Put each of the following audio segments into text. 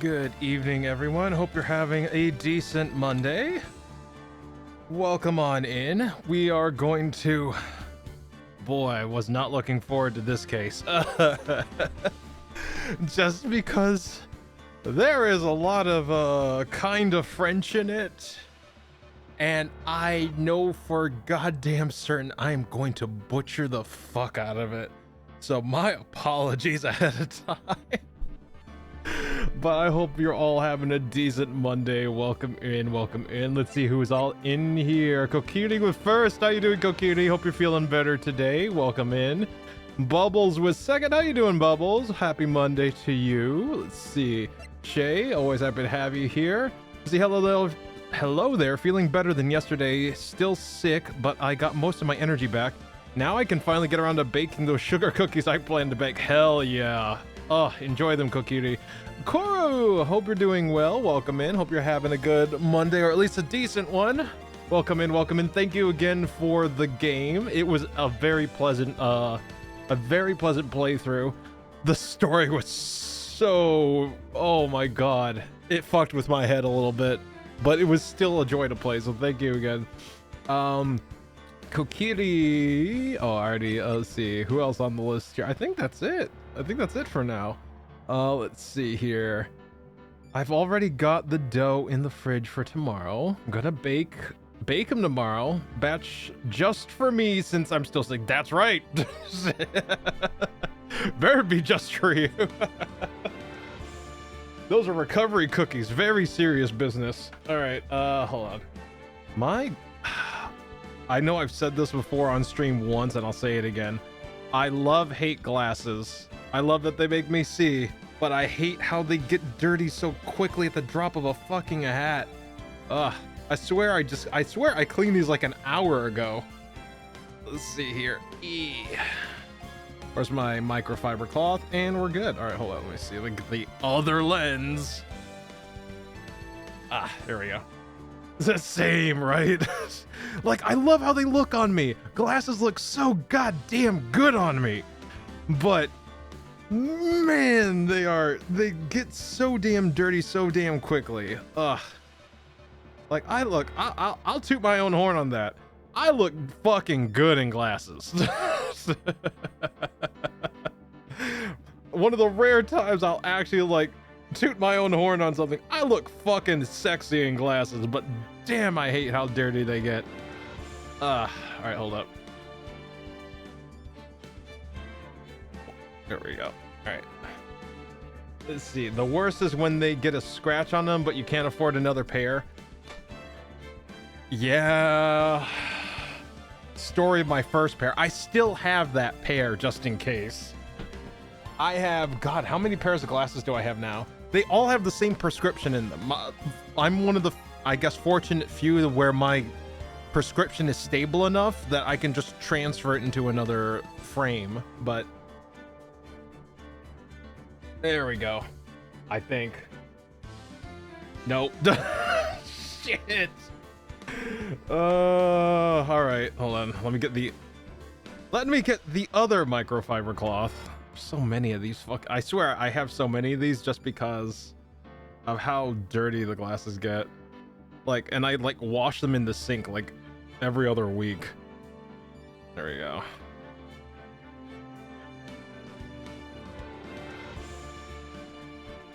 Good evening, everyone. Hope you're having a decent Monday. Welcome on in. We are going to... Boy, I was not looking forward to this case. Just because there is a lot of kind of French in it. And I know for goddamn certain I'm going to butcher the fuck out of it. So my apologies ahead of time. But I hope you're all having a decent Monday. Welcome in, welcome in. Let's see who's all in here. Kokiri with first. How you doing, Kokiri? Hope you're feeling better today. Welcome in. Bubbles with second. How you doing, Bubbles? Happy Monday to you. Let's see. Shay, always happy to have you here. See, hello there. Feeling better than yesterday. Still sick, but I got most of my energy back. Now I can finally get around to baking those sugar cookies I plan to bake. Hell yeah. Oh, enjoy them, Kokiri. Koru, hope you're doing well. Welcome in. Hope you're having a good Monday, or at least a decent one. Welcome in, welcome in. Thank you again for the game. It was a very pleasant playthrough. The story was so, oh my god. It fucked with my head a little bit, but it was still a joy to play, so thank you again. Kokiri, oh, already, let's see, who else on the list here? I think that's it. I think that's it for now. Let's see here. I've already got the dough in the fridge for tomorrow. I'm gonna bake them tomorrow. Batch just for me since I'm still sick. That's right. Better be just for you. Those are recovery cookies. Very serious business. All right, hold on. I know I've said this before on stream once, and I'll say it again. I hate glasses. I love that they make me see, but I hate how they get dirty so quickly at the drop of a fucking hat. Ugh. I swear I cleaned these like an hour ago. Let's see here. Where's my microfiber cloth? And we're good. All right, hold on. Let me see. Look at the other lens. Ah, there we go. It's the same, right? Like, I love how they look on me. Glasses look so goddamn good on me. But, man, they get so damn dirty so damn quickly. Ugh. Like, I'll toot my own horn on that. I look fucking good in glasses. One of the rare times I'll actually, like, toot my own horn on something. I look fucking sexy in glasses, but damn, I hate how dirty they get. All right, hold up. There we go. All right. Let's see. The worst is when they get a scratch on them, but you can't afford another pair. Yeah. Story of my first pair. I still have that pair just in case. I have, God, how many pairs of glasses do I have now? They all have the same prescription in them. I'm one of the, I guess, fortunate few where my prescription is stable enough that I can just transfer it into another frame, but there we go. I think. Nope. Shit. All right, hold on. Let me get the other microfiber cloth. So many of these I swear I have so many of these just because of how dirty the glasses get. Like, and I like wash them in the sink like every other week. There we go.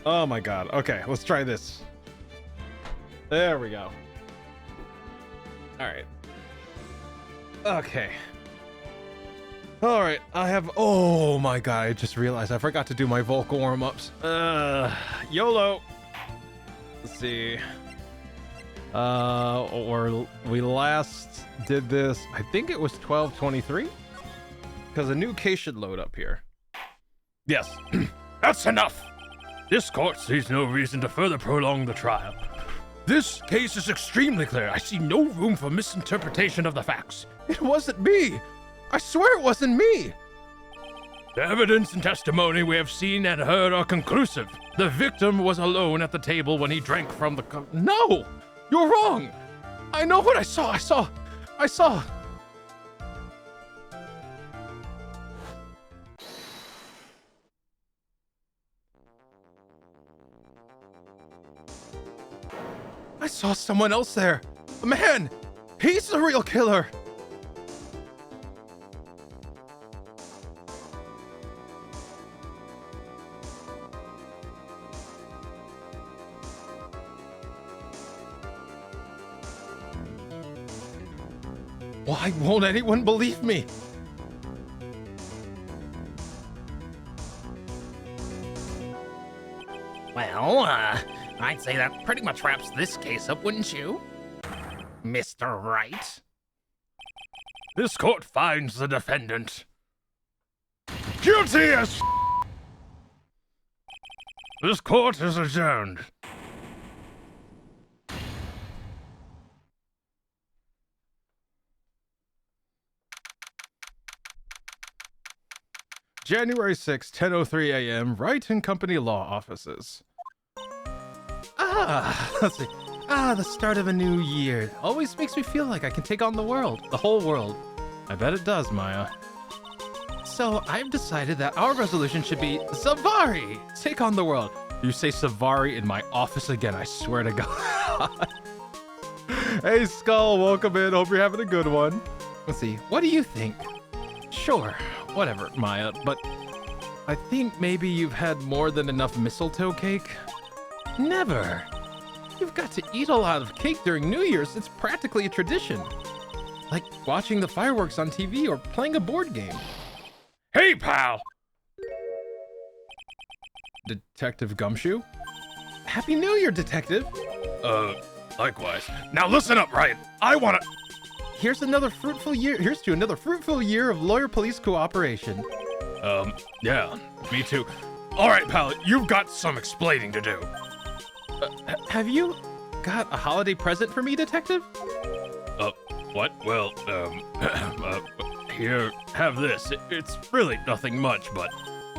Oh my god. Okay, let's try this. There we go. All right. Okay. All right, I have, oh my god, I just realized I forgot to do my vocal warm-ups. YOLO. Let's see. Or we last did this, I think it was 12:23? Because a new case should load up here. Yes. That's enough. This court sees no reason to further prolong the trial. This case is extremely clear. I see no room for misinterpretation of the facts. It wasn't me. I swear it wasn't me! The evidence and testimony we have seen and heard are conclusive. The victim was alone at the table when he drank from the cup. No! You're wrong! I know what I saw! I saw! I saw someone else there. A man! He's the real killer! Why won't anyone believe me? Well, I'd say that pretty much wraps this case up, wouldn't you? Mr. Wright? This court finds the defendant guilty as This court is adjourned. January 6, 10:03 a.m., Wright and Company Law Offices. Let's see. The start of a new year. Always makes me feel like I can take on the world. The whole world. I bet it does, Maya. So, I've decided that our resolution should be Savari! Take on the world. You say Savari in my office again, I swear to God. Hey, Skull, welcome in. Hope you're having a good one. Let's see. What do you think? Sure. Whatever, Maya, but I think maybe you've had more than enough mistletoe cake? Never. You've got to eat a lot of cake during New Year's. It's practically a tradition. Like watching the fireworks on TV or playing a board game. Hey, pal! Detective Gumshoe? Happy New Year, Detective! Likewise. Now listen up, Ryan. I wanna... Here's to another fruitful year of lawyer-police cooperation. Yeah, me too. All right, pal, you've got some explaining to do. Have you got a holiday present for me, Detective? What? Well, here, have this. It's really nothing much, but...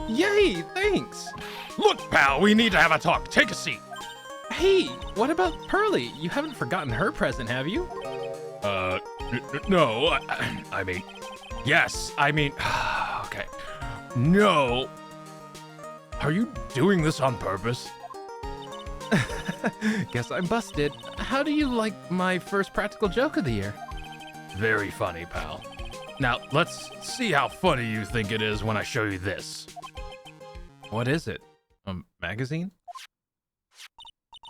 Yay, thanks! Look, pal, we need to have a talk. Take a seat. Hey, what about Pearly? You haven't forgotten her present, have you? No, I mean, yes, I mean, okay. No. Are you doing this on purpose? Guess I'm busted. How do you like my first practical joke of the year? Very funny, pal. Now, let's see how funny you think it is when I show you this. What is it? A magazine?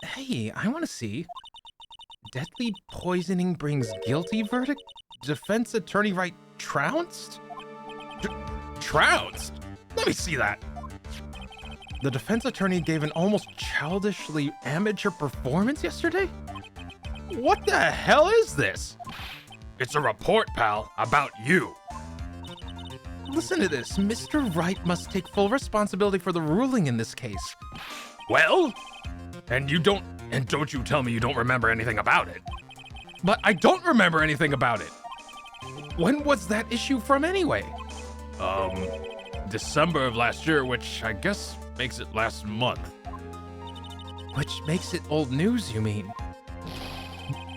Hey, I want to see. Deadly poisoning brings guilty verdict? Defense attorney Wright trounced? Trounced? Let me see that. The defense attorney gave an almost childishly amateur performance yesterday? What the hell is this? It's a report, pal, about you. Listen to this. Mr. Wright must take full responsibility for the ruling in this case. Well? And don't you tell me you don't remember anything about it. But I don't remember anything about it. When was that issue from anyway? December of last year, which I guess makes it last month. Which makes it old news, you mean?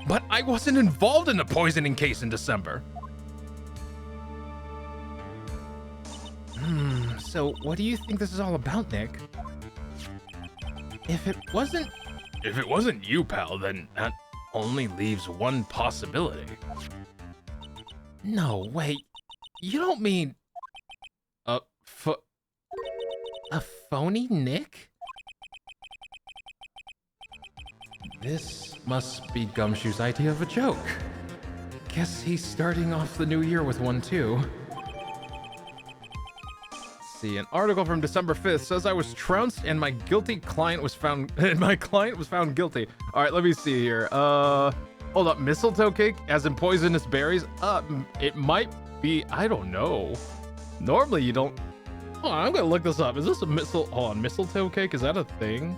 But I wasn't involved in the poisoning case in December. So what do you think this is all about, Nick? If it wasn't you, pal, then that only leaves one possibility. No, wait. You don't mean... a phony Nick? This must be Gumshoe's idea of a joke. Guess he's starting off the new year with one, too. See, an article from December 5th says I was trounced and my client was found guilty. All right, let me see here. Hold up, mistletoe cake as in poisonous berries? It might be, I don't know. Normally you don't. Hold on, I'm gonna look this up. Is this a mistletoe cake? Is that a thing?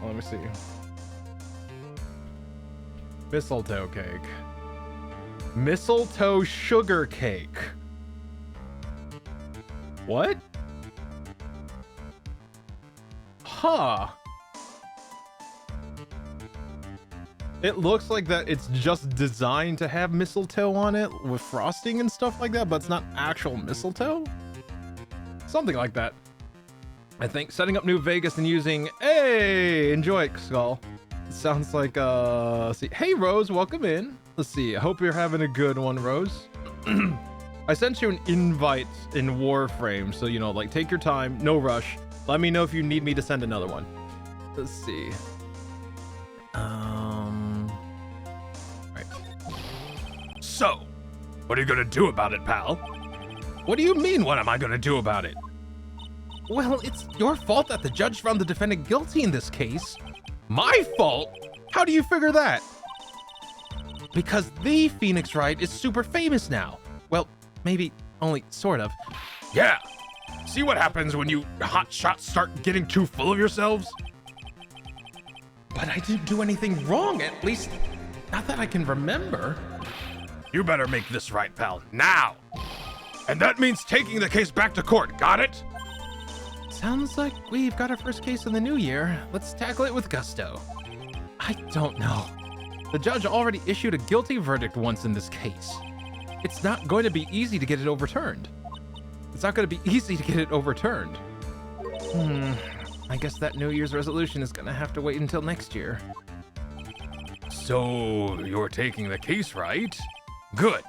Oh, let me see. Mistletoe cake. Mistletoe sugar cake. What? Huh. It looks like that it's just designed to have mistletoe on it with frosting and stuff like that, but it's not actual mistletoe? Something like that. I think setting up New Vegas and using, hey, enjoy it, Skull. Sounds like, let's see. Hey, Rose, welcome in. Let's see. I hope you're having a good one, Rose. I sent you an invite in Warframe, so, you know, like, take your time. No rush. Let me know if you need me to send another one. Let's see. Right. So, what are you gonna do about it, pal? What do you mean, what am I gonna do about it? Well, it's your fault that the judge found the defendant guilty in this case. My fault? How do you figure that? Because the Phoenix Wright is super famous now. Well, maybe only sort of. Yeah. See what happens when you hotshots start getting too full of yourselves? But I didn't do anything wrong, at least not that I can remember. You better make this right, pal, now. And that means taking the case back to court, got it? Sounds like we've got our first case in the new year. Let's tackle it with gusto. I don't know. The judge already issued a guilty verdict once in this case. It's not going to be easy to get it overturned. I guess that New Year's resolution is gonna have to wait until next year. So, you're taking the case, right? Good.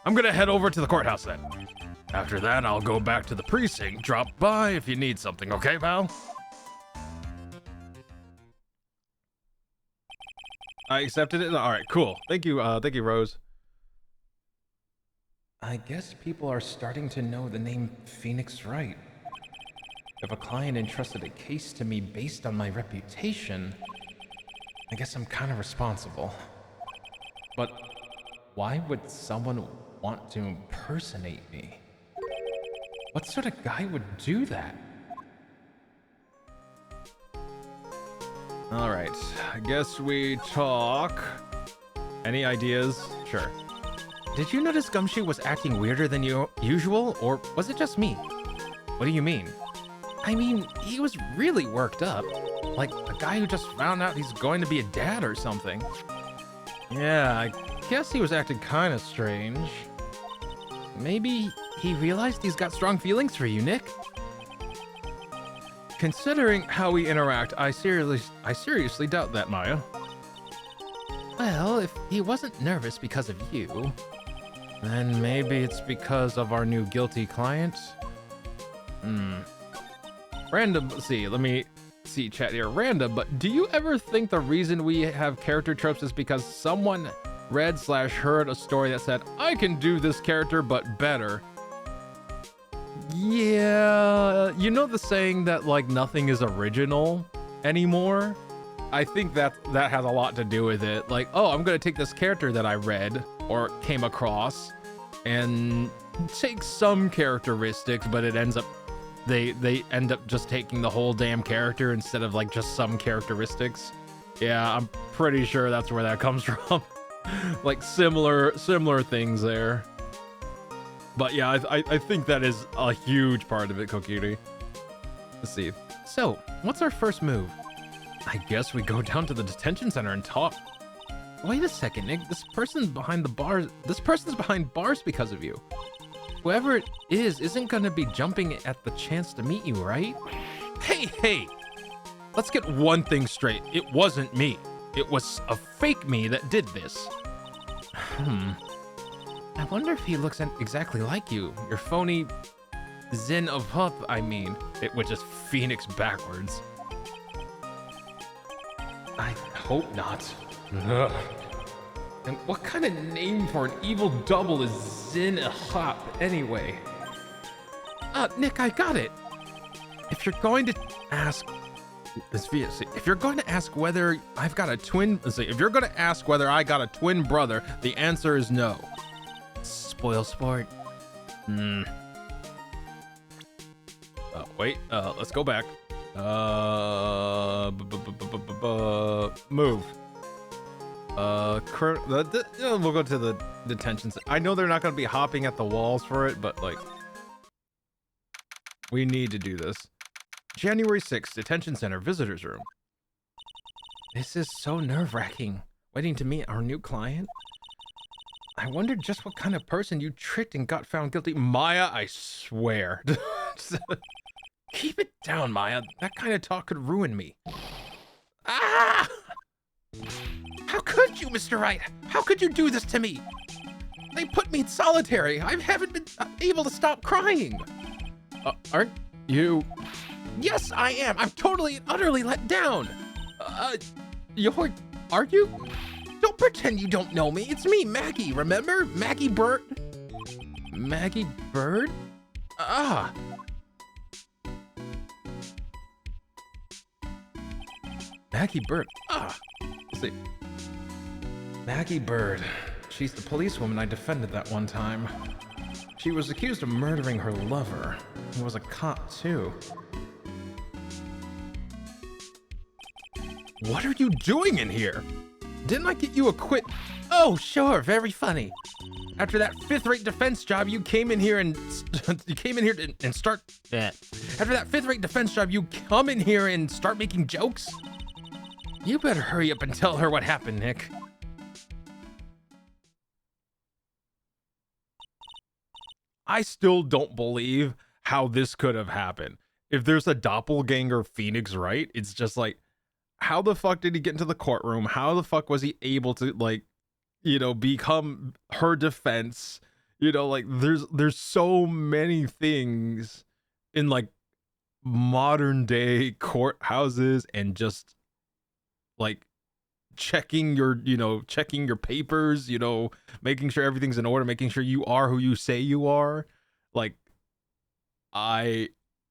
I'm gonna head over to the courthouse then. After that, I'll go back to the precinct. Drop by if you need something, okay, pal? I accepted it. All right, cool. Thank you, Rose. I guess people are starting to know the name Phoenix Wright. If a client entrusted a case to me based on my reputation, I guess I'm kind of responsible. But why would someone want to impersonate me? What sort of guy would do that? All right, I guess we talk. Any ideas? Sure. Did you notice Gumshoe was acting weirder than usual, or was it just me? What do you mean? I mean, he was really worked up. Like a guy who just found out he's going to be a dad or something. Yeah, I guess he was acting kind of strange. Maybe he realized he's got strong feelings for you, Nick? Considering how we interact, I seriously doubt that, Maya. Well, if he wasn't nervous because of you, then maybe it's because of our new guilty client. Random, let me see chat here. Random, but do you ever think the reason we have character tropes is because someone read/heard a story that said, I can do this character, but better? Yeah, you know the saying that, like, nothing is original anymore? I think that has a lot to do with it. Like, oh, I'm gonna take this character that I read or came across and take some characteristics, but it ends up they end up just taking the whole damn character instead of like just some characteristics. Yeah, I'm pretty sure that's where that comes from. Like similar things there. But yeah, I think that is a huge part of it, Kokiri. Let's see. So, what's our first move? I guess we go down to the detention center and talk. Wait a second, Nick. This person's behind bars because of you. Whoever it is isn't gonna be jumping at the chance to meet you, right? Hey! Let's get one thing straight. It wasn't me. It was a fake me that did this. I wonder if he looks exactly like you. Your phony Zin of Hup, I mean. Which is Phoenix backwards. I hope not. Ugh. And what kind of name for an evil double is Zin a Hop anyway? Nick, I got it. If you're going to ask whether I've got a twin, if you're going to ask whether I got a twin brother, the answer is no. Spoil sport. Wait, let's go back. Move. We'll go to the detention center. I know they're not going to be hopping at the walls for it, but like, we need to do this. January 6th, detention center, visitors room. This is so nerve-wracking. Waiting to meet our new client. I wonder just what kind of person you tricked and got found guilty. Maya, I swear. Keep it down, Maya. That kind of talk could ruin me. Ah! you, Mr. Wright? How could you do this to me? They put me in solitary. I haven't been able to stop crying. Aren't you? Yes, I am. I'm totally and utterly let down. Are you? Don't pretend you don't know me. It's me, Maggie, remember? Maggie Bird? Maggie Bird? Ah. Maggie Bird. Ah. Let's see. Maggie Bird. She's the policewoman I defended that one time. She was accused of murdering her lover, who was a cop too. What are you doing in here? Didn't I get you a quit? Oh, sure, very funny. After that fifth-rate defense job, you came in here and start. After that fifth-rate defense job, you come in here and start making jokes. You better hurry up and tell her what happened, Nick. I still don't believe how this could have happened. If there's a doppelganger Phoenix Wright, it's just like, how the fuck did he get into the courtroom? How the fuck was he able to, like, you know, become her defense? You know, like, there's so many things in, like, modern day courthouses and just, like, checking your papers, you know, making sure everything's in order, making sure you are who you say you are. Like, I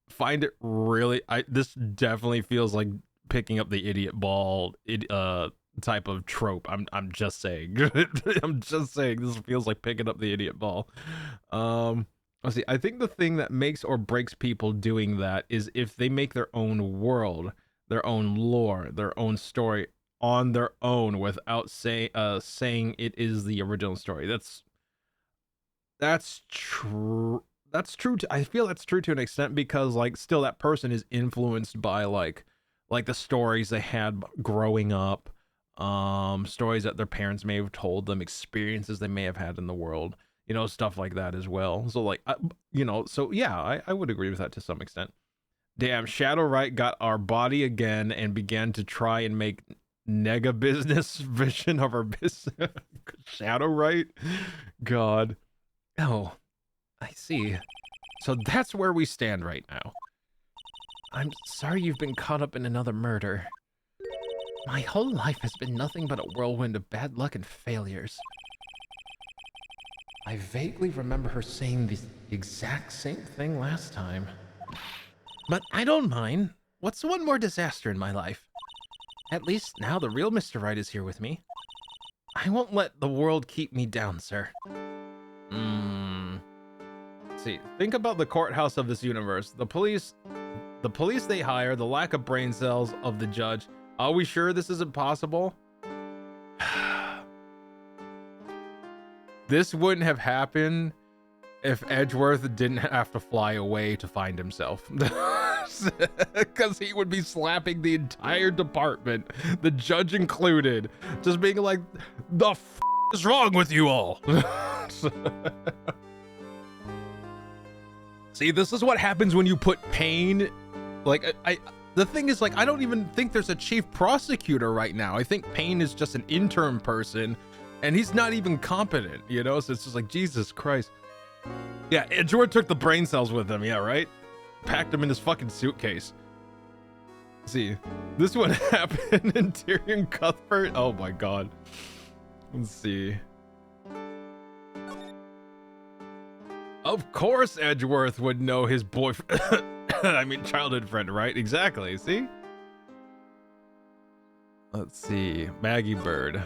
find it really, this definitely feels like picking up the idiot ball type of trope. I'm just saying. I'm just saying this feels like picking up the idiot ball. Let's see. I think the thing that makes or breaks people doing that is if they make their own world, their own lore, their own story on their own without saying it is the original story. That's true. That's true. I feel that's true to an extent because, like, still that person is influenced by like the stories they had growing up, stories that their parents may have told them, experiences they may have had in the world, you know, stuff like that as well. So, like, you know, so yeah, I would agree with that to some extent. Damn, Shadow Wright got our body again and began to try and make nega business vision of our business. Shadow Wright? God. Oh, I see. So that's where we stand right now. I'm sorry you've been caught up in another murder. My whole life has been nothing but a whirlwind of bad luck and failures. I vaguely remember her saying the exact same thing last time. But I don't mind. What's one more disaster in my life? At least now the real Mr. Right is here with me. I won't let the world keep me down, sir. See, think about the courthouse of this universe. The police they hire, the lack of brain cells of the judge. Are we sure this isn't possible? This wouldn't have happened if Edgeworth didn't have to fly away to find himself. Because he would be slapping the entire department, the judge included, just being like, the f is wrong with you all? See, this is what happens when you put pain, like, the thing is, like, I don't even think there's a chief prosecutor right now. I think Payne is just an interim person, and he's not even competent, you know? So it's just like, Jesus Christ. Yeah, Edgeworth took the brain cells with him, yeah, right? Packed them in his fucking suitcase. See, this would happen in Tyrion Cuthbert. Oh my God. Let's see. Of course Edgeworth would know his boyfriend. I mean, childhood friend, right? Exactly, see? Let's see. Maggie Bird.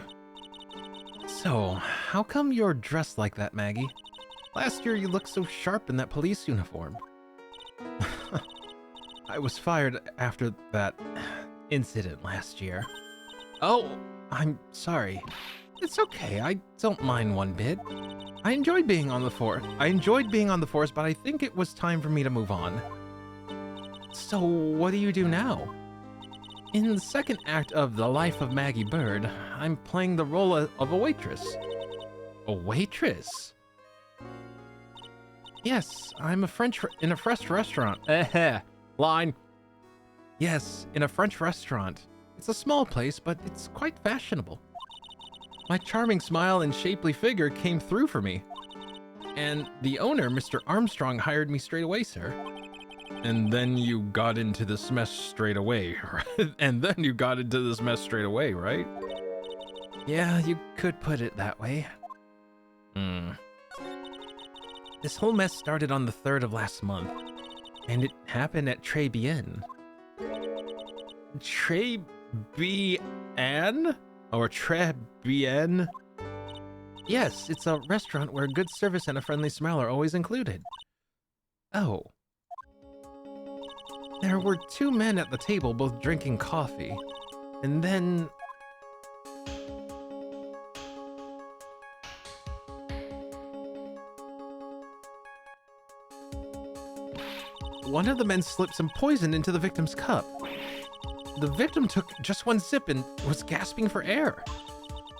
So, how come you're dressed like that, Maggie? Last year you looked so sharp in that police uniform. I was fired after that incident last year. Oh, I'm sorry. It's okay, I don't mind one bit. I enjoyed being on the force. But I think it was time for me to move on. So, what do you do now? In the second act of The Life of Maggie Bird, I'm playing the role of a waitress. A waitress? Yes, I'm in a French restaurant. Line. Yes, in a French restaurant. It's a small place, but it's quite fashionable. My charming smile and shapely figure came through for me. And the owner, Mr. Armstrong, hired me straight away, sir. And then you got into this mess straight away, right? And then you got into this mess straight away, right? Yeah, you could put it that way. This whole mess started on the 3rd of last month, and it happened at Très Bien. Très Bien? Or Très Bien? Yes, it's a restaurant where good service and a friendly smile are always included. Oh. There were 2 men at the table, both drinking coffee. And then... one of the men slipped some poison into the victim's cup. The victim took just 1 sip and was gasping for air.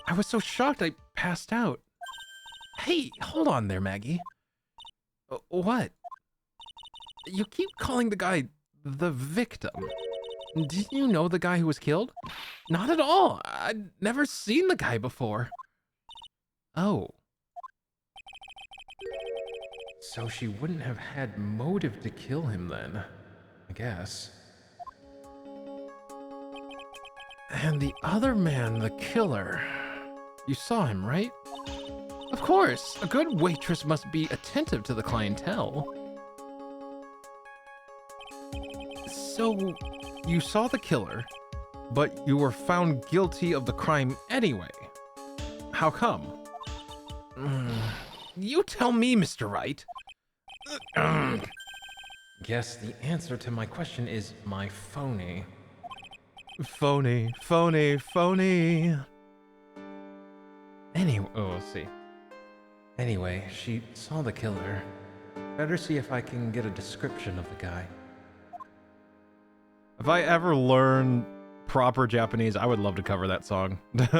I was so shocked I passed out. Hey, hold on there, Maggie. What? You keep calling the guy the victim. Didn't you know the guy who was killed? Not at all. I'd never seen the guy before. Oh. So she wouldn't have had motive to kill him then, I guess. And the other man, the killer, you saw him, right? Of course, a good waitress must be attentive to the clientele. So, you saw the killer, but you were found guilty of the crime anyway. How come? You tell me, Mr. Wright. Guess the answer to my question is my phony. Phony, phony, phony. Anyway, let's see. Anyway, she saw the killer. Better see if I can get a description of the guy. If I ever learn proper Japanese, I would love to cover that song. Let's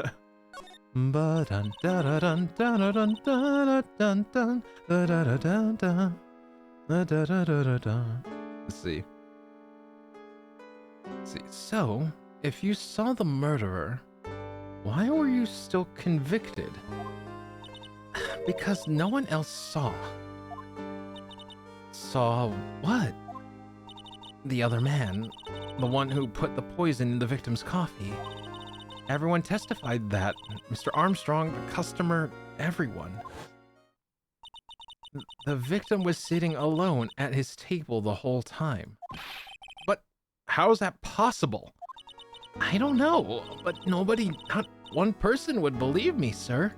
see. So, if you saw the murderer, why were you still convicted? Because no one else saw. Saw what? The other man, the one who put the poison in the victim's coffee. Everyone testified that. Mr. Armstrong, the customer, everyone. The victim was sitting alone at his table the whole time. But how is that possible? I don't know, but nobody, not one person would believe me, sir.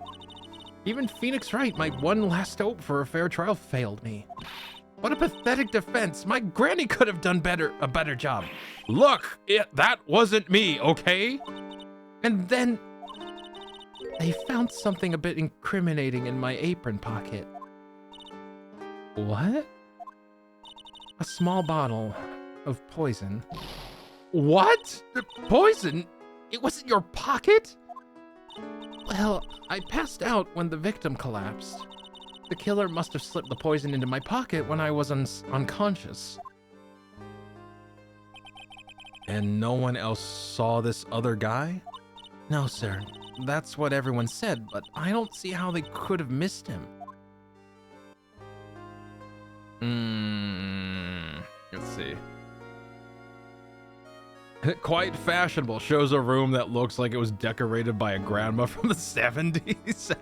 Even Phoenix Wright, my one last hope for a fair trial, failed me. What a pathetic defense. My granny could have done a better job. Look, that wasn't me, okay? And then they found something a bit incriminating in my apron pocket. What? A small bottle of poison. What? The poison? It was in your pocket? Well, I passed out when the victim collapsed. The killer must have slipped the poison into my pocket when I was unconscious. And no one else saw this other guy? No, sir. That's what everyone said, but I don't see how they could have missed him. Let's see. Quite fashionable. Shows a room that looks like it was decorated by a grandma from the 70s.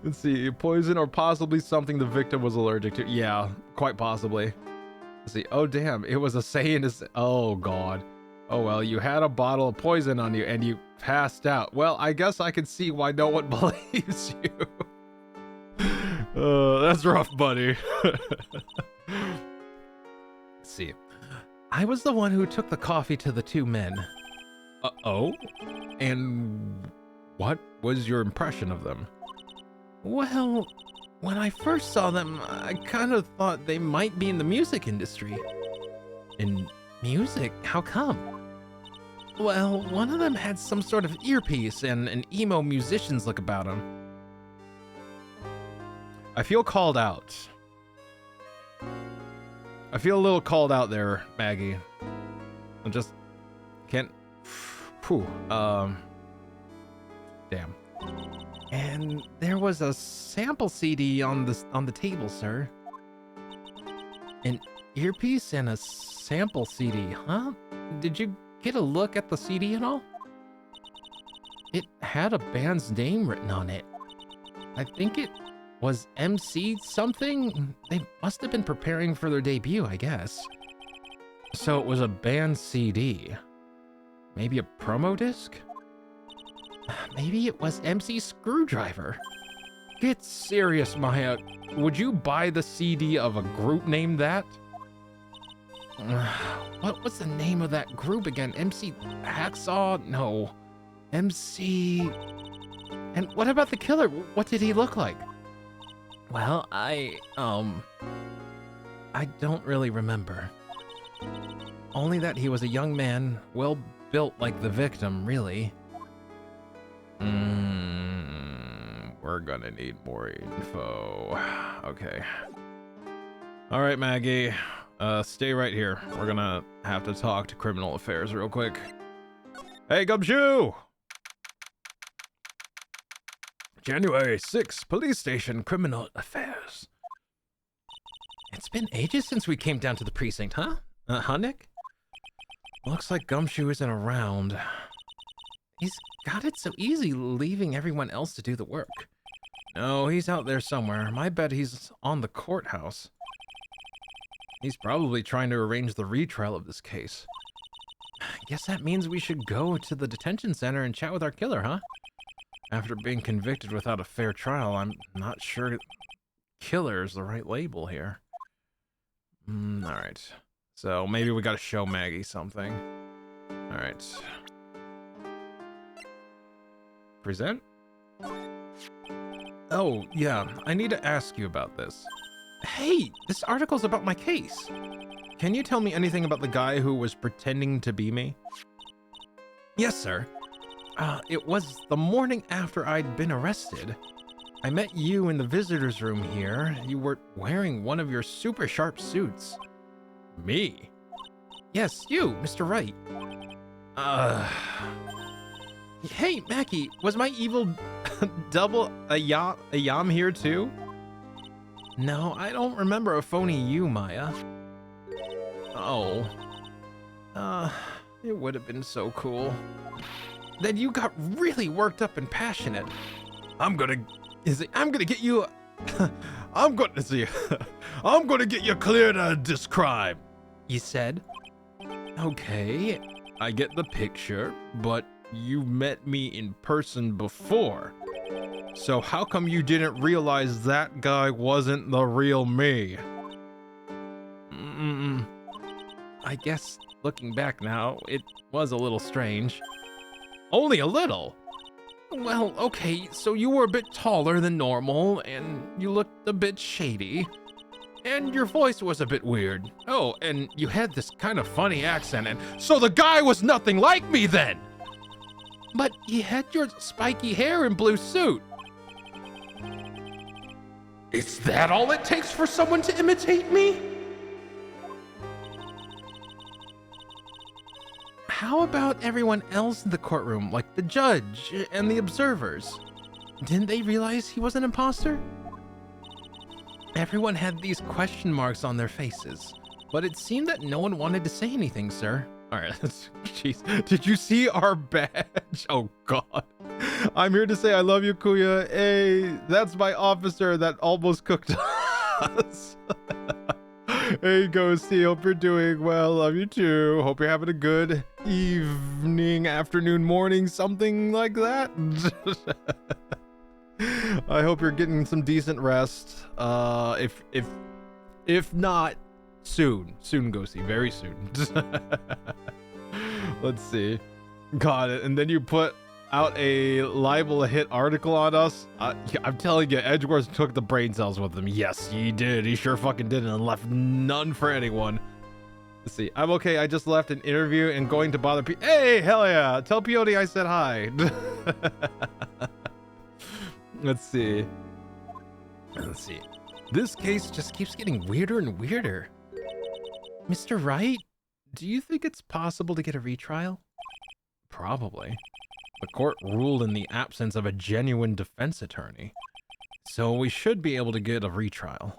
Let's see. Poison or possibly something the victim was allergic to. Yeah, quite possibly. Let's see. Oh, damn. It was a saying. Oh, God. Oh, well, you had a bottle of poison on you and you passed out. Well, I guess I can see why no one believes you. That's rough, buddy. Let's see. I was the one who took the coffee to the 2 men. Oh? And what was your impression of them? Well, when I first saw them, I kind of thought they might be in the music industry. In music? How come? Well, one of them had some sort of earpiece and an emo musician's look about him. I feel called out. I feel a little called out there, Maggie. I just can't. Whew. Damn. And there was a sample CD on the table, sir. An earpiece and a sample CD, huh? Did you get a look at the CD at all? It had a band's name written on it. I think it was MC something. They must have been preparing for their debut, I guess. So it was a band CD. Maybe a promo disc? Maybe it was MC Screwdriver. Get serious, Maya. Would you buy the CD of a group named that? What was the name of that group again? MC Hacksaw? No. MC... And what about the killer? What did he look like? Well, I don't really remember. Only that he was a young man, well built like the victim, really. We're gonna need more info. Okay. All right, Maggie. Stay right here. We're gonna have to talk to criminal affairs real quick. Hey, Gumshoe! January 6th, police station, criminal affairs. It's been ages since we came down to the precinct, huh? Huh, Nick? Looks like Gumshoe isn't around. He's got it so easy leaving everyone else to do the work. No, he's out there somewhere. My bet he's on the courthouse. He's probably trying to arrange the retrial of this case. Guess that means we should go to the detention center and chat with our killer, huh? After being convicted without a fair trial, I'm not sure killer is the right label here. Alright. So maybe we gotta show Maggie something. Alright. Present? Oh, yeah, I need to ask you about this. Hey, this article's about my case. Can you tell me anything about the guy who was pretending to be me? Yes, sir. It was the morning after I'd been arrested. I met you in the visitor's room here. You were wearing one of your super sharp suits. Me? Yes, you, Mr. Wright. Hey, Mackie, was my evil double a yam here too? No, I don't remember a phony you, Maya. Oh. It would have been so cool. Then you got really worked up and passionate. I'm gonna get you I'm gonna get you cleared of this crime. You said? Okay, I get the picture, but you met me in person before. So how come you didn't realize that guy wasn't the real me? I guess looking back now, it was a little strange. Only a little? Well, okay, so you were a bit taller than normal, and you looked a bit shady. And your voice was a bit weird. Oh, and you had this kind of funny accent, and so the guy was nothing like me then! But he had your spiky hair and blue suit. Is that all it takes for someone to imitate me? How about everyone else in the courtroom, like the judge and the observers? Didn't they realize he was an imposter? Everyone had these question marks on their faces, but it seemed that no one wanted to say anything, sir. All right, jeez. Did you see our badge? Oh, God. I'm here to say I love you, Kuya. Hey, that's my officer that almost cooked us. Hey, Ghosty. Hope you're doing well. Love you, too. Hope you're having a good evening, afternoon, morning, something like that. I hope you're getting some decent rest. If not, soon, Ghosty, very soon. Let's see. Got it. And then you put out a liable hit article on us. I'm telling you, Edgeworth took the brain cells with him. Yes, he did. He sure fucking did, and left none for anyone. Let's see. I'm okay. I just left an interview and going to bother people. Hey, hell yeah. Tell Peyote I said hi. Let's see. This case just keeps getting weirder and weirder. Mr. Wright, do you think it's possible to get a retrial? Probably. The court ruled in the absence of a genuine defense attorney, so we should be able to get a retrial.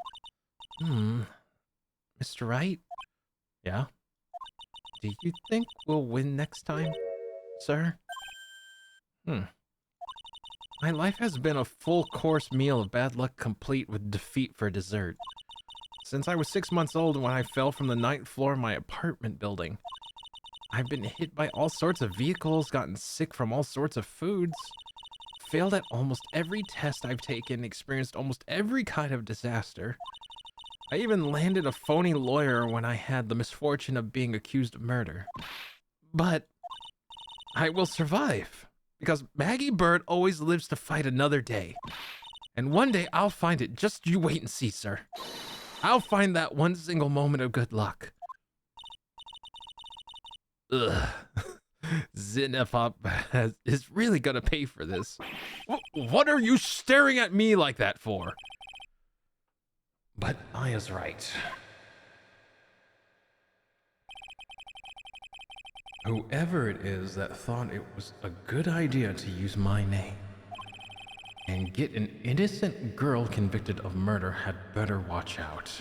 Mr. Wright? Yeah? Do you think we'll win next time, sir? My life has been a full-course meal of bad luck complete with defeat for dessert. Since I was 6 months old when I fell from the 9th floor of my apartment building. I've been hit by all sorts of vehicles, gotten sick from all sorts of foods, failed at almost every test I've taken, experienced almost every kind of disaster. I even landed a phony lawyer when I had the misfortune of being accused of murder. But I will survive, because Maggie Bird always lives to fight another day. And one day I'll find it. Just you wait and see, sir. I'll find that one single moment of good luck. Ugh. Zinepop is really gonna pay for this. What are you staring at me like that for? But Aya's right. Whoever it is that thought it was a good idea to use my name and get an innocent girl convicted of murder had better watch out.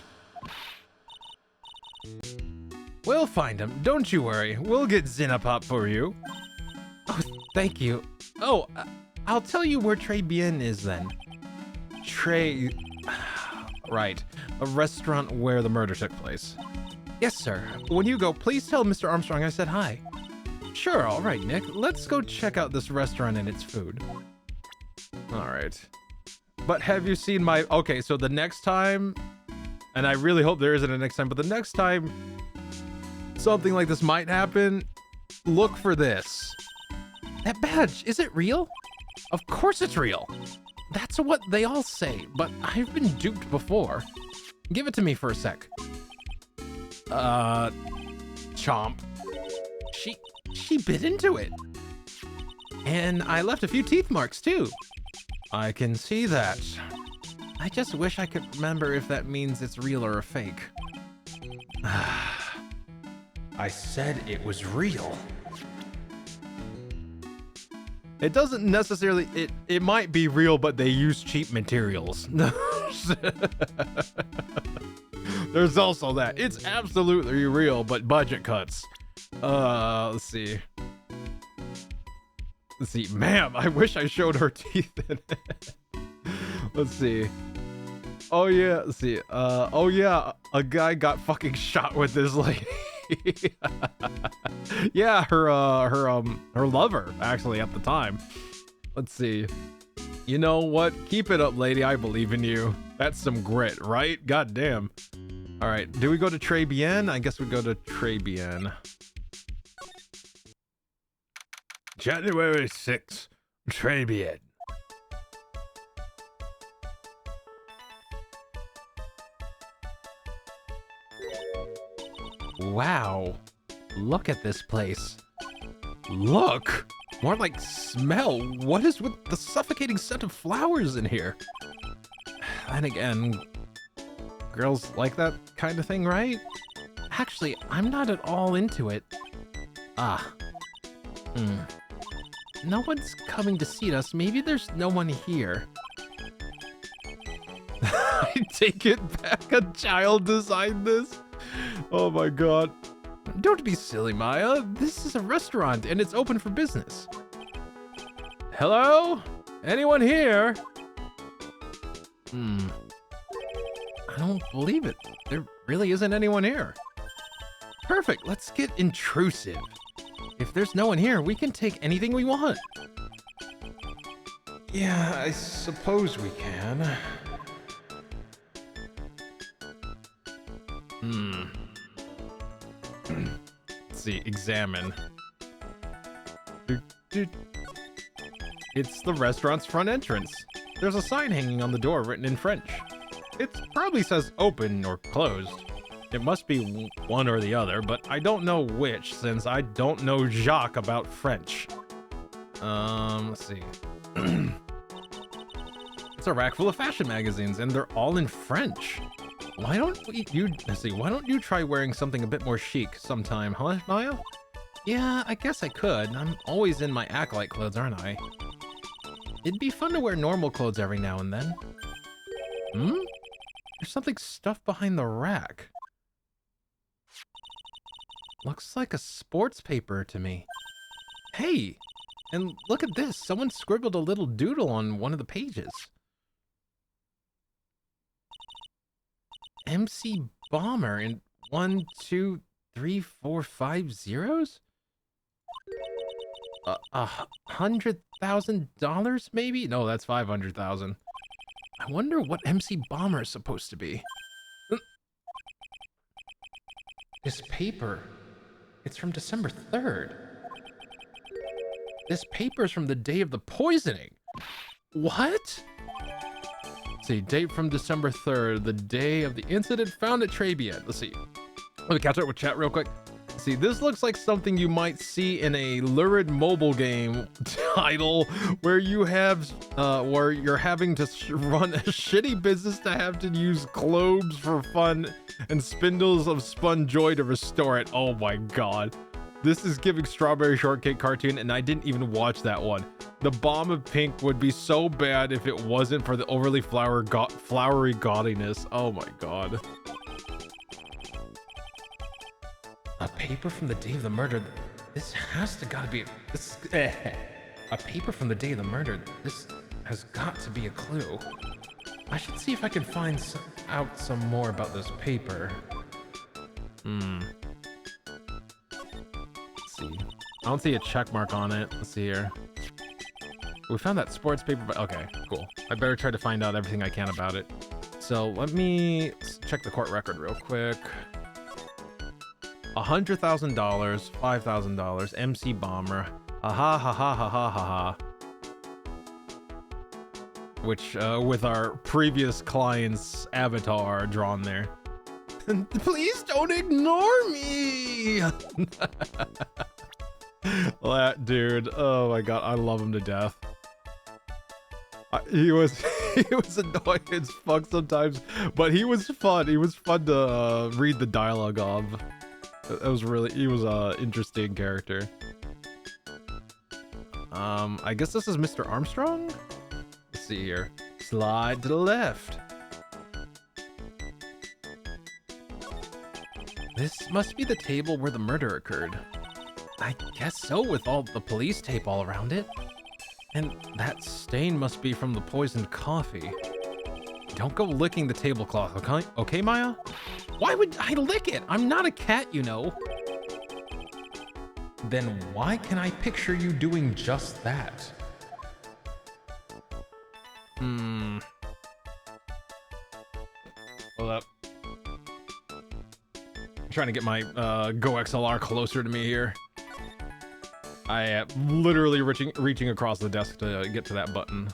We'll find him, don't you worry. We'll get Zinepop for you. Oh, thank you. Oh, I'll tell you where Très Bien is then. Right, a restaurant where the murder took place. Yes, sir. When you go, please tell Mr. Armstrong I said hi. Sure, all right, Nick. Let's go check out this restaurant and its food. All right. But have you seen my... Okay, so the next time... And I really hope there isn't a next time, but the next time something like this might happen, look for this. That badge, is it real? Of course it's real. That's what they all say, but I've been duped before. Give it to me for a sec. Chomp. She bit into it. And I left a few teeth marks too. I can see that. I just wish I could remember if that means it's real or a fake. I said it was real. It doesn't necessarily, it might be real, but they use cheap materials. There's also that. It's absolutely real, but budget cuts. Let's see. Let's see. Ma'am, I wish I showed her teeth in it. Let's see. Oh yeah, let's see. Oh yeah, a guy got fucking shot with this lady. Yeah, her lover, actually, at the time. Let's see. You know what? Keep it up, lady. I believe in you. That's some grit, right? God damn. All right, do we go to Très Bien? I guess we go to Très Bien. January 6th, Très Bien. Wow. Look at this place. Look! More like smell. What is with the suffocating scent of flowers in here? And again, girls like that kind of thing, right? Actually, I'm not at all into it. No one's coming to see us. Maybe there's no one here. I take it back. A child designed this. Oh my god. Don't be silly, Maya. This is a restaurant and it's open for business. Hello? Anyone here? I don't believe it. There really isn't anyone here. Perfect. Let's get intrusive. If there's no one here, we can take anything we want. Yeah, I suppose we can. Let's see, examine. It's the restaurant's front entrance. There's a sign hanging on the door written in French. It probably says open or closed. It must be one or the other, but I don't know which since I don't know Jacques about French. Let's see. It's a rack full of fashion magazines and they're all in French. Why don't you try wearing something a bit more chic sometime, huh, Maya? Yeah, I guess I could. I'm always in my acolyte clothes, aren't I? It'd be fun to wear normal clothes every now and then. Hmm? There's something stuffed behind the rack. Looks like a sports paper to me. Hey! And look at this. Someone scribbled a little doodle on one of the pages. MC Bomber in 1, 2, 3, 4, 5 zeros? $100,000 maybe? No, that's 500,000. I wonder what MC Bomber is supposed to be. This paper. It's from December 3rd. This paper's from the day of the poisoning. What? Let's see, date from December 3rd, the day of the incident found at Trabian. Let's see. Let me catch up with chat real quick. See, this looks like something you might see in a lurid mobile game title where you have, where you're having to run a shitty business to have to use globes for fun and spindles of spun joy to restore it. Oh my god. This is giving Strawberry Shortcake cartoon, and I didn't even watch that one. The bomb of pink would be so bad if it wasn't for the overly flowery gaudiness. Oh my god. A paper from the day of the murder. This has to gotta be this. A paper from the day of the murder. This has got to be a clue. I should see if I can find out some more about this paper. Let's see. I don't see a check mark on it. Let's see here. We found that sports paper, but okay, cool. I better try to find out everything I can about it. So let me check the court record real quick. $100,000, $5,000, MC Bomber, ha ha ha ha ha ha ha. Which, with our previous client's avatar drawn there. Please don't ignore me! That dude, oh my god, I love him to death. He was annoying as fuck sometimes, but he was fun. He was fun to read the dialogue of. It was really, he was a interesting character. I guess this is Mr. Armstrong? Let's see here. Slide to the left. This must be the table where the murder occurred. I guess so, with all the police tape all around it. And that stain must be from the poisoned coffee. Don't go licking the tablecloth, okay? Okay, Maya? Why would I lick it? I'm not a cat, you know. Then why can I picture you doing just that? Hold up. I'm trying to get my Go XLR closer to me here. I am literally reaching across the desk to get to that button.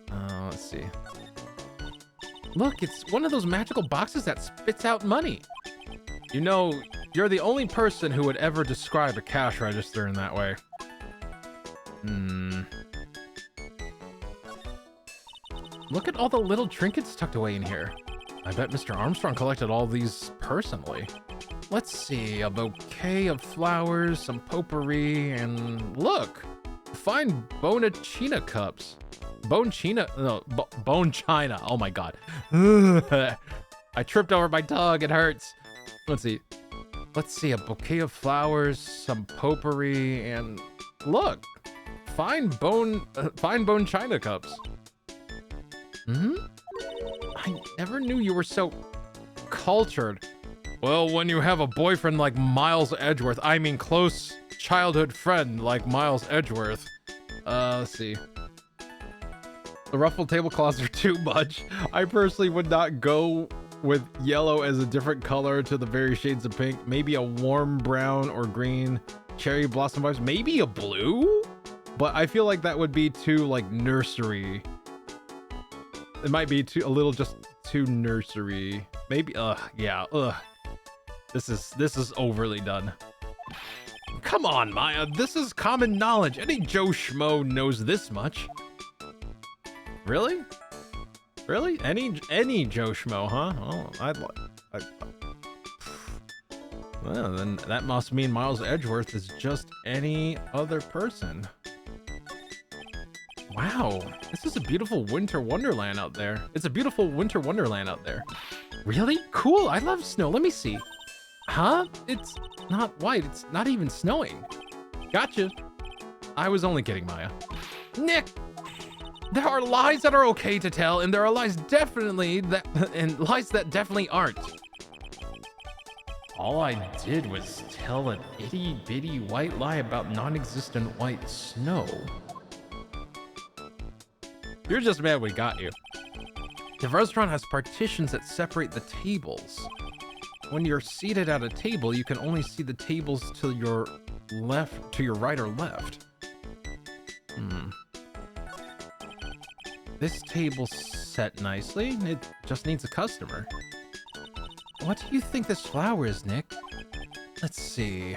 Let's see. Look, it's one of those magical boxes that spits out money. You know, you're the only person who would ever describe a cash register in that way. Look at all the little trinkets tucked away in here. I bet Mr. Armstrong collected all these personally. Let's see, a bouquet of flowers, some potpourri, and look! Fine Bone China cups. Bone China, no, Bone China, oh my god. I tripped over my tongue, it hurts. Let's see, a bouquet of flowers, some potpourri, and look! Fine Bone China cups. I never knew you were so cultured. Well, when you have a boyfriend like Miles Edgeworth, I mean close childhood friend like Miles Edgeworth. Let's see. The ruffled tablecloths are too much. I personally would not go with yellow as a different color to the various shades of pink. Maybe a warm brown or green, cherry blossom vibes. Maybe a blue? But I feel like that would be too, like, nursery. It might be a little just too nursery. Maybe, yeah, This is overly done. Come on, Maya, this is common knowledge. Any Joe Schmo knows this much. Really? Really? Any Joe Schmo, huh? Oh, Well, then that must mean Miles Edgeworth is just any other person. Wow, this is a beautiful winter wonderland out there. It's a beautiful winter wonderland out there. Really? Cool, I love snow. Let me see. Huh? It's not white. It's not even snowing. Gotcha. I was only kidding, Maya. Nick! There are lies that are okay to tell, and there are lies definitely that definitely aren't. All I did was tell an itty bitty white lie about non-existent white snow. You're just mad we got you. The restaurant has partitions that separate the tables. When you're seated at a table, you can only see the tables to your left, to your right or left. This table's set nicely. It just needs a customer. What do you think this flower is, Nick? Let's see.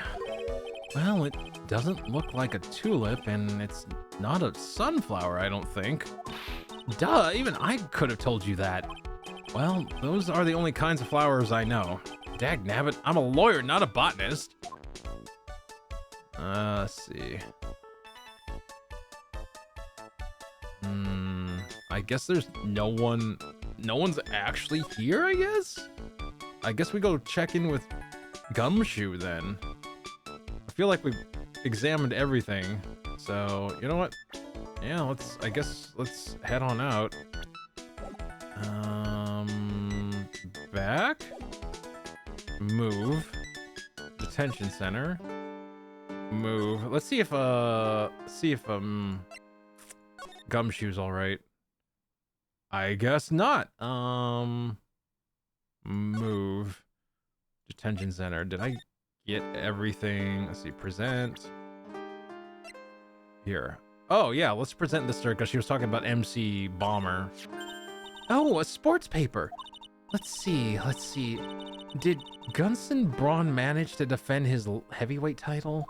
Well, it doesn't look like a tulip, and it's not a sunflower, I don't think. Duh, even I could have told you that. Well, those are the only kinds of flowers I know. Dagnabbit, I'm a lawyer, not a botanist. Let's see. I guess there's no one's actually here, I guess? I guess we go check in with Gumshoe then. I feel like we've examined everything. So, you know what? Yeah, let's head on out. Back. Move. Detention center. Move. Let's see if Gumshoe's all right. I guess not. Move. Detention center. Did I get everything? Let's see. Present. Here. Oh, yeah. Let's present this to her because she was talking about MC Bomber. Oh, a sports paper. Let's see. Did Gunston Braun manage to defend his heavyweight title?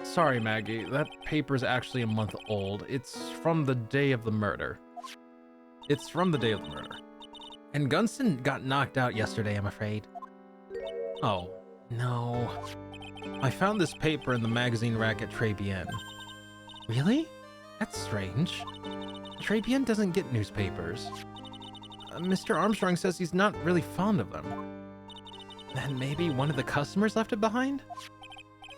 Sorry, Maggie. That paper's actually a month old. It's from the day of the murder. And Gunston got knocked out yesterday, I'm afraid. Oh, no. I found this paper in the magazine rack at Trebien. Really? That's strange. Trebien doesn't get newspapers. Mr. Armstrong says he's not really fond of them. Then maybe one of the customers left it behind?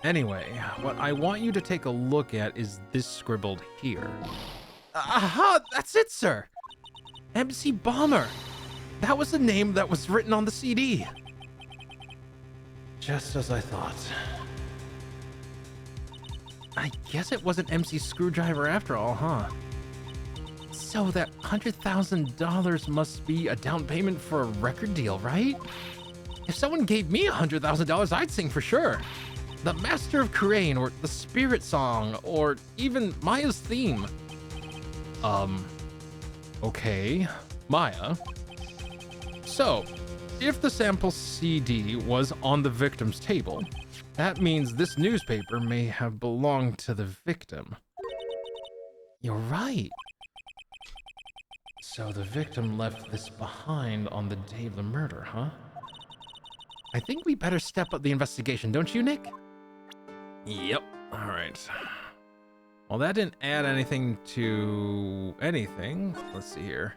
Anyway, what I want you to take a look at is this scribbled here. Aha! That's it, sir! MC Bomber! That was the name that was written on the CD. Just as I thought. I guess it wasn't MC Screwdriver after all, huh? So that $100,000 must be a down payment for a record deal, right? If someone gave me $100,000, I'd sing for sure. The Master of Kurain, or the Spirit Song, or even Maya's theme. Okay, Maya. So, if the sample CD was on the victim's table, that means this newspaper may have belonged to the victim. You're right. So the victim left this behind on the day of the murder, huh? I think we better step up the investigation, don't you, Nick? Yep. All right. Well, that didn't add anything to anything. Let's see here.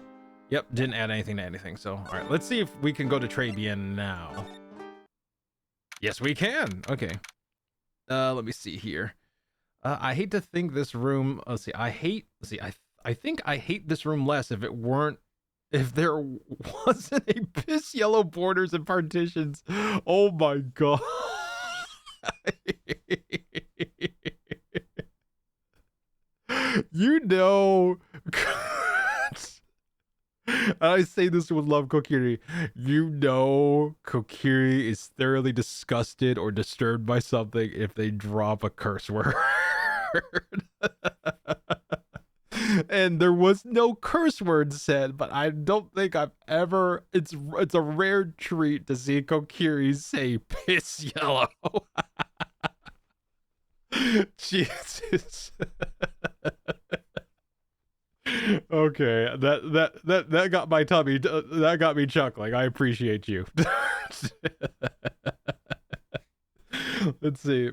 Yep, didn't add anything to anything. So, all right, let's see if we can go to Trebien now. Yes, we can. Okay. Let me see here. I hate to think this room. Let's see. I think I hate this room less if there wasn't a piss yellow borders and partitions. Oh my god. You know, I say this with love, Kokiri. You know, Kokiri is thoroughly disgusted or disturbed by something if they drop a curse word. And there was no curse word said, but I don't think I've ever. It's a rare treat to see Kokiri say piss yellow. Jesus. Okay, that got my tummy. That got me chuckling. I appreciate you. Let's see.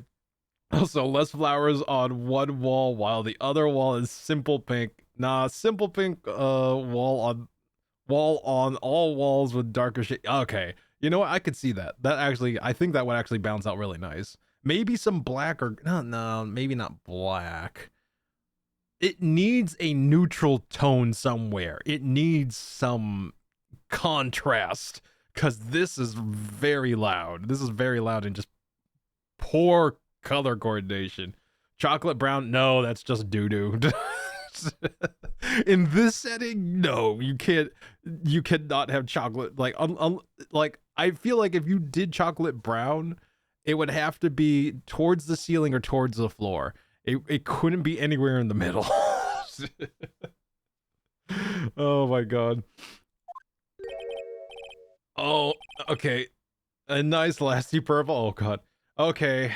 Also, less flowers on one wall while the other wall is simple pink. Nah, simple pink wall on all walls with darker shade. Okay. You know what? I could see that. That actually, I think that would actually bounce out really nice. Maybe some black or no, maybe not black. It needs a neutral tone somewhere. It needs some contrast because this is very loud. This is very loud and just poor color coordination. Chocolate brown, no, that's just doo-doo. In this setting, no, you cannot have chocolate. Like I feel like if you did chocolate brown, it would have to be towards the ceiling or towards the floor. It couldn't be anywhere in the middle. Oh my god. Oh, okay. A nice lasty purple. Oh god. Okay.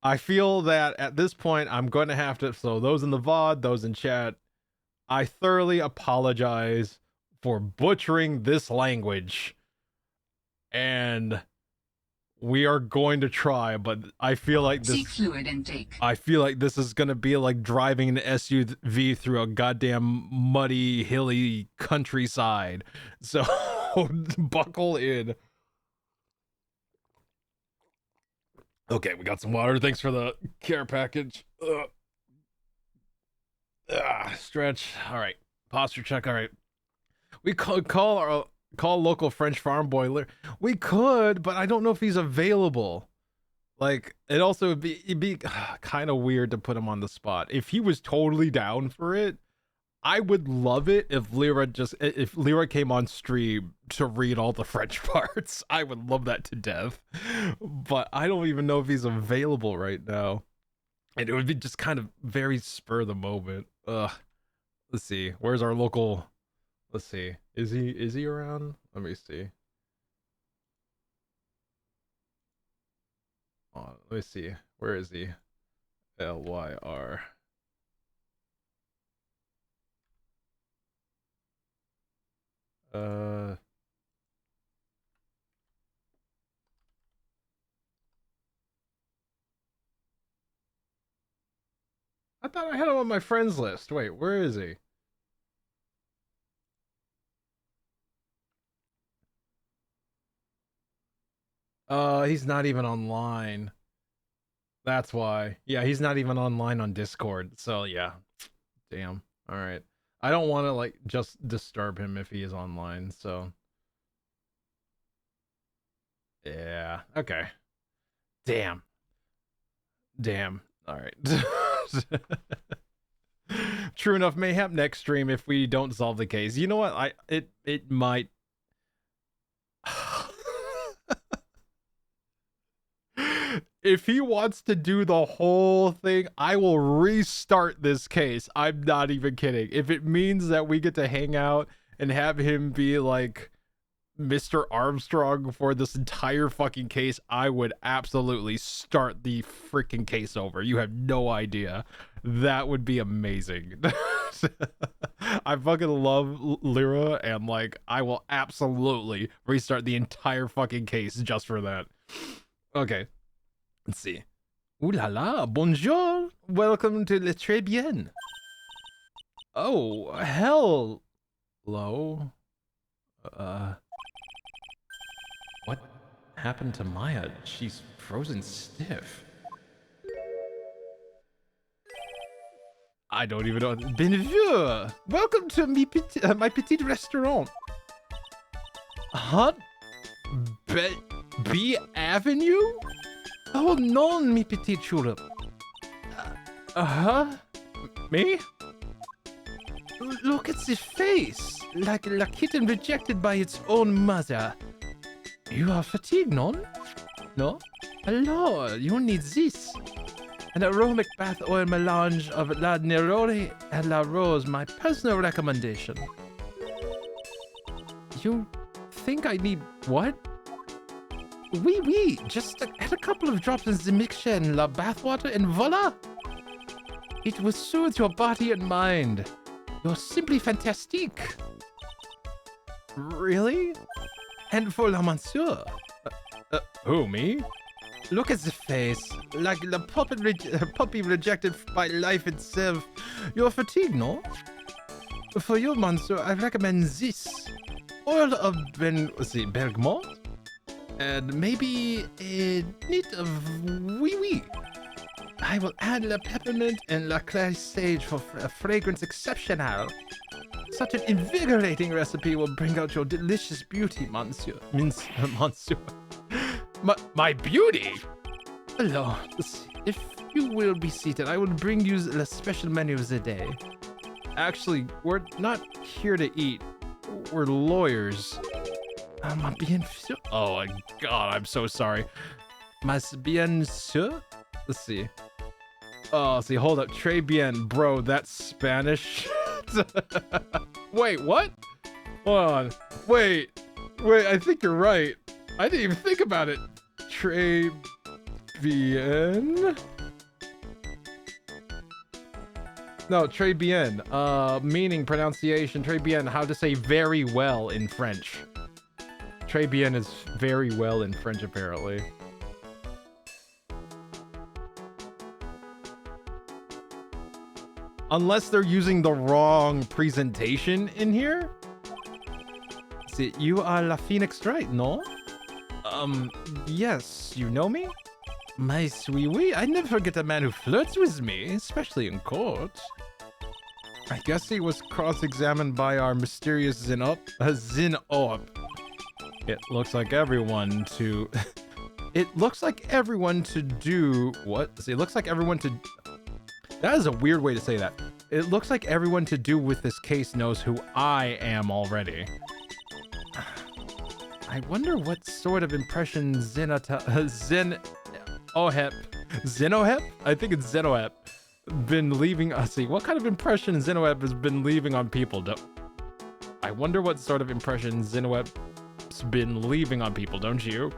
I feel that at this point I'm going to have to, so those in the VOD, those in chat, I thoroughly apologize for butchering this language. And we are going to try, but I feel like this. Seek fluid intake. I feel like this is gonna be like driving an SUV through a goddamn muddy, hilly countryside. So buckle in. Okay, we got some water. Thanks for the care package. Stretch. All right. Posture check. All right. We call local French farm boy. We could, but I don't know if he's available. Like, it'd be kind of weird to put him on the spot. If he was totally down for it, I would love it if Lyra came on stream to read all the French parts. I would love that to death. But I don't even know if he's available right now. And it would be just kind of very spur of the moment. Let's see. Where's our local? Let's see. Is he around? Let me see. Oh, let me see. Where is he? LYR. I thought I had him on my friends list. Wait, where is he? He's not even online. That's why. Yeah, he's not even online on Discord. So yeah. Damn. All right. I don't want to like just disturb him if he is online, so yeah. Okay. Damn. All right. True enough, mayhap next stream if we don't solve the case. You know what? It might. If he wants to do the whole thing, I will restart this case. I'm not even kidding. If it means that we get to hang out and have him be like Mr. Armstrong for this entire fucking case, I would absolutely start the freaking case over. You have no idea. That would be amazing. I fucking love Lyra, and like I will absolutely restart the entire fucking case just for that. Okay. Let's see. Ooh la la, bonjour. Welcome to Le Très Bien. Oh, hello. What happened to Maya? She's frozen stiff. I don't even know. Bonjour. Welcome to my petit restaurant. Hot B Avenue? Oh non, mi petit tulip. Me? Look at this face, like a kitten rejected by its own mother. You are fatigued, non? No? Alors, you need this. An aromatic bath oil melange of La Neroli and La Rose, my personal recommendation. You think I need what? Oui, just add a couple of drops in the mixture in la bathwater and voila! It will soothe your body and mind. You're simply fantastique. Really? And for la monsieur. Who, me? Look at the face, like the puppy rejected by life itself. You're fatigued, no? For you, Monsieur, I recommend this. Oil of bergamot, and maybe a nit of wee. I will add la peppermint and la clay sage for a fragrance exceptional. Such an invigorating recipe will bring out your delicious beauty, Monsieur. Monsieur. My beauty? Hello. If you will be seated, I will bring you the special menu of the day. Actually, we're not here to eat. We're lawyers. Bien sûr. Oh my god, I'm so sorry. Mas bien sûr? Let's see. Oh, see, hold up. Très bien, bro. That's Spanish. Wait, what? Hold on. Wait, I think you're right. I didn't even think about it. Très bien. No, très bien. Meaning, pronunciation. Très bien. How to say very well in French. Très bien is very well in French, apparently. Unless they're using the wrong presentation in here. See, you are La Phoenix, right? No? Yes. You know me? My sweet, I never forget a man who flirts with me, especially in court. I guess he was cross-examined by our mysterious Zin-Op. It looks like everyone to... It looks like everyone to do... What? See, it looks like everyone to... That is a weird way to say that. It looks like everyone to do with this case knows who I am already. I wonder what sort of impression Zenohep? I think it's Zenohep. Been leaving... see, what kind of impression Zenohep has been leaving on people? I wonder what sort of impression Zenohep's been leaving on people, don't you?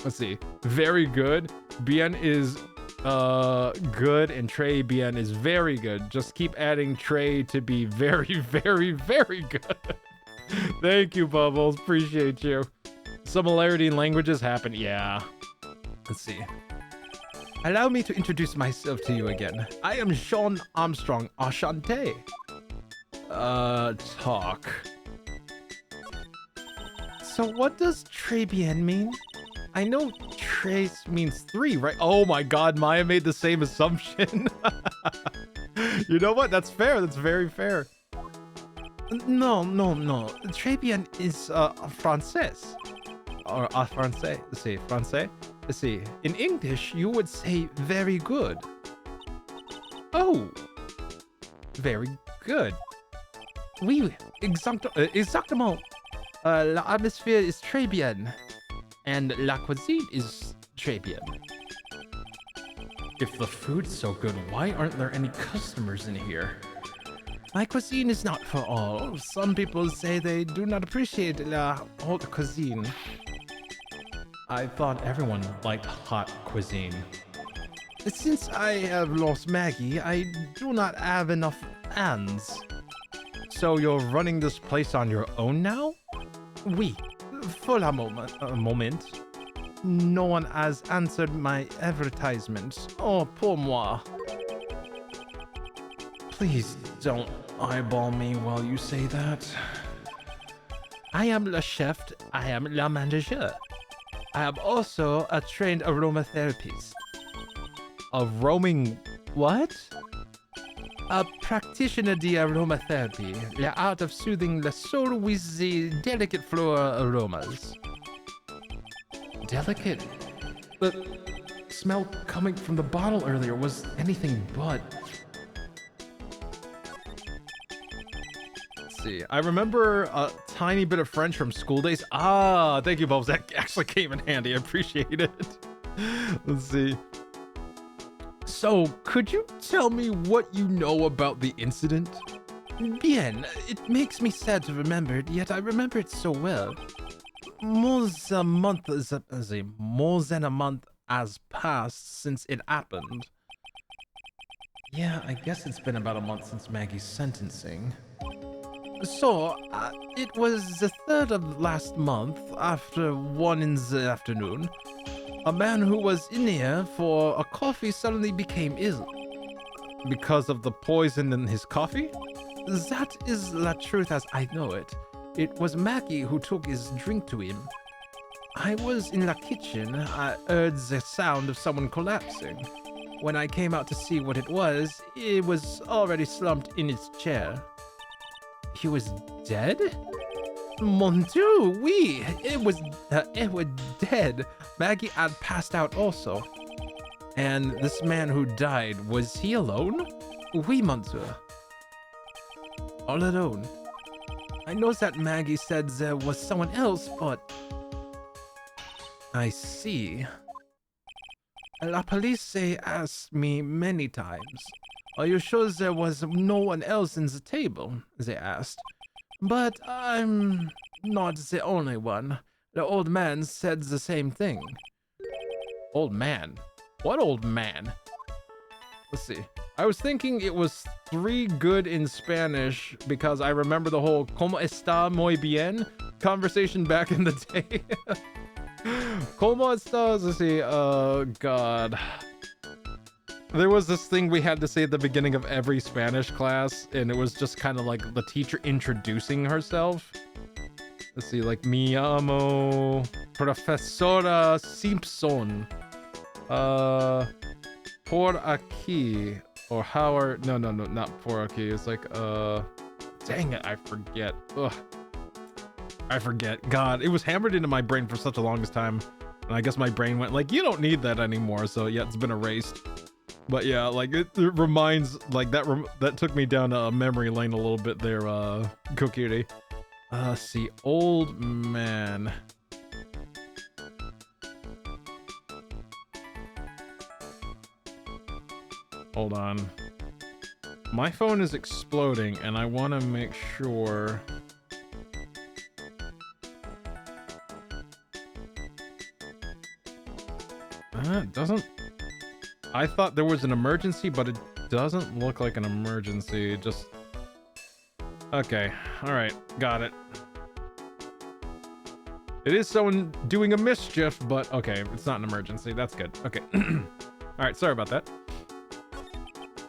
Let's see. Very good. Bien is good, and Trey Bien is very good. Just keep adding Trey to be very, very, very good. Thank you, Bubbles. Appreciate you. Similarity in languages happen. Yeah. Let's see. Allow me to introduce myself to you again. I am Sean Armstrong. Enchanté. Talk. So what does très bien mean? I know tres means 3, right? Oh my god, Maya made the same assumption. You know what? That's fair. That's very fair. No. Très bien is français. Or français. Let's see. Français. Let's see. In English, you would say very good. Oh. Very good. Oui, exactement. L'atmosphère is très bien. And la cuisine is très bien. If the food's so good, why aren't there any customers in here? My cuisine is not for all. Some people say they do not appreciate la haute cuisine. I thought everyone liked hot cuisine. Since I have lost Maggie, I do not have enough hands. So you're running this place on your own now? Oui. For a moment. No one has answered my advertisement. Oh, pour moi. Please don't eyeball me while you say that. I am le chef. I am la manager. I am also a trained aromatherapist. A roaming what? A practitioner de aromatherapy, the art of soothing the soul with the delicate floral aromas. Delicate? The smell coming from the bottle earlier was anything but. Let's see. I remember a tiny bit of French from school days. Ah, thank you, Bubbles. That actually came in handy. I appreciate it. Let's see. So, could you tell me what you know about the incident? Bien, it makes me sad to remember it, yet I remember it so well. More than a month has passed since it happened. Yeah, I guess it's been about a month since Maggie's sentencing. So, it was the 3rd of last month, after 1 in the afternoon. A man who was in here for a coffee suddenly became ill. Because of the poison in his coffee? That is the truth as I know it. It was Maggie who took his drink to him. I was in the kitchen. I heard the sound of someone collapsing. When I came out to see what it was already slumped in his chair. He was dead? Mon Dieu, oui, it was dead. Maggie had passed out also. And this man who died, was he alone? Oui, monsieur. All alone. I know that Maggie said there was someone else, but... I see. La police asked me many times. Are you sure there was no one else in the table? They asked. But I'm not the only one. The old man said the same thing. Old man? What old man? Let's see. I was thinking it was 3 good in Spanish because I remember the whole ¿Cómo está muy bien? Conversation back in the day. ¿Cómo estás? Let's see. God. There was this thing we had to say at the beginning of every Spanish class, and it was just kind of like the teacher introducing herself. Let's see, like, me llamo Profesora Simpson. Por aquí. Or how are... No, not por aquí. It's like, dang it, I forget. Ugh. I forget. God, it was hammered into my brain for such the longest time. And I guess my brain went like, you don't need that anymore. So yeah, it's been erased. But yeah, like it reminds, like that took me down a memory lane a little bit there, Kokiri. Let's see, old man. Hold on. My phone is exploding and I want to make sure. It doesn't. I thought there was an emergency, but it doesn't look like an emergency. Just. Okay. All right. Got it. It is someone doing a mischief, but okay. It's not an emergency. That's good. Okay. All right. Sorry about that.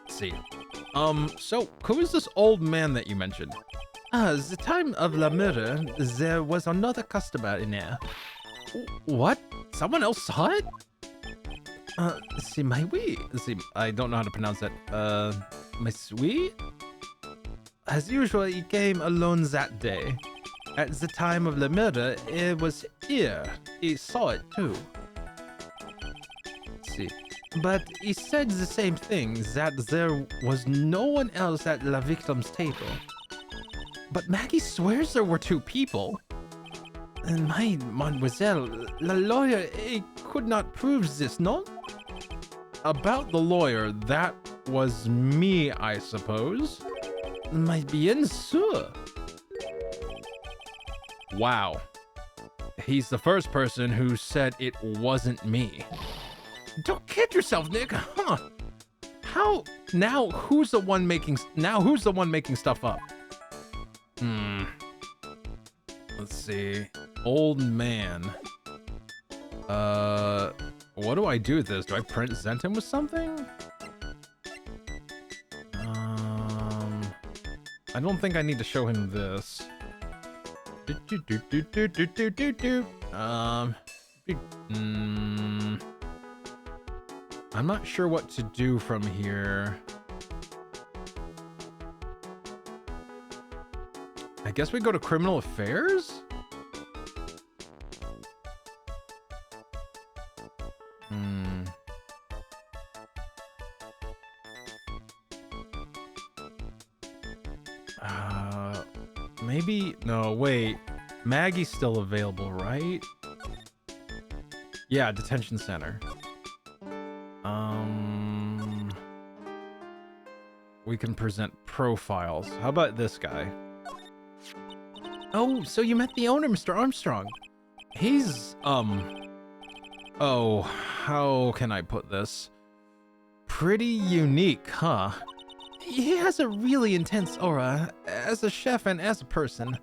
Let's see. So who is this old man that you mentioned? The time of la murder, there was another customer in there. What? Someone else saw it? C'est my oui. See, I don't know how to pronounce that. My oui? As usual, he came alone that day. At the time of the murder, it was here. He saw it too. Let's see. But he said the same thing, that there was no one else at la victim's table. But Maggie swears there were 2 people. And my mademoiselle, the lawyer, he could not prove this, no? About the lawyer, that was me, I suppose. My bien sûr. Wow. He's the first person who said it wasn't me. Don't kid yourself, Nick. Huh? How? Now who's the one making stuff up? Let's see. Old man. What do I do with this? Do I present him with something? I don't think I need to show him this. I'm not sure what to do from here. I guess we go to criminal affairs? Maybe, no, wait. Maggie's still available, right? Yeah, detention center. We can present profiles. How about this guy? Oh, so you met the owner, Mr. Armstrong. He's, oh, how can I put this? Pretty unique, huh? He has a really intense aura, as a chef and as a person.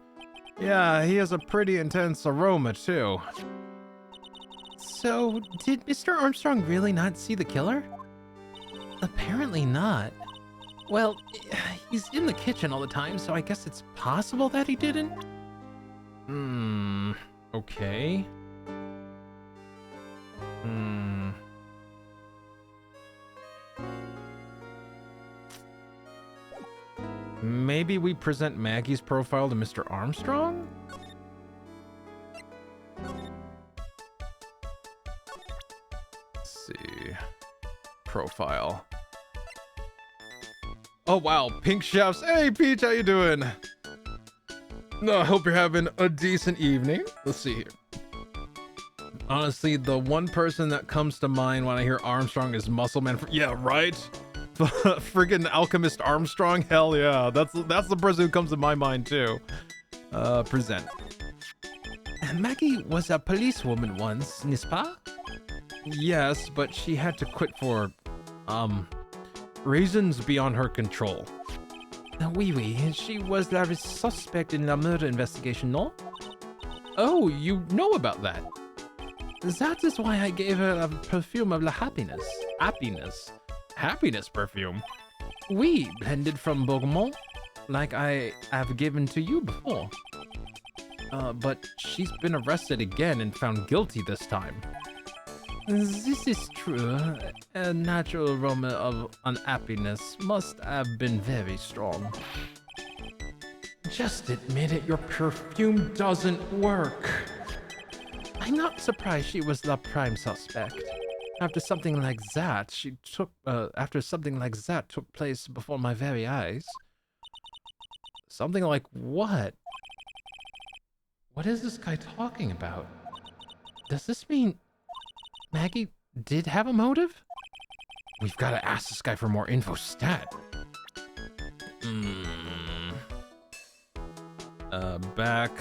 Yeah, he has a pretty intense aroma, too. So, did Mr. Armstrong really not see the killer? Apparently not. Well, he's in the kitchen all the time, so I guess it's possible that he didn't? Okay. Maybe we present Maggie's profile to Mr. Armstrong? Let's see. Profile. Oh wow, Pink Chefs. Hey Peach, how you doing? No, I hope you're having a decent evening. Let's see here. Honestly, the one person that comes to mind when I hear Armstrong is Muscle Man. Yeah, right? Friggin' Alchemist Armstrong? Hell yeah. That's the person who comes to my mind too. Present. Maggie was a policewoman once, n'est-ce pas? Yes, but she had to quit for, reasons beyond her control. Oui, oui. She was the suspect in the murder investigation, no? Oh, you know about that. That is why I gave her a perfume of la happiness. Happiness? Happiness perfume? Oui, blended from Bergamot, like I have given to you before. But she's been arrested again and found guilty this time. This is true. A natural aroma of unhappiness must have been very strong. Just admit it, your perfume doesn't work. I'm not surprised she was the prime suspect. After something like that took place before my very eyes. Something like what? What is this guy talking about? Does this mean Maggie did have a motive? We've got to ask this guy for more info stat. Back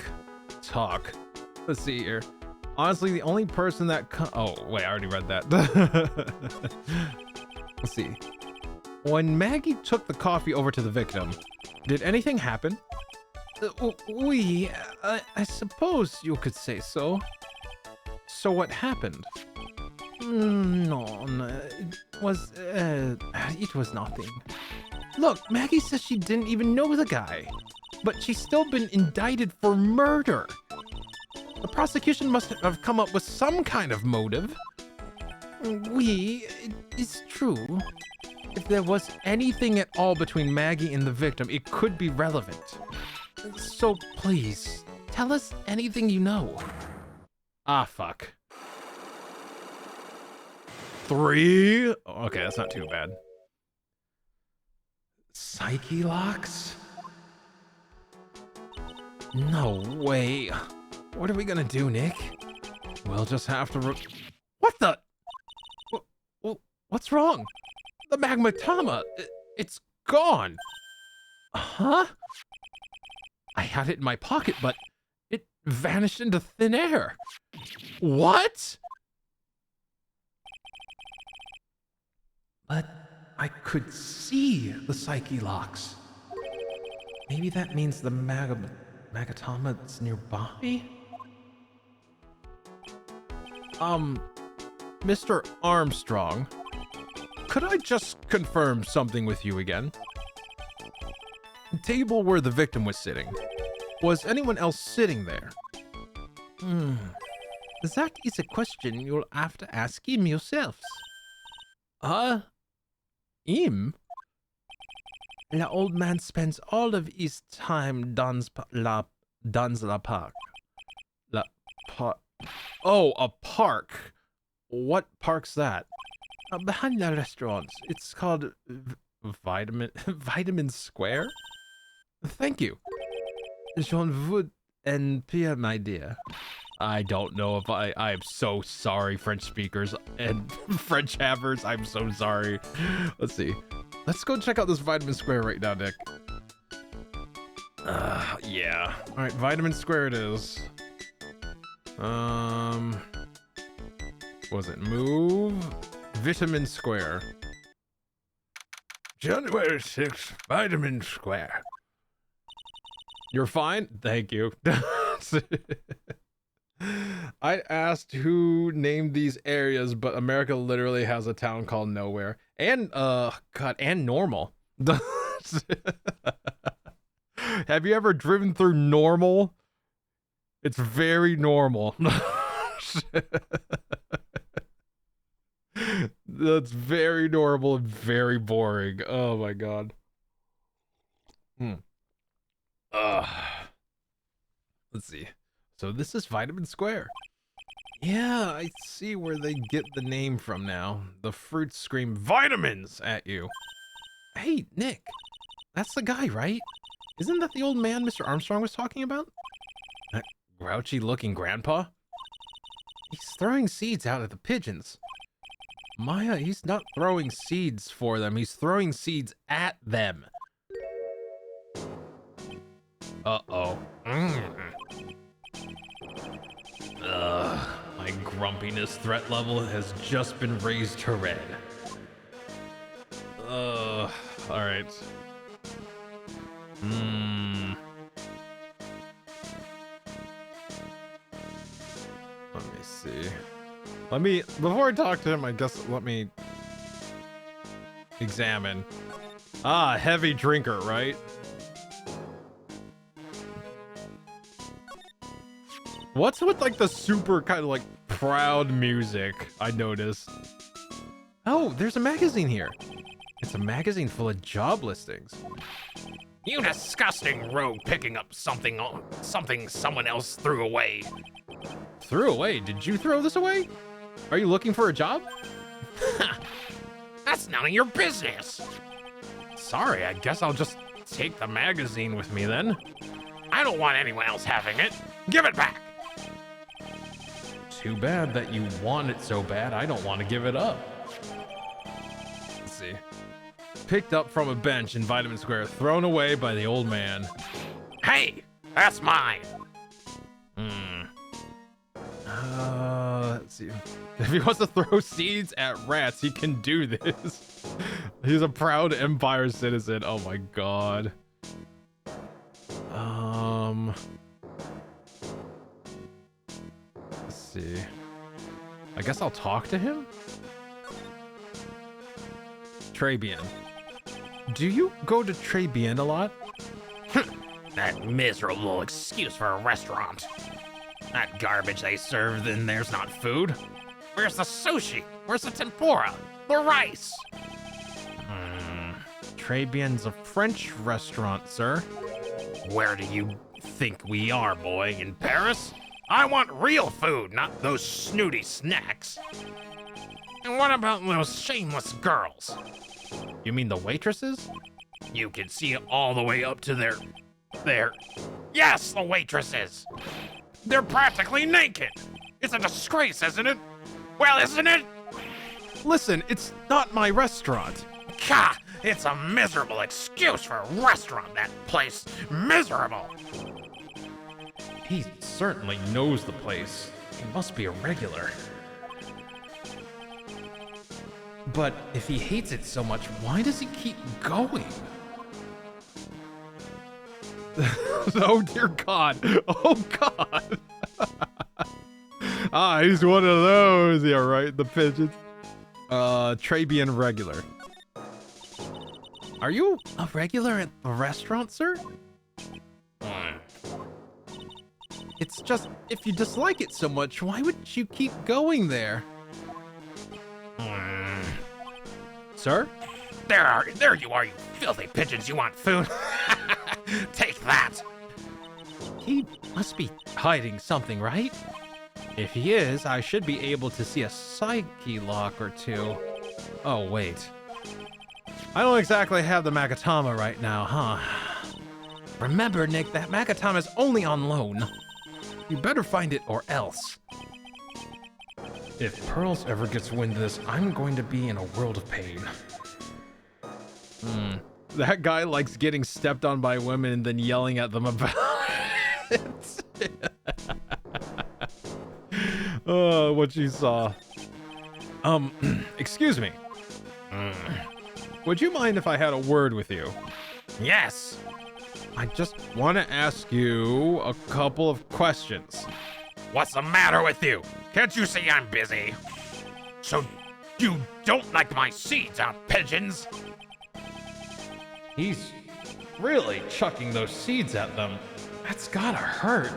talk. Let's see here. Honestly, the only person that oh, wait, I already read that. Let's see. When Maggie took the coffee over to the victim, did anything happen? I suppose you could say so. So what happened? No, it was nothing. Look, Maggie says she didn't even know the guy, but she's still been indicted for murder. The prosecution must have come up with some kind of motive. It is true. If there was anything at all between Maggie and the victim, it could be relevant. So please, tell us anything you know. Ah, fuck. 3? Okay, that's not too bad. Psyche locks? No way. What are we gonna do, Nick? We'll just have to what the? What's wrong? The magmatama, it's gone. Huh? I had it in my pocket, but it vanished into thin air. What? But I could see the psyche locks. Maybe that means the magatama's nearby? Mr. Armstrong, could I just confirm something with you again? The table where the victim was sitting, was anyone else sitting there? That is a question you'll have to ask him yourselves. Him? The old man spends all of his time dans la park. Oh, a park. What park's that? Behind the restaurants. It's called Vitamin Square? Thank you. Jean Wood and Pierre, my dear. I don't know if I'm so sorry, French speakers and French havers. I'm so sorry. Let's see. Let's go check out this Vitamin Square right now, Nick. Yeah. All right, Vitamin Square it is. Was it move? Vitamin Square. January 6th, Vitamin Square. You're fine? Thank you. I asked who named these areas, but America literally has a town called Nowhere. And God, and Normal. Have you ever driven through Normal? It's very normal. That's very normal and very boring. Oh my god. Let's see. So this is Vitamin Square. Yeah, I see where they get the name from now. The fruits scream vitamins at you. Hey, Nick. That's the guy, right? Isn't that the old man Mr. Armstrong was talking about? That grouchy looking grandpa? He's throwing seeds out at the pigeons. Maya, he's not throwing seeds for them. He's throwing seeds at them. Uh-oh. My grumpiness threat level has just been raised to red. Alright. Let me see. Before I talk to him, I guess let me examine. Ah, heavy drinker, right? What's with like the super kind of like proud music I noticed? Oh, there's a magazine here. It's a magazine full of job listings. You disgusting rogue picking up something someone else threw away. Threw away? Did you throw this away? Are you looking for a job? That's none of your business. Sorry, I guess I'll just take the magazine with me then. I don't want anyone else having it. Give it back. Too bad that you want it so bad, I don't want to give it up. Let's see. Picked up from a bench in Vitamin Square, thrown away by the old man. Hey, that's mine. Let's see. If he wants to throw seeds at rats, he can do this. He's a proud Empire citizen. Oh my god. Let's see. I guess I'll talk to him? Trebian. Do you go to Trebian a lot? That miserable excuse for a restaurant. That garbage they serve in there's not food. Where's the sushi? Where's the tempura? The rice? Trebian's a French restaurant, sir. Where do you think we are, boy? In Paris? I want real food, not those snooty snacks. And what about those shameless girls? You mean the waitresses? You can see it all the way up to their... Yes, the waitresses! They're practically naked! It's a disgrace, isn't it? Well, isn't it? Listen, it's not my restaurant. Gah! It's a miserable excuse for a restaurant, that place. Miserable! He certainly knows the place. He must be a regular. But if he hates it so much, why does he keep going? Oh dear God. Oh God. He's one of those. Yeah, right. The pigeons. Trebian regular. Are you a regular at the restaurant, sir? It's just, if you dislike it so much, why would you keep going there? Sir? There you are, you filthy pigeons. You want food? Take that. He must be hiding something, right? If he is, I should be able to see a psyche lock or two. Oh, wait. I don't exactly have the Magatama right now, huh? Remember, Nick, that Magatama is only on loan. You better find it or else. If Pearls ever gets wind of this, I'm going to be in a world of pain. That guy likes getting stepped on by women and then yelling at them about it. Oh, what you saw. Excuse me. Would you mind if I had a word with you? Yes. I just want to ask you a couple of questions. What's the matter with you? Can't you see I'm busy? So you don't like my seeds, huh, pigeons? He's really chucking those seeds at them. That's gotta hurt.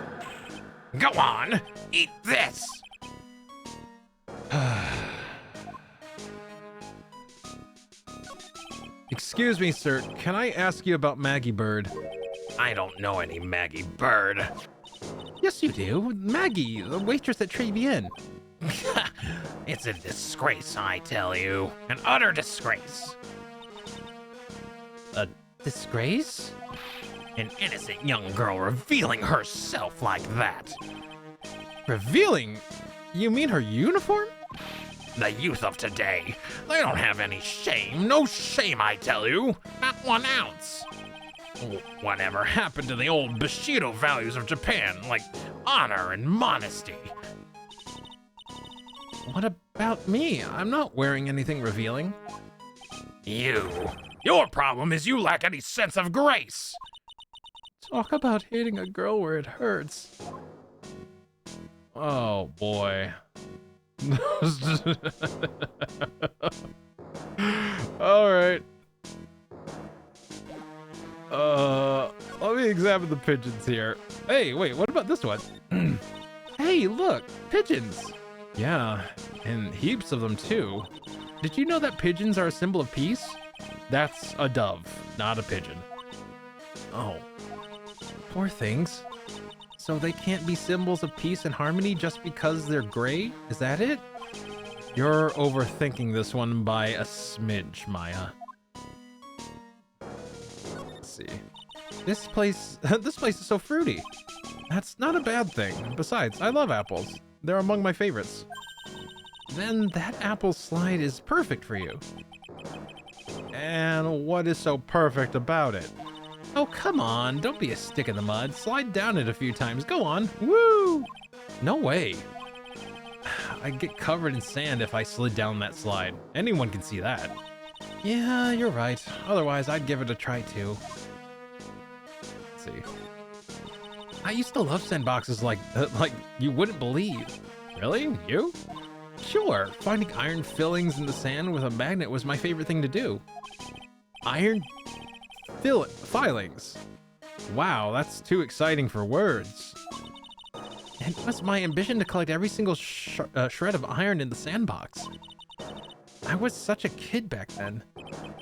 Go on, eat this. Excuse me, sir. Can I ask you about Maggie Bird? I don't know any Maggie Bird. Yes, you do. Maggie, the waitress at Trevian. It's a disgrace, I tell you. An utter disgrace. A disgrace? An innocent young girl revealing herself like that. Revealing? You mean her uniform? The youth of today, they don't have any shame. No shame, I tell you. Not 1 ounce. Whatever happened to the old Bushido values of Japan, like honor and modesty? What about me? I'm not wearing anything revealing. Your problem is you lack any sense of grace. Talk about hitting a girl where it hurts. Oh boy. All right. Let me examine the pigeons here. Hey, wait, what about this one? Hey, look, pigeons. Yeah, and heaps of them too. Did you know that pigeons are a symbol of peace? That's a dove, not a pigeon. Oh, poor things. So they can't be symbols of peace and harmony just because they're gray? Is that it? You're overthinking this one by a smidge, Maya. Let's see. This place is so fruity. That's not a bad thing. Besides, I love apples. They're among my favorites. Then that apple slide is perfect for you. And what is so perfect about it? Oh, come on. Don't be a stick in the mud. Slide down it a few times. Go on. Woo! No way. I'd get covered in sand if I slid down that slide. Anyone can see that. Yeah, you're right. Otherwise, I'd give it a try too. Let's see. I used to love sandboxes like you wouldn't believe. Really? You? Sure. Finding iron fillings in the sand with a magnet was my favorite thing to do. Iron filings. Wow, that's too exciting for words. It was my ambition to collect every single shred of iron in the sandbox. I was such a kid back then.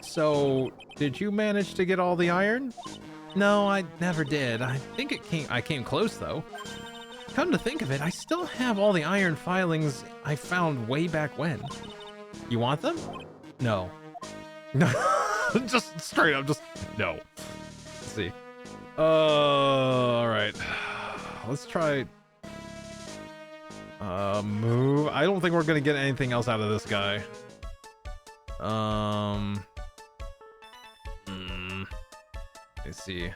So, did you manage to get all the iron? No, I never did. I think I came close though. Come to think of it, I still have all the iron filings I found way back when. You want them? No. Just straight up, just no. Let's see. All right. Let's try. Move. I don't think we're gonna get anything else out of this guy. Let's see.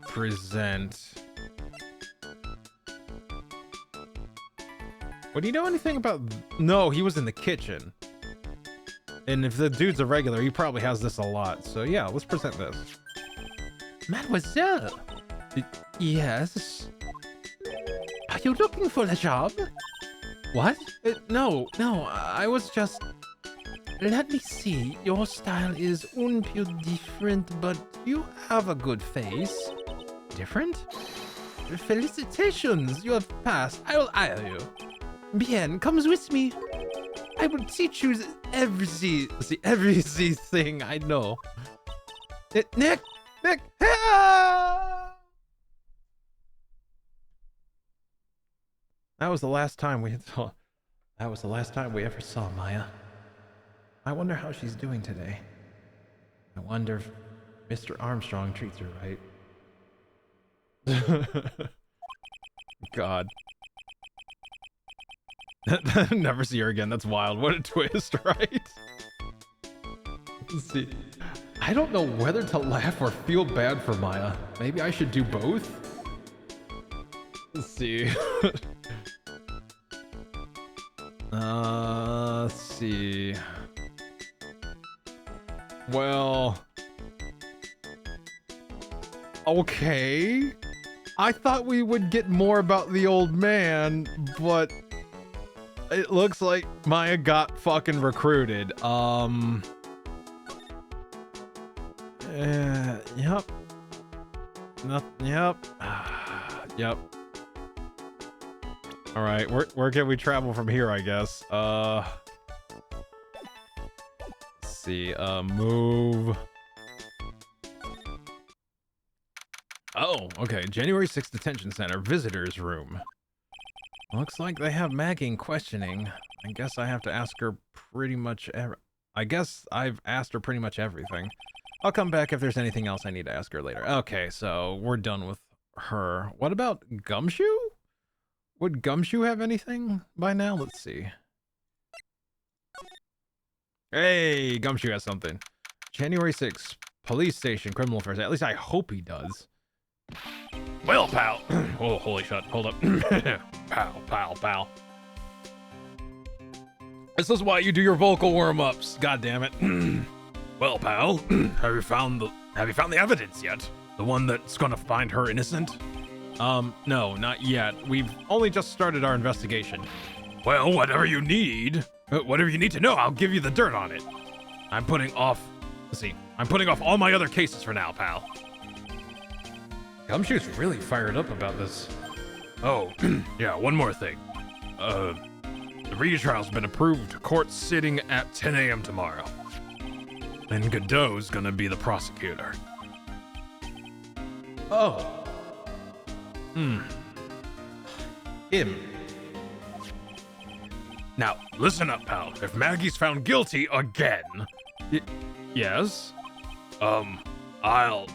Present. What, do you know anything about? No, he was in the kitchen. And if the dude's a regular, he probably has this a lot. So yeah, let's present this. Mademoiselle. Yes. Are you looking for a job? What? No, I was just... Let me see. Your style is un peu different, but you have a good face. Different? Felicitations, you have passed. I will hire you. Bien, comes with me. I will teach you everything I know. Nick! Ah! That was the last time we ever saw Maya. I wonder how she's doing today. I wonder if Mr. Armstrong treats her right. God. Never see her again. That's wild. What a twist, right? Let's see. I don't know whether to laugh or feel bad for Maya. Maybe I should do both? Let's see. Let's see. Well... Okay. I thought we would get more about the old man, but it looks like Maya got fucking recruited. Yep. Yep. Yep. All right, where can we travel from here, I guess? Let's see, move. Oh, okay. January 6th Detention Center, Visitors Room. Looks like they have Maggie in questioning. I guess I have to ask her pretty much I guess I've asked her pretty much everything. I'll come back if there's anything else I need to ask her later. Okay, so we're done with her. What about Gumshoe? Would Gumshoe have anything by now? Let's see. Hey, Gumshoe has something. January 6th, police station, criminal affairs. At least I hope he does. Well, pal. Oh, holy shit. Hold up. Pal. This is why you do your vocal warm-ups. God damn it. Well, pal, have you found the evidence yet? The one that's gonna find her innocent? No, not yet. We've only just started our investigation. Well, whatever you need to know, I'll give you the dirt on it. I'm putting off all my other cases for now, pal. Gumshoe's really fired up about this. Oh, yeah, one more thing. The retrial's been approved. Court sitting at 10 a.m. tomorrow. And Godot's gonna be the prosecutor. Oh. Him. Now, listen up, pal. If Maggie's found guilty again... Yes? I'll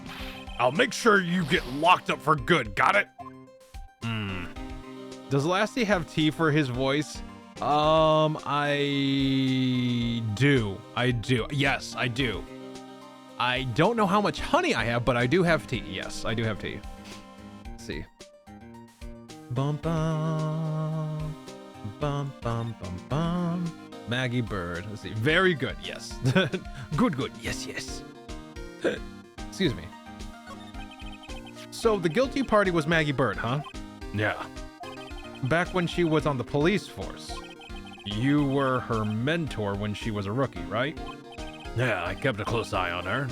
make sure you get locked up for good, got it? Does Lasty have tea for his voice? I do. Yes, I do. I don't know how much honey I have, but I do have tea. Yes, I do have tea. Let's see. Bum bum. Bum bum bum bum. Maggie Bird. Let's see. Very good. Yes. Good. Yes. Excuse me. So the guilty party was Maggie Bird, huh? Yeah. Back when she was on the police force. You were her mentor when she was a rookie, right? Yeah, I kept a close eye on her.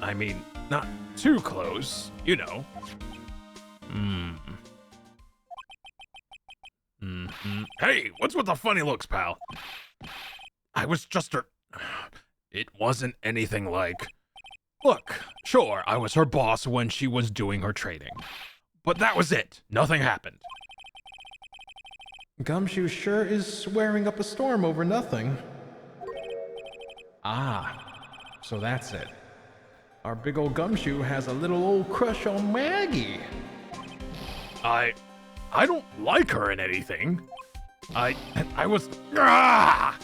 I mean, not too close, you know. Hey, what's with the funny looks, pal? I was just her... It wasn't anything like... Look, sure, I was her boss when she was doing her trading. But that was it. Nothing happened. Gumshoe sure is swearing up a storm over nothing. Ah, so that's it. Our big old Gumshoe has a little old crush on Maggie. I don't like her in anything. I was... Ah!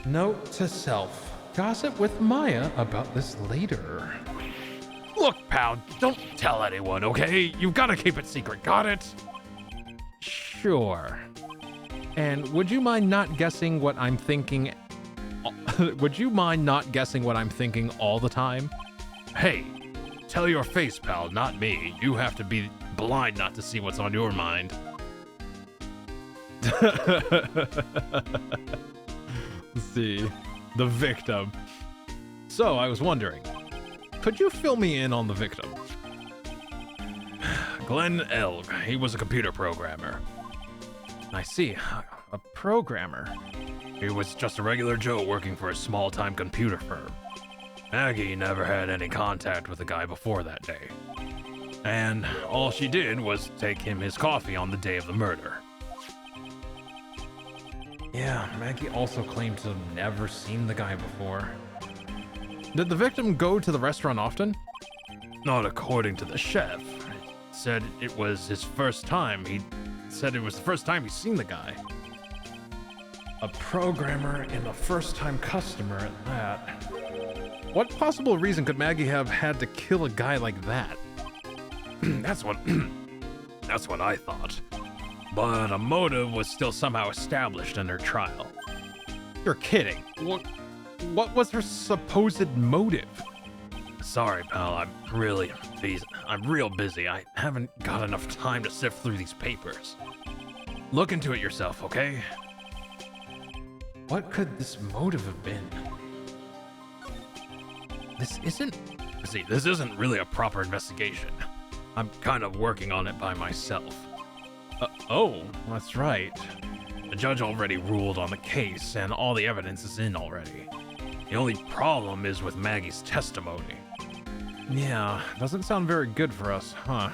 Note to self. Gossip with Maya about this later. Look, pal, don't tell anyone, okay? You've got to keep it secret, got it? Sure. And would you mind not guessing what I'm thinking? Would you mind not guessing what I'm thinking all the time? Hey, tell your face, pal, not me. You have to be blind not to see what's on your mind. Let's see. The victim. So, I was wondering, could you fill me in on the victim? Glenn Elg. He was a computer programmer. I see. A programmer. He was just a regular Joe working for a small-time computer firm. Maggie never had any contact with the guy before that day. And all she did was take him his coffee on the day of the murder. Yeah, Maggie also claimed to have never seen the guy before. Did the victim go to the restaurant often? Not according to the chef. Said it was his first time. He said it was the first time he's seen the guy. A programmer and a first-time customer at that. What possible reason could Maggie have had to kill a guy like that? That's what I thought. But a motive was still somehow established in her trial. You're kidding. What was her supposed motive? Sorry, pal, I'm really busy. I'm real busy. I haven't got enough time to sift through these papers. Look into it yourself, okay? What could this motive have been? This isn't really a proper investigation. I'm kind of working on it by myself. Oh, that's right. The judge already ruled on the case, and all the evidence is in already. The only problem is with Maggie's testimony. Yeah, doesn't sound very good for us, huh?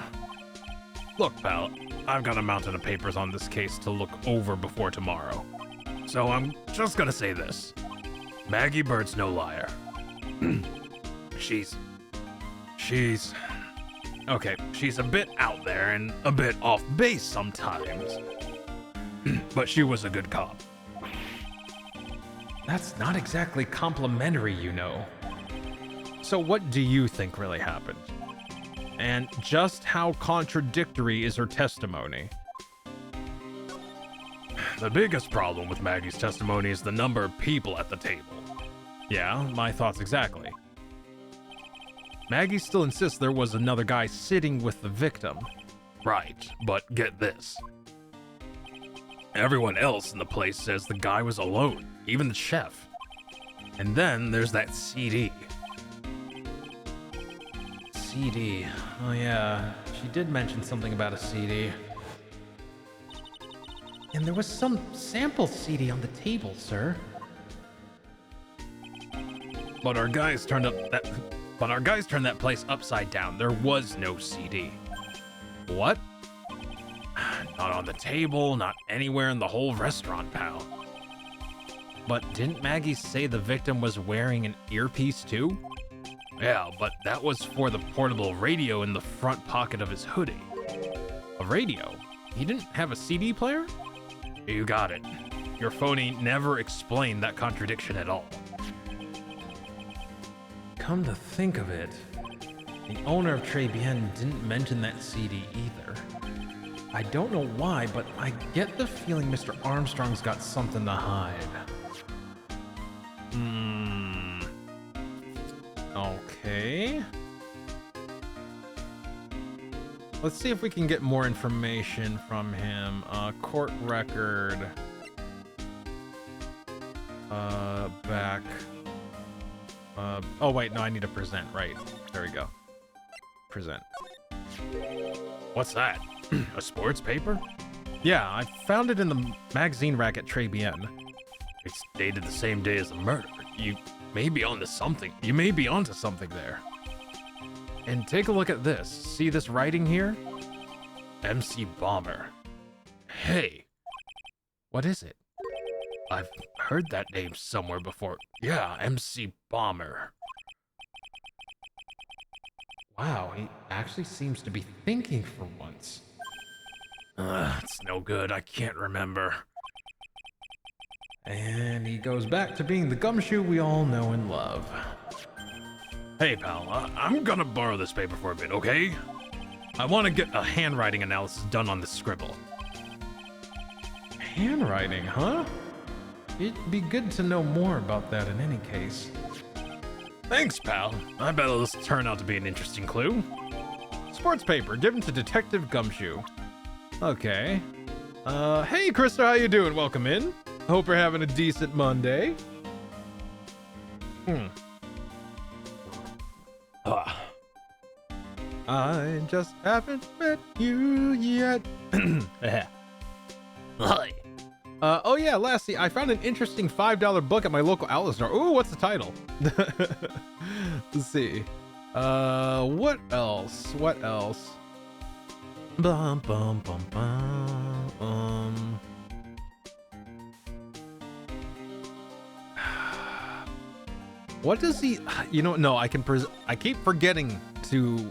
Look, pal, I've got a mountain of papers on this case to look over before tomorrow. So I'm just gonna say this. Maggie Bird's no liar. Okay, she's a bit out there and a bit off base sometimes. But she was a good cop. That's not exactly complimentary, you know. So what do you think really happened? And just how contradictory is her testimony? The biggest problem with Maggie's testimony is the number of people at the table. Yeah, my thoughts exactly. Maggie still insists there was another guy sitting with the victim. Right, but get this. Everyone else in the place says the guy was alone, even the chef. And then there's that CD. CD. Oh yeah, she did mention something about a CD. And there was some sample CD on the table, sir. But our guys turned that place upside down. There was no CD. What? Not on the table, not anywhere in the whole restaurant, pal. But didn't Maggie say the victim was wearing an earpiece too? Yeah, but that was for the portable radio in the front pocket of his hoodie. A radio? He didn't have a CD player? You got it. Your phony never explained that contradiction at all. Come to think of it, the owner of Très Bien didn't mention that CD either. I don't know why, but I get the feeling Mr. Armstrong's got something to hide. Okay. Let's see if we can get more information from him. Court record. Back. Oh wait, no, I need to present, right. There we go. Present. What's that? A sports paper? Yeah, I found it in the magazine rack at Très Bien. It's dated the same day as the murder. You may be onto something. You may be onto something there. And take a look at this. See this writing here? MC Bomber. Hey. What is it? I've heard that name somewhere before. Yeah, MC Bomber. Wow, he actually seems to be thinking for once. It's no good. I can't remember. And he goes back to being the gumshoe we all know and love. Hey, pal, I'm gonna borrow this paper for a bit, okay? I want to get a handwriting analysis done on this scribble. Handwriting, huh? It'd be good to know more about that in any case. Thanks, pal. I bet this will turn out to be an interesting clue. Sports paper given to Detective Gumshoe. Okay. Hey, Krista, how you doing? Welcome in. Hope you're having a decent Monday. I just haven't met you yet. Hi. Oh yeah, Lassie, I found an interesting $5 book at my local outlet store. Ooh, what's the title? Let's see. What else? What else? Bum, bum, bum, bum. What does he, you know, no, I keep forgetting to,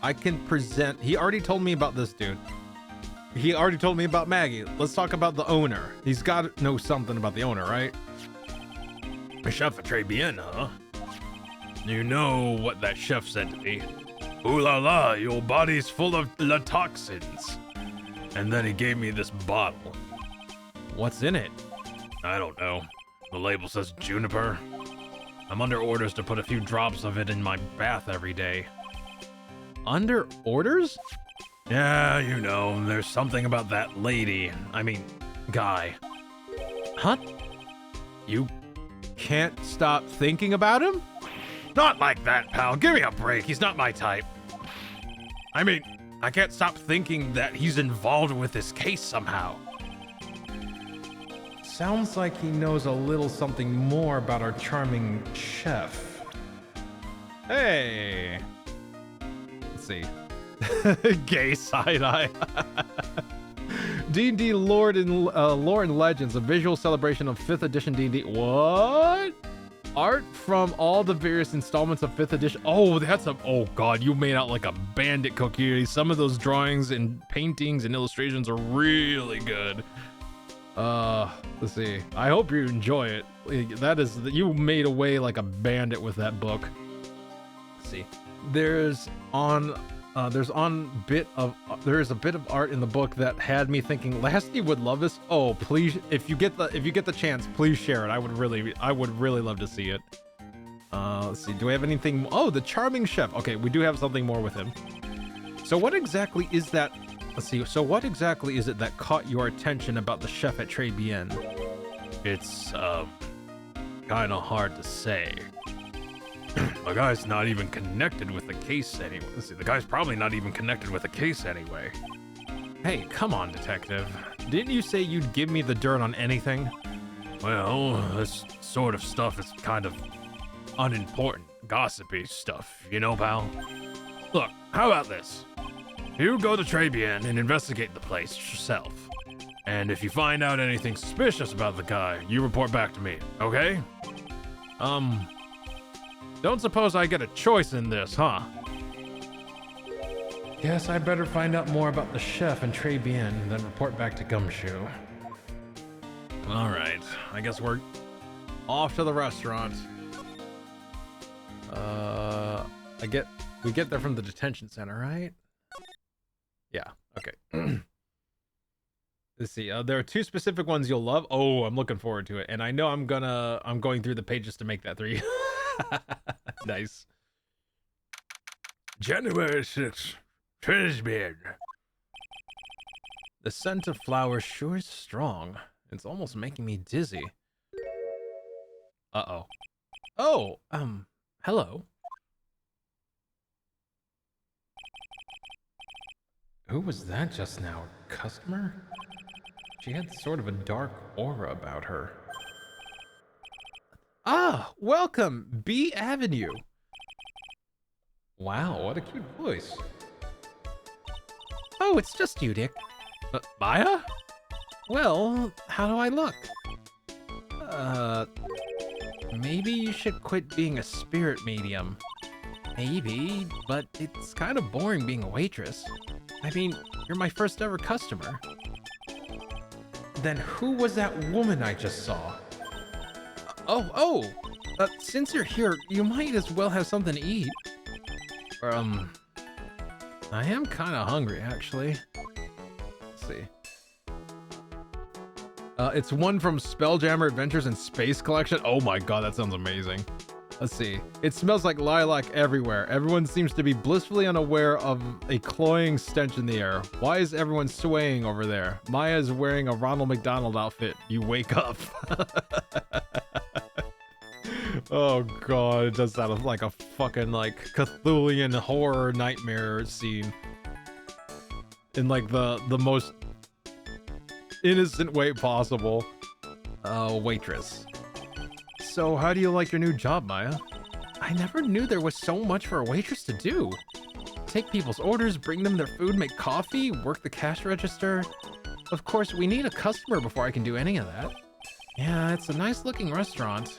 I can present, he already told me about this dude. He already told me about Maggie. Let's talk about the owner. He's got to know something about the owner, right? A chef at Très Bien, huh? You know what that chef said to me? Ooh la la, your body's full of the toxins. And then he gave me this bottle. What's in it? I don't know. The label says juniper. I'm under orders to put a few drops of it in my bath every day. Under orders? Yeah, you know, there's something about that lady. I mean, guy. Huh? You can't stop thinking about him? Not like that, pal. Give me a break. He's not my type. I mean, I can't stop thinking that he's involved with this case somehow. Sounds like he knows a little something more about our charming chef. Hey. Let's see. Gay side-eye. D&D Lore and Legends, a visual celebration of 5th edition D&D. What? Art from all the various installments of 5th edition. Oh, oh god, you made out like a bandit cookie. Some of those drawings and paintings and illustrations are really good. Let's see. I hope you enjoy it. You made away like a bandit with that book. Let's see. There's a bit of art in the book that had me thinking Lastiel would love this. Oh, please, if you get the chance, please share it. I would really love to see it. Let's see. Do we have anything? Oh, the charming chef. Okay, we do have something more with him. So what exactly is that? Let's see. So what exactly is it that caught your attention about the chef at Très Bien? It's kind of hard to say. The guy's not even connected with the case anyway. Let's see, the guy's probably not even connected with the case anyway. Hey, come on, detective. Didn't you say you'd give me the dirt on anything? Well, this sort of stuff is kind of unimportant, gossipy stuff, you know, pal? Look, how about this? You go to Très Bien and investigate the place yourself. And if you find out anything suspicious about the guy, you report back to me, okay? Don't suppose I get a choice in this, huh? Guess I better find out more about the chef and Très Bien and then report back to Gumshoe. All right, I guess we're off to the restaurant. We get there from the detention center, right? Yeah, okay. Let's see, there are 2 specific ones you'll love. Oh, I'm looking forward to it. And I know I'm going through the pages to make that 3. Nice. January 6th, Très Bien. The scent of flowers sure is strong. It's almost making me dizzy. Uh-oh. Oh, hello. Who was that just now? A customer? She had sort of a dark aura about her. Ah, welcome, B Avenue. Wow, what a cute voice. Oh, it's just you, Dick. Maya? Well, how do I look? Maybe you should quit being a spirit medium. Maybe, but it's kind of boring being a waitress. I mean, you're my first ever customer. Then who was that woman I just saw? Since you're here, you might as well have something to eat. I am kind of hungry, actually. Let's see. It's one from Spelljammer Adventures in Space Collection. Oh my god, that sounds amazing. Let's see. It smells like lilac everywhere. Everyone seems to be blissfully unaware of a cloying stench in the air. Why is everyone swaying over there? Maya is wearing a Ronald McDonald outfit. You wake up. Oh god, it does sound like a fucking like Cthulhian horror nightmare scene. In like the most innocent way possible. Waitress. So how do you like your new job, Maya? I never knew there was so much for a waitress to do. Take people's orders, bring them their food, make coffee, work the cash register. Of course, we need a customer before I can do any of that. Yeah, it's a nice looking restaurant.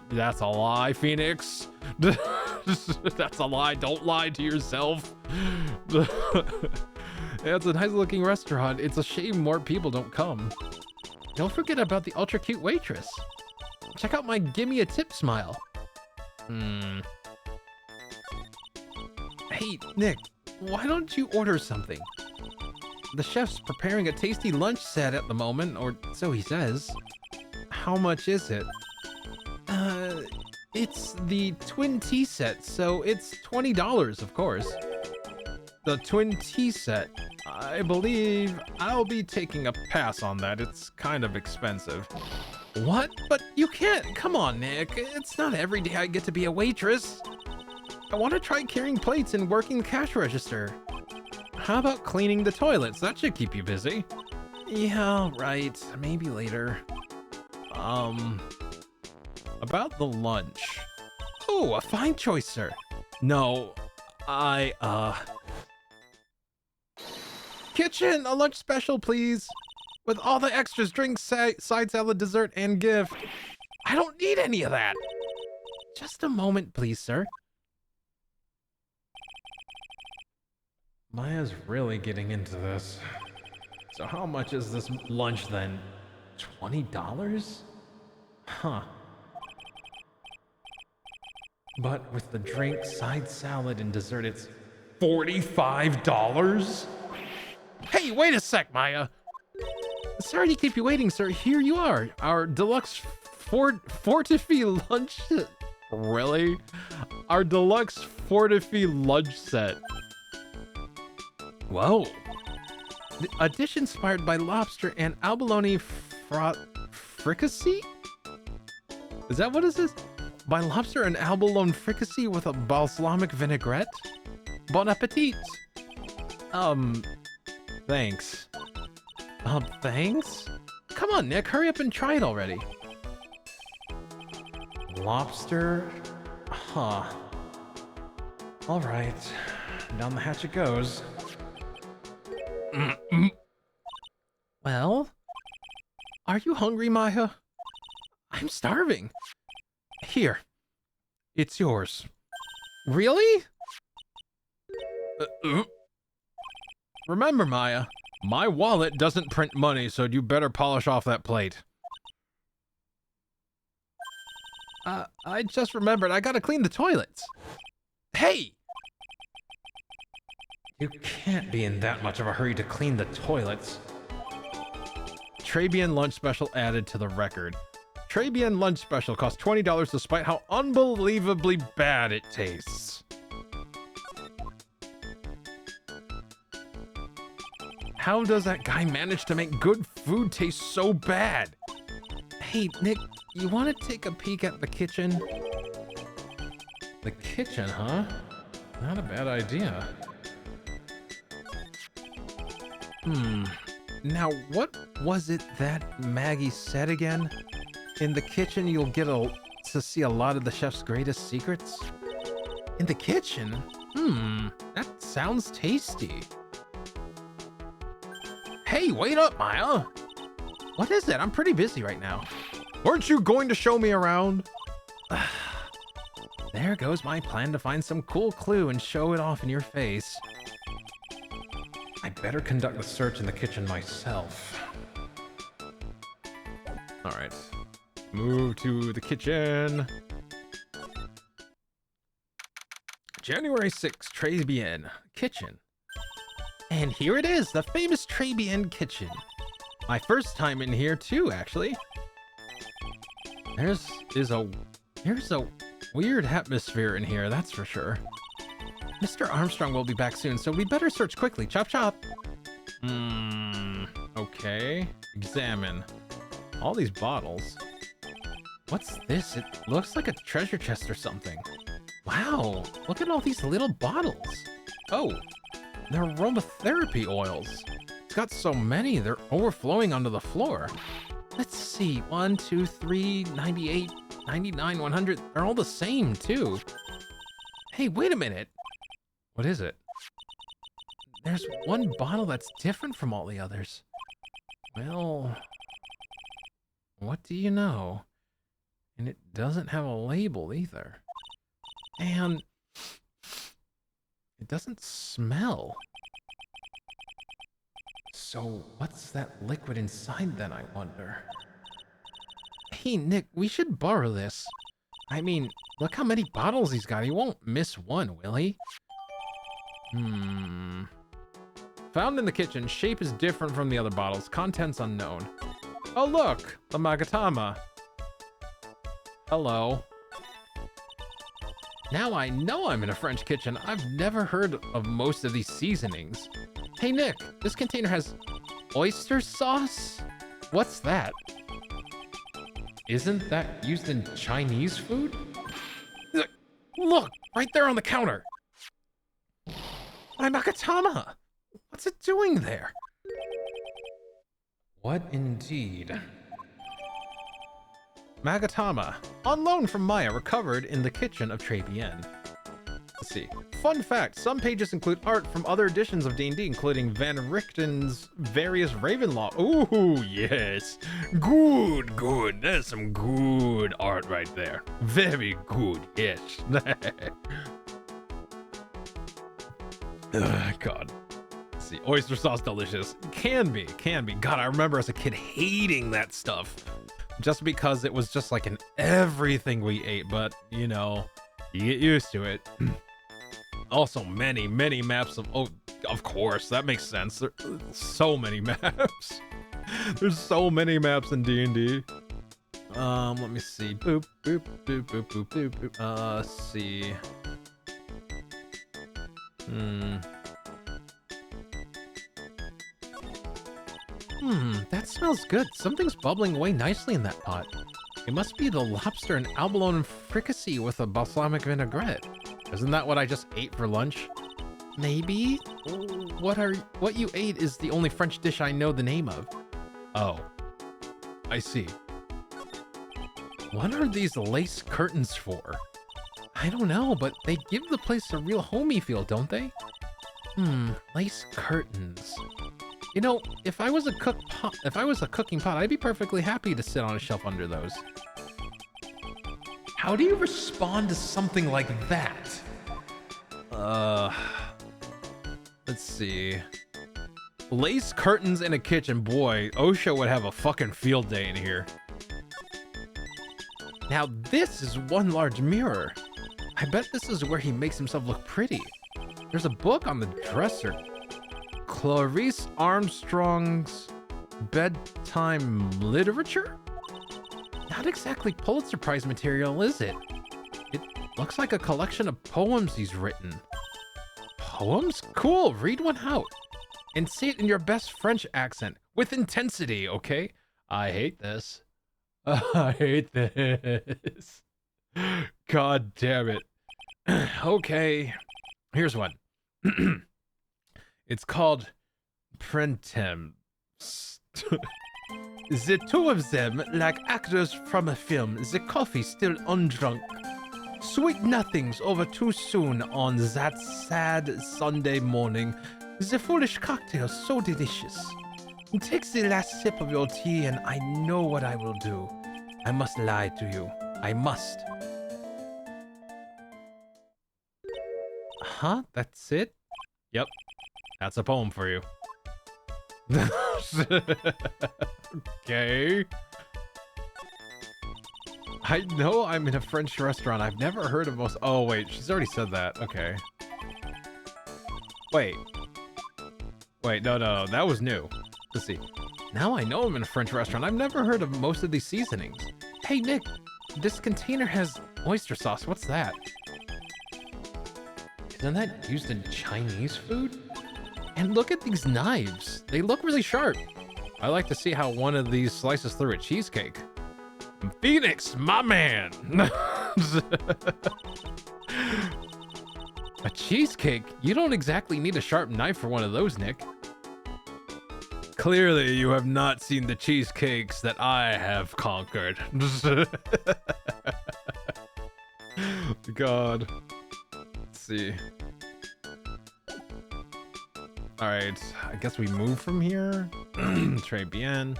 That's a lie, Phoenix. That's a lie. Don't lie to yourself. Yeah, it's a nice looking restaurant. It's a shame more people don't come. Don't forget about the ultra cute waitress. Check out my gimme a tip smile. Hey, Nick, why don't you order something? The chef's preparing a tasty lunch set at the moment, or so he says. How much is it? It's the twin tea set, so it's $20, of course. The twin tea set. I believe I'll be taking a pass on that. It's kind of expensive. What? But you can't. Come on, Nick. It's not every day I get to be a waitress. I want to try carrying plates and working the cash register. How about cleaning the toilets? That should keep you busy. Yeah, right. Maybe later. About the lunch. Oh, a fine choice, sir. No, Kitchen, a lunch special, please. With all the extras, drinks, side salad, dessert, and gift. I don't need any of that. Just a moment, please, sir. Maya's really getting into this. So how much is this lunch then? $20? Huh. But with the drink, side salad, and dessert, it's $45? Hey, wait a sec, Maya. Sorry to keep you waiting, sir. Here you are. Our deluxe fortifie lunch. Really? Our deluxe fortifie lunch set. Whoa. A dish inspired by lobster and abalone fricassee? Is that what is this? By lobster and abalone fricassee with a balsamic vinaigrette? Bon appetit. Thanks. Thanks? Come on, Nick, hurry up and try it already. Lobster? Huh. All right. Down the hatch it goes. Well? Are you hungry, Maya? I'm starving. Here. It's yours. Really? Remember, Maya, my wallet doesn't print money, so you better polish off that plate. I just remembered I gotta clean the toilets. Hey! You can't be in that much of a hurry to clean the toilets. Trabian lunch special added to the record. Trabian lunch special costs $20 despite how unbelievably bad it tastes. How does that guy manage to make good food taste so bad? Hey, Nick, you want to take a peek at the kitchen? The kitchen, huh? Not a bad idea. Now, what was it that Maggie said again? In the kitchen, you'll get to see a lot of the chef's greatest secrets? In the kitchen? That sounds tasty. Hey, wait up, Maya! What is it? I'm pretty busy right now. Weren't you going to show me around? There goes my plan to find some cool clue and show it off in your face. I better conduct the search in the kitchen myself. All right. Move to the kitchen. January 6th, Trabian Kitchen. And here it is, the famous Trabian Kitchen. My first time in here too, actually. There's a weird atmosphere in here, that's for sure. Mr. Armstrong will be back soon, so we better search quickly. Chop chop. Okay. Examine. All these bottles. What's this? It looks like a treasure chest or something. Wow, look at all these little bottles. Oh, they're aromatherapy oils. It's got so many, they're overflowing onto the floor. Let's see, 1, 2, 3, 98, 99, 100. They're all the same, too. Hey, wait a minute. What is it? There's one bottle that's different from all the others. Well, what do you know? And it doesn't have a label either. And it doesn't smell. So what's that liquid inside then, I wonder? Hey, Nick, we should borrow this. I mean, look how many bottles he's got. He won't miss one, will he? Found in the kitchen. Shape is different from the other bottles. Contents unknown. Oh, look! The Magatama. Hello. Now I know I'm in a French kitchen. I've never heard of most of these seasonings. Hey Nick, this container has oyster sauce? What's that? Isn't that used in Chinese food? Look, right there on the counter. My Makatama! What's it doing there? What indeed? Magatama, on loan from Maya, recovered in the kitchen of Trebien. Let's see. Fun fact, some pages include art from other editions of D&D, including Van Richten's various Ravenlaw. Ooh, yes. Good, good. That's some good art right there. Very good, yes. God. Let's see. Oyster sauce, delicious. Can be. God, I remember as a kid hating that stuff. Just because it was just like in everything we ate, but you know, you get used to it. Also, many maps of, oh, of course, that makes sense. There's so many maps. There's so many maps in D&D. Let me see. Boop, boop, boop, boop, boop, boop, boop. Let's see. That smells good. Something's bubbling away nicely in that pot. It must be the lobster and abalone fricassee with a balsamic vinaigrette. Isn't that what I just ate for lunch? Maybe? What you ate is the only French dish I know the name of. Oh. I see. What are these lace curtains for? I don't know, but they give the place a real homey feel, don't they? Lace curtains. You know, if I was a cooking pot, I'd be perfectly happy to sit on a shelf under those. How do you respond to something like that? Let's see. Lace curtains in a kitchen. Boy, OSHA would have a fucking field day in here. Now this is one large mirror. I bet this is where he makes himself look pretty. There's a book on the dresser. Clarice Armstrong's bedtime literature? Not exactly Pulitzer Prize material, is it? It looks like a collection of poems he's written. Poems? Cool, read one out. And say it in your best French accent, with intensity, okay? I hate this. I hate this. God damn it. Okay, here's one. It's called Printemps. The two of them, like actors from a film, the coffee still undrunk. Sweet nothings over too soon on that sad Sunday morning. The foolish cocktail so delicious. Take the last sip of your tea and I know what I will do. I must lie to you. I must. Huh? That's it? Yep. That's a poem for you. Okay. I know I'm in a French restaurant. I've never heard of most. Oh, wait. She's already said that. Okay. Wait. Wait, no. That was new. Let's see. Now I know I'm in a French restaurant. I've never heard of most of these seasonings. Hey, Nick. This container has oyster sauce. What's that? Isn't that used in Chinese food? And look at these knives. They look really sharp. I like to see how one of these slices through a cheesecake. Phoenix, my man. A cheesecake? You don't exactly need a sharp knife for one of those, Nick. Clearly, you have not seen the cheesecakes that I have conquered. God. Let's see. Alright, I guess we move from here. Très bien.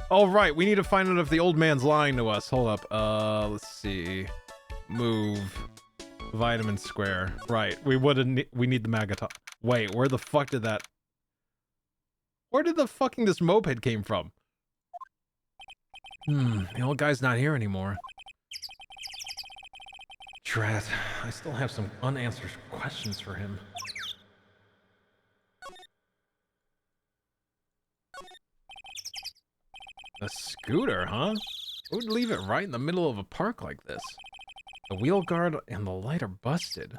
Oh, right, we need to find out if the old man's lying to us. Hold up. Let's see. Move. Vitamin square. Right, we need the Magaton. Wait, where the fuck did that... Where did the fucking this moped came from? The old guy's not here anymore. Drat, I still have some unanswered questions for him. A scooter, huh? Who would leave it right in the middle of a park like this? The wheel guard and the light are busted.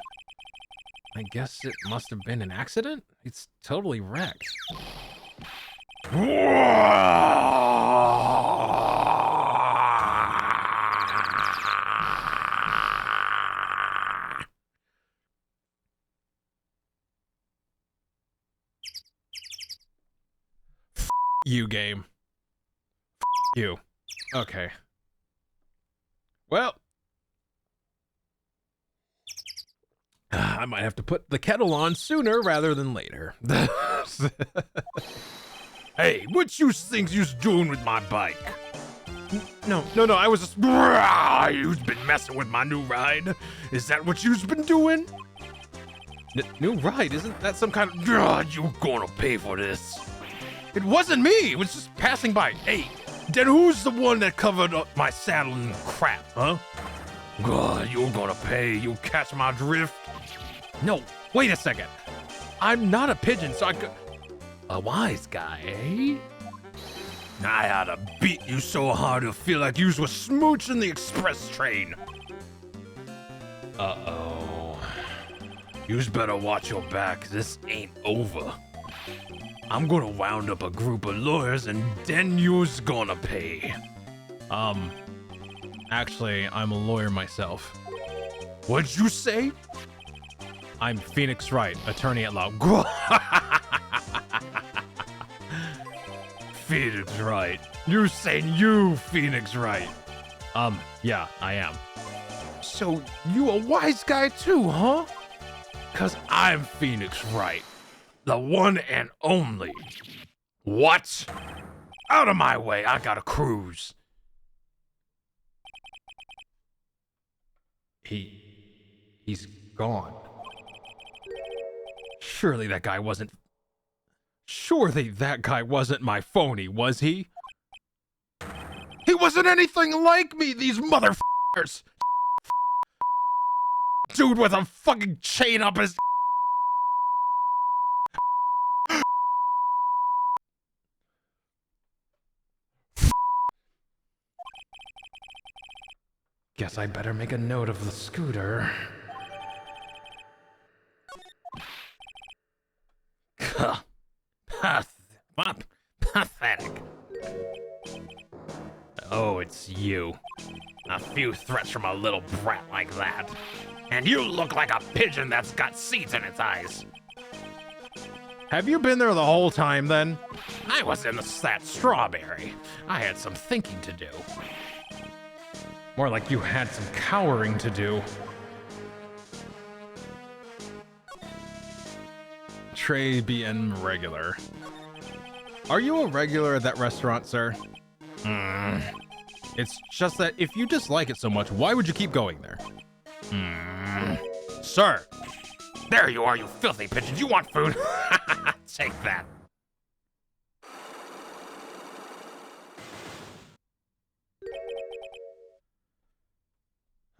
I guess it must have been an accident? It's totally wrecked. You, game. You. Okay. Well, I might have to put the kettle on sooner rather than later. Hey, what you think you's doing with my bike? No, I was just... You've been messing with my new ride? Is that what you've been doing? New ride? Isn't that some kind of... You gonna pay for this. It wasn't me! It was just passing by. Hey, then who's the one that covered up my saddle in crap, huh? You're gonna pay. You catch my drift? No, wait a second. I'm not a pigeon, so I could... A wise guy, eh? I oughta beat you so hard you'll feel like you was smooching the express train. Uh-oh. Yous better watch your back. This ain't over. I'm gonna wound up a group of lawyers and then you's gonna pay. Actually, I'm a lawyer myself. What'd you say? I'm Phoenix Wright, attorney at law. Phoenix Wright. You saying you Phoenix Wright? Yeah, I am. So you a wise guy too, huh? 'Cause I'm Phoenix Wright. The one and only. What? Out of my way, I gotta cruise. He's gone. Surely that guy wasn't my phony, was he? He wasn't anything like me, these motherfuckers. Dude with a fucking chain up his... Guess I better make a note of the scooter. Pathetic. Oh, it's you. A few threats from a little brat like that. And you look like a pigeon that's got seeds in its eyes. Have you been there the whole time, then? I was in that strawberry. I had some thinking to do. More like you had some cowering to do. Trey BN regular. Are you a regular at that restaurant, sir? It's just that if you dislike it so much, why would you keep going there? Sir! There you are, you filthy pigeon. You want food? Take that.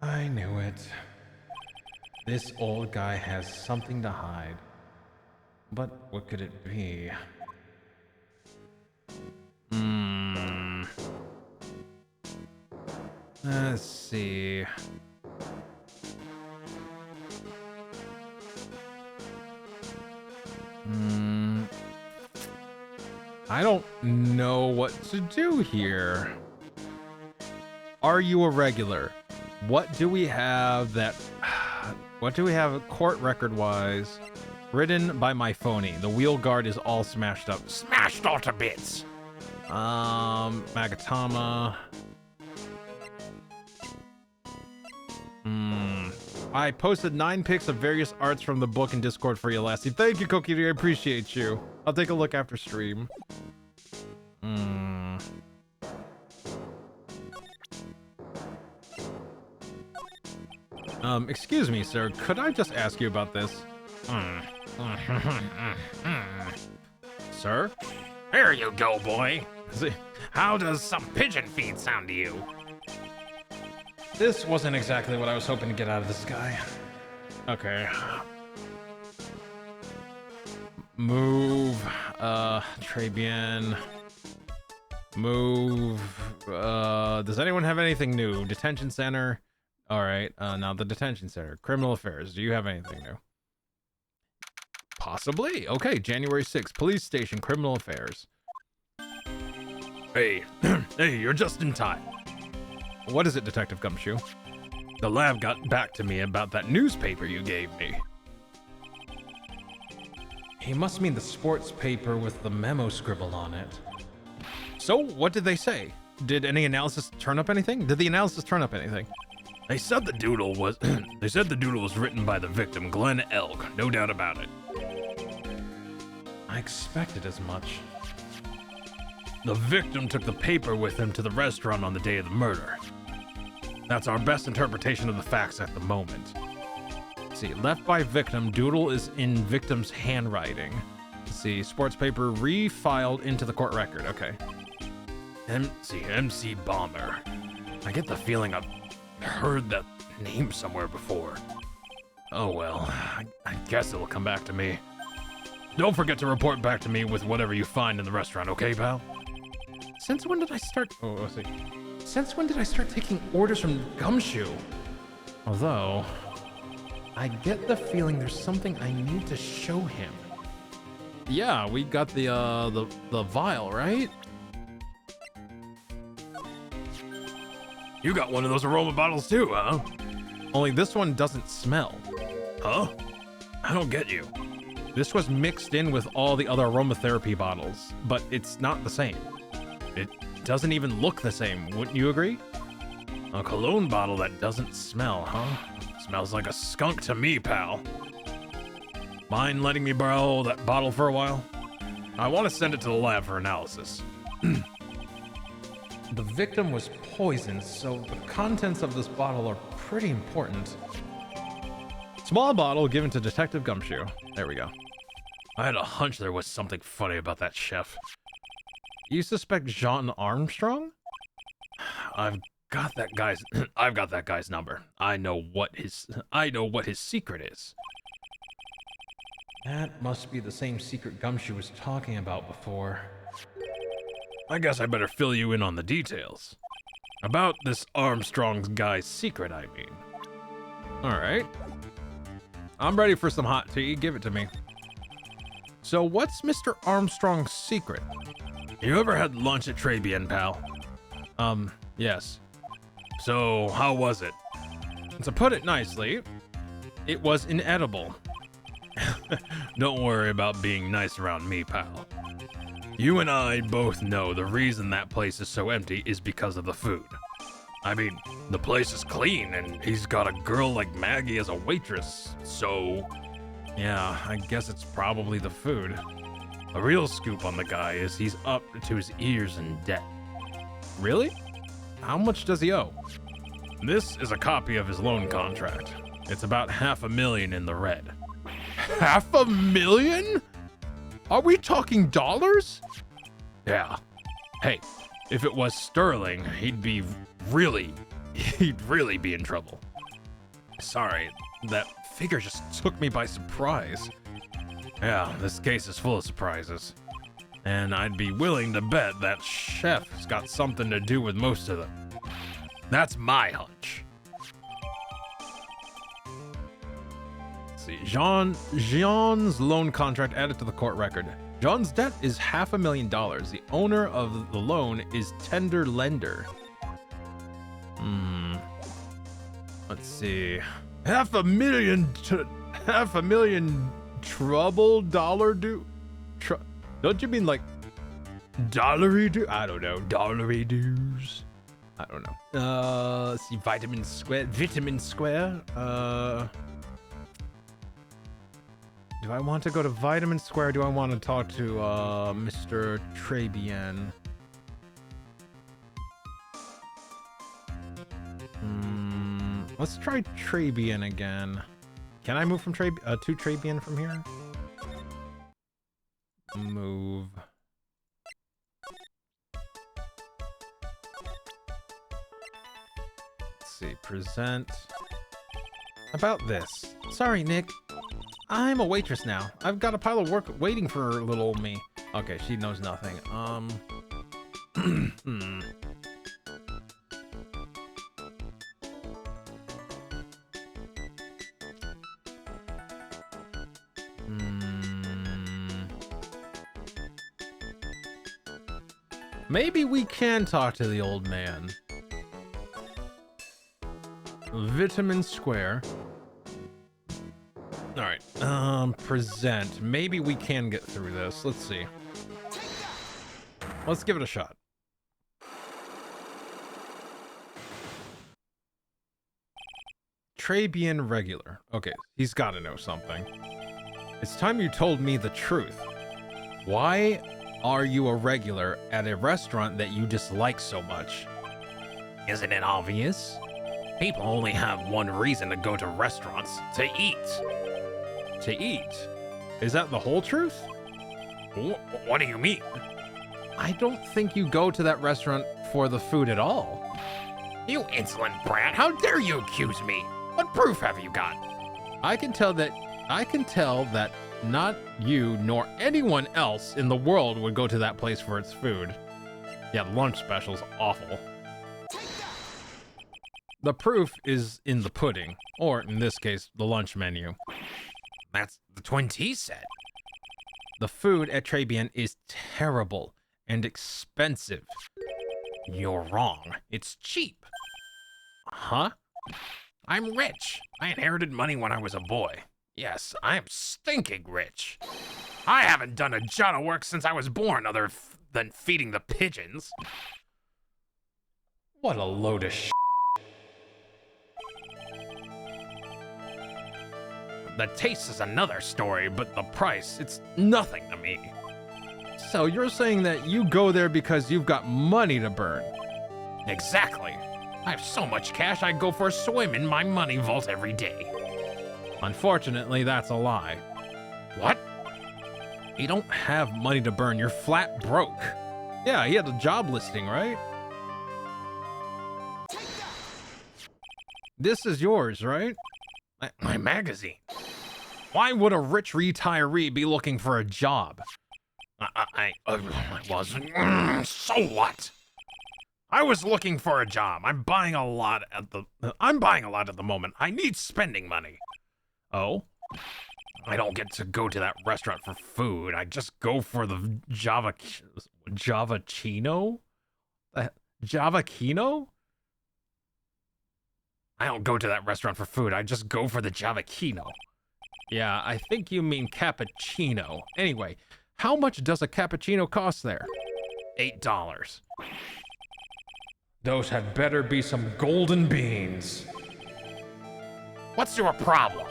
I knew it. This old guy has something to hide. But what could it be? Let's see. I don't know what to do here. Are you a regular? What do we have that... What do we have court record-wise? Written by my phony. The wheel guard is all smashed up. Smashed all to bits. Magatama. I posted 9 pics of various arts from the book in Discord for you, Lassie. Thank you, Kokiri. I appreciate you. I'll take a look after stream. Excuse me, sir. Could I just ask you about this? Sir? There you go, boy. See, How does some pigeon feed sound to you? this wasn't exactly what I was hoping to get out of this guy. Okay. Move. Trebien. Move. Does anyone have anything new? Detention center. All right, now the detention center. Criminal affairs. Do you have anything new? Possibly. Okay, January 6th. Police station, criminal affairs. Hey, hey, you're just in time. What is it, Detective Gumshoe? The lab got back to me about that newspaper you gave me. He must mean the sports paper with the memo scribbled on it. So, what did they say? Did any analysis turn up anything? Did the analysis turn up anything? They said the doodle was they said the doodle was written by the victim, Glenn Elk, no doubt about it. I expected as much. The victim took the paper with him to the restaurant on the day of the murder. That's our best interpretation of the facts at the moment. Let's see, left by victim, doodle is in victim's handwriting. Let's see, sports paper refiled into the court record. Okay. MC Bomber. I get the feeling I've heard that name somewhere before. Oh well, I guess it'll come back to me. Don't forget to report back to me with whatever you find in the restaurant, okay, pal? Since when did I start... Oh, let's see. Since when did I start taking orders from Gumshoe? Although, I get the feeling there's something I need to show him. Yeah, we got the vial, right? You got one of those aroma bottles too, huh? Only this one doesn't smell. Huh? I don't get you. This was mixed in with all the other aromatherapy bottles, but it's not the same. It doesn't even look the same, wouldn't you agree? A cologne bottle that doesn't smell, huh? Smells like a skunk to me, pal. Mind letting me borrow that bottle for a while? I want to send it to the lab for analysis. The victim was poisoned, so the contents of this bottle are pretty important. Small bottle given to Detective Gumshoe. There we go. I had a hunch there was something funny about that chef. You suspect John Armstrong? I've got that guy's number. I know what his secret is. That must be the same secret Gumshoe was talking about before. I guess I better fill you in on the details. About this Armstrong's guy's secret, I mean. Alright. I'm ready for some hot tea. Give it to me. So what's Mr. Armstrong's secret? You ever had lunch at Trabian, pal? Yes. So, how was it? To put it nicely, it was inedible. Don't worry about being nice around me, pal. You and I both know the reason that place is so empty is because of the food. I mean, the place is clean and he's got a girl like Maggie as a waitress, so... Yeah, I guess it's probably the food. The real scoop on the guy is he's up to his ears in debt. Really? How much does he owe? This is a copy of his loan contract. It's about $500,000 in the red. $500,000? Are we talking dollars? Yeah. Hey, if it was sterling, he'd really be in trouble. Sorry, that figure just took me by surprise. Yeah, this case is full of surprises. And I'd be willing to bet that chef's got something to do with most of them. That's my hunch. Let's see, Jean's loan contract added to the court record. John's debt is $500,000. The owner of the loan is tender lender. Let's see. $500,000 trouble dollar due? Don't you mean like dollary due? I don't know. Dollary dues? I don't know. Let's see. Vitamin square. Do I want to go to Vitamin Square or do I want to talk to Mr. Trabian? Let's try Trabian again. Can I move from to Trabian from here? Move. Let's see. Present. About this. Sorry, Nick. I'm a waitress now. I've got a pile of work waiting for little old me. Okay, she knows nothing. Maybe we can talk to the old man. Vitamin Square. All right. Present. Maybe we can get through this. Let's see. Let's give it a shot. Trabian regular. Okay, he's got to know something. It's time you told me the truth. Why are you a regular at a restaurant that you dislike so much? Isn't it obvious? People only have one reason to go to restaurants: to eat. To eat? Is that the whole truth? What do you mean? I don't think you go to that restaurant for the food at all. You insolent brat, how dare you accuse me? What proof have you got? I can tell that not you nor anyone else in the world would go to that place for its food. Yeah, the lunch special's awful. The proof is in the pudding, or in this case, the lunch menu. That's the Twin Tea said. The food at Trabian is terrible and expensive. You're wrong. It's cheap. Huh? I'm rich. I inherited money when I was a boy. Yes, I'm stinking rich. I haven't done a jot of work since I was born other than feeding the pigeons. What a load of shit. The taste is another story, but the price, it's nothing to me. So you're saying that you go there because you've got money to burn? Exactly. I have so much cash, I go for a swim in my money vault every day. Unfortunately, that's a lie. What? You don't have money to burn, you're flat broke. Yeah, he had a job listing, right? This is yours, right? My magazine. Why would a rich retiree be looking for a job? I wasn't. So what? I was looking for a job. I'm buying a lot at the moment. I need spending money. Oh? I don't get to go to that restaurant for food. I just go for the Javachino? Javachino? I don't go to that restaurant for food. I just go for the Javachino. Yeah, I think you mean cappuccino. Anyway, how much does a cappuccino cost there? $8. Those had better be some golden beans. What's your problem?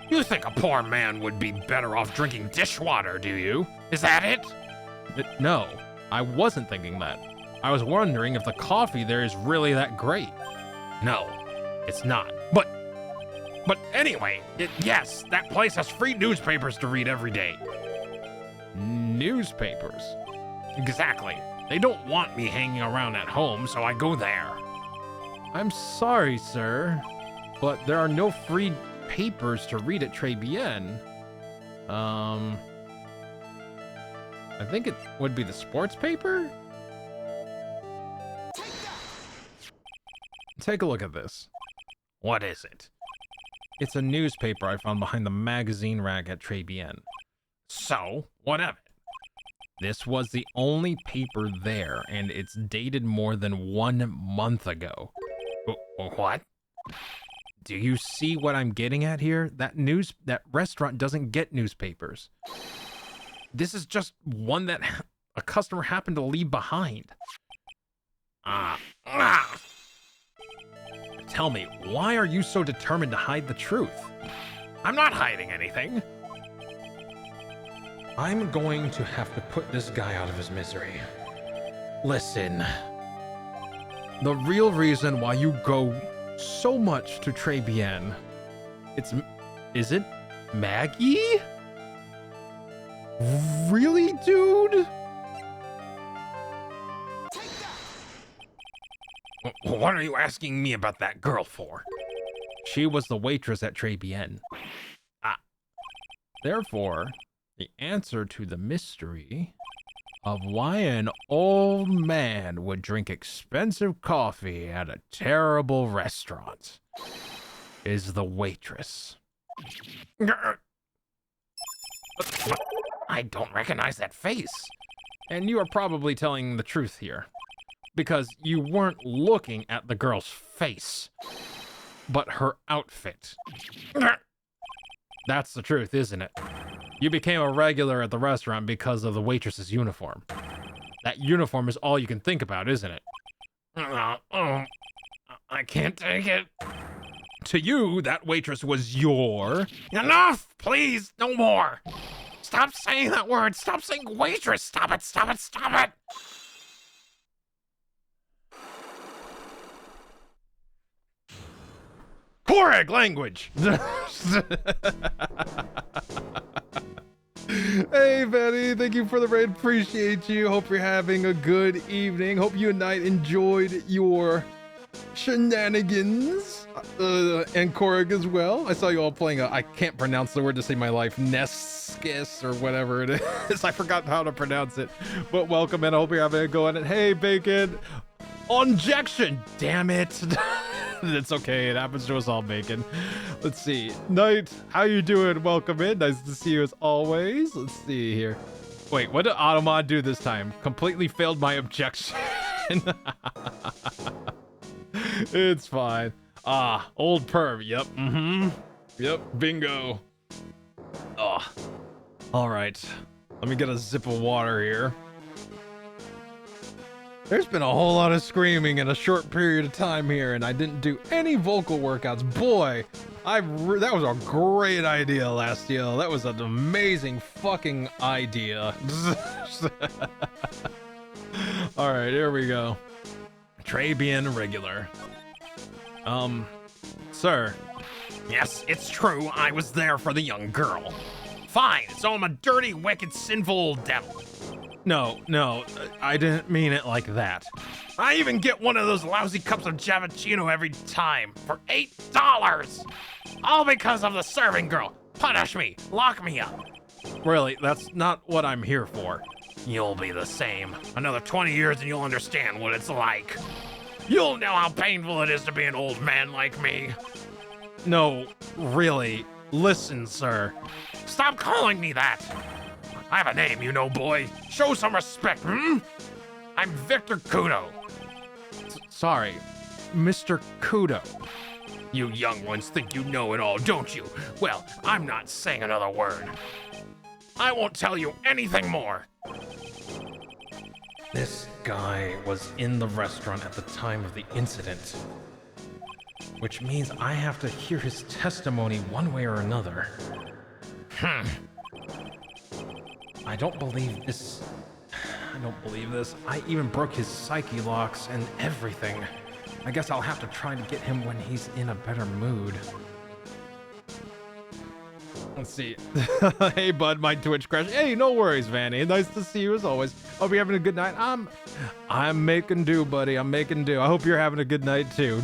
You think a poor man would be better off drinking dishwater, do you? Is that it? No, I wasn't thinking that. I was wondering if the coffee there is really that great. No, it's not. But anyway, yes, that place has free newspapers to read every day. Newspapers? Exactly. They don't want me hanging around at home, so I go there. I'm sorry, sir, but there are no free papers to read at Trabian. I think it would be the sports paper? Take a look at this. What is it? It's a newspaper I found behind the magazine rack at Trabian. So, what of it? This was the only paper there, and it's dated more than 1 month ago. What? Do you see what I'm getting at here? That restaurant doesn't get newspapers. This is just one that a customer happened to leave behind. Tell me, why are you so determined to hide the truth? I'm not hiding anything. I'm going to have to put this guy out of his misery. Listen. The real reason why you go so much to Trabian, is it Maggie? Really, dude? What are you asking me about that girl for? She was the waitress at Trabian. Therefore, the answer to the mystery of why an old man would drink expensive coffee at a terrible restaurant is the waitress. I don't recognize that face. And you are probably telling the truth here, because you weren't looking at the girl's face, but her outfit. That's the truth, isn't it? You became a regular at the restaurant because of the waitress's uniform. That uniform is all you can think about, isn't it? I can't take it. To you, that waitress was your... Enough! Please, no more! Stop saying that word! Stop saying waitress! Stop it! Stop it! Stop it! Correct language! Hey, Betty, thank you for the raid. Appreciate you. Hope you're having a good evening. Hope you and Knight enjoyed your shenanigans. And Korrig as well. I saw you all playing I can't pronounce the word to save my life. Neskis or whatever it is. I forgot how to pronounce it. But welcome, and I hope you're having a go at it. Hey, Bacon. Injection. Damn it. It's okay. It happens to us all, Bacon. Let's see. Knight, how you doing? Welcome in. Nice to see you as always. Let's see here. Wait, what did Automod do this time? Completely failed my objection. It's fine. Ah, old perv. Yep. Mm-hmm. Yep. Bingo. Oh. All right. Let me get a sip of water here. There's been a whole lot of screaming in a short period of time here, and I didn't do any vocal workouts. Boy, that was a great idea, Lastiel. That was an amazing fucking idea. All right, here we go. Trey being regular. Sir. Yes, it's true. I was there for the young girl. Fine, so I'm a dirty, wicked, sinful old devil. No, I didn't mean it like that. I even get one of those lousy cups of Javicino every time for $8. All because of the serving girl. Punish me. Lock me up. Really, that's not what I'm here for. You'll be the same. Another 20 years and you'll understand what it's like. You'll know how painful it is to be an old man like me. No, really. Listen, sir. Stop calling me that. I have a name, you know, boy. Show some respect, hmm? I'm Victor Kudo. Sorry, Mr. Kudo. You young ones think you know it all, don't you? Well, I'm not saying another word. I won't tell you anything more. This guy was in the restaurant at the time of the incident, which means I have to hear his testimony one way or another. I don't believe this. I even broke his psyche locks and everything. I guess I'll have to try to get him when he's in a better mood. Let's see. Hey, bud, my Twitch crash. Hey, no worries, Vanny. Nice to see you as always. Hope you're having a good night. I'm making do, buddy. I'm making do. I hope you're having a good night too.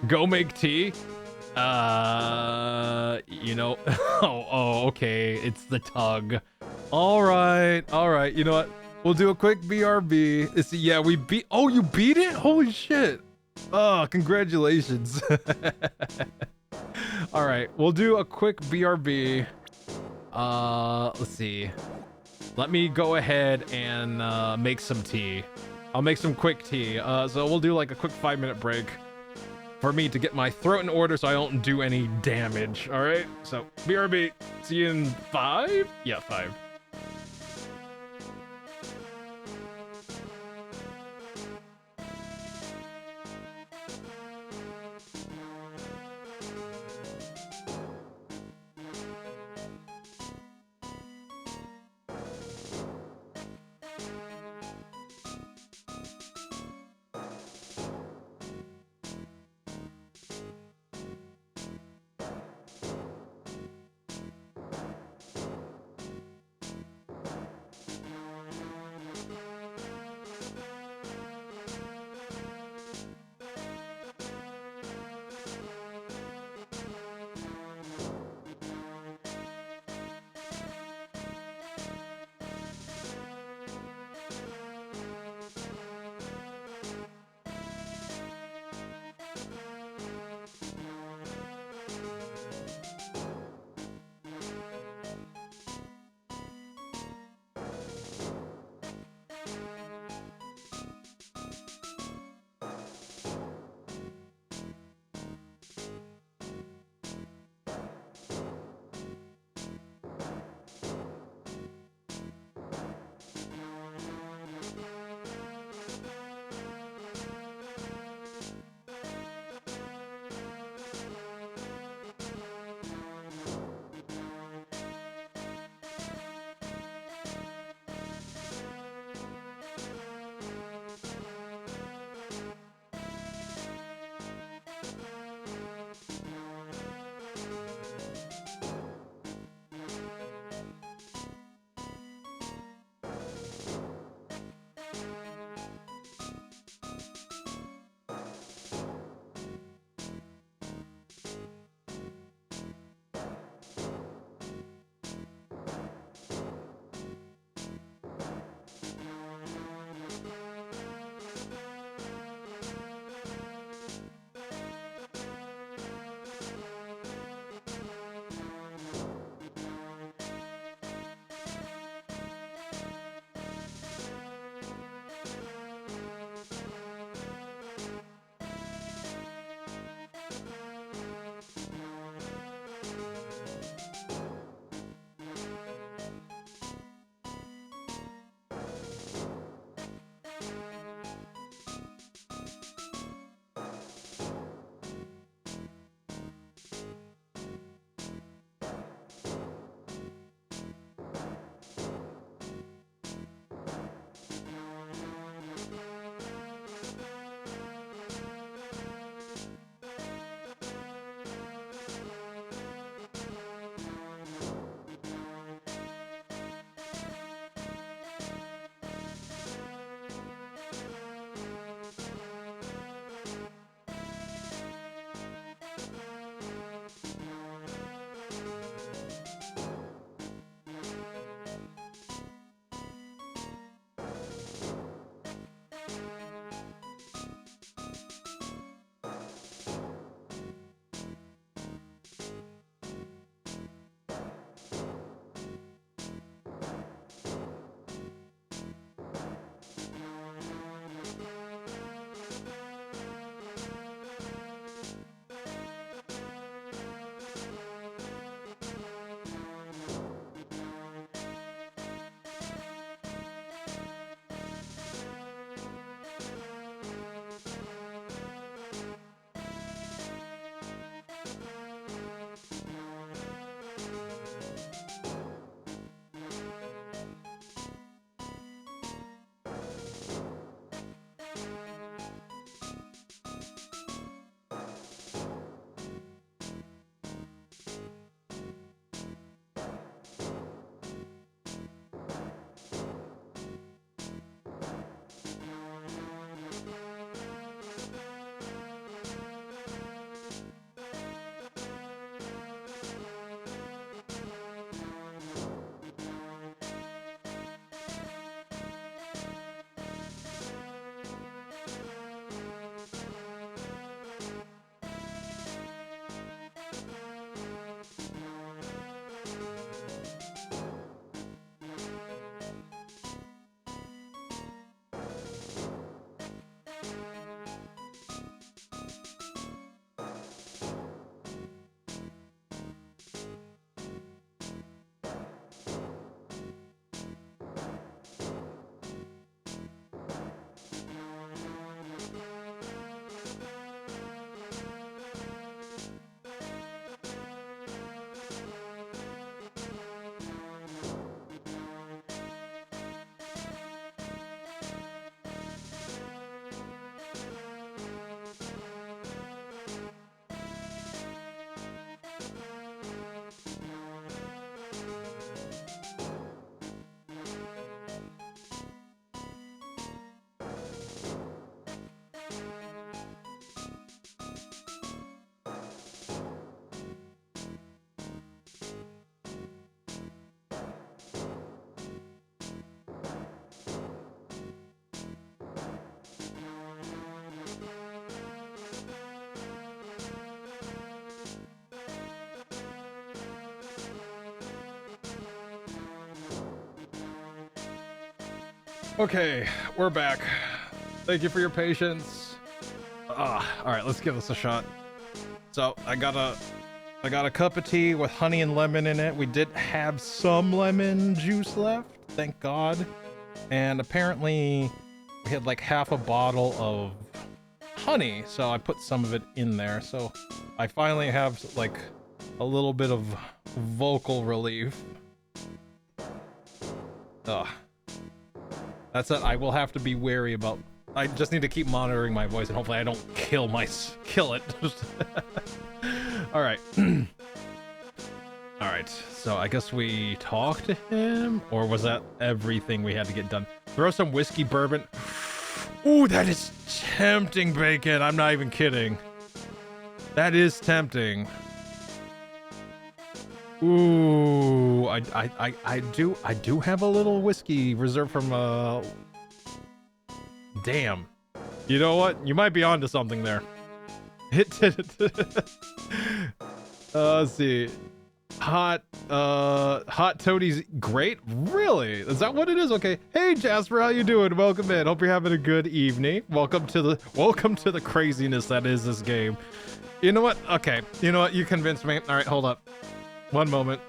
Go make tea. Okay. It's the tug. All right. You know what? We'll do a quick BRB. Yeah, we beat. Oh, you beat it? Holy shit. Oh, congratulations. All right, we'll do a quick BRB. Let's see. Let me go ahead and make some tea. I'll make some quick tea. So we'll do like a quick 5-minute break for me to get my throat in order so I don't do any damage. All right, so BRB. See you in 5? Yeah, 5. Okay, we're back. Thank you for your patience. All right, let's give this a shot. So I got a cup of tea with honey and lemon in it. We did have some lemon juice left, thank God. And apparently we had like half a bottle of honey, so I put some of it in there. So I finally have like a little bit of vocal relief. Ugh. That's it. I will have to be wary about. I just need to keep monitoring my voice, and hopefully I don't kill it. All right. All right. So I guess we talked to him, or was that everything we had to get done? Throw some whiskey bourbon. Ooh, that is tempting, Bacon. I'm not even kidding. That is tempting. Ooh, I do have a little whiskey reserved from damn. You know what? You might be onto something there. Let's see. Hot toadies, great. Really? Is that what it is? Okay. Hey Jasper, how you doing? Welcome in. Hope you're having a good evening. Welcome to the craziness that is this game. You know what? Okay. You know what? You convinced me. All right, hold up. One moment.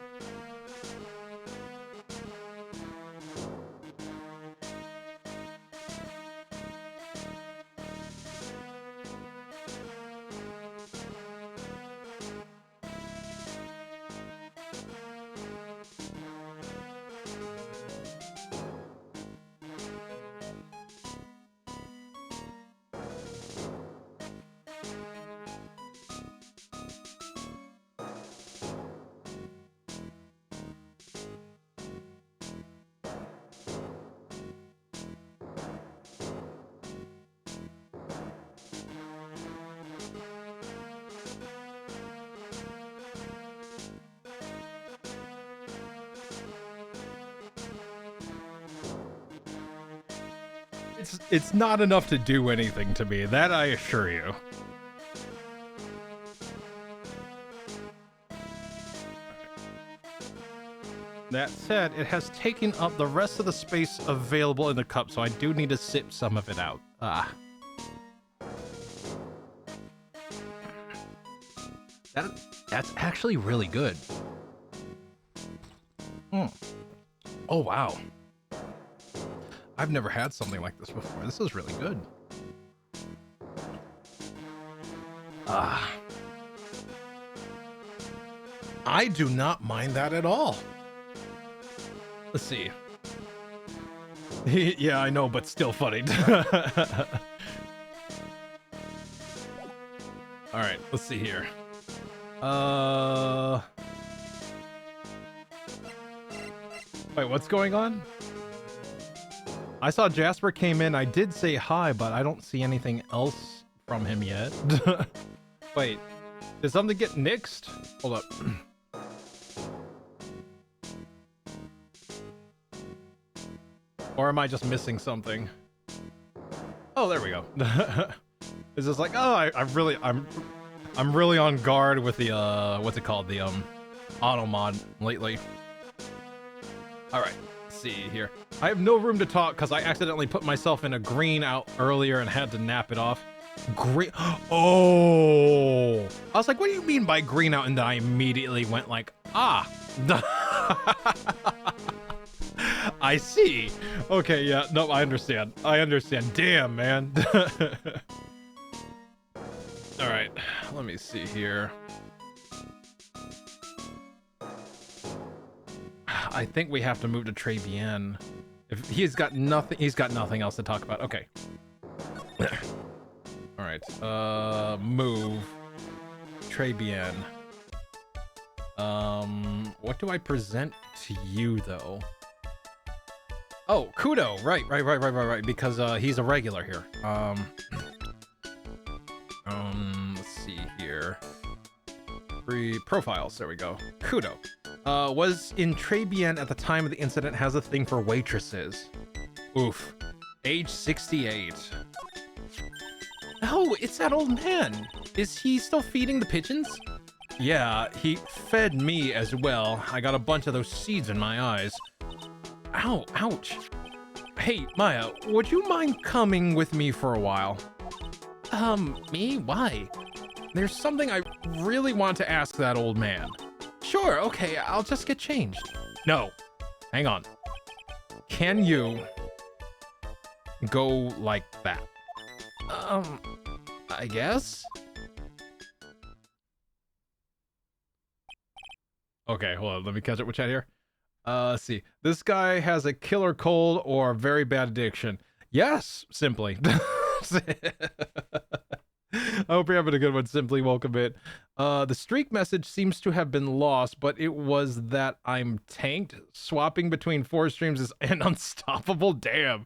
It's not enough to do anything to me, that I assure you. That said, it has taken up the rest of the space available in the cup, so I do need to sip some of it out. That's actually really good. Oh, wow. I've never had something like this before. This is really good. I do not mind that at all. Let's see. Yeah, I know, but still funny. All right, let's see here. Wait, what's going on? I saw Jasper came in. I did say hi, but I don't see anything else from him yet. Wait, did something get nixed? Hold up. Or am I just missing something? Oh, there we go. It's just like, oh, I'm really on guard with the what's it called, the auto mod lately. All right, let's see here. I have no room to talk because I accidentally put myself in a green out earlier and had to nap it off. Green. Oh, I was like, what do you mean by green out? And then I immediately went like, ah. I see. Okay, yeah, no, I understand. Damn, man. All right, let me see here. I think we have to move to Trebian. If he's got nothing else to talk about. Okay. All right. Move. Trebian. What do I present to you though? Oh, Kudo. Right. Because he's a regular here. Let's see here. Free profiles. There we go. Kudo. Was in Trebian at the time of the incident, has a thing for waitresses. Oof. Age 68. Oh, it's that old man. Is he still feeding the pigeons? Yeah, he fed me as well. I got a bunch of those seeds in my eyes. Ow, ouch. Hey, Maya, would you mind coming with me for a while? Me? Why? There's something I really want to ask that old man. Sure, okay, I'll just get changed. No, hang on. Can you go like that? I guess? Okay, hold on, let me catch up with chat here. Let's see. This guy has a killer cold or a very bad addiction. Yes, simply. I hope you're having a good one, Simply. Welcome in. The streak message seems to have been lost, but it was that I'm tanked. Swapping between 4 streams is an unstoppable. Damn.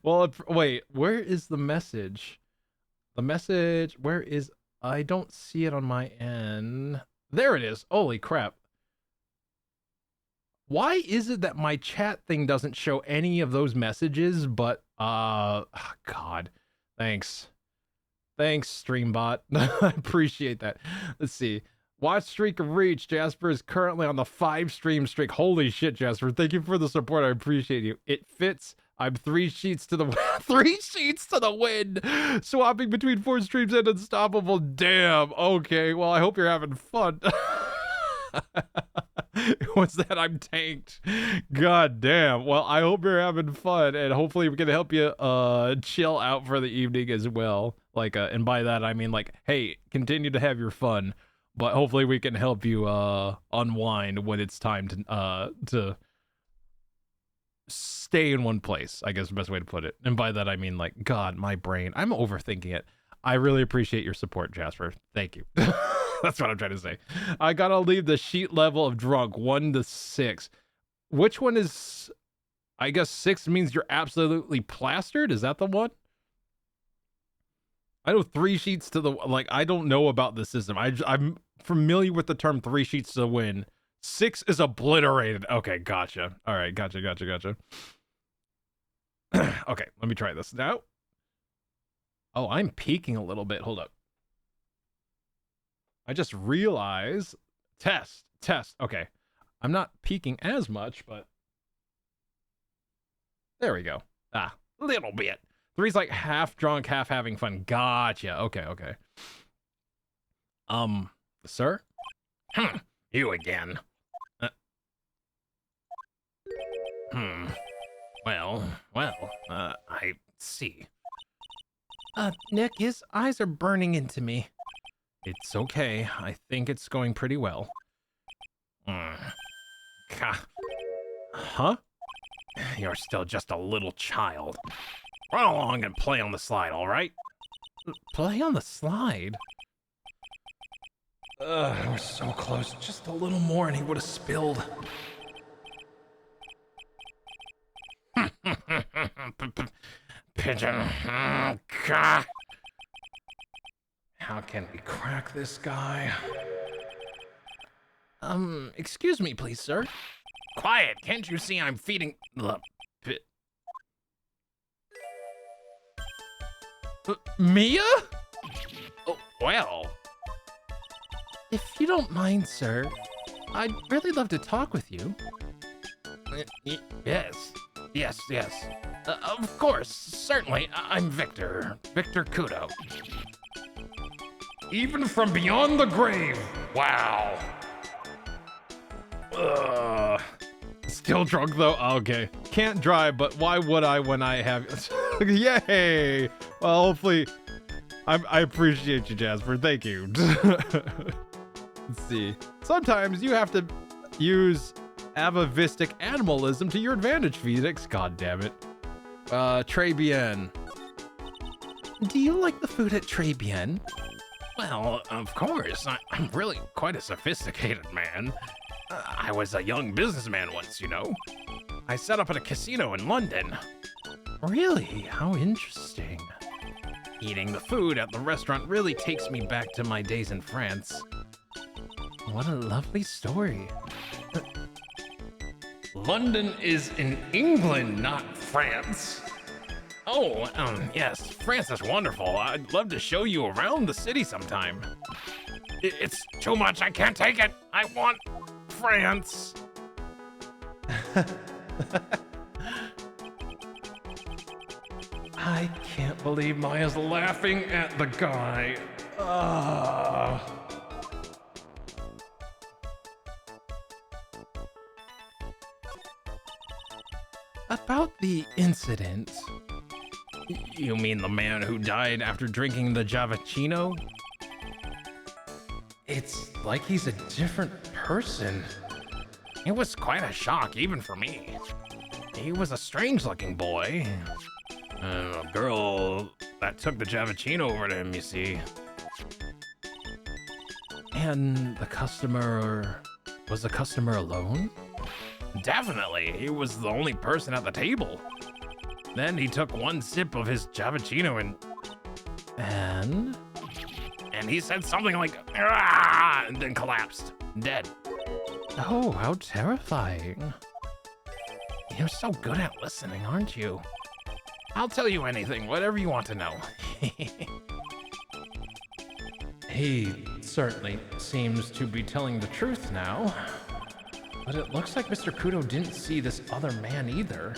Well, wait, where is the message? The message, where is... I don't see it on my end. There it is. Holy crap. Why is it that my chat thing doesn't show any of those messages, but, God. Thanks. Thanks, Streambot. I appreciate that. Let's see. Watch streak of reach. Jasper is currently on the 5 stream streak. Holy shit, Jasper. Thank you for the support. I appreciate you. It fits. I'm 3 sheets to the 3 sheets to the win. Swapping between 4 streams and unstoppable. Damn. Okay. Well, I hope you're having fun. Was that I'm tanked? God damn. Well, I hope you're having fun, and hopefully we can help you chill out for the evening as well. Like, and by that I mean, like, hey, continue to have your fun, but hopefully we can help you unwind when it's time to stay in one place, I guess the best way to put it. And by that I mean, like, God, my brain, I'm overthinking it. I really appreciate your support, Jasper. Thank you. That's what I'm trying to say. I gotta leave the sheet level of drunk 1 to 6. Which one is... I guess 6 means you're absolutely plastered? Is that the one? I know 3 sheets to the... Like, I don't know about the system. I'm familiar with the term 3 sheets to the win. 6 is obliterated. Okay, gotcha. All right, gotcha. Okay, let me try this now. Oh, I'm peeking a little bit. Hold up. I just realized... Test. Okay. I'm not peeking as much, but... There we go. Ah, a little bit. 3's like half drunk, half having fun. Gotcha. Okay. Sir? You again. Well, I see. Nick, his eyes are burning into me. It's okay. I think it's going pretty well. Huh? You're still just a little child. Run along and play on the slide, all right? Play on the slide? We're so close. Just a little more and he would have spilled. Pigeon. How can we crack this guy? Excuse me, please, sir. Quiet! Can't you see I'm feeding the pit? Mia? Oh, well. If you don't mind, sir, I'd really love to talk with you. Yes. Of course, certainly. I'm Victor Kudo. Even from beyond the grave. Wow. Still drunk though? Okay. Can't drive, but why would I when I have... Yay! Well, hopefully... I appreciate you, Jasper. Thank you. Let's see. Sometimes you have to use avavistic animalism to your advantage, Phoenix. God damn it. Très bien. Do you like the food at Très bien? Well, of course. I'm really quite a sophisticated man. I was a young businessman once, you know. I set up at a casino in London. Really? How interesting. Eating the food at the restaurant really takes me back to my days in France. What a lovely story. London is in England, not France. Oh, yes, France is wonderful. I'd love to show you around the city sometime. It's too much, I can't take it. I want France. I can't believe Maya's laughing at the guy. Ugh. About the incident. You mean the man who died after drinking the Javachino? It's like he's a different person. It was quite a shock, even for me. He was a strange-looking boy. A girl that took the Javachino over to him, you see. And the customer... was the customer alone? Definitely, he was the only person at the table. Then he took one sip of his Javachino And he said something like, "Ah!" and then collapsed, dead. oh, how terrifying. You're so good at listening, aren't you? I'll tell you anything, whatever you want to know. He certainly seems to be telling the truth now. But it looks like Mr. Kudo didn't see this other man either.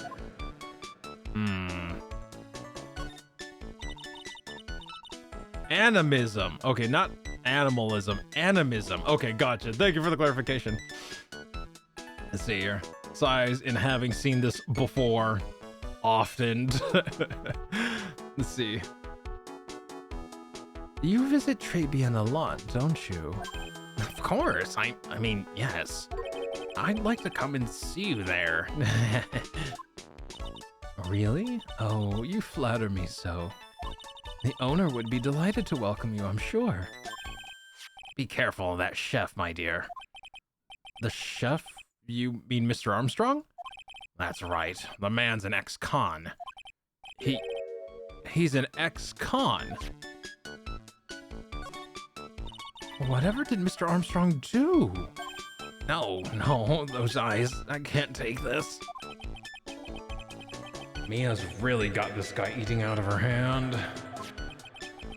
Animism. Okay, not animalism. Animism. Okay, gotcha. Thank you for the clarification. Let's see here. Size in having seen this before. Often. Let's see. You visit Trebian a lot, don't you? Of course, I mean, yes. I'd like to come and see you there. Really? Oh, you flatter me so. The owner would be delighted to welcome you, I'm sure. Be careful of that chef, my dear. The chef? You mean Mr. Armstrong? That's right. The man's an ex-con. He's an ex-con? Whatever did Mr. Armstrong do? No, those eyes. I can't take this. Mia's really got this guy eating out of her hand.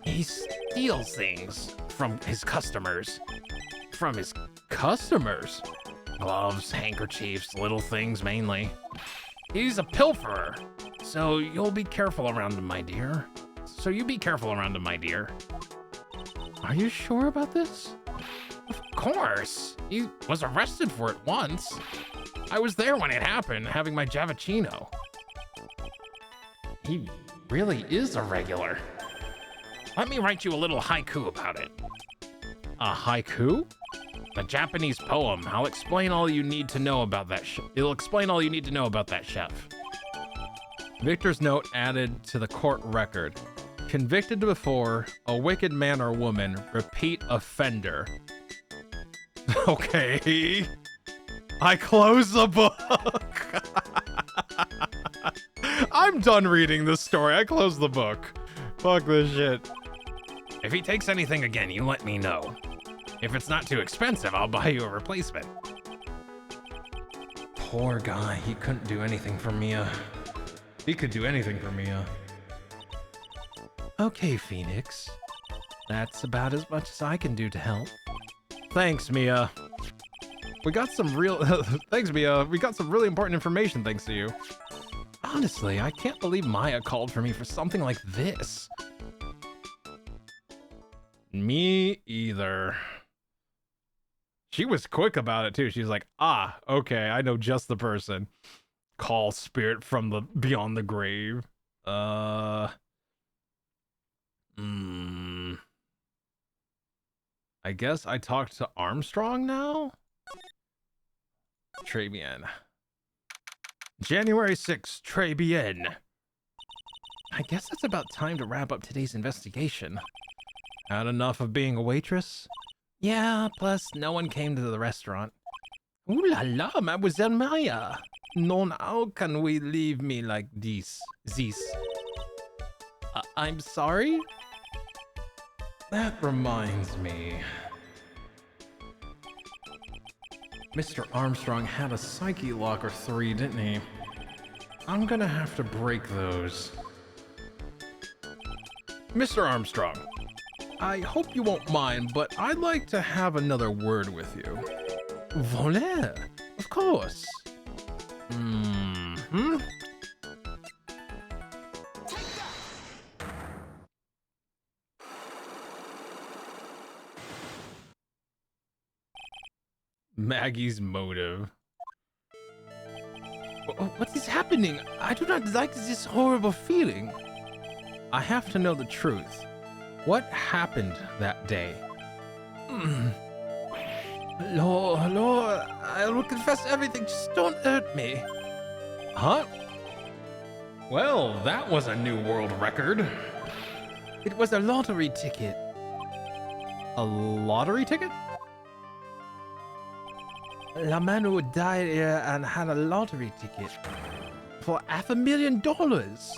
He steals things from his customers. From his customers? Gloves, handkerchiefs, little things mainly. He's a pilferer. So you'll be careful around him, my dear. Are you sure about this? Of course. He was arrested for it once. I was there when it happened, having my Javachino. He really is a regular. Let me write you a little haiku about it. A haiku? A Japanese poem. I'll explain all you need to know about that It'll explain all you need to know about that chef. Victor's note added to the court record. Convicted before, a wicked man or woman, repeat offender. Okay. I close the book. I'm done reading this story. I close the book. Fuck this shit. If he takes anything again, you let me know. If it's not too expensive, I'll buy you a replacement. Poor guy. He couldn't do anything for Mia. He could do anything for Mia. Okay, Phoenix. That's about as much as I can do to help. Thanks, Mia. We got some real... Thanks, Mia. We got some really important information thanks to you. Honestly, I can't believe Maya called for me for something like this. Me either. She was quick about it, too. She was like, ah, okay, I know just the person. Call spirit from the beyond the grave. I guess I talked to Armstrong now? Très bien. January 6th, très bien. I guess it's about time to wrap up today's investigation. Had enough of being a waitress? Yeah, plus no one came to the restaurant. Ooh la la, Mademoiselle Maya. Non, how can we leave me like this? I'm sorry? That reminds me. Mr. Armstrong had a psyche lock or 3, didn't he? I'm gonna have to break those. Mr. Armstrong, I hope you won't mind, but I'd like to have another word with you. Voler, of course. Maggie's motive. What is happening? I do not like this horrible feeling. I have to know the truth. What happened that day? Lord, I will confess everything. Just don't hurt me. Huh? Well, that was a new world record. It was a lottery ticket. A lottery ticket? La man who died here and had a lottery ticket for $500,000.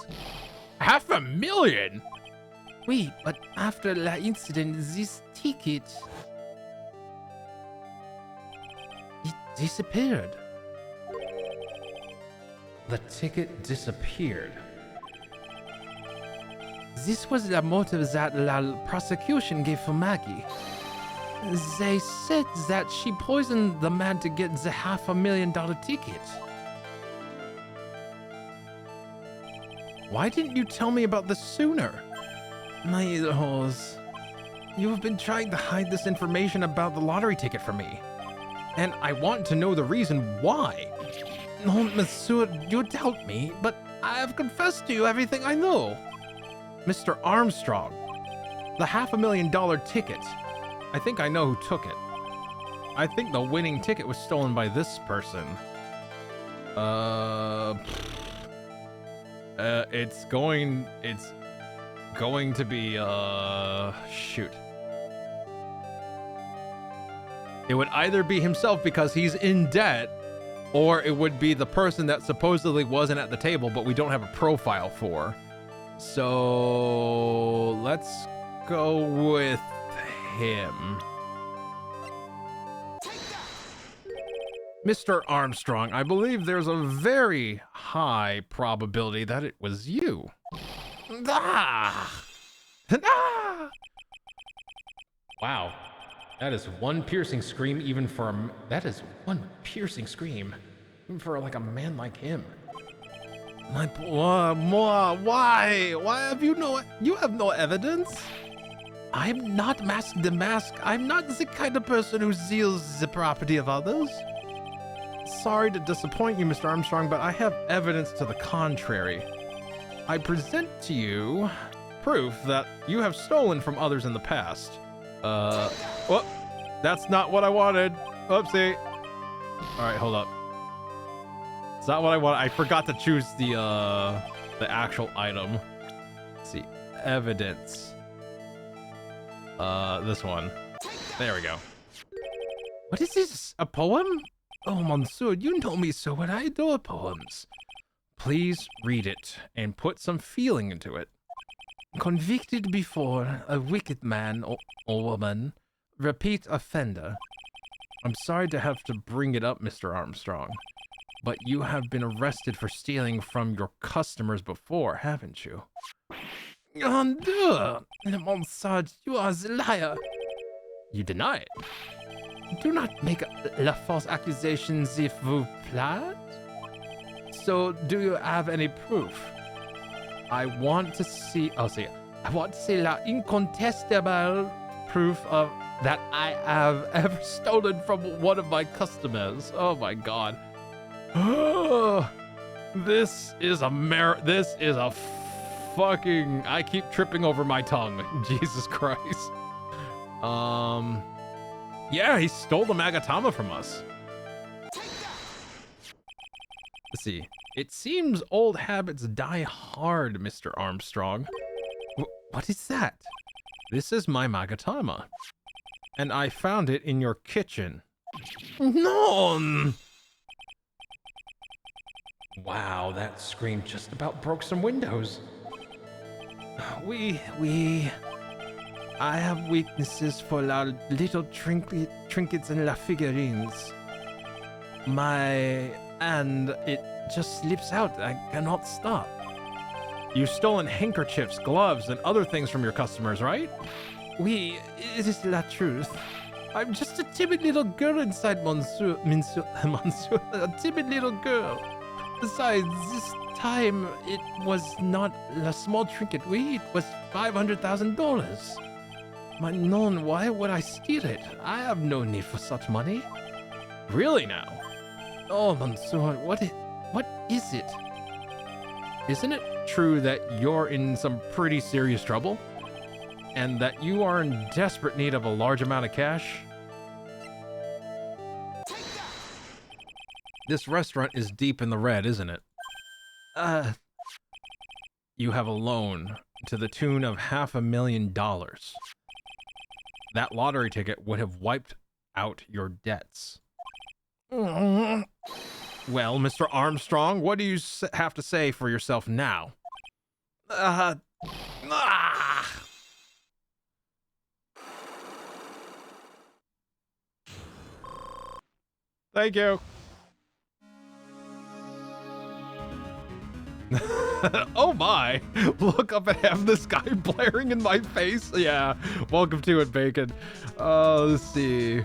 $500,000? Oui, but after the incident, this ticket it disappeared. The ticket disappeared. This was the motive that the prosecution gave for Maggie. They said that she poisoned the man to get the $500,000 ticket. Why didn't you tell me about this sooner? My ears. You have been trying to hide this information about the lottery ticket from me. And I want to know the reason why. No, monsieur, you doubt me, but I have confessed to you everything I know. Mr. Armstrong, the $500,000 ticket. I think I know who took it. I think the winning ticket was stolen by this person. It's going to be, shoot. It would either be himself because he's in debt, or it would be the person that supposedly wasn't at the table, but we don't have a profile for. So let's go with him. Mr. Armstrong, I believe there's a very high probability that it was you. Ah! Ah! Wow. That is one piercing scream even for a... That is one piercing scream even for like a man like him. My boy, why? Why have you no... You have no evidence? I'm not Mask the Mask. I'm not the kind of person who steals the property of others. Sorry to disappoint you, Mr. Armstrong, but I have evidence to the contrary. I present to you proof that you have stolen from others in the past. Whoop. That's not what I wanted. Oopsie. All right, hold up. It's not what I want. I forgot to choose the actual item. Let's see. Evidence. This one. There we go. What is this? A poem? Oh, monsieur, you know me so well. I adore poems. Please read it and put some feeling into it. Convicted before, a wicked man or woman, repeat offender. I'm sorry to have to bring it up, Mr. Armstrong, but you have been arrested for stealing from your customers before, haven't you? Mon Dieu! Monsieur, you are the liar. You deny it. Do not make la false accusations if vous plaît. So, do you have any proof? I want to see la incontestable proof of that I have ever stolen from one of my customers. Oh my god. This is a fucking... I keep tripping over my tongue. Jesus Christ. Yeah, he stole the Magatama from us. Let's see. It seems old habits die hard, Mr. Armstrong. What is that? This is my Magatama. And I found it in your kitchen. No! Wow, that scream just about broke some windows. I have weaknesses for la little trinkets and la figurines. And it just slips out. I cannot stop. You've stolen handkerchiefs, gloves, and other things from your customers, right? Oui, it is la truth. I'm just a timid little girl inside, Monsieur, a timid little girl. Besides, this time it was not a small trinket. Oui, it was $500,000. My non, why would I steal it? I have no need for such money. Really now? Oh, Mansoor, what is it? Isn't it true that you're in some pretty serious trouble? And that you are in desperate need of a large amount of cash? This restaurant is deep in the red, isn't it? You have a loan to the tune of $500,000. That lottery ticket would have wiped out your debts. Well, Mr. Armstrong, what do you have to say for yourself now? Thank you. Oh my! Look up and have this guy blaring in my face. Yeah, welcome to it, Bacon. Let's see.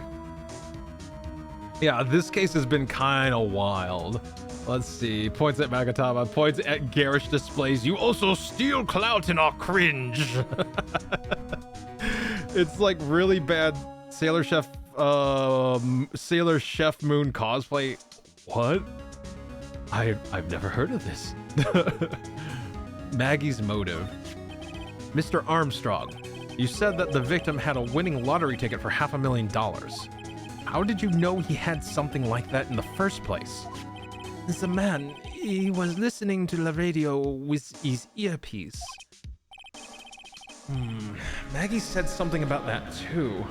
Yeah, this case has been kind of wild. Let's see. Points at Magatama, points at garish displays. You also steal clout and are cringe. It's like really bad Sailor Chef Moon cosplay. What? I've never heard of this. Maggie's motive. Mr. Armstrong, you said that the victim had a winning lottery ticket for $500,000. How did you know he had something like that in the first place? The man, he was listening to the radio with his earpiece. Maggie said something about that too.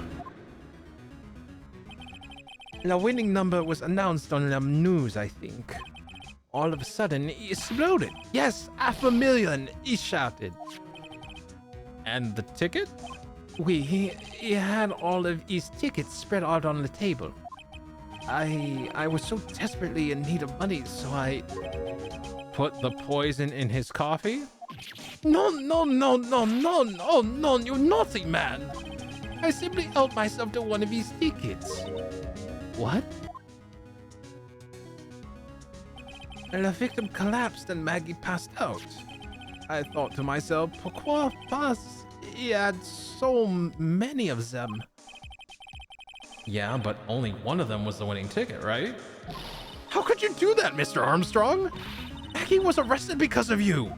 The winning number was announced on the news, I think. All of a sudden, he exploded. Yes, $500,000, he shouted. And the ticket? He had all of his tickets spread out on the table. I was so desperately in need of money, so I put the poison in his coffee? No, you naughty man. I simply helped myself to one of his tickets. What? The victim collapsed and Maggie passed out. I thought to myself, pourquoi pas? He had so many of them. Yeah, but only one of them was the winning ticket, right? How could you do that, Mr. Armstrong? Maggie was arrested because of you.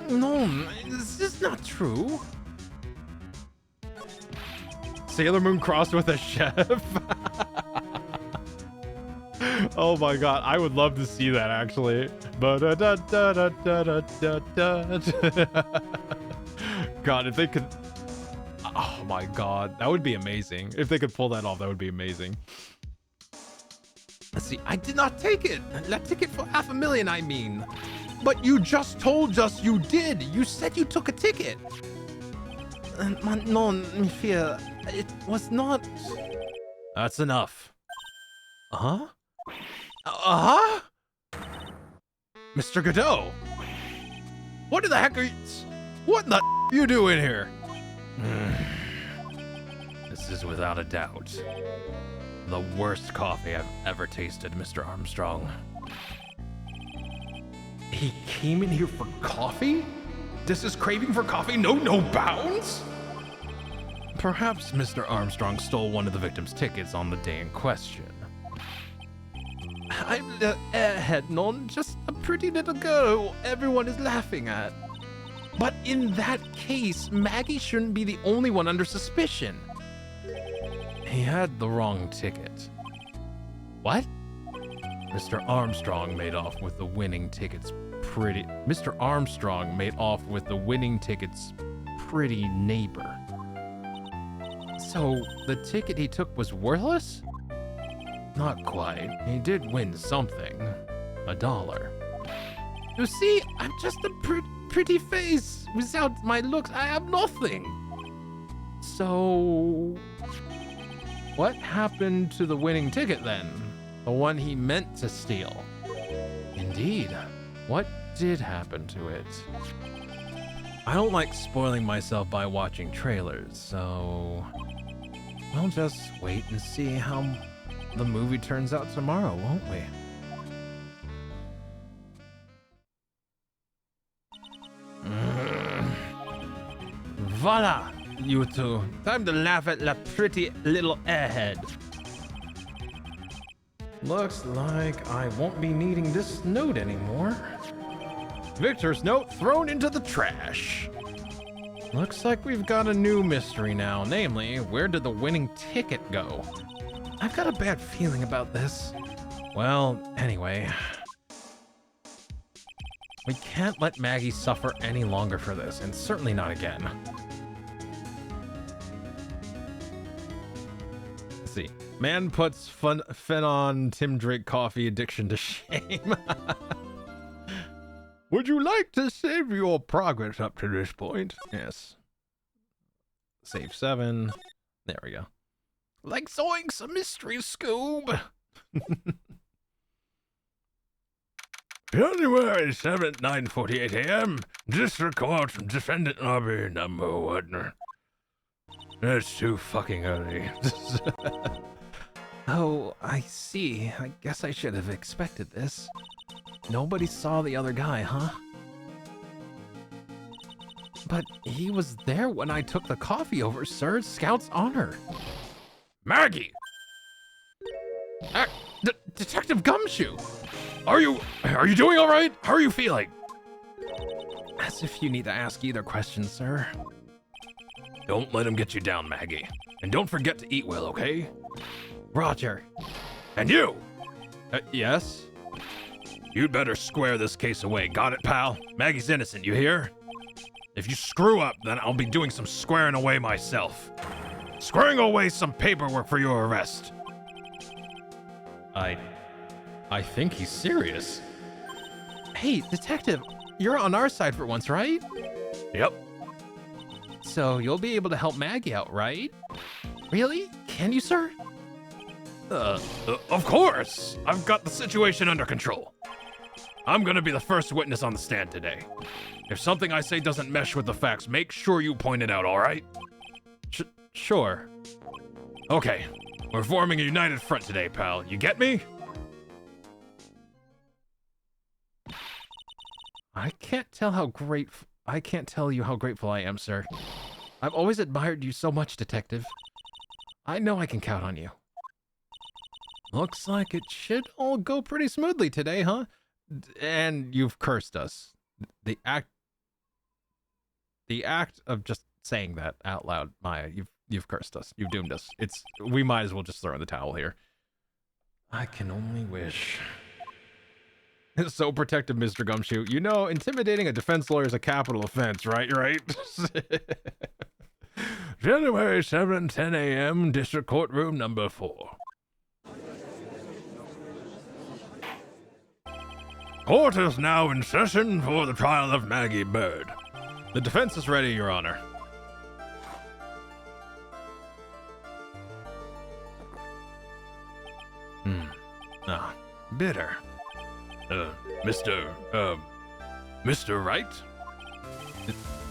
No, this is not true. Sailor Moon crossed with a chef. Oh my god, I would love to see that actually. God, if they could... Oh my god, that would be amazing. If they could pull that off, that would be amazing. Let's see, I did not take it. That ticket for $500,000, I mean. But you just told us you did. You said you took a ticket. No, mi fear, it was not... That's enough. Uh-huh? Uh-huh? Mr. Godot? What the heck are you... What the are you doing here? This is without a doubt the worst coffee I've ever tasted, Mr. Armstrong. He came in here for coffee? Does his craving for coffee know no bounds? Perhaps Mr. Armstrong stole one of the victim's tickets on the day in question. I'm the airhead, non, just a pretty little girl who everyone is laughing at. But in that case, Maggie shouldn't be the only one under suspicion. He had the wrong ticket. What? Mr. Armstrong made off with the winning ticket's pretty... Mr. Armstrong made off with the winning ticket's pretty neighbor. So, the ticket he took was worthless? Not quite. He did win something. $1. You see, I'm just a pretty face. Without my looks, I have nothing. So... what happened to the winning ticket then? The one he meant to steal? Indeed. What did happen to it? I don't like spoiling myself by watching trailers, so... we'll just wait and see how the movie turns out tomorrow, won't we? Voila, you two. Time to laugh at that pretty little airhead. Looks like I won't be needing this note anymore. Victor's note thrown into the trash. Looks like we've got a new mystery now, namely, where did the winning ticket go? I've got a bad feeling about this. Well, anyway. We can't let Maggie suffer any longer for this, and certainly not again. Let's see. Man puts Phenon Tim Drake coffee addiction to shame. Would you like to save your progress up to this point? Yes. Save 7. There we go. Like Zoinks, a mystery Scoob. January 7th, 9:48 a.m. District Court, Defendant Lobby number 1. That's too fucking early. Oh, I see. I guess I should have expected this. Nobody saw the other guy, huh? But he was there when I took the coffee over, sir. Scout's honor. Maggie! Detective Gumshoe! Are you doing all right? How are you feeling? As if you need to ask either question, sir. Don't let him get you down, Maggie. And don't forget to eat well, okay? Roger. And you! Yes? You'd better square this case away. Got it, pal? Maggie's innocent, you hear? If you screw up, then I'll be doing some squaring away myself. Squaring away some paperwork for your arrest. I think he's serious. Hey, detective, you're on our side for once, right? Yep. So you'll be able to help Maggie out, right? Really? Can you, sir? Of course! I've got the situation under control. I'm gonna be the first witness on the stand today. If something I say doesn't mesh with the facts, make sure you point it out, alright? Sure. Okay, we're forming a united front today, pal. You get me? I can't tell you how grateful I am, sir. I've always admired you so much, detective. I know I can count on you. Looks like it should all go pretty smoothly today, huh? And you've cursed us. The act of just saying that out loud, Maya, you've cursed us. You've doomed us. We might as well just throw in the towel here. I can only wish. So protective, Mr. Gumshoe. You know, intimidating a defense lawyer is a capital offense, right? Right? January 7, 10 a.m., District Courtroom number 4. Court is now in session for the trial of Maggie Bird. The defense is ready, Your Honor. Bitter. Mr. Wright?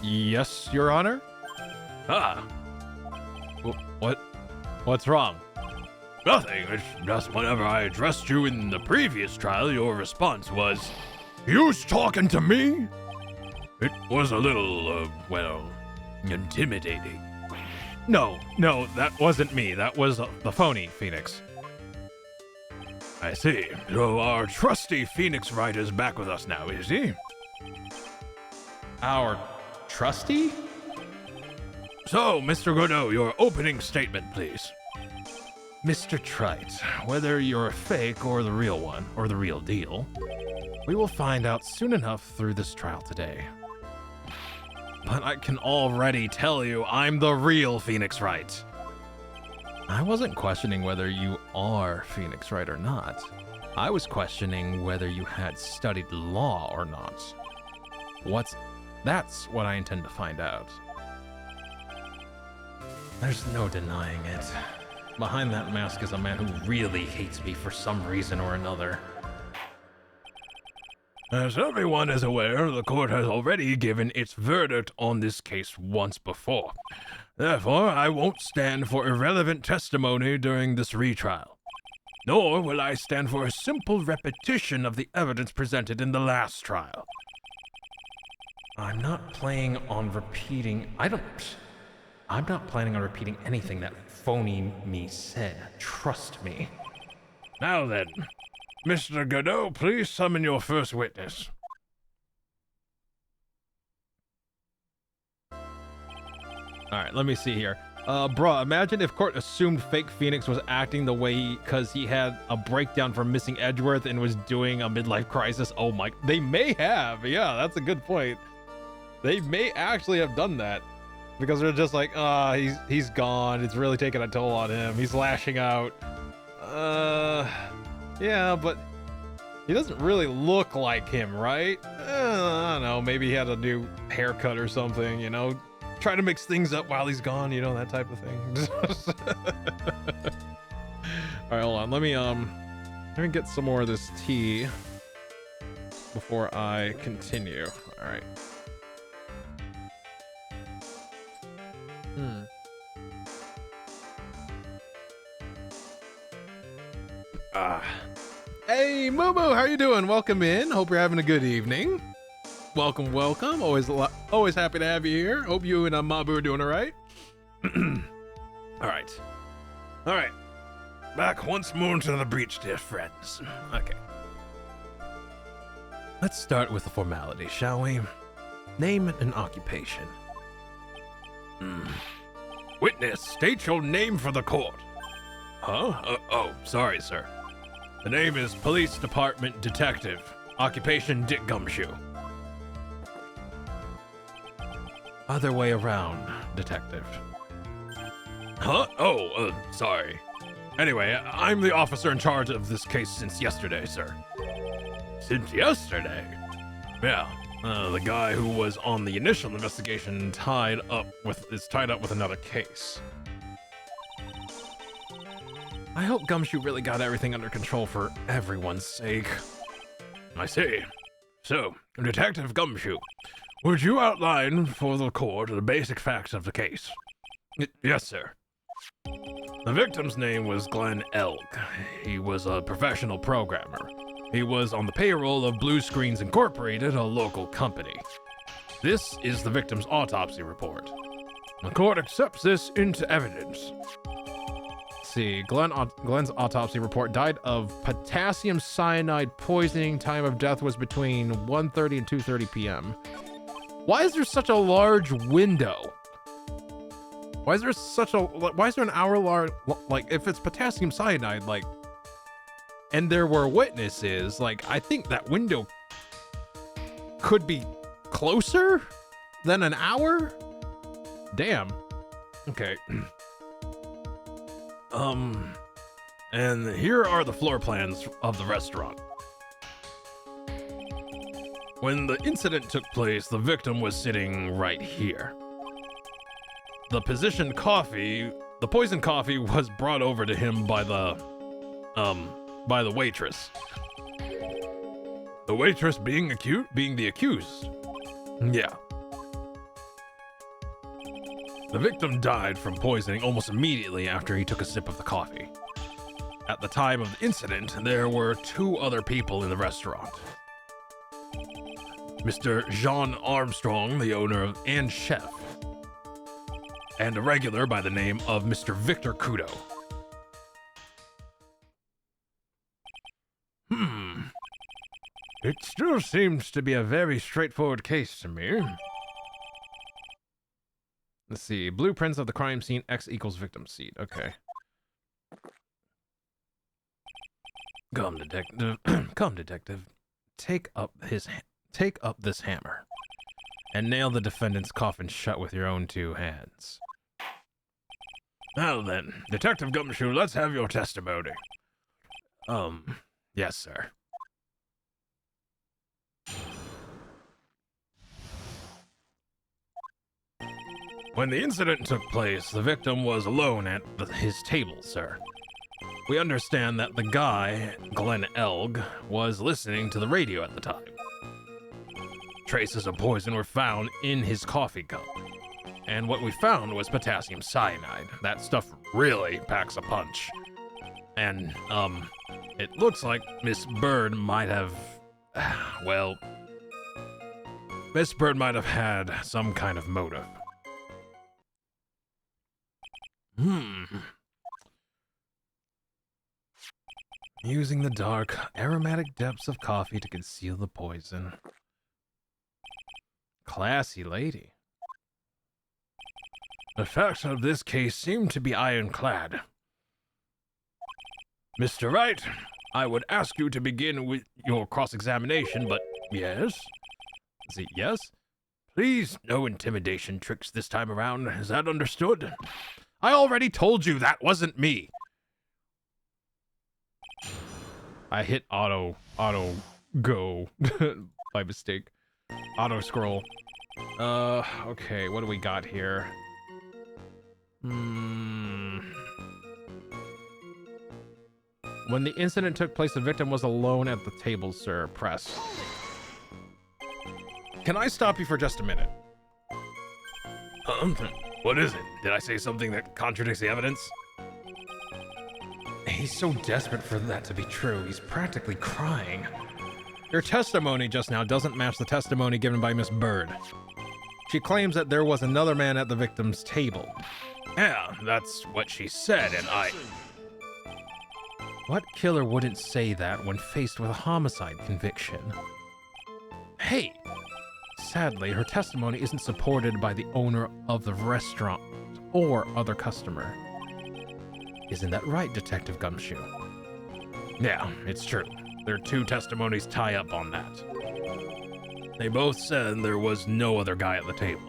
Yes, Your Honor? Ah, What's wrong? nothing. It's just whenever I addressed you in the previous trial, your response was, "You's talking to me?" It was a little, intimidating. No, that wasn't me. That was the phony Phoenix. I see. So our trusty Phoenix Wright is back with us now, is he? Our trustee? So, Mr. Godot, your opening statement, please. Mr. Trite, whether you're a fake or the real one, or the real deal, we will find out soon enough through this trial today. But I can already tell you I'm the real Phoenix Wright. I wasn't questioning whether you are Phoenix Wright or not. I was questioning whether you had studied law or not. That's what I intend to find out. There's no denying it. Behind that mask is a man who really hates me for some reason or another. As everyone is aware, the court has already given its verdict on this case once before. Therefore, I won't stand for irrelevant testimony during this retrial. Nor will I stand for a simple repetition of the evidence presented in the last trial. I'm not planning on repeating anything that phony me said. Trust me. Now then, Mr. Godot, please summon your first witness. Alright, let me see here. Bruh, imagine if Court assumed fake Phoenix was acting the way because he had a breakdown from missing Edgeworth and was doing a midlife crisis. Oh my, they may have. Yeah, that's a good point. They may actually have done that because they're just like, he's gone. It's really taking a toll on him. He's lashing out. Yeah, but he doesn't really look like him, right? I don't know. Maybe he had a new haircut or something, you know? Try to mix things up while he's gone, you know, that type of thing. All right, hold on. Let me get some more of this tea before I continue. All right. Hey, Moo Moo, how you doing? Welcome in. Hope you're having a good evening. Welcome, welcome. Always happy to have you here. Hope you and Mabu are doing all right. All right. Back once more to the breach, dear friends. Okay. Let's start with the formality, shall we? Name and occupation. Witness, state your name for the court. Huh? Oh, sorry, sir. The name is Police Department Detective. Occupation Dick Gumshoe. Other way around, detective. Huh? Oh, sorry. Anyway, I'm the officer in charge of this case since yesterday, sir. Since yesterday? Yeah. The guy who was on the initial investigation is tied up with another case. I hope Gumshoe really got everything under control for everyone's sake. I see. So, Detective Gumshoe, would you outline for the court the basic facts of the case? Yes, sir. The victim's name was Glenn Elg. He was a professional programmer. He was on the payroll of Blue Screens Incorporated, a local company. This is the victim's autopsy report. The court accepts this into evidence. See, Glenn's autopsy report died of potassium cyanide poisoning. Time of death was between 1:30 and 2:30 p.m. Why is there such a large window? Why is there an hour large, like, if it's potassium cyanide, like, and there were witnesses, like, I think that window could be closer than an hour? Damn. Okay. And here are the floor plans of the restaurant. When the incident took place, the victim was sitting right here. The poisoned coffee was brought over to him by the waitress. The waitress being the accused. Yeah. The victim died from poisoning almost immediately after he took a sip of the coffee. At the time of the incident, there were 2 other people in the restaurant. Mr. Jean Armstrong, the owner and chef, and a regular by the name of Mr. Victor Kudo. It still seems to be a very straightforward case to me. Let's see. Blueprints of the crime scene. X equals victim seat. Okay. Come, detective. Come, detective. Take up this hammer and nail the defendant's coffin shut with your own 2 hands. Now then, Detective Gumshoe, let's have your testimony. Yes, sir. When the incident took place, the victim was alone at his table, sir. We understand that the guy, Glenn Elg, was listening to the radio at the time. Traces of poison were found in his coffee cup. And what we found was potassium cyanide. That stuff really packs a punch. And, it looks like Miss Bird might have... well... Miss Bird might have had some kind of motive. Using the dark, aromatic depths of coffee to conceal the poison. Classy lady. The facts of this case seem to be ironclad. Mr. Wright, I would ask you to begin with your cross-examination, but yes? Is it yes? Please, no intimidation tricks this time around. Is that understood? I already told you that wasn't me. I hit auto go by mistake. Auto scroll. Okay, what do we got here? When the incident took place, the victim was alone at the table, sir. Press. Can I stop you for just a minute? What is it? Did I say something that contradicts the evidence? He's so desperate for that to be true, he's practically crying. Your testimony just now doesn't match the testimony given by Miss Bird. She claims that there was another man at the victim's table. Yeah, that's what she said, and What killer wouldn't say that when faced with a homicide conviction? Hey! Sadly, her testimony isn't supported by the owner of the restaurant or other customer. Isn't that right, Detective Gumshoe? Yeah, it's true. Their two testimonies tie up on that. They both said there was no other guy at the table.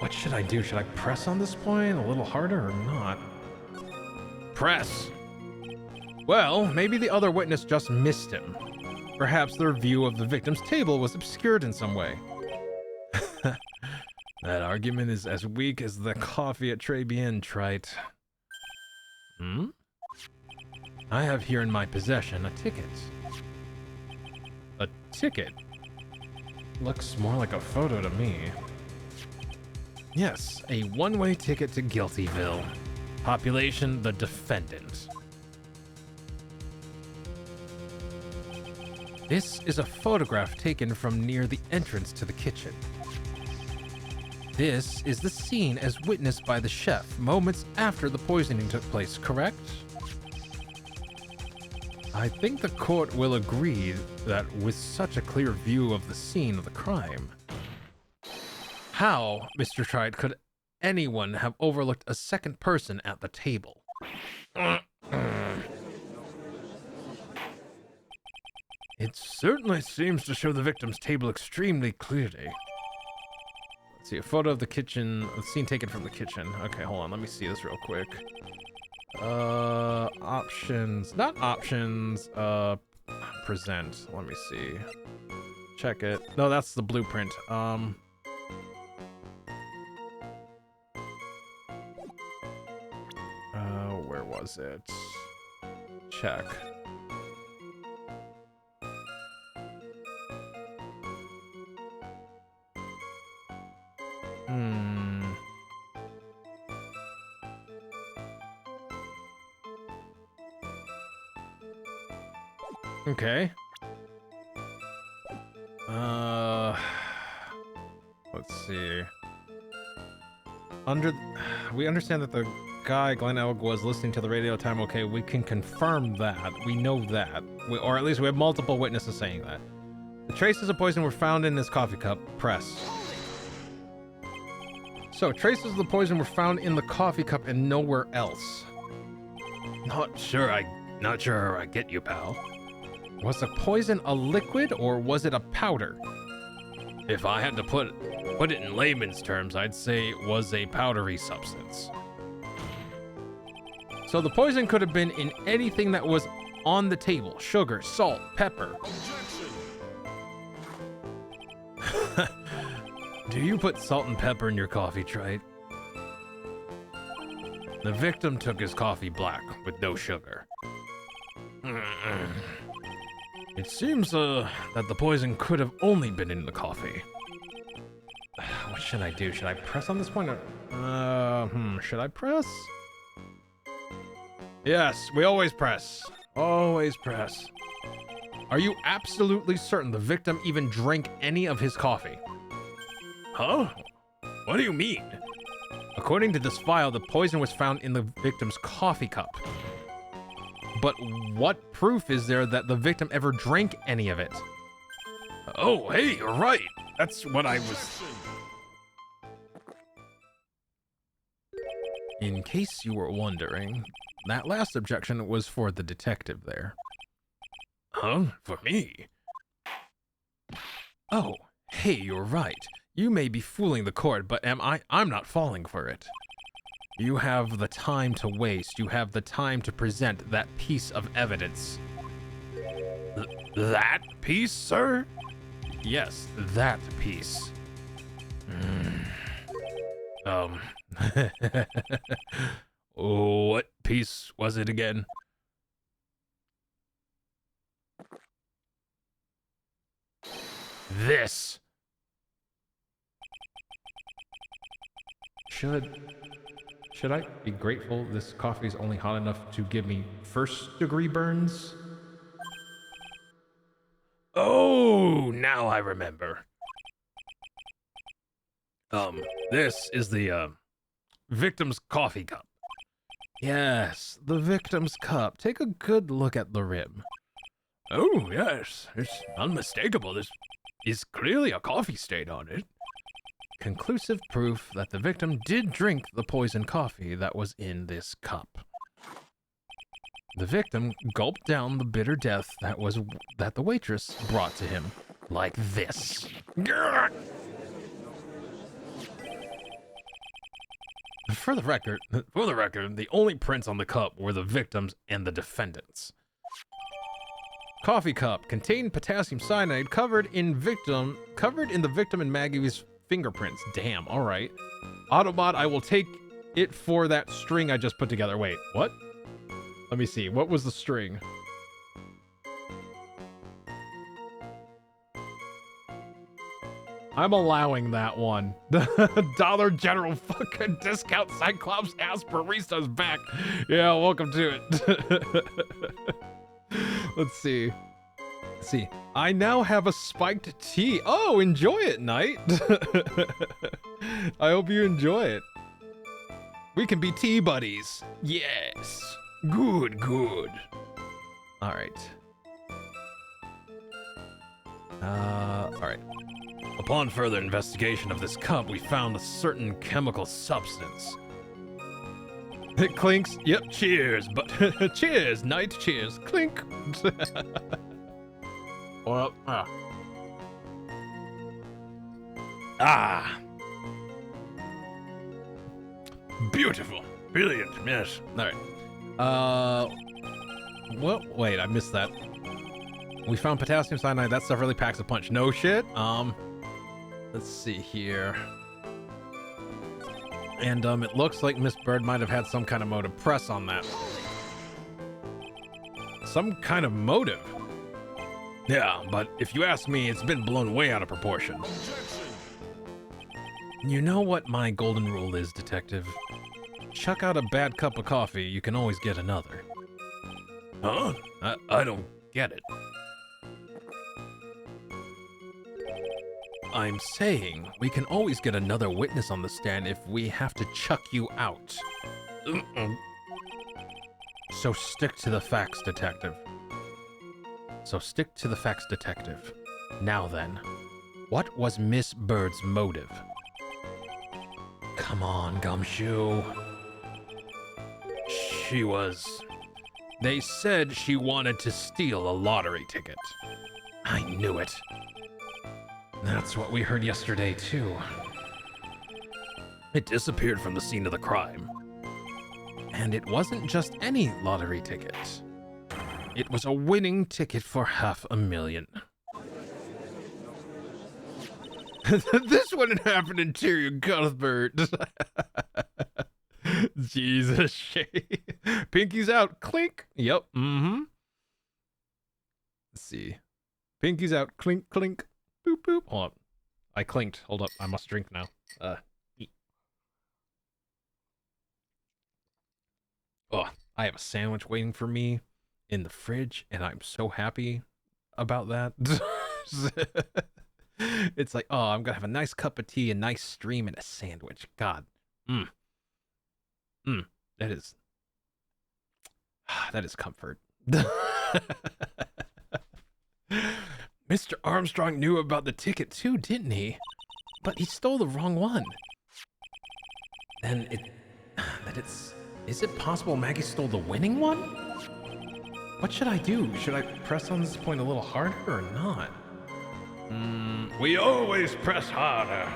What should I do? Should I press on this point a little harder or not? Press! Well, maybe the other witness just missed him. Perhaps their view of the victim's table was obscured in some way. That argument is as weak as the coffee at Très Bien, Trite. I have here in my possession a ticket. A ticket? Looks more like a photo to me. Yes, a one-way ticket to Guiltyville. Population, the defendant. This is a photograph taken from near the entrance to the kitchen. This is the scene as witnessed by the chef moments after the poisoning took place, correct? I think the court will agree that with such a clear view of the scene of the crime, how, Mr. Trite, could anyone have overlooked a second person at the table? It certainly seems to show the victim's table extremely clearly. Let's see, a photo of the kitchen, a scene taken from the kitchen. Okay, hold on, let me see this real quick. Options, not options, present, let me see. Check it. No, that's the blueprint. Where was it? Check. Okay. Let's see. We understand that the guy, Glenn Elg, was listening to the radio time. Okay, we can confirm that. We know that. Or at least we have multiple witnesses saying that. The traces of poison were found in his coffee cup. Press. So, traces of the poison were found in the coffee cup and nowhere else. Not sure I get you, pal. Was the poison a liquid or was it a powder? If I had to put it in layman's terms, I'd say it was a powdery substance. So the poison could have been in anything that was on the table. Sugar, salt, pepper. Do you put salt and pepper in your coffee, Trite? The victim took his coffee black with no sugar. It seems that the poison could have only been in the coffee. What should I do? Should I press on this point? Should I press? Yes, we always press. Always press. Are you absolutely certain the victim even drank any of his coffee? Huh? What do you mean? A According to this file, the poison was found in the victim's coffee cup. But what proof is there that the victim ever drank any of it? Oh, hey, you're right. That's what I was... In case you were wondering, that last objection was for the detective there. Huh? For me? Oh, hey, you're right. You may be fooling the court, but I'm not falling for it. You have the time to waste. You have the time to present that piece of evidence. That piece, sir? Yes, that piece. What piece was it again? This. Should I be grateful this coffee's only hot enough to give me first-degree burns? Oh, now I remember. This is the, victim's coffee cup. Yes, the victim's cup. Take a good look at the rim. Oh, yes, it's unmistakable. This is clearly a coffee stain on it. Conclusive proof that the victim did drink the poisoned coffee that was in this cup. The victim gulped down the bitter death that the waitress brought to him, like this. For the record, the only prints on the cup were the victim's and the defendant's. Coffee cup contained potassium cyanide covered in the victim and Maggie's fingerprints. Damn, all right. Autobot, I will take it for that string I just put together. Wait, what? Let me see. What was the string? I'm allowing that one. Dollar General fucking discount Cyclops ass barista's back. Yeah, welcome to it. Let's see. I now have a spiked tea. Oh, enjoy it, Knight. I hope you enjoy it. We can be tea buddies. Yes. Good. All right. All right. Upon further investigation of this cup, we found a certain chemical substance. It clinks. Yep. Cheers, but Cheers, Knight. Cheers. Clink. Well, beautiful. Brilliant, yes. All right. Well, wait, I missed that. We found potassium cyanide. That stuff really packs a punch. No shit. Let's see here. And, it looks like Miss Bird might have had some kind of motive. Press on that. Some kind of motive? Yeah, but if you ask me, it's been blown way out of proportion. You know what my golden rule is, Detective? Chuck out a bad cup of coffee, you can always get another. Huh? I don't get it. I'm saying we can always get another witness on the stand if we have to chuck you out. So stick to the facts, Detective. Now then, what was Miss Bird's motive? Come on, Gumshoe. They said she wanted to steal a lottery ticket. I knew it. That's what we heard yesterday, too. It disappeared from the scene of the crime. And it wasn't just any lottery ticket. It was a winning ticket for $500,000. This wouldn't happen in Tyrion Cuthbert. Jesus shit. Pinky's out. Clink. Yep. Let's see. Pinky's out. Clink, clink. Boop, boop. Hold up. I clinked. Hold up. I must drink now. Oh, I have a sandwich waiting for me in the fridge, and I'm so happy about that. It's like, oh, I'm gonna have a nice cup of tea, a nice stream, and a sandwich. God. That is that is comfort. Mr. Armstrong knew about the ticket too, didn't he? But he stole the wrong one. Then is it possible Maggie stole the winning one? What should I do? Should I press on this point a little harder or not? We always press harder.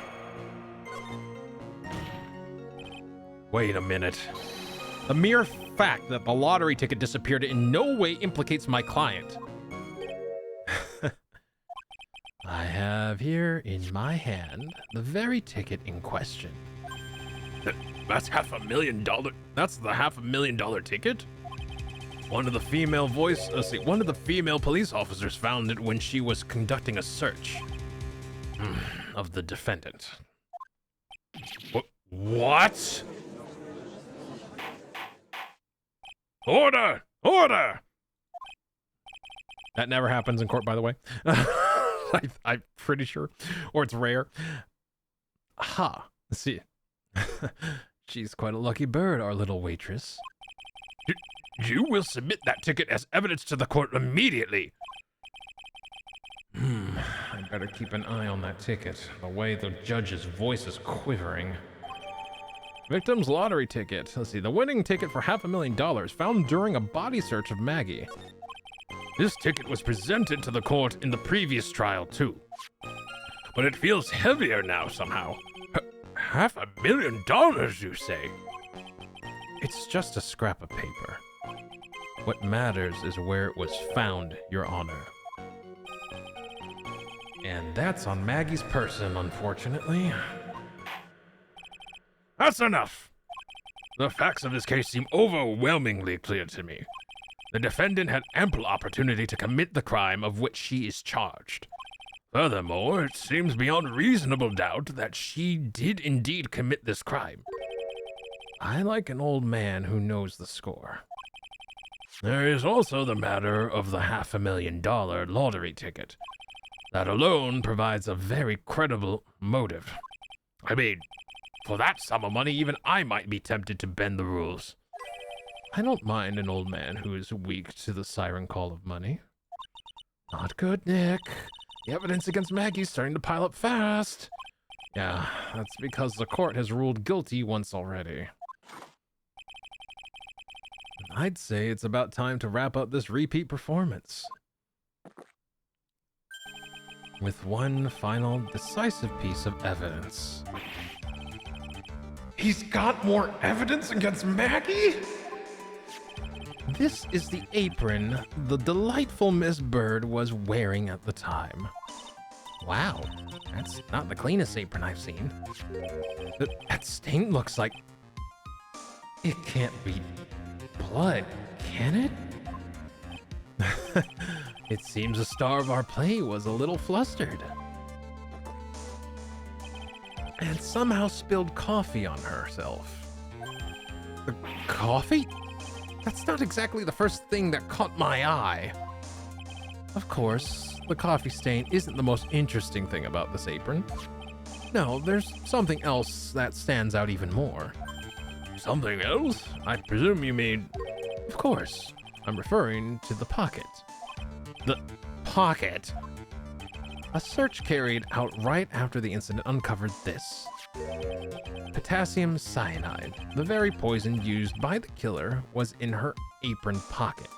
Wait a minute. The mere fact that the lottery ticket disappeared in no way implicates my client. I have here in my hand the very ticket in question. That's $500,000. That's the $500,000 ticket? One of the female police officers found it when she was conducting a search of the defendant. What? Order! Order! That never happens in court, by the way. I'm pretty sure. Or it's rare. Aha. Let's see. She's quite a lucky bird, our little waitress. You will submit that ticket as evidence to the court immediately. I better keep an eye on that ticket. The way the judge's voice is quivering. Victim's lottery ticket. Let's see. The winning ticket for $500,000 found during a body search of Maggie. This ticket was presented to the court in the previous trial, too. But it feels heavier now somehow. $500,000, you say? It's just a scrap of paper. What matters is where it was found, Your Honor. And that's on Maggie's person, unfortunately. That's enough! The facts of this case seem overwhelmingly clear to me. The defendant had ample opportunity to commit the crime of which she is charged. Furthermore, it seems beyond reasonable doubt that she did indeed commit this crime. I like an old man who knows the score. There is also the matter of the $500,000 lottery ticket. That alone provides a very credible motive. I mean, for that sum of money, even I might be tempted to bend the rules. I don't mind an old man who is weak to the siren call of money. Not good, Nick. The evidence against Maggie's starting to pile up fast. Yeah, that's because the court has ruled guilty once already. I'd say it's about time to wrap up this repeat performance. With one final decisive piece of evidence. He's got more evidence against Maggie? This is the apron the delightful Miss Bird was wearing at the time. Wow, that's not the cleanest apron I've seen. That stain looks like... It can't be blood, can it? It seems the star of our play was a little flustered. And somehow spilled coffee on herself. Coffee? That's not exactly the first thing that caught my eye. Of course, the coffee stain isn't the most interesting thing about this apron. No, there's something else that stands out even more. Something else? I presume you mean... Of course, I'm referring to the pocket. The pocket? A search carried out right after the incident uncovered this. Potassium cyanide, the very poison used by the killer, was in her apron pocket.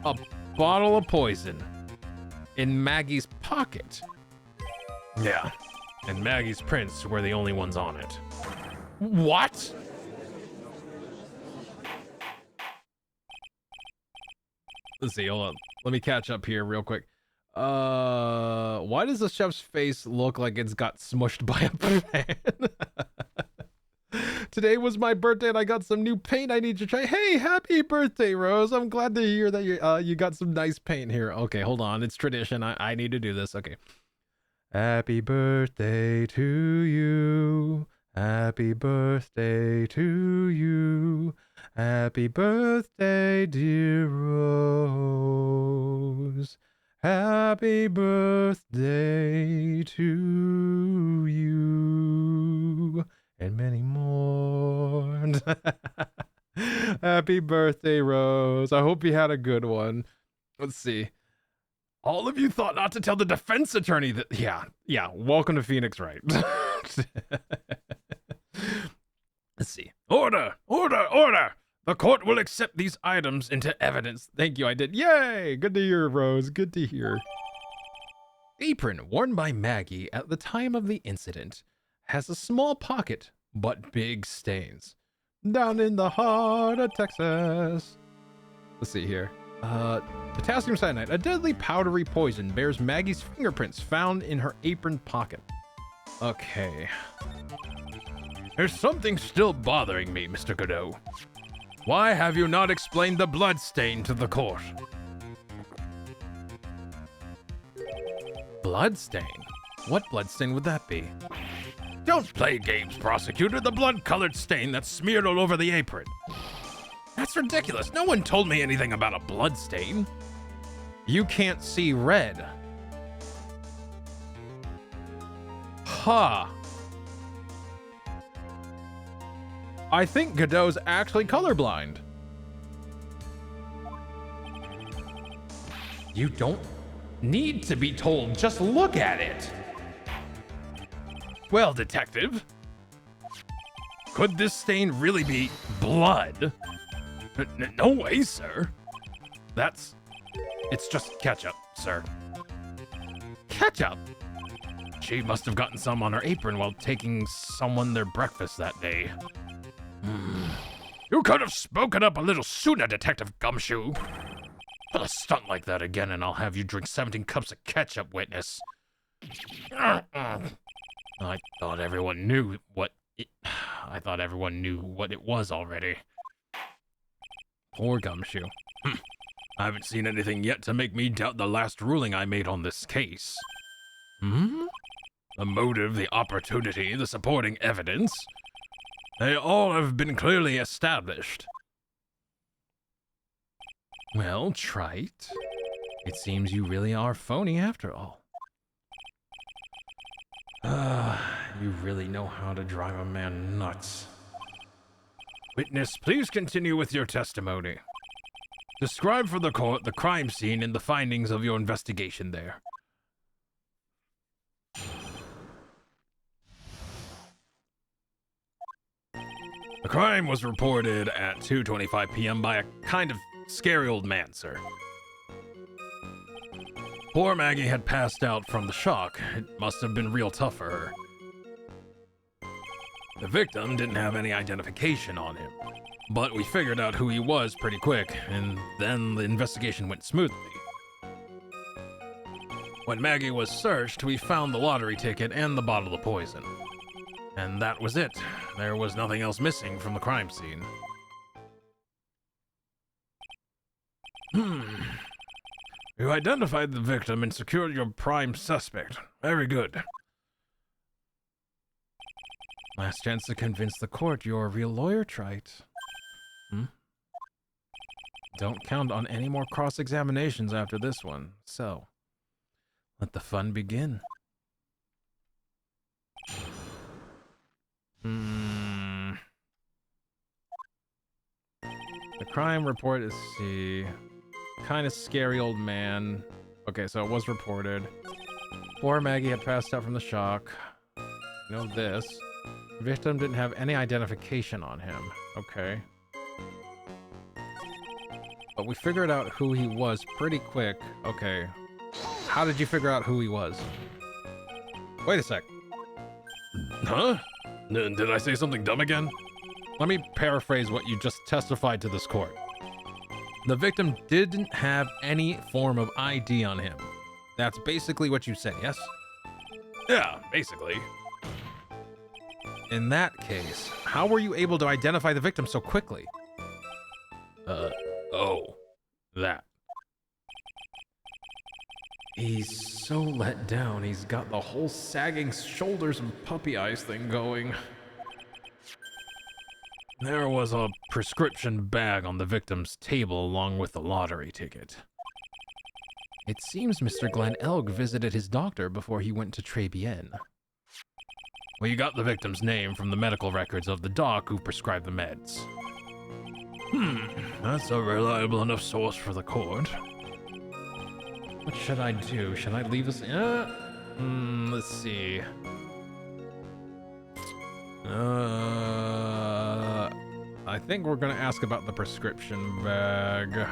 A bottle of poison in Maggie's pocket. Yeah, and Maggie's prints were the only ones on it. What? Let's see, hold on. Let me catch up here real quick. Why does the chef's face look like it's got smushed by a pan? Today was my birthday and I got some new paint I need to try. Hey, happy birthday, Rose. I'm glad to hear that you got some nice paint here. Okay, hold on. It's tradition. I need to do this. Okay. Happy birthday to you. Happy birthday to you. Happy birthday, dear Rose. Happy birthday to you. and many more. Happy birthday, Rose. I hope you had a good one. Let's see. All of you thought not to tell the defense attorney that. Yeah. Welcome to Phoenix Wright. Let's see. Order! The court will accept these items into evidence. Thank you, I did. Yay! Good to hear, Rose. Good to hear. Apron worn by Maggie at the time of the incident has a small pocket, but big stains. Down in the heart of Texas. Let's see here. Potassium cyanide, a deadly powdery poison, bears Maggie's fingerprints found in her apron pocket. Okay. There's something still bothering me, Mr. Godot. Why have you not explained the blood stain to the court? Blood stain? What blood stain would that be? Don't play games, prosecutor. The blood-colored stain that's smeared all over the apron. That's ridiculous. No one told me anything about a blood stain. You can't see red. Huh. I think Godot's actually colorblind. You don't need to be told. Just look at it. Well, detective, could this stain really be blood? No way, sir. It's just ketchup, sir. Ketchup? She must have gotten some on her apron while taking someone their breakfast that day. You could have spoken up a little sooner, Detective Gumshoe. Pull a stunt like that again and I'll have you drink 17 cups of ketchup, witness. I thought everyone knew what it was already. Poor Gumshoe. I haven't seen anything yet to make me doubt the last ruling I made on this case. The motive, the opportunity, the supporting evidence. They all have been clearly established. Well, Trite, it seems you really are phony after all. You really know how to drive a man nuts. Witness, please continue with your testimony. Describe for the court the crime scene and the findings of your investigation there. The crime was reported at 2:25 p.m. by a kind of scary old man, sir. Poor Maggie had passed out from the shock. It must have been real tough for her. The victim didn't have any identification on him, but we figured out who he was pretty quick, and then the investigation went smoothly. When Maggie was searched, we found the lottery ticket and the bottle of poison. And that was it. There was nothing else missing from the crime scene. You identified the victim and secured your prime suspect. Very good. Last chance to convince the court you're a real lawyer, Trite. Don't count on any more cross-examinations after this one, so let the fun begin. The crime report is, see, kind of scary old man. Okay, so it was reported. Poor Maggie had passed out from the shock. You know this. The victim didn't have any identification on him. Okay. But we figured out who he was pretty quick. Okay. How did you figure out who he was? Wait a sec. Huh? Did I say something dumb again? Let me paraphrase what you just testified to this court. The victim didn't have any form of ID on him. That's basically what you said, yes? Yeah, basically. In that case, how were you able to identify the victim so quickly? That. He's so let down, he's got the whole sagging shoulders and puppy eyes thing going. There was a prescription bag on the victim's table along with the lottery ticket. It seems Mr. Glenn Elg visited his doctor before he went to Trebienne. We got the victim's name from the medical records of the doc who prescribed the meds. That's a reliable enough source for the court. What should I do? Should I leave this? Let's see. I think we're gonna ask about the prescription bag.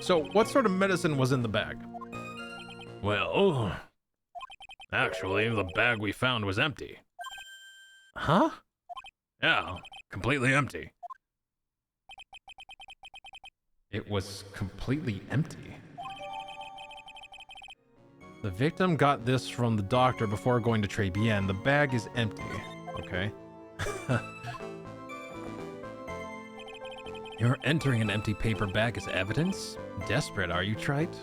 So, what sort of medicine was in the bag? Well, actually, the bag we found was empty. Huh? Yeah, completely empty. It was completely empty. The victim got this from the doctor before going to Très Bien. The bag is empty. Okay. You're entering an empty paper bag as evidence? Desperate, are you, Trite?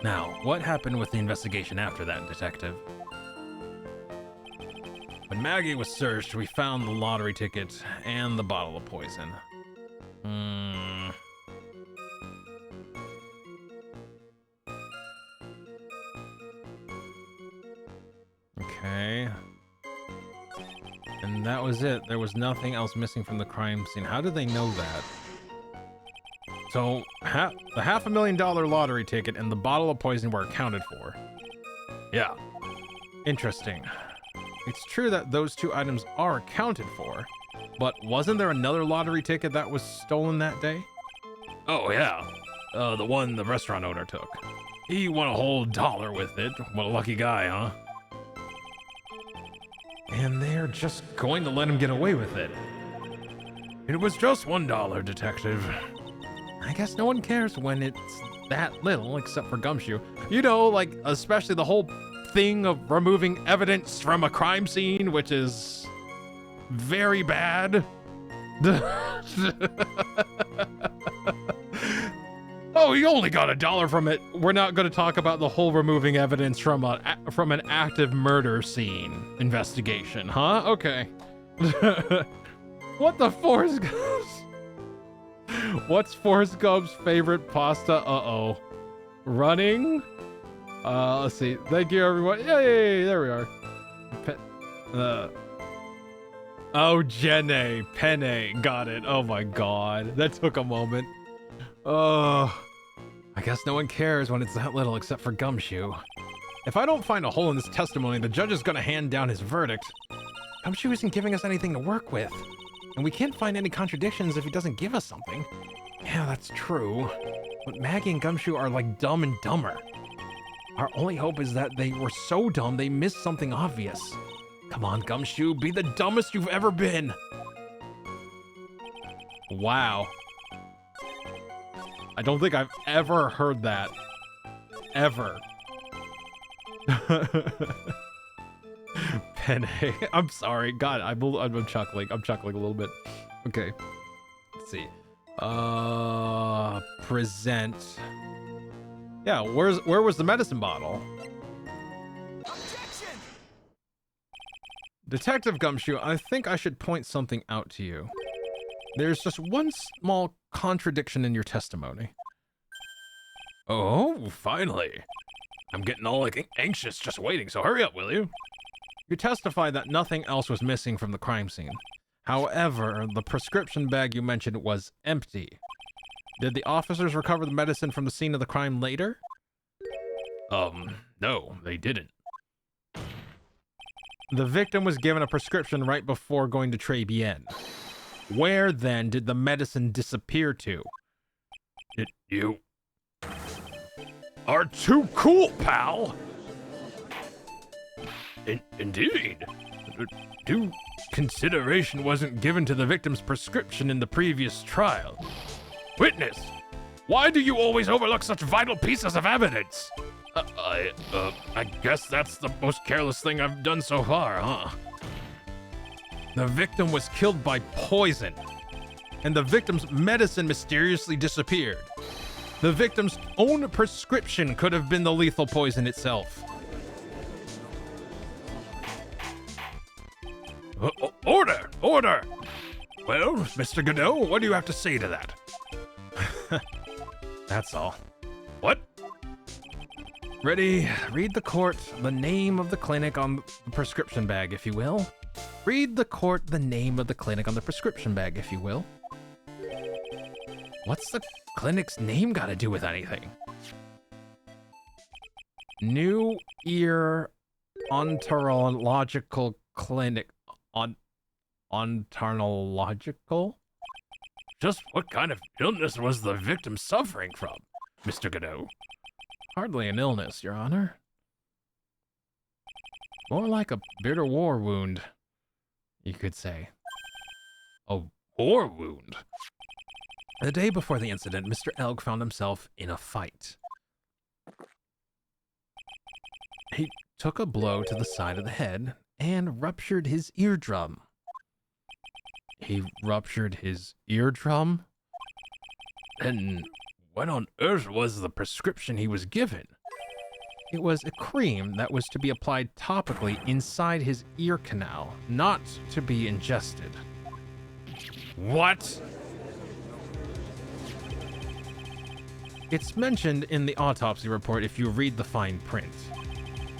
Now, what happened with the investigation after that, Detective? When Maggie was searched, we found the lottery ticket and the bottle of poison. Okay. And that was it. There was nothing else missing from the crime scene. How did they know that? So, the $500,000 lottery ticket and the bottle of poison were accounted for. Yeah. Interesting. It's true that those two items are accounted for, but wasn't there another lottery ticket that was stolen that day? Oh, yeah. The one the restaurant owner took. He won a whole dollar with it. What a lucky guy, huh? And they're just going to let him get away with it. It was just $1, Detective. I guess no one cares when it's that little, except for Gumshoe. You know, like, especially the whole thing of removing evidence from a crime scene, which is very bad. Oh, he only got $1 from it. We're not going to talk about the whole removing evidence from an active murder scene investigation, huh? Okay. What the Forrest Gump's? What's Forrest Gump's favorite pasta? Uh-oh. Running? Let's see. Thank you, everyone. Yay! There we are. Oh, Jenny. Penne. Got it. Oh my god. That took a moment. Oh. I guess no one cares when it's that little except for Gumshoe. If I don't find a hole in this testimony, the judge is gonna hand down his verdict. Gumshoe isn't giving us anything to work with. And we can't find any contradictions if he doesn't give us something. Yeah, that's true. But Maggie and Gumshoe are like Dumb and Dumber. Our only hope is that they were so dumb they missed something obvious. Come on, Gumshoe, be the dumbest you've ever been. Wow. I don't think I've ever heard that. Ever. Penne. I'm sorry. God, I'm chuckling. I'm chuckling a little bit. Okay. Let's see. Present. Yeah, where was the medicine bottle? Objection! Detective Gumshoe, I think I should point something out to you. There's just one small contradiction in your testimony. Oh, finally. I'm getting all like anxious just waiting, so hurry up, will you? You testified that nothing else was missing from the crime scene. However, the prescription bag you mentioned was empty. Did the officers recover the medicine from the scene of the crime later? No, they didn't. The victim was given a prescription right before going to Très Bien. Where, then, did the medicine disappear to? You are too cool, pal! Indeed. Due consideration wasn't given to the victim's prescription in the previous trial. Witness, why do you always overlook such vital pieces of evidence? I guess that's the most careless thing I've done so far, huh? The victim was killed by poison, and the victim's medicine mysteriously disappeared. The victim's own prescription could have been the lethal poison itself. Order! Order! Well, Mr. Godot, what do you have to say to that? That's all. What? Ready? Read the court the name of the clinic on the prescription bag, if you will. Read the court the name of the clinic on the prescription bag, if you will. What's the clinic's name got to do with anything? New Ear Ontological Clinic. Ontological? Just what kind of illness was the victim suffering from, Mr. Godot? Hardly an illness, Your Honor. More like a bitter war wound, you could say. A war wound? The day before the incident, Mr. Elg found himself in a fight. He took a blow to the side of the head and ruptured his eardrum. He ruptured his eardrum? Then what on earth was the prescription he was given? It was a cream that was to be applied topically inside his ear canal, not to be ingested. What? It's mentioned in the autopsy report if you read the fine print.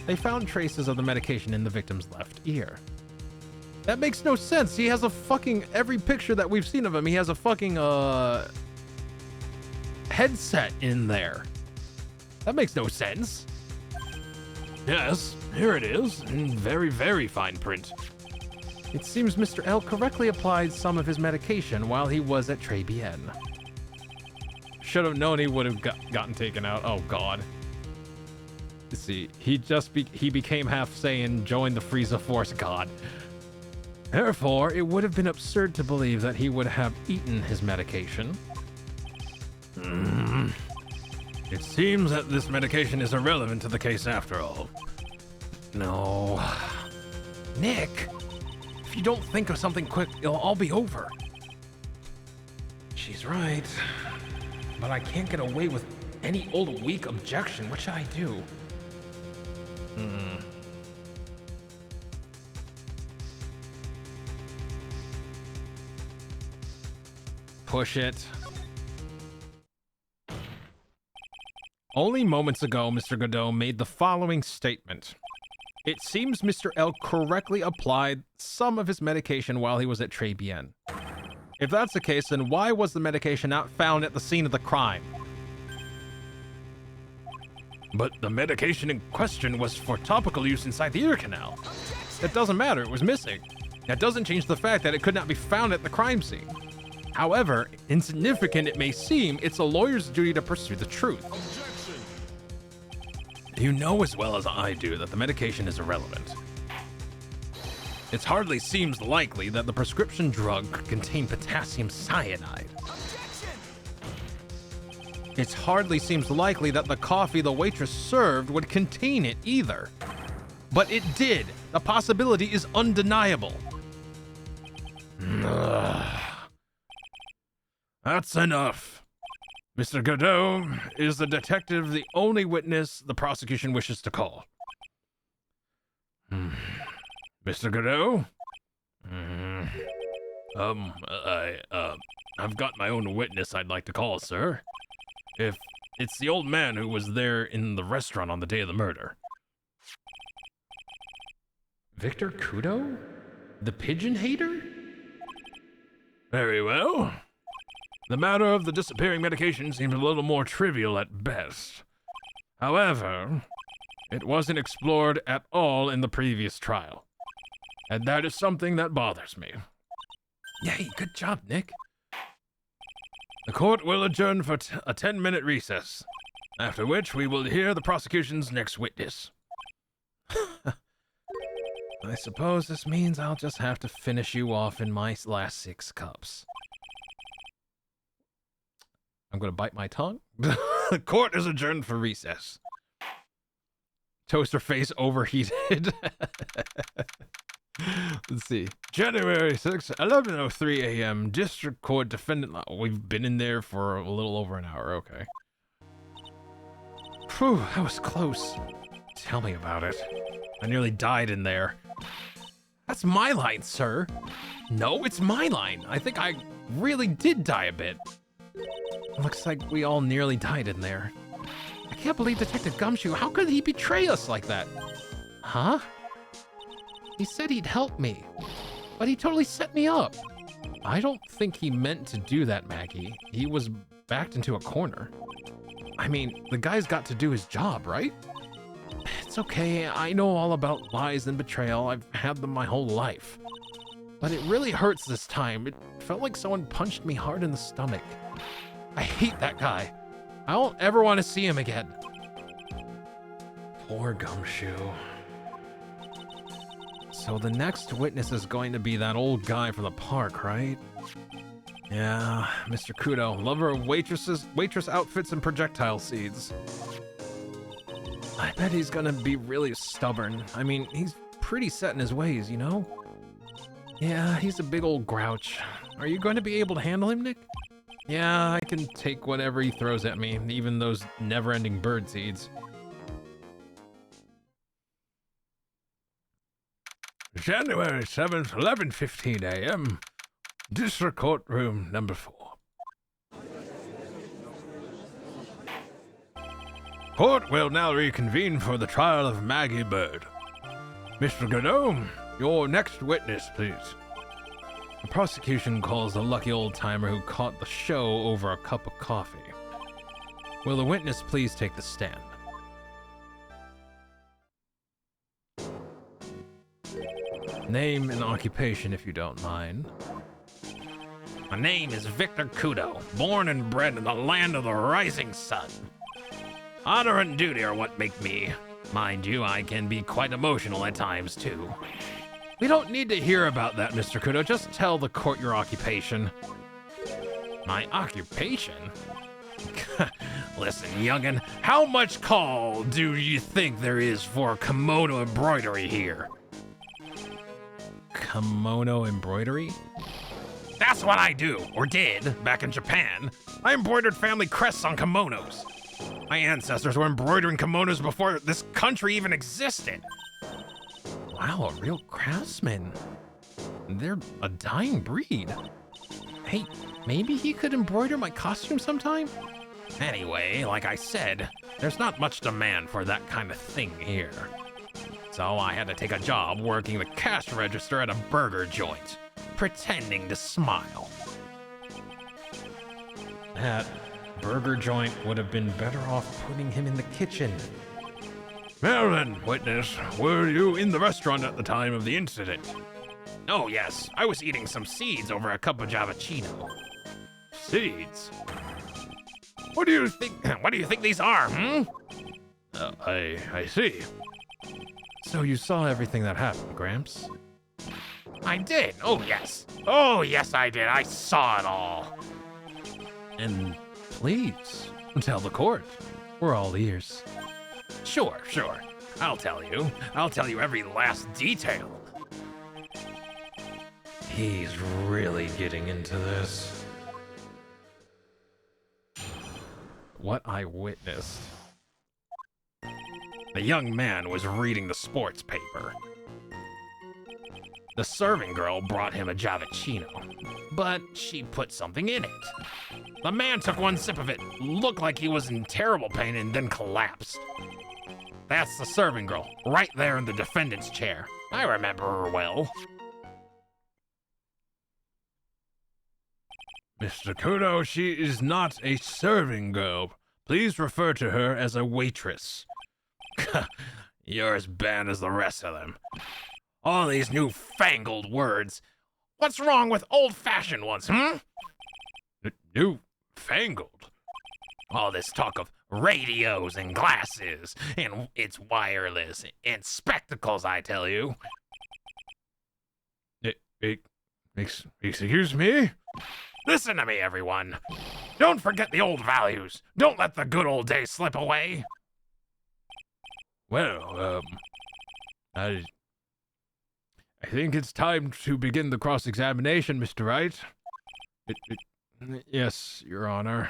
They found traces of the medication in the victim's left ear. That makes no sense. He has a fucking, every picture that we've seen of him, he has a fucking, headset in there. That makes no sense. Yes, here it is, in very, very fine print. It seems Mr. L correctly applied some of his medication while he was at Très Bien. Should have known he would have gotten taken out. Oh, God. Let's see. He became half Saiyan, joined the Frieza Force God. Therefore, it would have been absurd to believe that he would have eaten his medication. It seems that this medication is irrelevant to the case after all. No. Nick, if you don't think of something quick, it'll all be over. She's right. But I can't get away with any old weak objection. What should I do? Push it. Only moments ago, Mr. Godot made the following statement. It seems Mr. L correctly applied some of his medication while he was at Très Bien. If that's the case, then why was the medication not found at the scene of the crime? But the medication in question was for topical use inside the ear canal. It doesn't matter, it was missing. That doesn't change the fact that it could not be found at the crime scene. However, insignificant it may seem, it's a lawyer's duty to pursue the truth. You know as well as I do that the medication is irrelevant. It hardly seems likely that the prescription drug contained potassium cyanide. It hardly seems likely that the coffee the waitress served would contain it either. But it did. The possibility is undeniable. That's enough. Mr. Godot, is the detective the only witness the prosecution wishes to call? Mr. Godot? I've got my own witness I'd like to call, sir. If it's the old man who was there in the restaurant on the day of the murder. Victor Kudo? The pigeon hater? Very well. The matter of the disappearing medication seems a little more trivial at best. However, it wasn't explored at all in the previous trial. And that is something that bothers me. Yay, good job, Nick. The court will adjourn for a 10-minute recess, after which we will hear the prosecution's next witness. I suppose this means I'll just have to finish you off in my last 6 cups. I'm gonna bite my tongue. The court is adjourned for recess. Toaster face overheated. Let's see. January 6th, 11:03 a.m. District Court defendant. We've been in there for a little over an hour. Okay. Phew, that was close. Tell me about it. I nearly died in there. That's my line, sir. No, it's my line. I think I really did die a bit. Looks like we all nearly died in there. I can't believe Detective Gumshoe. How could he betray us like that? Huh? He said he'd help me, but he totally set me up. I don't think he meant to do that, Maggie. He was backed into a corner. I mean, the guy's got to do his job, right? It's okay. I know all about lies and betrayal. I've had them my whole life. But it really hurts this time. It felt like someone punched me hard in the stomach. I hate that guy. I don't ever want to see him again. Poor Gumshoe. So the next witness is going to be that old guy from the park, right? Yeah, Mr. Kudo, lover of waitress outfits and projectile seeds. I bet he's gonna be really stubborn. I mean, he's pretty set in his ways, you know? Yeah, he's a big old grouch. Are you going to be able to handle him, Nick? Yeah, I can take whatever he throws at me, even those never-ending bird seeds. January 7th, 11:15 a.m. District Court Room number 4. Court will now reconvene for the trial of Maggie Bird. Mr. Godot, your next witness, please. The prosecution calls the lucky old-timer who caught the show over a cup of coffee. Will the witness please take the stand? Name and occupation, if you don't mind. My name is Victor Kudo, born and bred in the land of the rising sun. Honor and duty are what make me. Mind you, I can be quite emotional at times, too. We don't need to hear about that, Mr. Kudo. Just tell the court your occupation. My occupation? Listen, youngin', how much call do you think there is for kimono embroidery here? Kimono embroidery? That's what I do, or did, back in Japan. I embroidered family crests on kimonos. My ancestors were embroidering kimonos before this country even existed. Wow, a real craftsman. They're a dying breed. Hey, maybe he could embroider my costume sometime? Anyway, like I said, there's not much demand for that kind of thing here. So I had to take a job working the cash register at a burger joint, pretending to smile. That burger joint would have been better off putting him in the kitchen. Well then, witness, were you in the restaurant at the time of the incident? Oh yes, I was eating some seeds over a cup of Javachino. Seeds? What do you think these are, I see. So you saw everything that happened, Gramps? I did, oh yes. Oh yes I did, I saw it all. And please, tell the court. We're all ears. Sure. I'll tell you. I'll tell you every last detail. He's really getting into this. What I witnessed. The young man was reading the sports paper. The serving girl brought him a Javachino, but she put something in it. The man took one sip of it, looked like he was in terrible pain, and then collapsed. That's the serving girl, right there in the defendant's chair. I remember her well. Mr. Kudo, she is not a serving girl. Please refer to her as a waitress. You're as bad as the rest of them. All these newfangled words. What's wrong with old-fashioned ones, Newfangled? All this talk of radios and glasses, and it's wireless, and spectacles, I tell you. Excuse me? Listen to me, everyone. Don't forget the old values. Don't let the good old days slip away. Well, I think it's time to begin the cross-examination, Mr. Wright. Yes, Your Honor.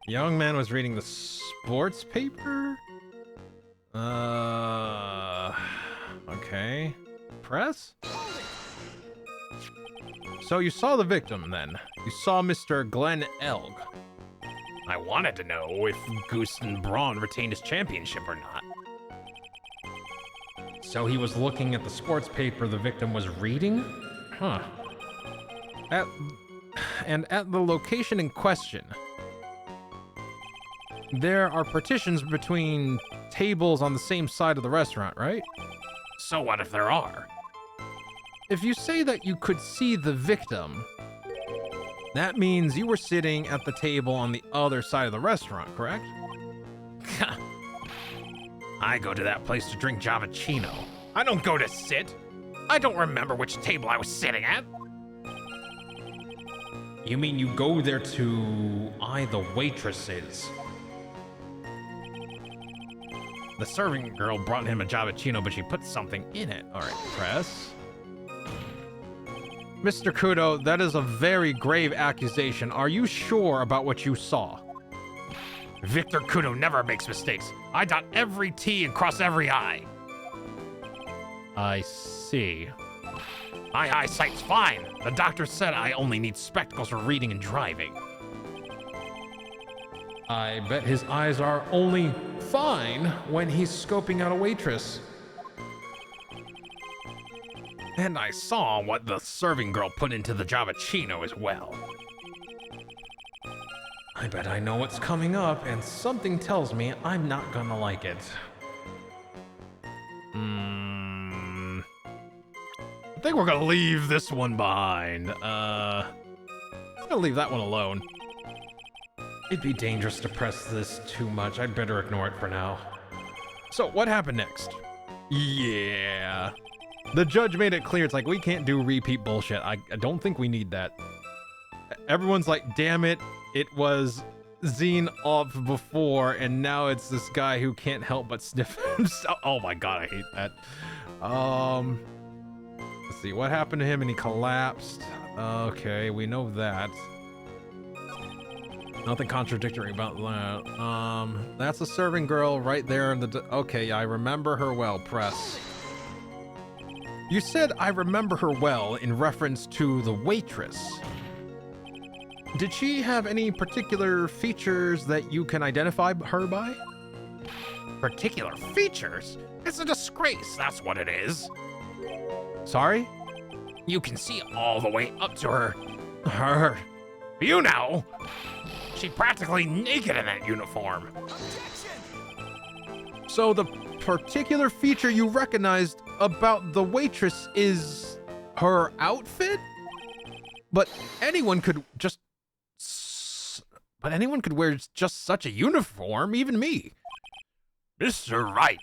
Young man was reading the sports paper? Okay. Press? So you saw the victim then. You saw Mr. Glenn Elg. I wanted to know if Gusten Braun retained his championship or not. So he was looking at the sports paper the victim was reading? Huh. At the location in question, there are partitions between tables on the same side of the restaurant, right? So what if there are? If you say that you could see the victim, that means you were sitting at the table on the other side of the restaurant, correct? I go to that place to drink Javachino. I don't go to sit. I don't remember which table I was sitting at. You mean you go there to eye the waitresses? The serving girl brought him a Javachino, but she put something in it. All right, press. Mr. Kudo, that is a very grave accusation. Are you sure about what you saw? Victor Kudo never makes mistakes. I dot every T and cross every I. I see. My eyesight's fine. The doctor said I only need spectacles for reading and driving. I bet his eyes are only fine when he's scoping out a waitress. And I saw what the serving girl put into the Javachino as well. I bet I know what's coming up, and something tells me I'm not gonna like it. I think we're gonna leave this one behind. I'm gonna leave that one alone. It'd be dangerous to press this too much. I'd better ignore it for now. So, what happened next? Yeah. The judge made it clear, it's like, we can't do repeat bullshit. I don't think we need that. Everyone's like, damn it, it was Zine off before, and now it's this guy who can't help but sniff himself. Oh my god, I hate that. Let's see, what happened to him and he collapsed. Okay, we know that. Nothing contradictory about that. That's a serving girl right there in the... Okay, yeah, I remember her well, press. You said I remember her well in reference to the waitress. Did she have any particular features that you can identify her by? Particular features? It's a disgrace, that's what it is. Sorry? You can see all the way up to her. Her. You know. She's practically naked in that uniform. So the particular feature you recognized about the waitress is her outfit? But anyone could wear just such a uniform, even me. Mr. Wright,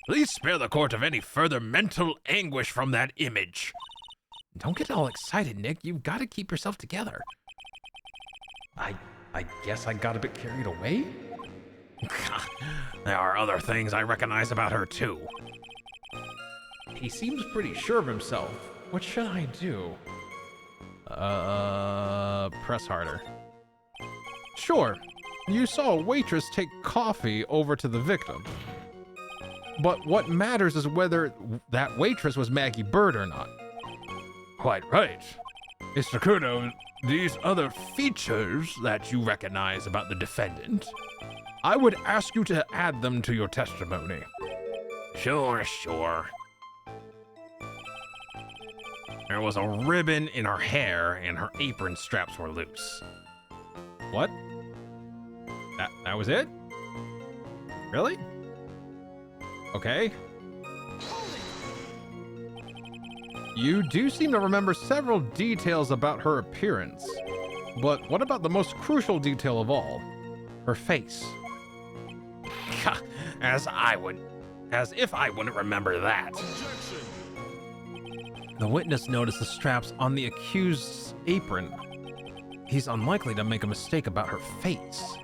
please spare the court of any further mental anguish from that image. Don't get all excited, Nick. You've got to keep yourself together. I guess I got a bit carried away? There are other things I recognize about her, too. He seems pretty sure of himself. What should I do? Press harder. Sure, you saw a waitress take coffee over to the victim. But what matters is whether that waitress was Maggie Bird or not. Quite right. Mr. Kudo, these other features that you recognize about the defendant, I would ask you to add them to your testimony. Sure. There was a ribbon in her hair and her apron straps were loose. What? That was it? Really? Okay. You do seem to remember several details about her appearance. But what about the most crucial detail of all? Her face. As if I wouldn't remember that. The witness noticed the straps on the accused's apron. He's unlikely to make a mistake about her face.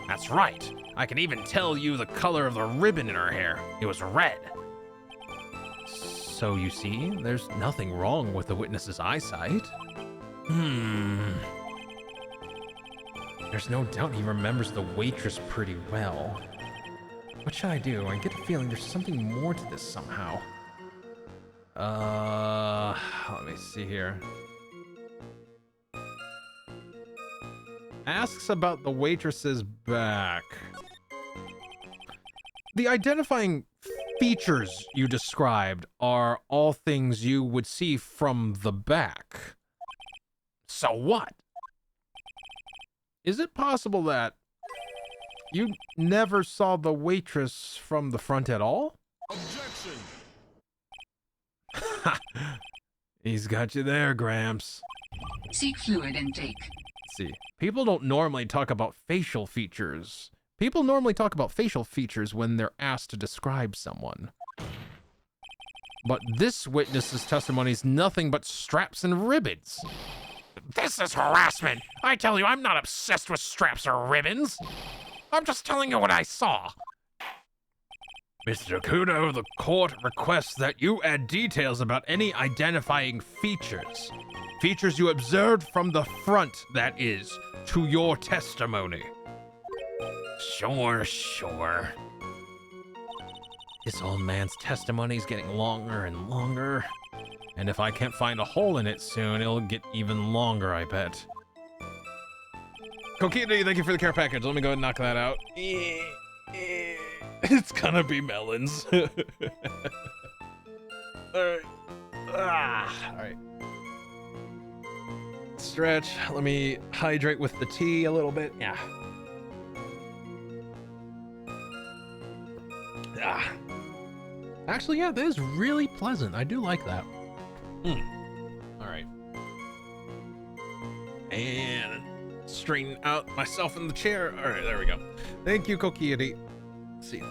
That's right. I can even tell you the color of the ribbon in her hair. It was red. So you see, there's nothing wrong with the witness's eyesight. There's no doubt he remembers the waitress pretty well. What should I do? I get a feeling there's something more to this somehow. Let me see here. Asks about the waitress's back. The identifying features you described are all things you would see from the back. So what? Is it possible that you never saw the waitress from the front at all? Objection! He's got you there, Gramps. Seek fluid intake. Let's see. People don't normally talk about facial features. People normally talk about facial features when they're asked to describe someone. But this witness's testimony is nothing but straps and ribbons. This is harassment. I tell you, I'm not obsessed with straps or ribbons. I'm just telling you what I saw. Mr. Kudo, the court requests that you add details about any identifying features. Features you observed from the front, that is, to your testimony. Sure. This old man's testimony is getting longer and longer. And if I can't find a hole in it soon, it'll get even longer, I bet. Kokiri, thank you for the care package. Let me go ahead and knock that out. It's gonna be melons. Alright. Alright. Stretch. Let me hydrate with the tea a little bit. Yeah. Actually, yeah, that is really pleasant. I do like that. Alright. And straighten out myself in the chair. Alright, there we go. Thank you, Kokiri. Let's see.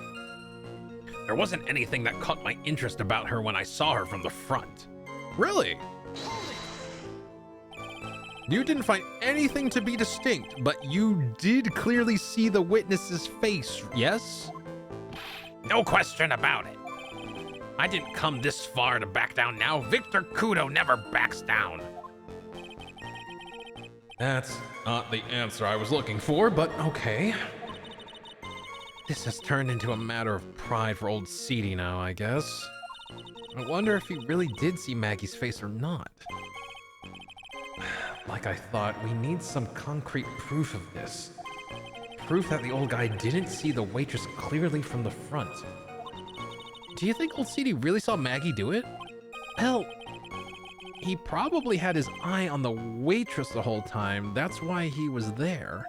There wasn't anything that caught my interest about her when I saw her from the front. Really? You didn't find anything to be distinct, but you did clearly see the witness's face, yes? No question about it. I didn't come this far to back down now. Victor Kudo never backs down. That's not the answer I was looking for, but okay. This has turned into a matter of pride for old Seedy now, I guess. I wonder if he really did see Maggie's face or not. Like I thought, we need some concrete proof of this. Proof that the old guy didn't see the waitress clearly from the front. Do you think old Seedy really saw Maggie do it? Hell, he probably had his eye on the waitress the whole time. That's why he was there.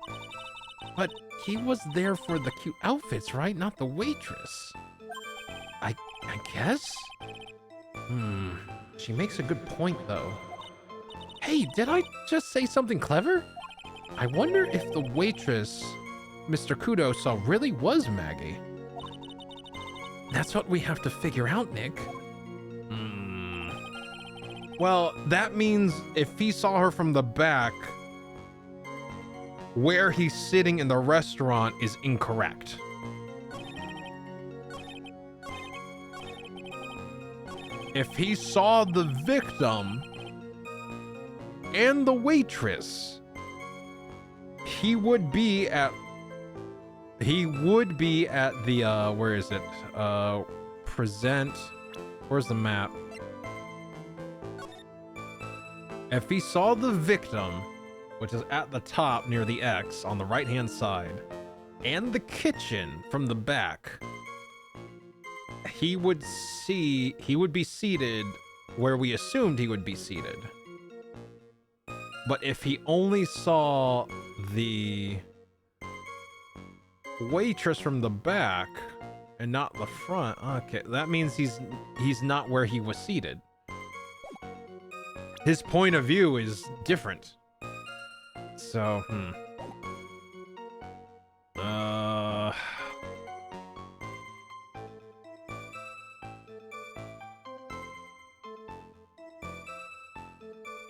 But he was there for the cute outfits, right? Not the waitress. I guess? She makes a good point, though. Hey, did I just say something clever? I wonder if the waitress Mr. Kudo saw really was Maggie. That's what we have to figure out, Nick. Well, that means if he saw her from the back, where he's sitting in the restaurant is incorrect. If he saw the victim and the waitress, he would be at the where is it? Present. Where's the map? If he saw the victim, which is at the top near the X on the right-hand side, and the kitchen from the back, he would be seated where we assumed he would be seated. But if he only saw the waitress from the back and not the front, okay, that means he's not where he was seated. His point of view is different. So, and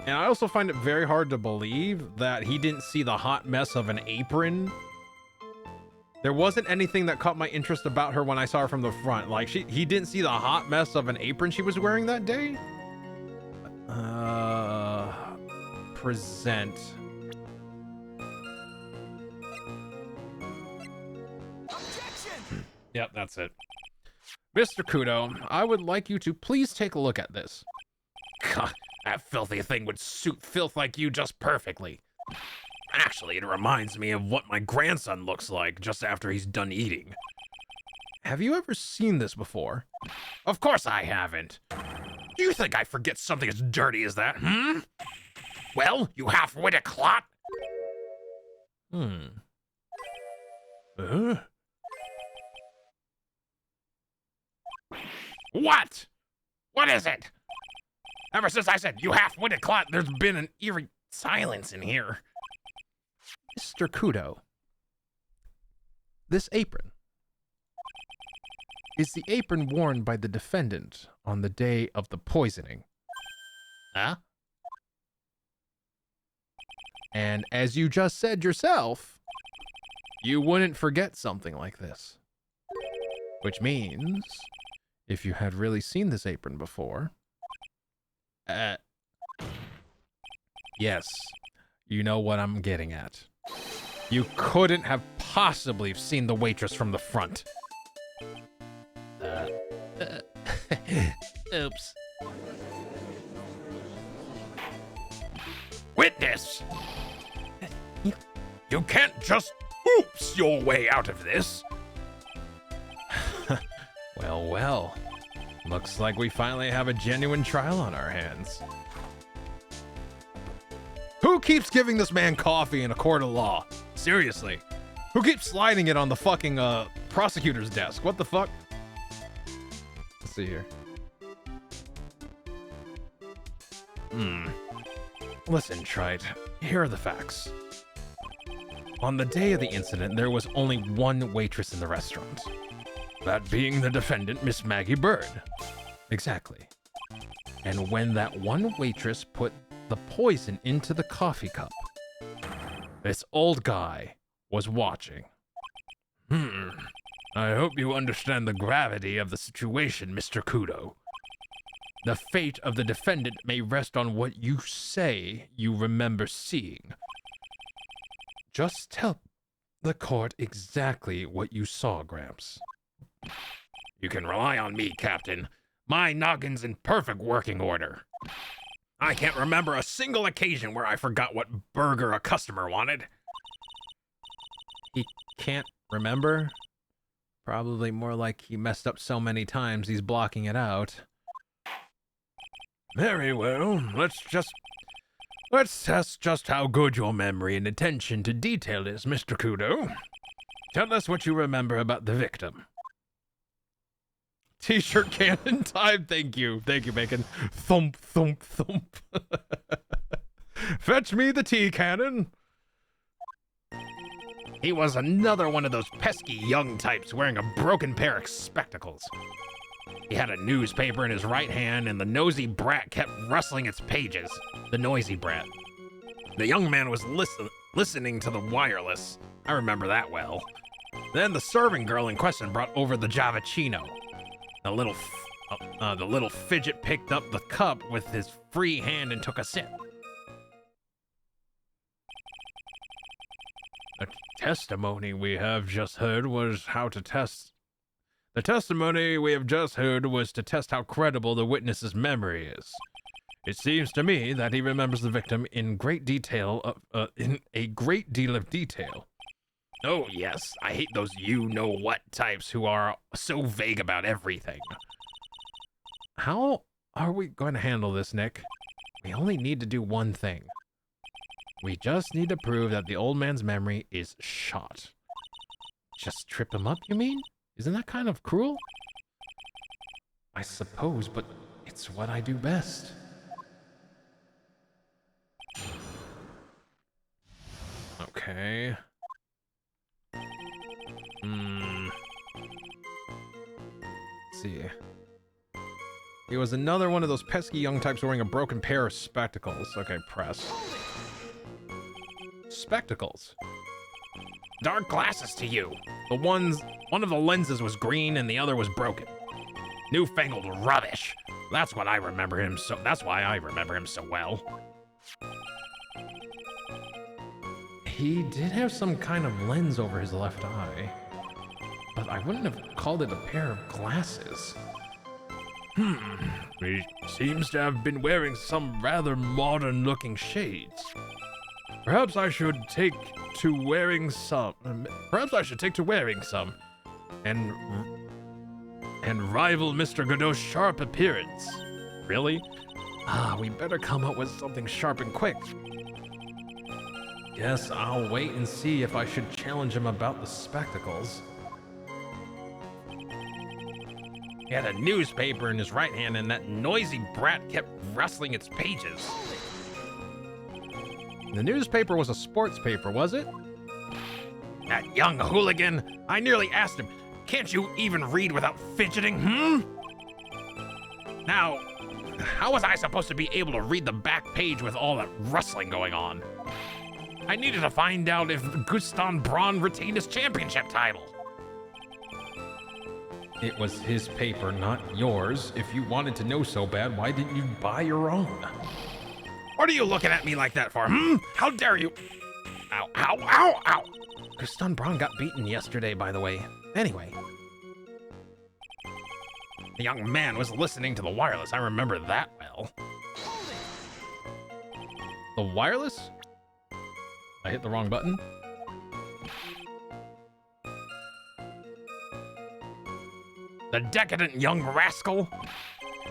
I also find it very hard to believe that he didn't see the hot mess of an apron. There wasn't anything that caught my interest about her when I saw her from the front. Like, he didn't see the hot mess of an apron she was wearing that day? Present. Yep, that's it. Mr. Kudo, I would like you to please take a look at this. God, that filthy thing would suit filth like you just perfectly. Actually, it reminds me of what my grandson looks like just after he's done eating. Have you ever seen this before? Of course I haven't. Do you think I forget something as dirty as that, hmm? Well, you half-witted clot. What? What is it? Ever since I said you half-witted clot, there's been an eerie silence in here. Mr. Kudo, this apron is the apron worn by the defendant on the day of the poisoning. Huh? And as you just said yourself, you wouldn't forget something like this. Which means, if you had really seen this apron before, yes, you know what I'm getting at. You couldn't have possibly seen the waitress from the front. Oops. Witness! You can't just oops your way out of this. Well, well. Looks like we finally have a genuine trial on our hands. Who keeps giving this man coffee in a court of law? Seriously. Who keeps sliding it on the fucking prosecutor's desk? What the fuck? Let's see here. Listen, Trite. Here are the facts. On the day of the incident, there was only one waitress in the restaurant. That being the defendant, Miss Maggie Bird. Exactly. And when that one waitress put the poison into the coffee cup, this old guy was watching. I hope you understand the gravity of the situation, Mr. Kudo. The fate of the defendant may rest on what you say you remember seeing. Just tell the court exactly what you saw, Gramps. You can rely on me, Captain. My noggin's in perfect working order. I can't remember a single occasion where I forgot what burger a customer wanted. He can't remember? Probably more like he messed up so many times he's blocking it out. Very well, let's test just how good your memory and attention to detail is, Mr. Kudo. Tell us what you remember about the victim. T-shirt cannon time. Thank you, Bacon. Thump, thump, thump. Fetch me the tea cannon. He was another one of those pesky young types wearing a broken pair of spectacles. He had a newspaper in his right hand, and the nosy brat kept rustling its pages. The noisy brat. The young man was listening to the wireless. I remember that well. Then the serving girl in question brought over the Javachino. The little fidget picked up the cup with his free hand and took a sip. The testimony we have just heard was to test how credible the witness's memory is. It seems to me that he remembers the victim in a great deal of detail. Oh yes, I hate those you-know-what types who are so vague about everything. How are we going to handle this, Nick? We only need to do one thing. We just need to prove that the old man's memory is shot. Just trip him up, you mean? Isn't that kind of cruel? I suppose, but it's what I do best. Okay. Let's see. He was another one of those pesky young types wearing a broken pair of spectacles. Okay, press. Spectacles. Dark glasses to you. One of the lenses was green and the other was broken. Newfangled rubbish. That's why I remember him so well. He did have some kind of lens over his left eye, but I wouldn't have called it a pair of glasses. He seems to have been wearing some rather modern-looking shades. Perhaps I should take to wearing some. Perhaps I should take to wearing some, and rival Mr. Godot's sharp appearance. Really? We better come up with something sharp and quick. Guess I'll wait and see if I should challenge him about the spectacles. He had a newspaper in his right hand, and that noisy brat kept rustling its pages. The newspaper was a sports paper, was it? That young hooligan, I nearly asked him, can't you even read without fidgeting, Now, how was I supposed to be able to read the back page with all that rustling going on? I needed to find out if Gustav Braun retained his championship title. It was his paper, not yours. If you wanted to know so bad, why didn't you buy your own? What are you looking at me like that for, How dare you? Ow, ow, ow, ow. Gustav Braun got beaten yesterday, by the way. Anyway. The young man was listening to the wireless. I remember that well. The wireless? I hit the wrong button. The decadent young rascal.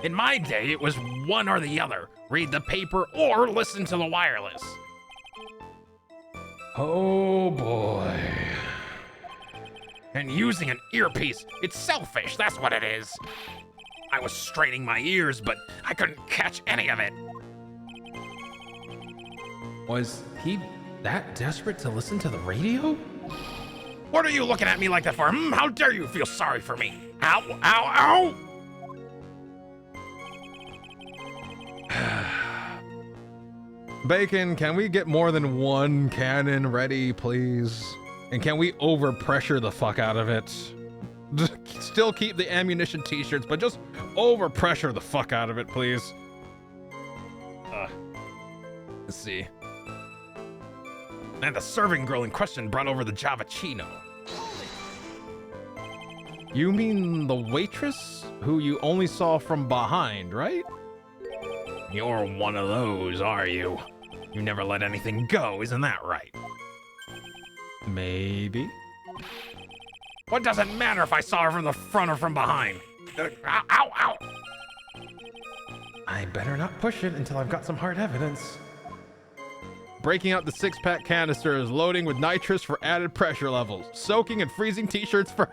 In my day, it was one or the other. Read the paper or listen to the wireless. Oh boy. And using an earpiece, it's selfish, that's what it is. I was straining my ears, but I couldn't catch any of it. Was he that desperate to listen to the radio? What are you looking at me like that for? How dare you feel sorry for me? Ow, ow, ow! Bacon, can we get more than one cannon ready, please? And can we overpressure the fuck out of it? Still keep the ammunition t-shirts, but just overpressure the fuck out of it, please. Let's see. And the serving girl in question brought over the Javachino. You mean the waitress who you only saw from behind, right? You're one of those, are you? You never let anything go, isn't that right? Maybe. What does it matter if I saw her from the front or from behind? Ow, ow, ow! I better not push it until I've got some hard evidence. Breaking out the six-pack canisters, loading with nitrous for added pressure levels, soaking and freezing t-shirts first.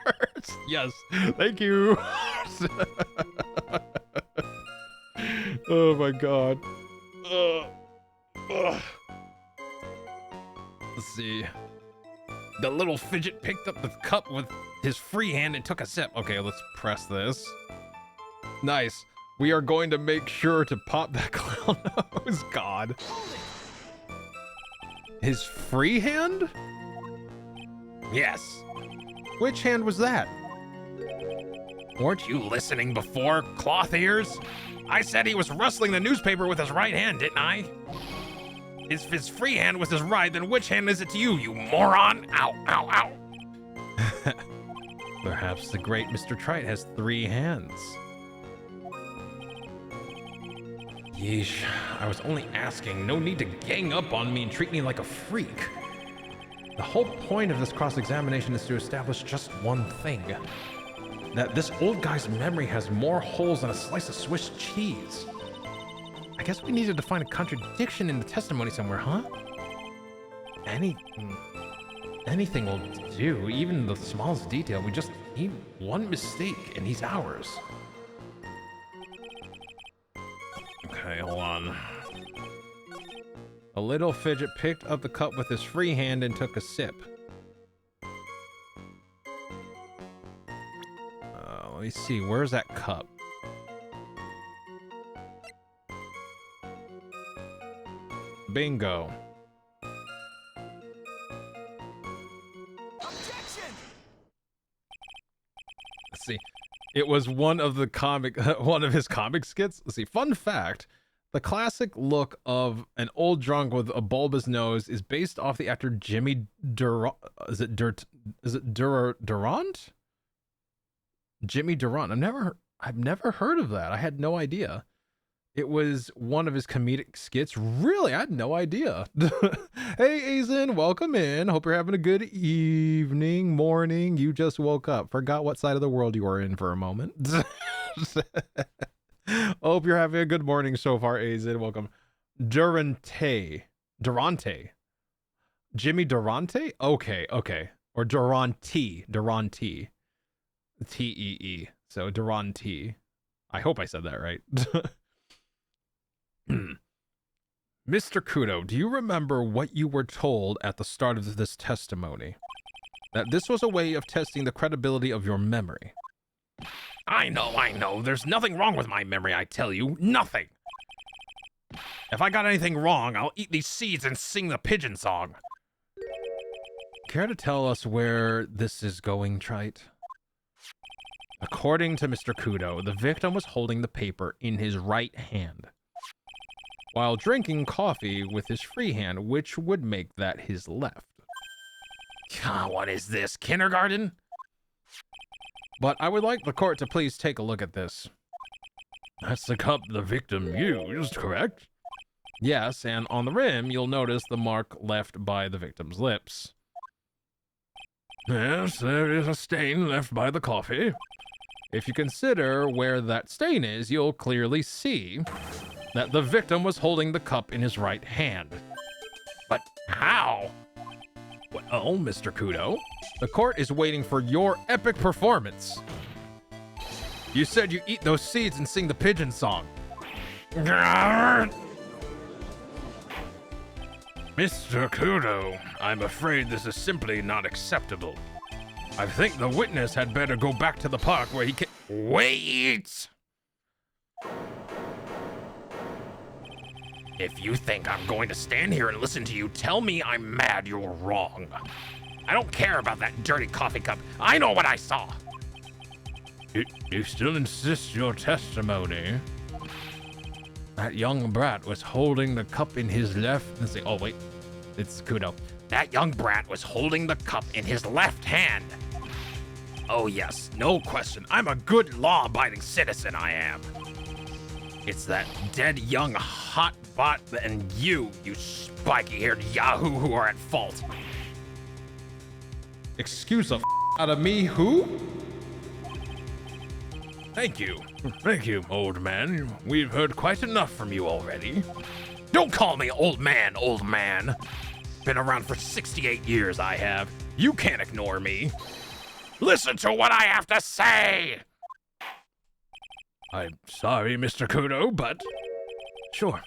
Yes, thank you. Oh my god. Let's see. The little fidget picked up the cup with his free hand and took a sip. Okay, let's press this. Nice. We are going to make sure to pop that clown nose. God. His free hand? Yes. Which hand was that? Weren't you listening before, cloth ears? I said he was rustling the newspaper with his right hand, didn't I? If his free hand was his right, then which hand is it to you, you moron? Ow, ow, ow. Perhaps the great Mr. Trite has three hands. Yeesh, I was only asking. No need to gang up on me and treat me like a freak. The whole point of this cross-examination is to establish just one thing. That this old guy's memory has more holes than a slice of Swiss cheese. I guess we needed to find a contradiction in the testimony somewhere, huh? Anything will do, even the smallest detail. We just need one mistake and he's ours. Okay, hold on. A little fidget picked up the cup with his free hand and took a sip. Let me see, where's that cup? Bingo. Objection! Let's see. It was one of the one of his comic skits. Let's see. Fun fact: the classic look of an old drunk with a bulbous nose is based off the actor Jimmy Durant. Is it Durant? Jimmy Durant. I've never heard of that. I had no idea. It was one of his comedic skits. Really, I had no idea. Hey, Aizen, welcome in. Hope you're having a good evening, morning. You just woke up. Forgot what side of the world you are in for a moment. Hope you're having a good morning so far, Aizen. Welcome. Durante. Jimmy Durante? Okay. Or Durante. T-E-E. So Durante. I hope I said that right. Mr. Kudo, do you remember what you were told at the start of this testimony? That this was a way of testing the credibility of your memory. I know. There's nothing wrong with my memory, I tell you. Nothing. If I got anything wrong, I'll eat these seeds and sing the pigeon song. Care to tell us where this is going, Trite? According to Mr. Kudo, the victim was holding the paper in his right hand, while drinking coffee with his free hand, which would make that his left. What is this, kindergarten? But I would like the court to please take a look at this. That's the cup the victim used, correct? Yes, and on the rim, you'll notice the mark left by the victim's lips. Yes, there is a stain left by the coffee. If you consider where that stain is, you'll clearly see that the victim was holding the cup in his right hand. But how? Well, Mr. Kudo, the court is waiting for your epic performance. You said you eat those seeds and sing the pigeon song. Mr. Kudo, I'm afraid this is simply not acceptable. I think the witness had better go back to the park where he can— Wait! If you think I'm going to stand here and listen to you tell me I'm mad, you're wrong. I don't care about that dirty coffee cup. I know what I saw. You still insist your testimony? That young brat was holding the cup in his left— Let's see. Oh, wait. It's Kudo. That young brat was holding the cup in his left hand. Oh yes, no question. I'm a good law-abiding citizen, I am. It's that dead young hot bot and you spiky-haired yahoo who are at fault. Excuse the out of me, who? Thank you, old man. We've heard quite enough from you already. Don't call me old man, Been around for 68 years, I have. You can't ignore me. Listen to what I have to say! I'm sorry, Mr. Kudo, but Sure.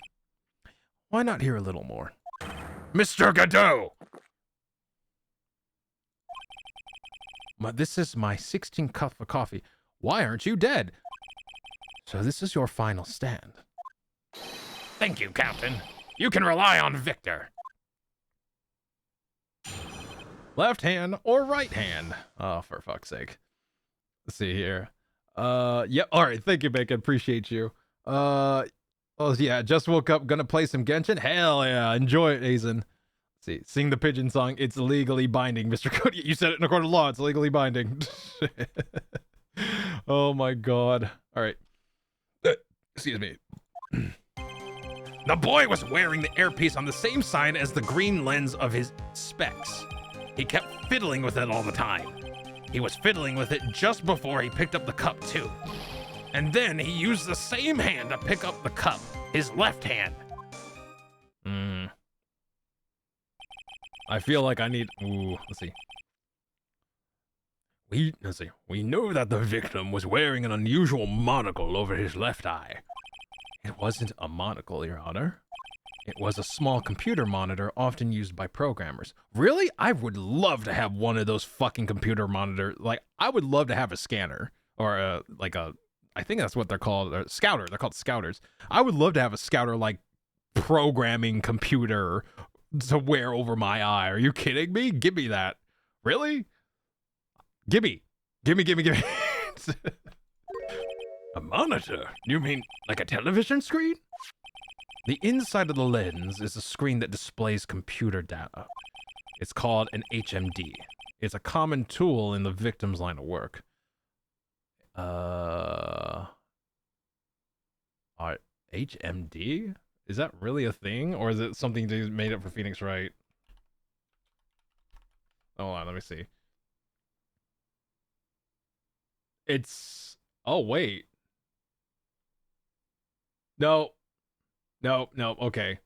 Why not hear a little more? Mr. Godot! This is my 16th cup of coffee. Why aren't you dead? So this is your final stand. Thank you, Captain. You can rely on Victor. Left hand or right hand? Oh, for fuck's sake. Let's see here. Yep. All right. Thank you, Bacon. Appreciate you. Oh yeah. Just woke up. Gonna play some Genshin. Hell yeah. Enjoy it, Aizen. Let's see. Sing the pigeon song. It's legally binding, Mr. Cody. You said it in a court of law. It's legally binding. Oh my god. All right. Excuse me. The boy was wearing the earpiece on the same side as the green lens of his specs. He kept fiddling with it all the time. He was fiddling with it just before he picked up the cup, too. And then he used the same hand to pick up the cup, his left hand. I feel like I need. Ooh, let's see. We know that the victim was wearing an unusual monocle over his left eye. It wasn't a monocle, Your Honor. It was a small computer monitor often used by programmers. Really? I would love to have one of those fucking computer monitors. Like, I would love to have a scanner or I think that's what they're called, a scouter. They're called scouters. I would love to have a scouter like programming computer to wear over my eye. Are you kidding me? Give me that. Really? Gimme. A monitor? You mean like a television screen? The inside of the lens is a screen that displays computer data. It's called an HMD. It's a common tool in the victim's line of work. HMD? Is that really a thing? Or is it something they made up for Phoenix Wright? me see. It's... Oh, wait. No. No, no, okay.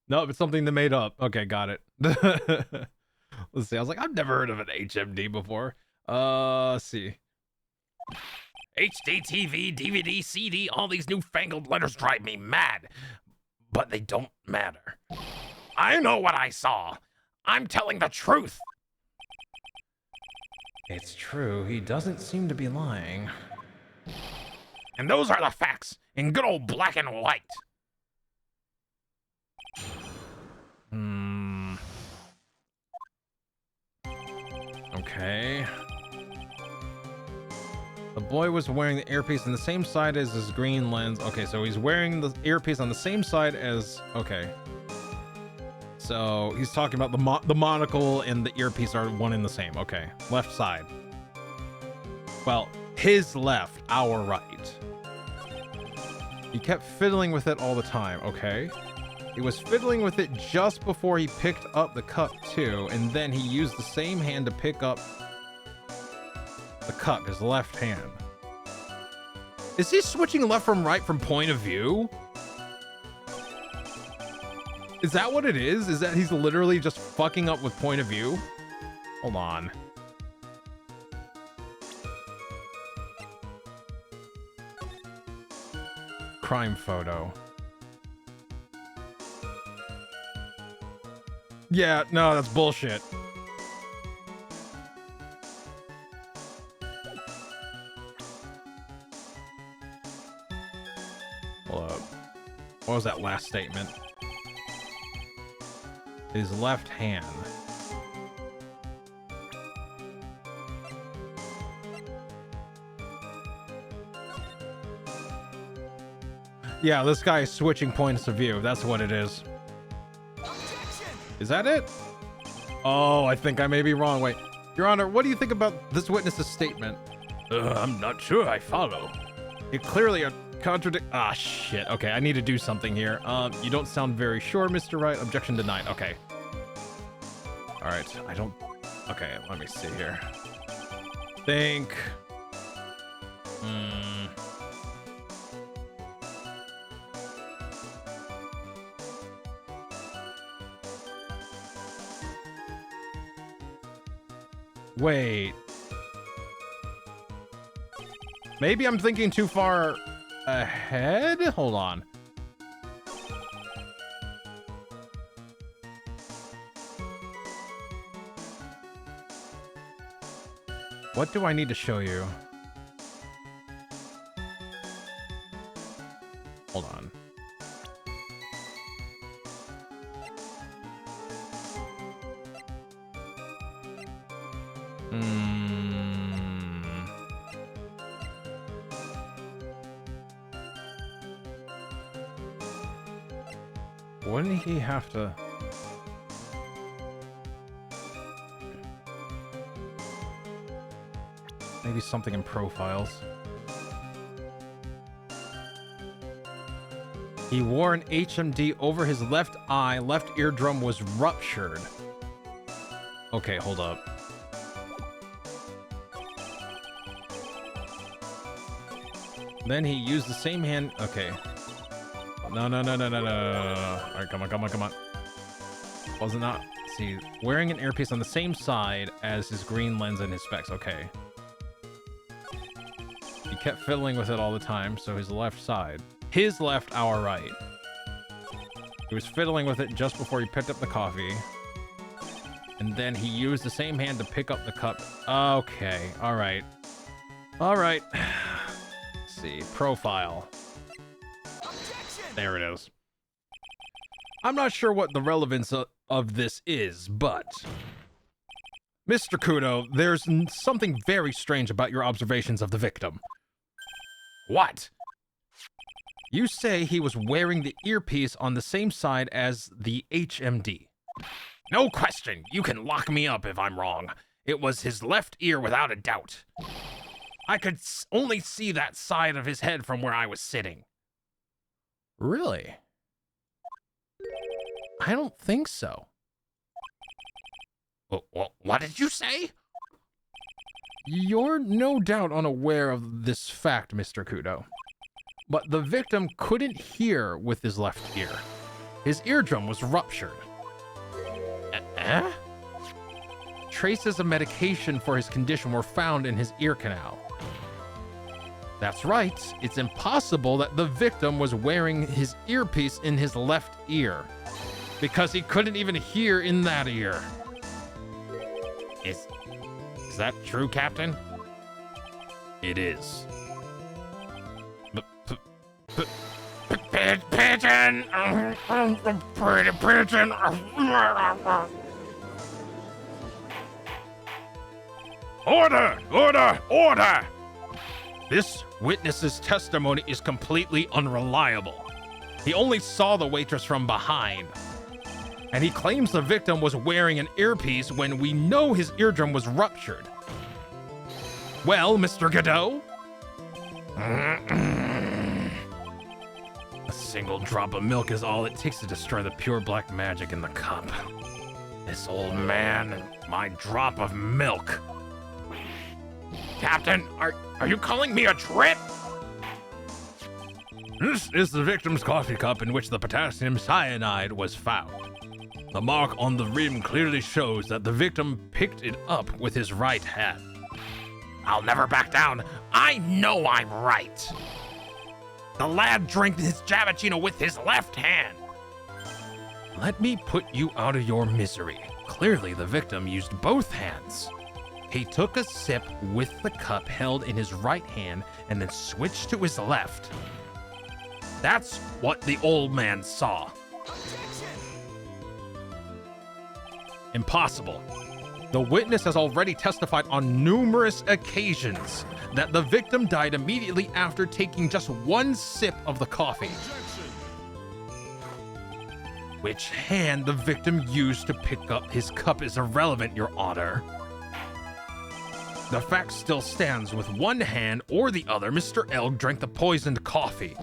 No, it's something they made up. Okay, got it. Let's see. I was like, I've never heard of an HMD before. Let's see. HD, TV, DVD, CD, all these newfangled letters drive me mad. But they don't matter. I know what I saw. I'm telling the truth. It's true. He doesn't seem to be lying. And those are the facts, in good old black and white. Okay. The boy was wearing the earpiece on the same side as his green lens. Okay, so he's wearing the earpiece on the same side as... Okay. So he's talking about the monocle and the earpiece are one and the same. Okay. Left side. Well, his left, our right. He kept fiddling with it all the time. Okay. He was fiddling with it just before he picked up the cup too, and then he used the same hand to pick up the cup, his left hand. Is he switching left from right from point of view? Is that what it is? Is that he's literally just fucking up with point of view? Hold on. Crime photo. Yeah, no, that's bullshit. Hold up. What was that last statement? His left hand. Yeah, this guy is switching points of view. That's what it is. Is that it? Oh, I think I may be wrong. Wait. Your Honor, what do you think about this witness's statement? I'm not sure I follow. It clearly contradict... Ah, shit. Okay, I need to do something here. You don't sound very sure, Mr. Wright. Objection denied. Okay. All right. I don't... Okay, let me see here. Think... Wait. Maybe I'm thinking too far ahead? Hold on. What do I need to show you? Hold on. Wouldn't he have to... Maybe something in profiles. He wore an HMD over his left eye. Left eardrum was ruptured. Okay, hold up. Then he used the same hand... Okay. No. All right, come on. Wasn't that... See, wearing an earpiece on the same side as his green lens and his specs. Okay. He kept fiddling with it all the time, so his left side. His left, our right. He was fiddling with it just before he picked up the coffee. And then he used the same hand to pick up the cup. Okay, all right. Let's see, profile. There it is. I'm not sure what the relevance of this is, but... Mr. Kudo, there's something very strange about your observations of the victim. What? You say he was wearing the earpiece on the same side as the HMD. No question. You can lock me up if I'm wrong. It was his left ear without a doubt. I could only see that side of his head from where I was sitting. Really? I don't think so. What did you say? You're no doubt unaware of this fact, Mr. Kudo. But the victim couldn't hear with his left ear. His eardrum was ruptured. Traces of medication for his condition were found in his ear canal. That's right, it's impossible that the victim was wearing his earpiece in his left ear, because he couldn't even hear in that ear. Is that true, Captain? It is. Pigeon! Pretty pigeon! Order! Order! Order! This witness's testimony is completely unreliable. He only saw the waitress from behind. And he claims the victim was wearing an earpiece when we know his eardrum was ruptured. Well, Mr. Godot? A single drop of milk is all it takes to destroy the pure black magic in the cup. This old man and my drop of milk. Captain, are you calling me a trip? This is the victim's coffee cup in which the potassium cyanide was found. The mark on the rim clearly shows that the victim picked it up with his right hand. I'll never back down. I know I'm right. The lad drank his Javachino with his left hand. Let me put you out of your misery. Clearly, the victim used both hands. He took a sip with the cup held in his right hand and then switched to his left. That's what the old man saw. Impossible. The witness has already testified on numerous occasions that the victim died immediately after taking just one sip of the coffee. Which hand the victim used to pick up his cup is irrelevant, Your Honor. The fact still stands: with one hand or the other, Mr. L drank the poisoned coffee.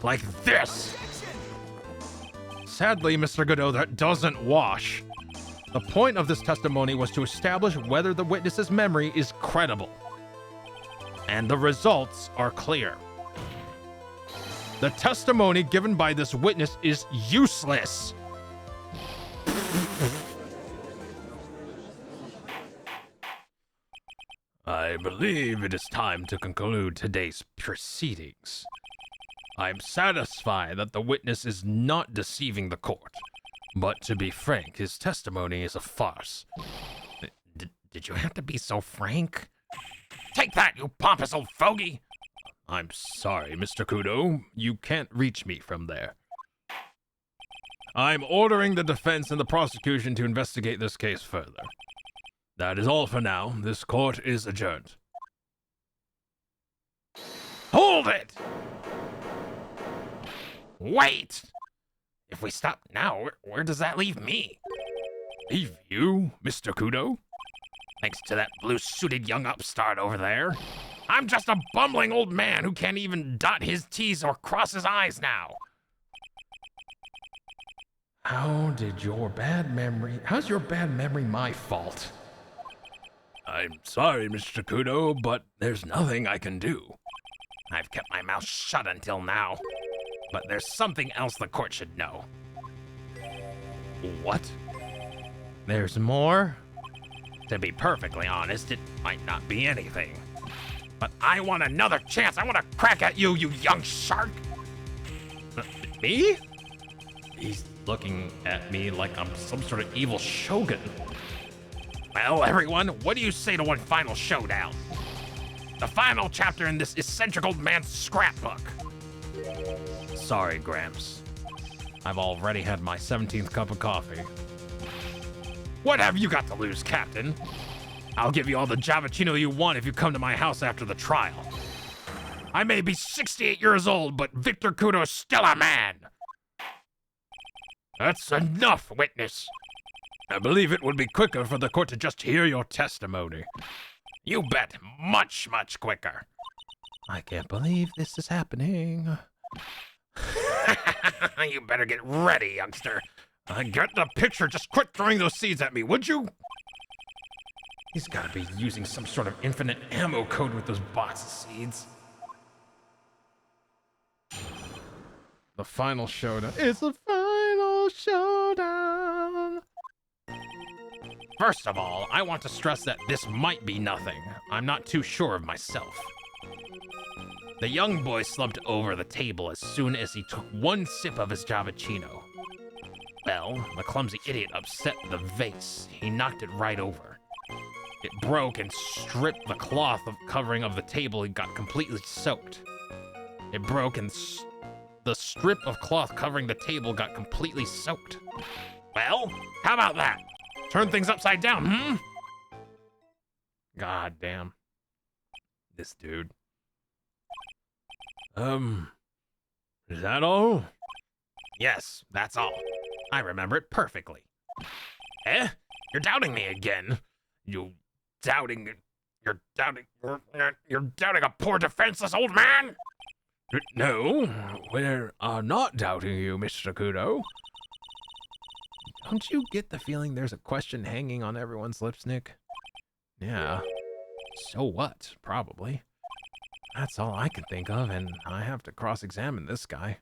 Like this. Sadly, Mr. Godot, that doesn't wash. The point of this testimony was to establish whether the witness's memory is credible. And the results are clear. The testimony given by this witness is useless. I believe it is time to conclude today's proceedings. I am satisfied that the witness is not deceiving the court. But to be frank, his testimony is a farce. Did you have to be so frank? Take that, you pompous old fogey! I'm sorry, Mr. Kudo. You can't reach me from there. I'm ordering the defense and the prosecution to investigate this case further. That is all for now. This court is adjourned. Hold it! Wait! If we stop now, where does that leave me? Leave you, Mr. Kudo? Thanks to that blue-suited young upstart over there. I'm just a bumbling old man who can't even dot his T's or cross his I's now. How's your bad memory my fault? I'm sorry, Mr. Kudo, but there's nothing I can do. I've kept my mouth shut until now. But there's something else the court should know. What? There's more? To be perfectly honest, it might not be anything. But I want another chance. I want to crack at you, you young shark. Me? He's looking at me like I'm some sort of evil shogun. Well, everyone, what do you say to one final showdown? The final chapter in this eccentric old man's scrapbook. Sorry, Gramps. I've already had my 17th cup of coffee. What have you got to lose, Captain? I'll give you all the Javachino you want if you come to my house after the trial. I may be 68 years old, but Victor Kudo is still a man. That's enough, witness. I believe it would be quicker for the court to just hear your testimony. You bet. Much, much quicker. I can't believe this is happening. You better get ready, youngster. I get the picture. Just quit throwing those seeds at me, would you? He's gotta be using some sort of infinite ammo code with those box of seeds. The final showdown. It's the final showdown. First of all, I want to stress that this might be nothing. I'm not too sure of myself. The young boy slumped over the table as soon as he took one sip of his Javicino. Well, the clumsy idiot upset the vase. He knocked it right over. It broke and stripped the cloth covering of the table and got completely soaked. It broke and the strip of cloth covering the table got completely soaked. Well, how about that? Turn things upside down, hmm? God damn. This dude. Is that all? Yes, that's all. I remember it perfectly. Eh? You're doubting me again. You're doubting a poor defenseless old man? No, we're not doubting you, Mr. Kudo. Don't you get the feeling there's a question hanging on everyone's lips, Nick? Yeah. So what? Probably. That's all I can think of, and I have to cross-examine this guy.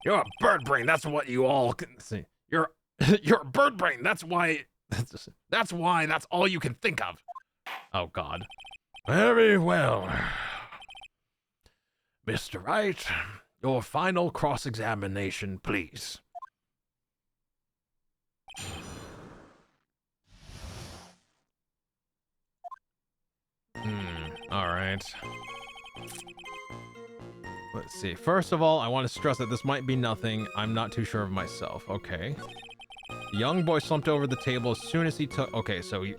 You're a bird brain, that's what you all can see. You're a bird brain, that's why that's all you can think of. Oh, God. Very well. Mr. Wright, your final cross-examination, please. All right. Let's see. First of all, I want to stress that this might be nothing. I'm not too sure of myself. Okay. The young boy slumped over the table as soon as he took... Okay, so he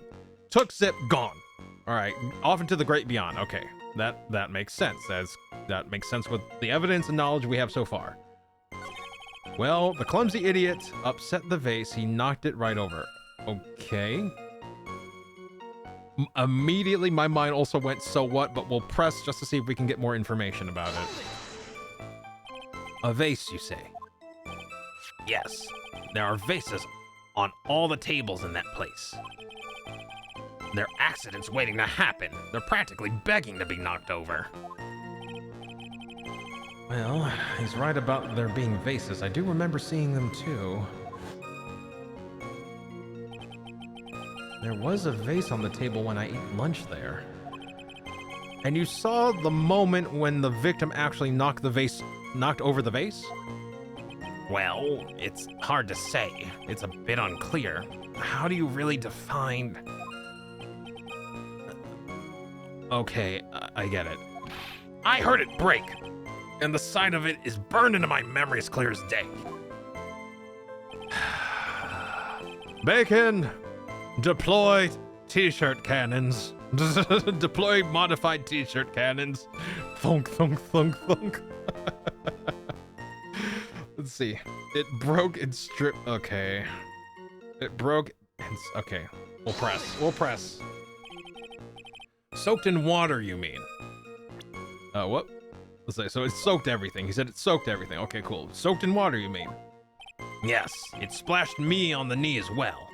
took sip, gone. All right, off into the great beyond. Okay, that makes sense. That makes sense with the evidence and knowledge we have so far. Well, the clumsy idiot upset the vase. He knocked it right over. Okay. Immediately, my mind also went, so what? But we'll press just to see if we can get more information about it. A vase, you say? Yes, there are vases on all the tables in that place. They're accidents waiting to happen. They're practically begging to be knocked over. Well, he's right about there being vases. I do remember seeing them too. There was a vase on the table when I ate lunch there. And you saw the moment when the victim actually knocked over the vase? Well, it's hard to say. It's a bit unclear. How do you really define... Okay, I get it. I heard it break, and the side of it is burned into my memory as clear as day. Bacon! Deploy t-shirt cannons. Deploy modified t-shirt cannons. Thunk, thunk, thunk, thunk. Let's see. It broke and stripped. Okay. It broke and... Okay. We'll press. We'll press. Soaked in water, you mean? What? Let's say, so it soaked everything. He said it soaked everything. Okay, cool. Soaked in water, you mean? Yes, it splashed me on the knee as well.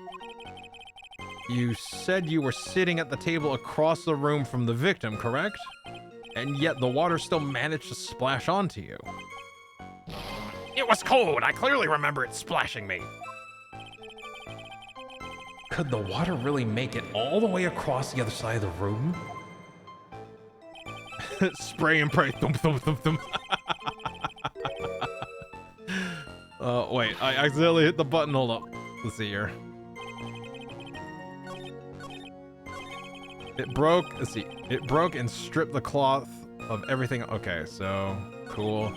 You said you were sitting at the table across the room from the victim, correct? And yet the water still managed to splash onto you. It was cold. I clearly remember it splashing me. Could the water really make it all the way across the other side of the room? Spray and pray. Thump, thump, thump, thump. Wait, I accidentally hit the button. Hold up. Let's see here. It broke. Let's see. It broke and stripped the cloth of everything. Okay, so cool.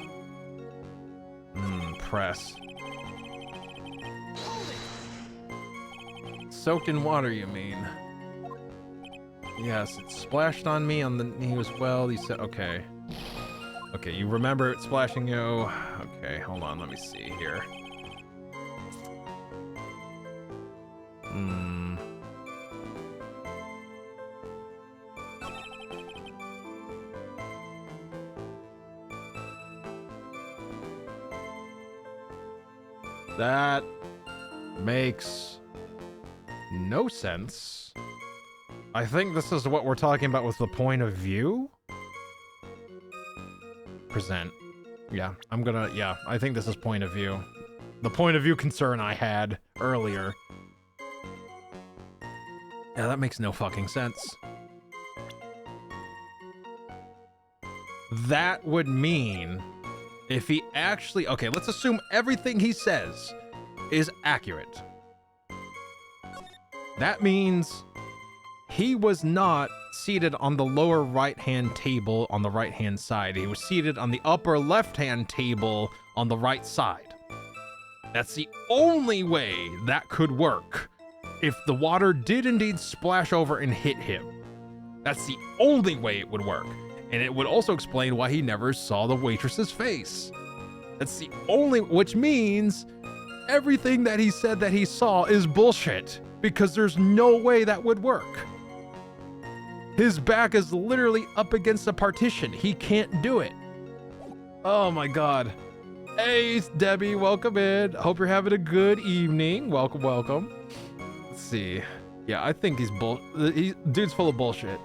Press. Soaked in water, you mean? Yes, it splashed on me on the knee as well. You said, okay. Okay, you remember it splashing you? Okay, hold on, let me see here. That makes no sense. I think this is what we're talking about with the point of view. Present. Yeah, I think this is point of view. The point of view concern I had earlier. Yeah, that makes no fucking sense. That would mean if he actually... Okay, let's assume everything he says is accurate. That means he was not seated on the lower right-hand table on the right-hand side. He was seated on the upper left-hand table on the right side. That's the only way that could work if the water did indeed splash over and hit him. That's the only way it would work. And it would also explain why he never saw the waitress's face. That's the only, which means everything that he said that he saw is bullshit, because there's no way that would work. His back is literally up against a partition. He can't do it. Oh my God. Hey, Debbie, welcome in. Hope you're having a good evening. Welcome, welcome. Let's see. Yeah, I think dude's full of bullshit.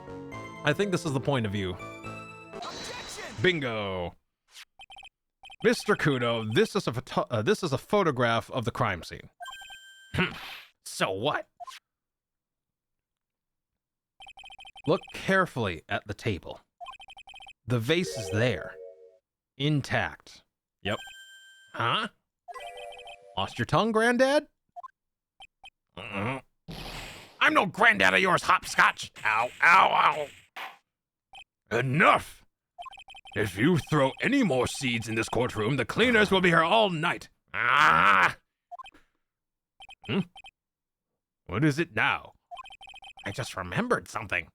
I think this is the point of view. Bingo. Mr. Kudo, this is a photograph of the crime scene. So what? Look carefully at the table. The vase is there. Intact. Yep. Huh? Lost your tongue, Granddad? I'm no granddad of yours, hopscotch. Ow, ow, ow. Enough! If you throw any more seeds in this courtroom, the cleaners will be here all night. Ah! What is it now? I just remembered something.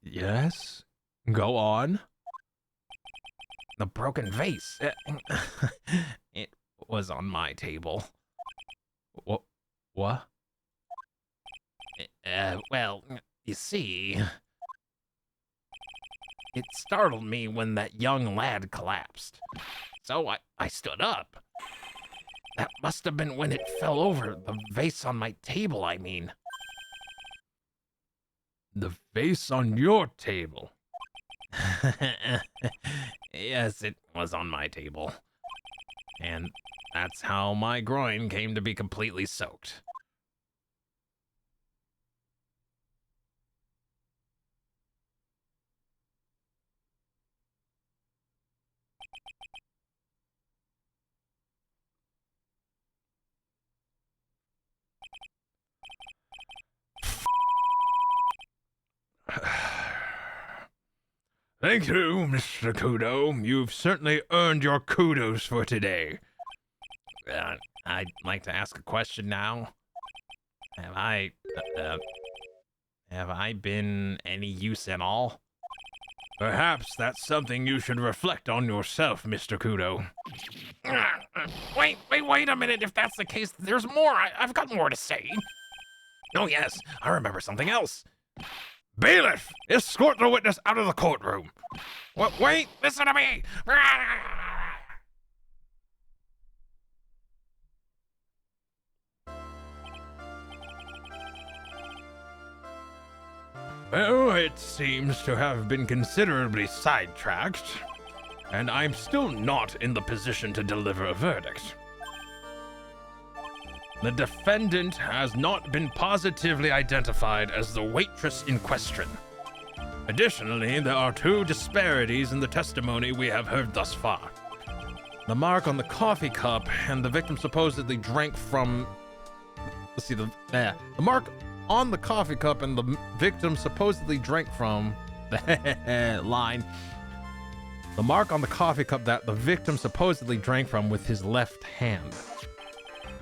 Yes? Go on. The broken vase. It was on my table. What? What? Well, you see... It startled me when that young lad collapsed. So I stood up. That must have been when it fell over. The vase on my table, I mean. The vase on your table. Yes, it was on my table. And that's how my groin came to be completely soaked. Thank you, Mr. Kudo. You've certainly earned your kudos for today. I'd like to ask a question now. Have I been any use at all? Perhaps that's something you should reflect on yourself, Mr. Kudo. Wait a minute. If that's the case, there's more. I've got more to say. Oh, yes. I remember something else. Bailiff, escort the witness out of the courtroom. Wait, listen to me. Well, it seems to have been considerably sidetracked, and I'm still not in the position to deliver a verdict. The defendant has not been positively identified as the waitress in question. Additionally, there are two disparities in the testimony we have heard thus far. The mark on the coffee cup and the victim supposedly drank from... Let's see, the mark on the coffee cup and the victim supposedly drank from... line. The mark on the coffee cup that the victim supposedly drank from with his left hand.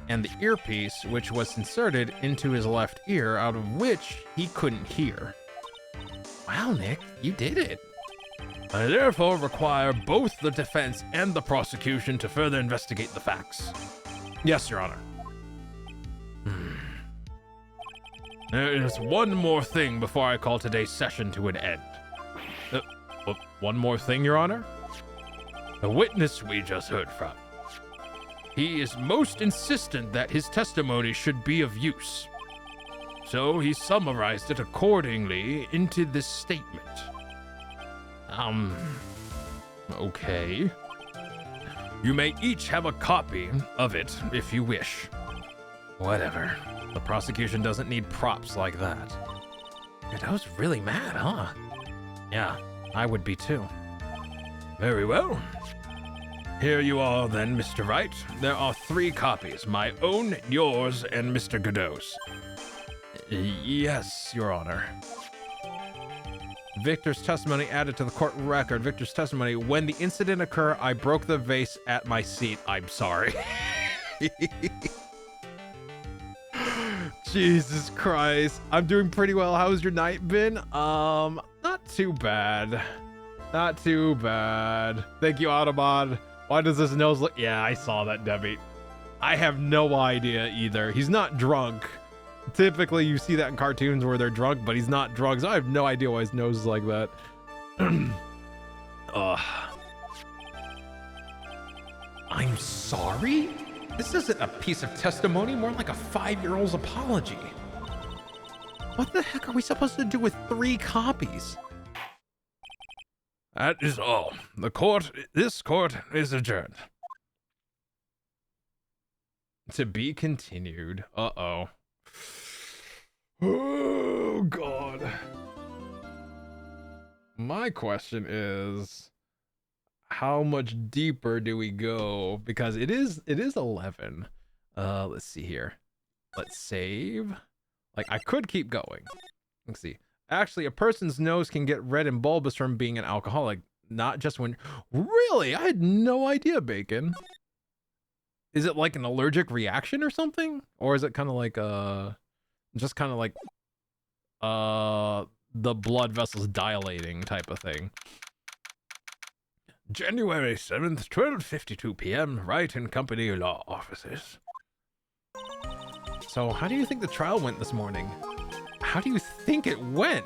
And the earpiece, which was inserted into his left ear, out of which he couldn't hear. Wow, Nick, you did it. I therefore require both the defense and the prosecution to further investigate the facts. Yes, Your Honor. There is one more thing before I call today's session to an end. One more thing, Your Honor? The witness we just heard from. He is most insistent that his testimony should be of use. So he summarized it accordingly into this statement. Okay. You may each have a copy of it if you wish. Whatever. The prosecution doesn't need props like that. Godot's really mad, huh? Yeah, I would be too. Very well. Here you are then, Mr. Wright. There are 3 copies, my own, yours, and Mr. Godot's. Yes, Your Honor. Victor's testimony added to the court record. Victor's testimony, when the incident occurred, I broke the vase at my seat. I'm sorry. Jesus Christ. I'm doing pretty well. How's your night been? Not too bad. Not too bad. Thank you, Autobot. Why does his nose look... Yeah, I saw that, Debbie. I have no idea either. He's not drunk. Typically, you see that in cartoons where they're drunk, but he's not drunk, so I have no idea why his nose is like that. I'm sorry? This isn't a piece of testimony, more like a 5-year-old's apology. What the heck are we supposed to do with 3 copies? That is all. This court is adjourned. To be continued. Uh-oh. Oh, God. My question is, how much deeper do we go? Because it is 11. Let's see here. Let's save. Like, I could keep going. Let's see. Actually, a person's nose can get red and bulbous from being an alcoholic, not just when... Really? I had no idea, Bacon. Is it like an allergic reaction or something? Or is it kind of like just kind of like the blood vessels dilating type of thing? January 7th, 12:52 p.m. Wright and Company Law Offices. So how do you think the trial went this morning? How do you think it went?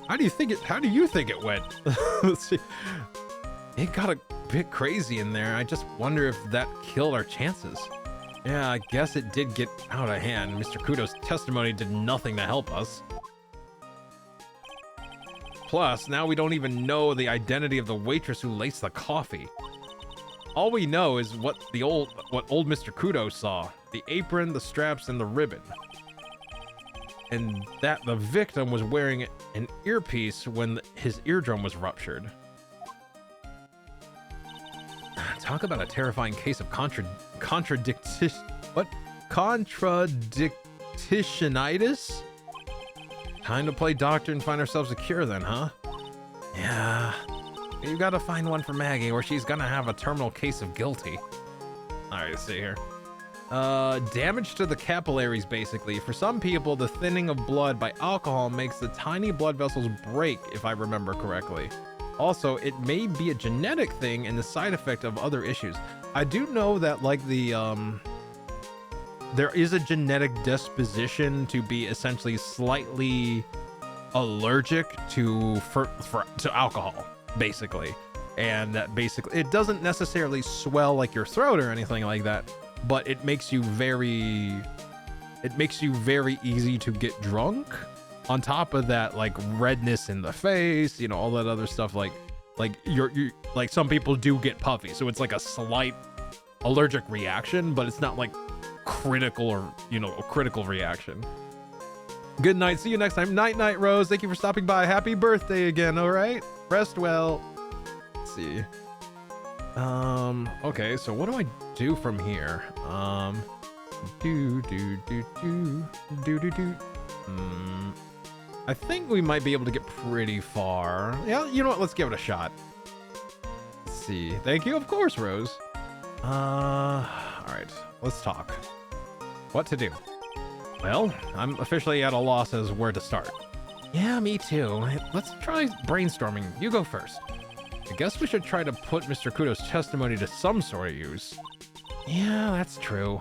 How do you think it went? Let's see. It got a bit crazy in there. I just wonder if that killed our chances. Yeah, I guess it did get out of hand. Mr. Kudo's testimony did nothing to help us. Plus, now we don't even know the identity of the waitress who laced the coffee. All we know is what old Mr. Kudo saw. The apron, the straps, and the ribbon. And that the victim was wearing an earpiece when his eardrum was ruptured. Talk about a terrifying case of contradictionitis? Time to play doctor and find ourselves a cure then, huh? Yeah. You gotta find one for Maggie or she's gonna have a terminal case of guilty. Alright, let's see here. Damage to the capillaries, basically. For some people, the thinning of blood by alcohol makes the tiny blood vessels break, if I remember correctly. Also, it may be a genetic thing and the side effect of other issues. I do know that, like, there is a genetic disposition to be essentially slightly allergic to alcohol, basically. And that basically, it doesn't necessarily swell like your throat or anything like that, but it makes you very easy to get drunk. On top of that, like redness in the face, you know, all that other stuff, like you're like some people do get puffy, so it's like a slight allergic reaction, but it's not like critical or, you know, a critical reaction. Good night. See you next time. Night, night, Rose. Thank you for stopping by. Happy birthday again. All right. Rest well. Let's see. Okay. So what do I do from here? I think we might be able to get pretty far. Yeah, you know what? Let's give it a shot. Let's see. Thank you. Of course, Rose. All right. Let's talk. What to do? Well, I'm officially at a loss as where to start. Yeah, me too. Let's try brainstorming. You go first. I guess we should try to put Mr. Kudo's testimony to some sort of use. Yeah, that's true.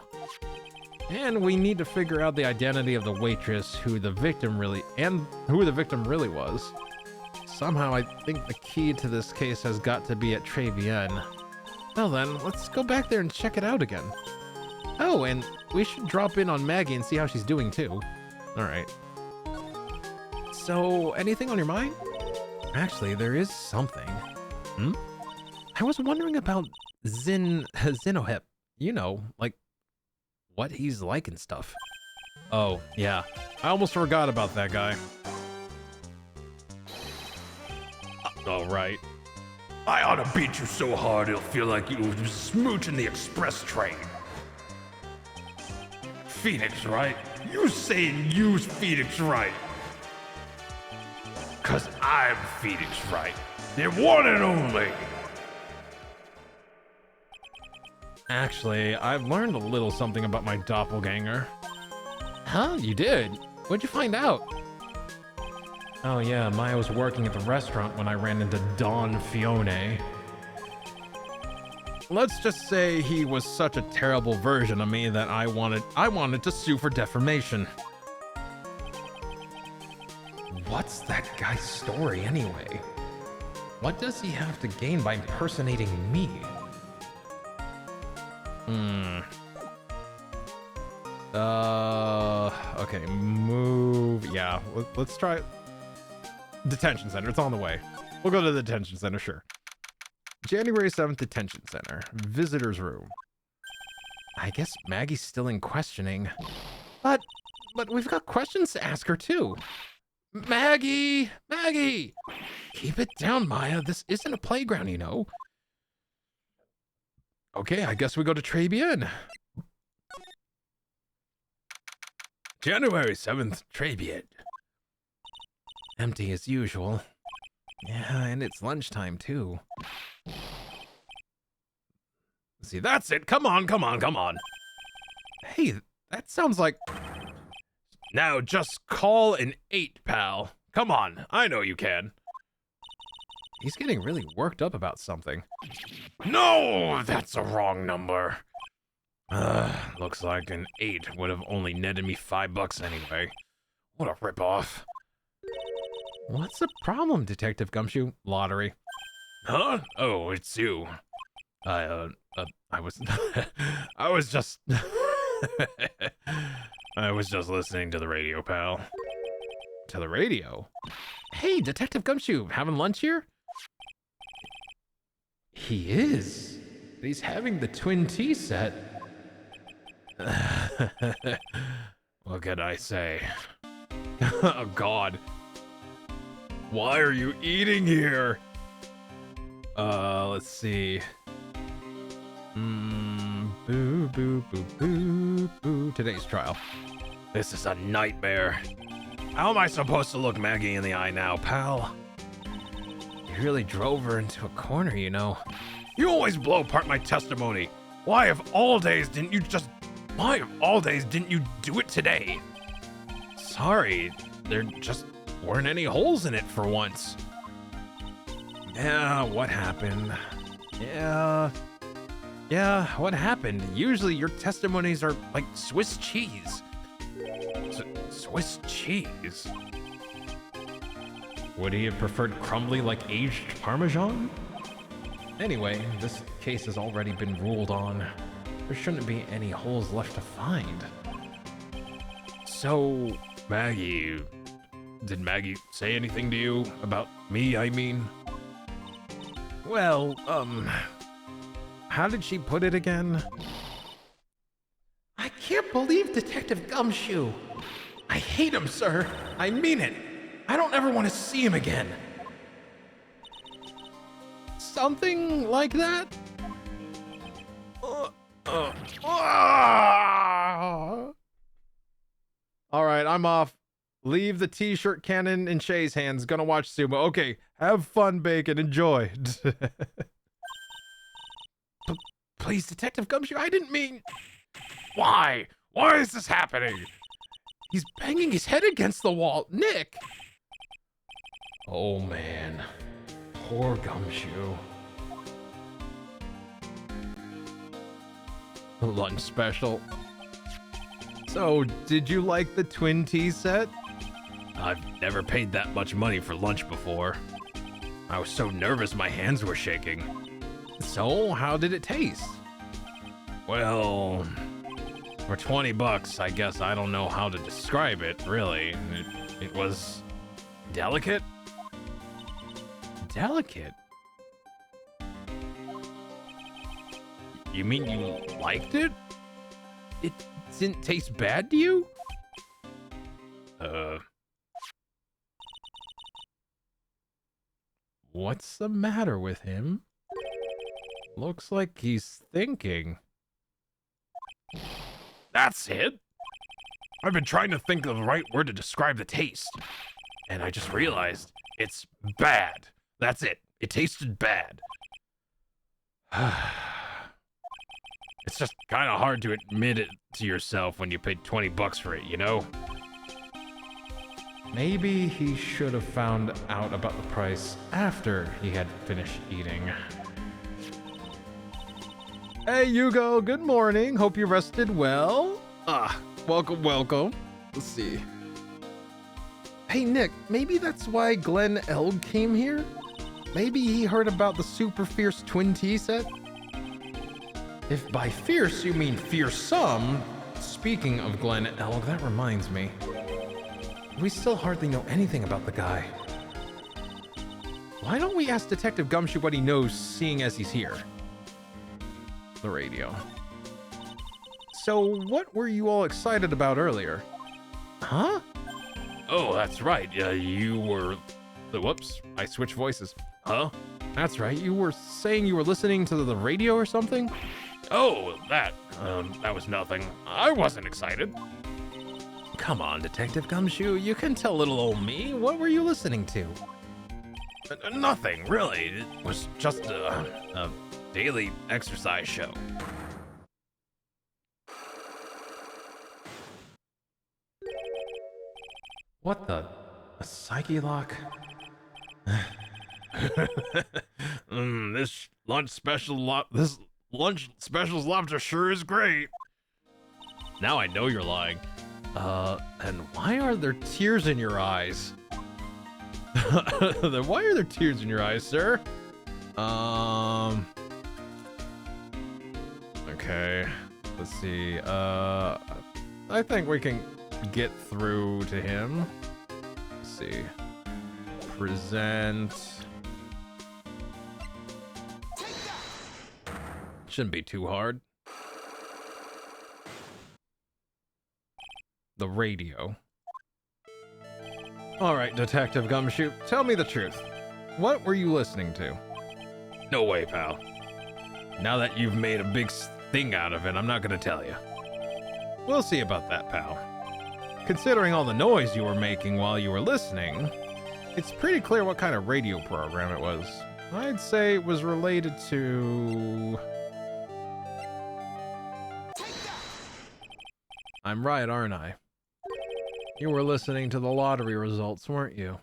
And we need to figure out the identity of the waitress who the victim really was. Somehow I think the key to this case has got to be at Trevienne. Well then, let's go back there and check it out again. Oh, and we should drop in on Maggie and see how she's doing too. All right. So, anything on your mind? Actually, there is something. I was wondering about Zenohip. You know, like what he's like and stuff. Oh, yeah. I almost forgot about that guy. All right. I ought to beat you so hard it'll feel like you were smooching the express train. Phoenix, right? You saying use Phoenix right. Cause I'm Phoenix right. The one and only. Actually, I've learned a little something about my doppelganger. Huh? You did? What'd you find out? Oh yeah, Maya was working at the restaurant when I ran into Don Fione. Let's just say he was such a terrible version of me that I wanted to sue for defamation. What's that guy's story anyway? What does he have to gain by impersonating me? Okay, move. Yeah, let's try detention center. It's on the way. We'll go to the detention center, sure. January 7th, detention center. Visitor's room. I guess Maggie's still in questioning. But we've got questions to ask her too. Maggie! Maggie! Keep it down, Maya. This isn't a playground, you know. Okay, I guess we go to Trabian. January 7th, Trabian. Empty as usual. Yeah, and it's lunchtime too. See, that's it. Come on, come on, come on. Hey, that sounds like... Now just call an 8, pal. Come on, I know you can. He's getting really worked up about something. No, that's a wrong number. Looks like an 8 would have only netted me $5 anyway. What a ripoff. What's the problem, Detective Gumshoe? Lottery. Huh? Oh, it's you. I was I was just I was just listening to the radio, pal. To the radio? Hey, Detective Gumshoe, having lunch here? He is. He's having the twin tea set. What can I say? Oh, God. Why are you eating here? Let's see. Boo, boo, boo, boo, boo. Today's trial. This is a nightmare. How am I supposed to look Maggie in the eye now, pal? You really drove her into a corner, you know. You always blow apart my testimony. Why of all days didn't you do it today? Sorry, there just weren't any holes in it for once. Yeah, what happened? Yeah, what happened? Usually your testimonies are like Swiss cheese. Swiss cheese? Would he have preferred crumbly like aged Parmesan? Anyway, this case has already been ruled on. There shouldn't be any holes left to find. So, Maggie... Did Maggie say anything to you? About me, I mean? Well, how did she put it again? I can't believe Detective Gumshoe. I hate him, sir. I mean it. I don't ever want to see him again. Something like that? All right, I'm off. Leave the t-shirt cannon in Shay's hands. Gonna watch sumo. Okay, have fun, Bacon. Enjoy. Please, Detective Gumshoe, I didn't mean... Why? Why is this happening? He's banging his head against the wall. Nick! Oh, man. Poor Gumshoe. Lunch special. So, did you like the twin tea set? I've never paid that much money for lunch before. I was so nervous my hands were shaking. So, how did it taste? Well, For 20 bucks, I guess I don't know how to describe it, really. It was delicate? Delicate? You mean you liked it? It didn't taste bad to you? What's the matter with him? Looks like he's thinking. That's it? I've been trying to think of the right word to describe the taste. And I just realized it's bad. That's it. It tasted bad. It's just kind of hard to admit it to yourself when you paid 20 bucks for it, you know? Maybe he should have found out about the price after he had finished eating. Hey, Hugo, good morning. Hope you rested well. Welcome. Let's see. Hey, Nick, maybe that's why Glenn Elg came here? Maybe he heard about the super fierce twin tea set? If by fierce you mean fearsome, speaking of Glenn Elg, that reminds me. We still hardly know anything about the guy. Why don't we ask Detective Gumshoe what he knows, seeing as he's here? The radio. So, what were you all excited about earlier? Huh? Oh, that's right. You were... Whoops, I switched voices. Huh? That's right, you were saying you were listening to the radio or something? Oh, that was nothing. I wasn't excited. Come on, Detective Gumshoe, you can tell little old me. What were you listening to? Nothing, really. It was just a daily exercise show. What the? A psyche lock? This lunch special's lobster sure is great. Now I know you're lying. And why are there tears in your eyes? Then why are there tears in your eyes, sir? Okay. Let's see. I think we can get through to him. Let's see. Present. Shouldn't be too hard. The radio. All right, Detective Gumshoe, tell me the truth. What were you listening to? No way, pal. Now that you've made a big thing out of it, I'm not gonna tell you. We'll see about that, pal. Considering all the noise you were making while you were listening, it's pretty clear what kind of radio program it was. I'd say it was related to... I'm right, aren't I? You were listening to the lottery results, weren't you?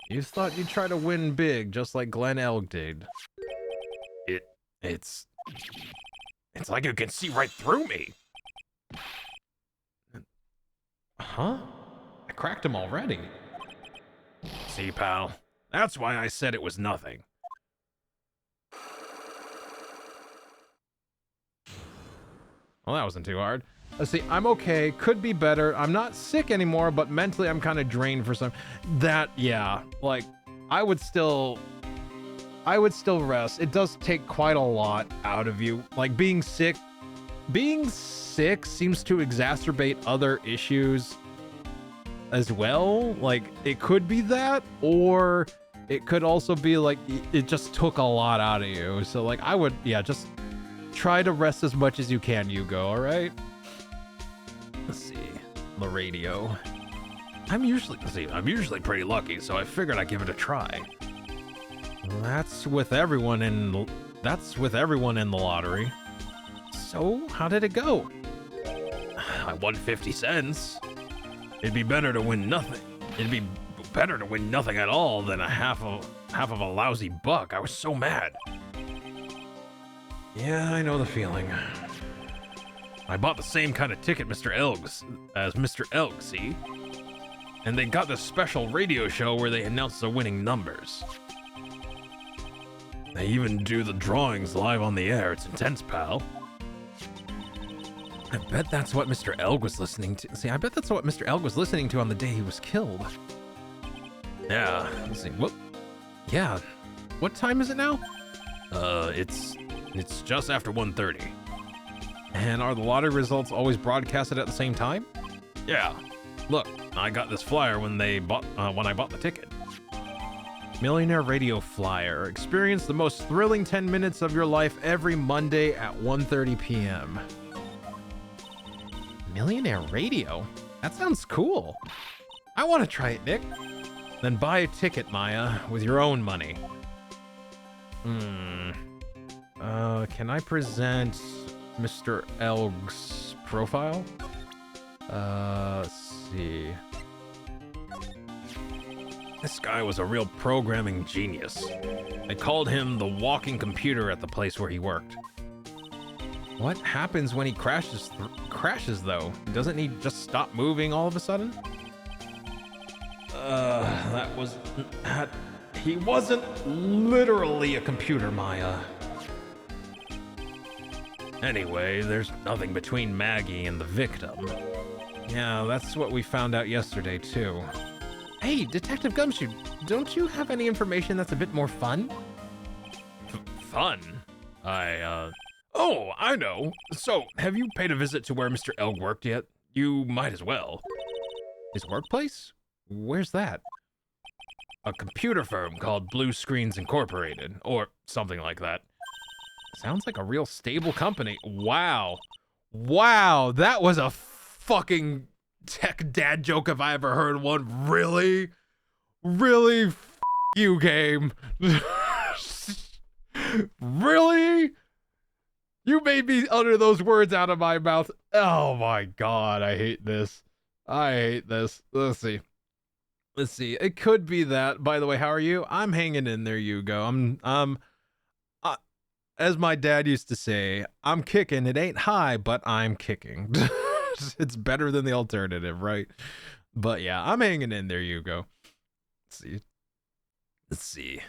You thought you'd try to win big, just like Glenn Elg did. It's like you can see right through me. Huh? I cracked him already. See, pal, that's why I said it was nothing. Well, that wasn't too hard. Let's see, I'm okay, could be better. I'm not sick anymore, but mentally I'm kind of drained for some... yeah, like, I would still rest. It does take quite a lot out of you. Like, being sick seems to exacerbate other issues as well. Like, it could be that, or it could also be like, it just took a lot out of you. So, like, I would, just try to rest as much as you can, Hugo, all right? Let's see, the radio. I'm usually pretty lucky, so I figured I'd give it a try. That's with everyone in the lottery. So, how did it go? I won 50 cents. It'd be better to win nothing. It'd be better to win nothing at all than a half of a lousy buck. I was so mad. Yeah, I know the feeling. I bought the same kind of ticket as Mr. Elg, see? And they got this special radio show where they announce the winning numbers. They even do the drawings live on the air. It's intense, pal. I bet that's what Mr. Elg was listening to. See, I bet that's what Mr. Elg was listening to on the day he was killed. Yeah, let's see. What? Yeah. What time is it now? It's just after 1:30. And are the lottery results always broadcasted at the same time? Yeah. Look, I got this flyer when I bought the ticket. Millionaire Radio Flyer. Experience the most thrilling 10 minutes of your life every Monday at 1:30 p.m. Millionaire Radio? That sounds cool. I want to try it, Nick. Then buy a ticket, Maya, with your own money. Can I present Mr. Elg's profile? Let's see. This guy was a real programming genius. They called him the walking computer at the place where he worked. What happens when he crashes though? Doesn't he just stop moving all of a sudden? He wasn't literally a computer, Maya. Anyway, there's nothing between Maggie and the victim. Yeah, that's what we found out yesterday, too. Hey, Detective Gumshoe, don't you have any information that's a bit more fun? Fun? Oh, I know. So, have you paid a visit to where Mr. Elg worked yet? You might as well. His workplace? Where's that? A computer firm called Blue Screens Incorporated, or something like that. Sounds like a real stable company. Wow. Wow, that was a fucking tech dad joke if I ever heard one. Really? Really? You, game. Really? You made me utter those words out of my mouth. Oh my god, I hate this. I hate this. Let's see. Let's see. It could be that. By the way, how are you? I'm hanging in there, Hugo. As my dad used to say, I'm kicking. It ain't high, but I'm kicking. It's better than the alternative, right? But yeah, I'm hanging in there, Hugo. Let's see.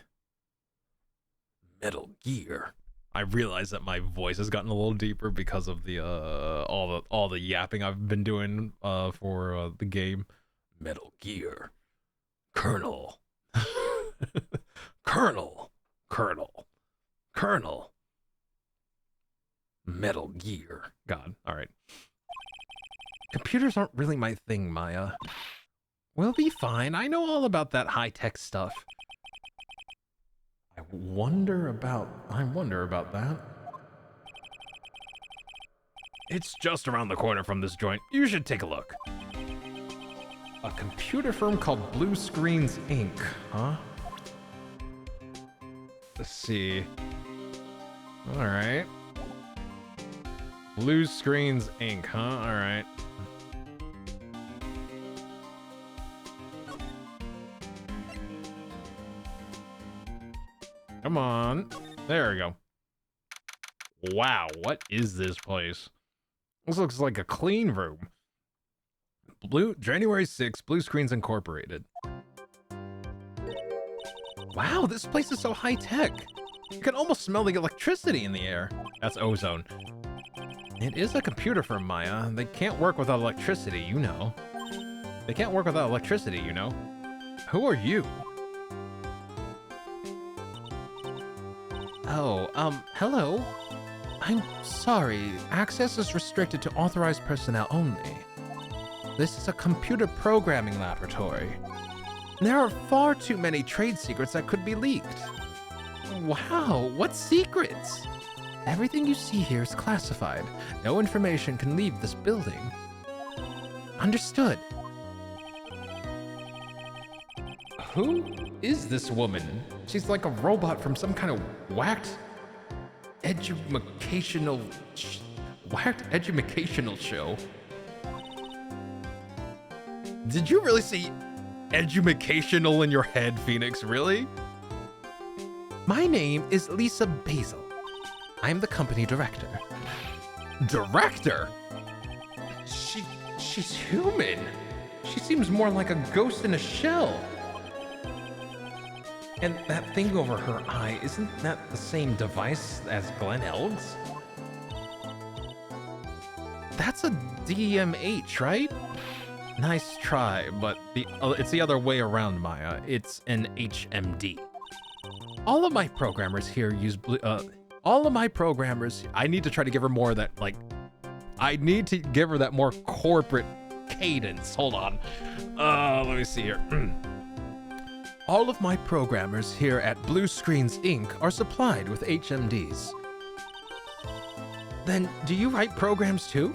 Metal Gear. I realize that my voice has gotten a little deeper because of the all the yapping I've been doing for the game. Metal Gear. Colonel. Colonel. Metal Gear. God. All right. Computers aren't really my thing, Maya. We'll be fine. I know all about that high-tech stuff. I wonder about that. It's just around the corner from this joint. You should take a look. A computer firm called Blue Screens Inc., huh? Let's see. All right. Blue Screens Inc., huh? All right. Come on. There we go. Wow, what is this place? This looks like a clean room. January 6th, Blue Screens Incorporated. Wow, this place is so high-tech. You can almost smell the electricity in the air. That's ozone. It is a computer firm, Maya. They can't work without electricity, you know. They can't work without electricity, you know. Who are you? Oh, hello? I'm sorry. Access is restricted to authorized personnel only. This is a computer programming laboratory. There are far too many trade secrets that could be leaked. Wow, what secrets? Everything you see here is classified. No information can leave this building. Understood. Who is this woman? She's like a robot from some kind of whacked educational show. Did you really see educational in your head, Phoenix? Really? My name is Lisa Basil. I'm the company director. Director? She's human. She seems more like a ghost in a shell. And that thing over her eye, isn't that the same device as Glenn Elg's? That's a DMH, right? Nice try, but it's the other way around, Maya. It's an HMD. All of my programmers here use all of my programmers. I need to try to give her more of that, like, I need to give her that more corporate cadence. Hold on. Let me see here. All of my programmers here at Blue Screens Inc. are supplied with HMDs. Then, do you write programs too?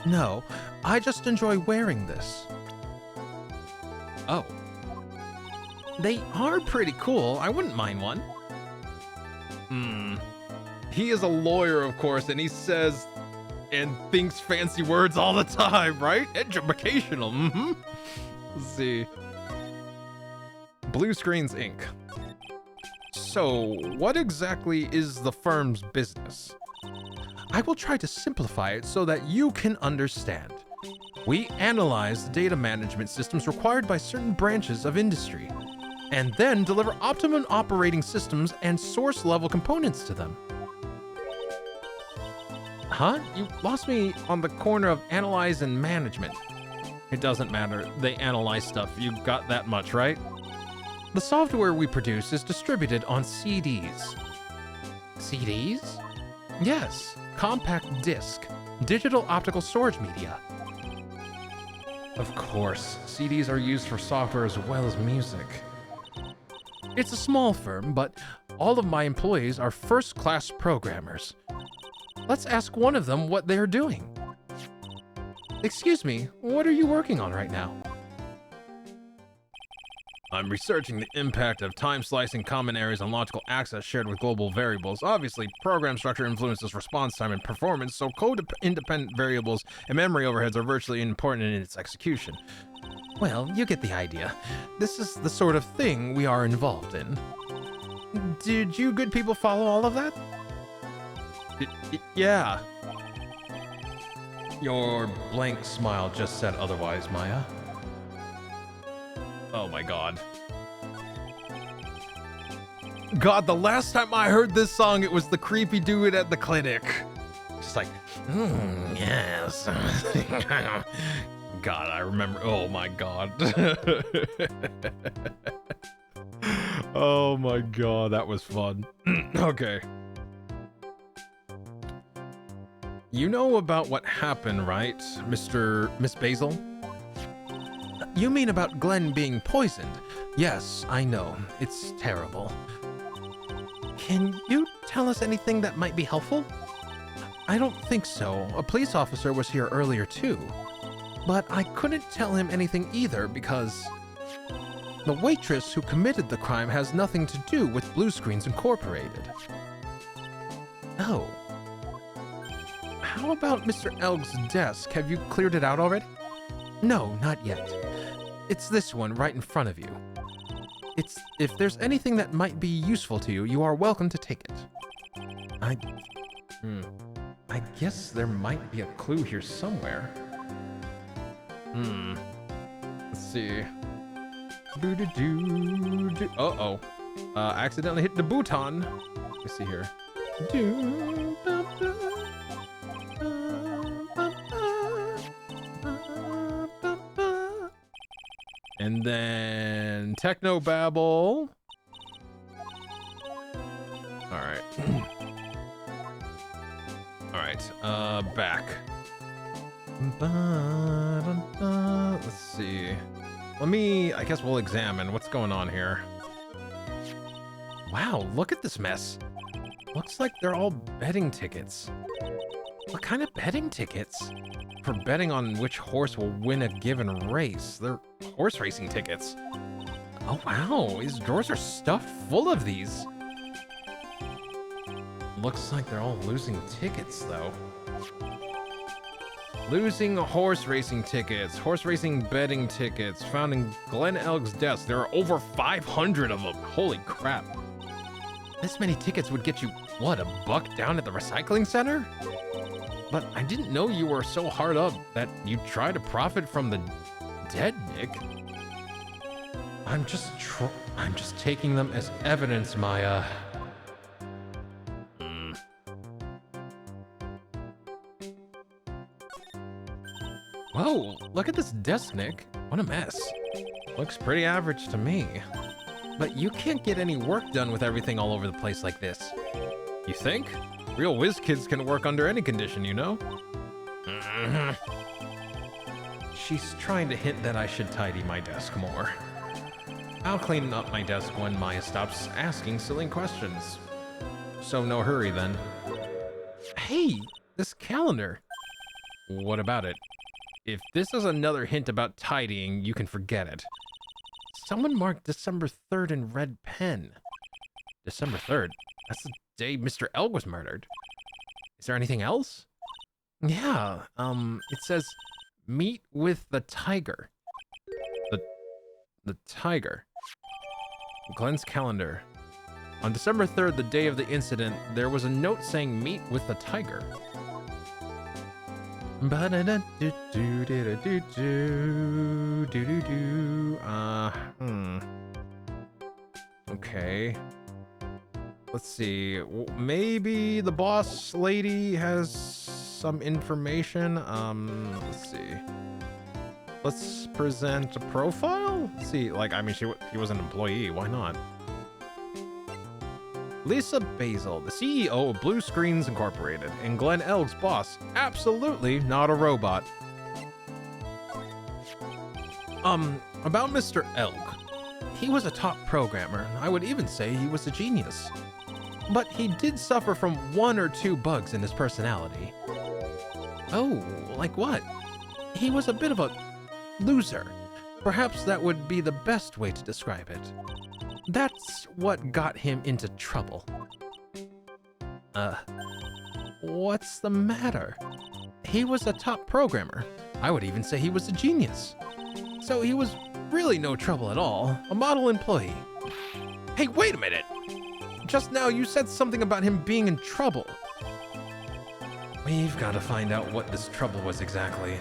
No, I just enjoy wearing this. Oh. They are pretty cool. I wouldn't mind one. He is a lawyer, of course, and he says and thinks fancy words all the time, right? Educational. Let's see. Blue Screens Inc. So, what exactly is the firm's business? I will try to simplify it so that you can understand. We analyze the data management systems required by certain branches of industry, and then deliver optimum operating systems and source-level components to them. Huh? You lost me on the corner of analyze and management. It doesn't matter. They analyze stuff. You got that much, right? The software we produce is distributed on CDs. CDs? Yes. Compact disc. Digital optical storage media. Of course. CDs are used for software as well as music. It's a small firm, but all of my employees are first-class programmers. Let's ask one of them what they're doing. Excuse me, what are you working on right now? I'm researching the impact of time slicing common areas on logical access shared with global variables. Obviously, program structure influences response time and performance, so code-independent variables and memory overheads are virtually important in its execution. Well, you get the idea. This is the sort of thing we are involved in. Did you good people follow all of that? Yeah. Your blank smile just said otherwise, Maya. Oh my god. God, the last time I heard this song, it was the creepy dude at the clinic. Just like, yes. God, I remember. Oh my god. Oh my god, that was fun. Okay. You know about what happened, right, Miss Basil? You mean about Glenn being poisoned? Yes, I know. It's terrible. Can you tell us anything that might be helpful? I don't think so. A police officer was here earlier too. But I couldn't tell him anything either because the waitress who committed the crime has nothing to do with Blue Screens Incorporated. Oh. How about Mr. Elg's desk? Have you cleared it out already? No, not yet. It's this one right in front of you. If there's anything that might be useful to you, you are welcome to take it. I guess there might be a clue here somewhere. Let's see. Uh-oh. Accidentally hit the button. Let me see here. And then Technobabble. Alright. Alright, back. Let's see. I guess we'll examine what's going on here. Wow, look at this mess. Looks like they're all betting tickets. What kind of betting tickets? For betting on which horse will win a given race. They're horse racing tickets. Oh wow, these drawers are stuffed full of these. Looks like they're all losing tickets though. Losing horse racing tickets, horse racing betting tickets, found in Glenn Elg's desk. There are over 500 of them. Holy crap. This many tickets would get you, what, $1 down at the recycling center? But I didn't know you were so hard up that you try to profit from the dead, Nick. I'm just taking them as evidence, Maya. Whoa, look at this desk, Nick. What a mess. Looks pretty average to me. But you can't get any work done with everything all over the place like this. You think? Real whiz kids can work under any condition, you know? She's trying to hint that I should tidy my desk more. I'll clean up my desk when Maya stops asking silly questions. So no hurry then. Hey, this calendar. What about it? If this is another hint about tidying, you can forget it. Someone marked December 3rd in red pen. December 3rd? That's the day Mr. Elg was murdered. Is there anything else? Yeah, it says, meet with the tiger. The tiger. Glenn's calendar. On December 3rd, the day of the incident, there was a note saying, meet with the tiger. Okay. Let's see. Maybe the boss lady has some information. Let's see. Let's present a profile. Let's see. Like, I mean, she was an employee. Why not? Lisa Basil, the CEO of Blue Screens Incorporated, and Glenn Elg's boss. Absolutely not a robot. About Mr. Elg. He was a top programmer. I would even say he was a genius. But he did suffer from 1 or 2 bugs in his personality. Oh, like what? He was a bit of a loser. Perhaps that would be the best way to describe it. That's what got him into trouble. What's the matter? He was a top programmer. I would even say he was a genius. So he was really no trouble at all. A model employee. Hey, wait a minute! Just now you said something about him being in trouble. We've got to find out what this trouble was exactly.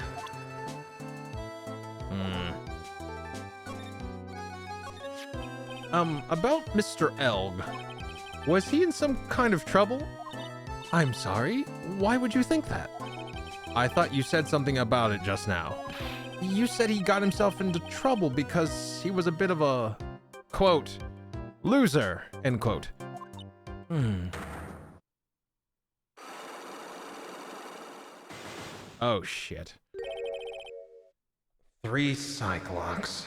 About Mr. Elg. Was he in some kind of trouble? I'm sorry, why would you think that? I thought you said something about it just now. You said he got himself into trouble because he was a bit of a, quote, loser, end quote. Oh, shit. 3 psych locks.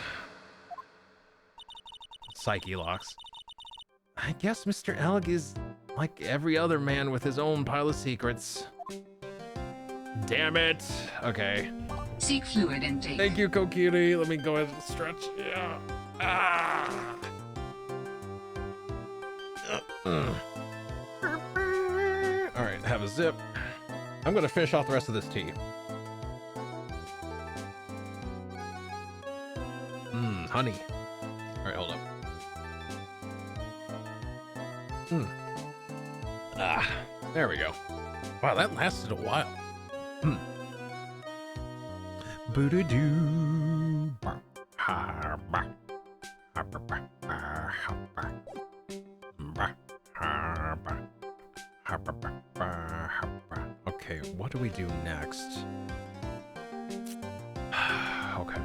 Psyche locks. I guess Mr. Elg is like every other man with his own pile of secrets. Damn it. Okay. Seek fluid intake. Thank you, Kokiri. Let me go ahead and stretch. Yeah. All right, have a zip. I'm gonna finish off the rest of this tea. Honey. All right, hold up. There we go. Wow, that lasted a while. Boo-doo-doo. Okay, what do we do next? Okay.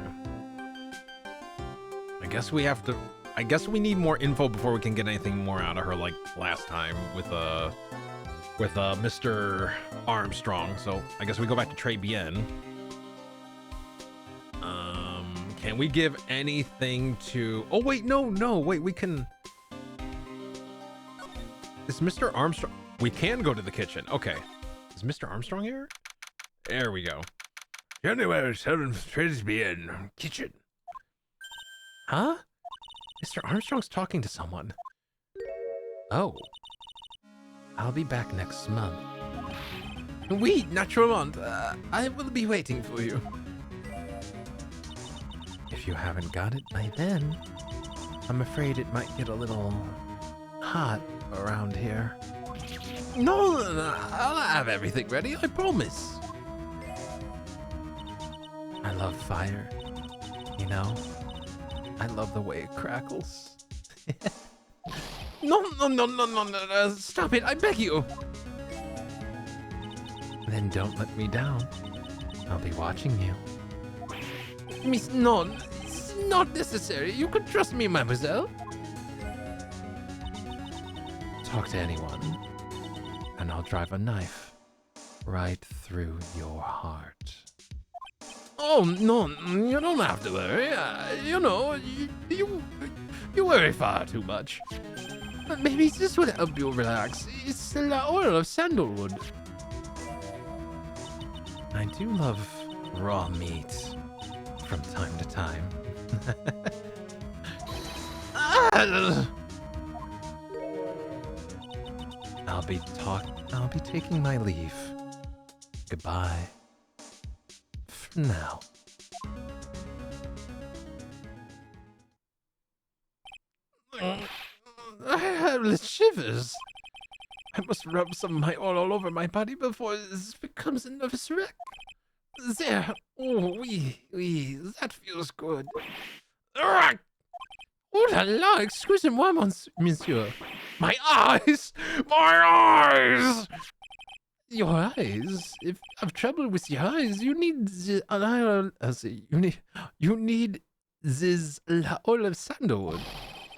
I guess we need more info before we can get anything more out of her, like last time with Mr. Armstrong. So I guess we go back to Trey Bien. Can we give anything to... Oh, wait, no, wait, we can... Is Mr. Armstrong... We can go to the kitchen. Okay. Is Mr. Armstrong here? There we go. Anyway, 7 Trey Bien kitchen. Huh? Mr. Armstrong's talking to someone. Oh. I'll be back next month. Oui, naturellement. I will be waiting for you. If you haven't got it by then, I'm afraid it might get a little hot around here. No, I'll have everything ready, I promise. I love fire, you know? I love the way it crackles. No, stop it, I beg you. Then don't let me down. I'll be watching you. Miss, no, it's not necessary. You can trust me, mademoiselle. Talk to anyone, and I'll drive a knife right through your heart. Oh, no, you don't have to worry. You know, you worry far too much. But maybe this will help you relax. It's the oil of sandalwood. I do love raw meat from time to time. I'll be taking my leave. Goodbye. For now. I have the shivers. I must rub some of my oil all over my body before this becomes a nervous wreck. There. Oh, oui, that feels good. Oh la la, excusez-moi, monsieur. My eyes! My eyes! Your eyes? If you have trouble with your eyes, you need the you need this oil of sandalwood.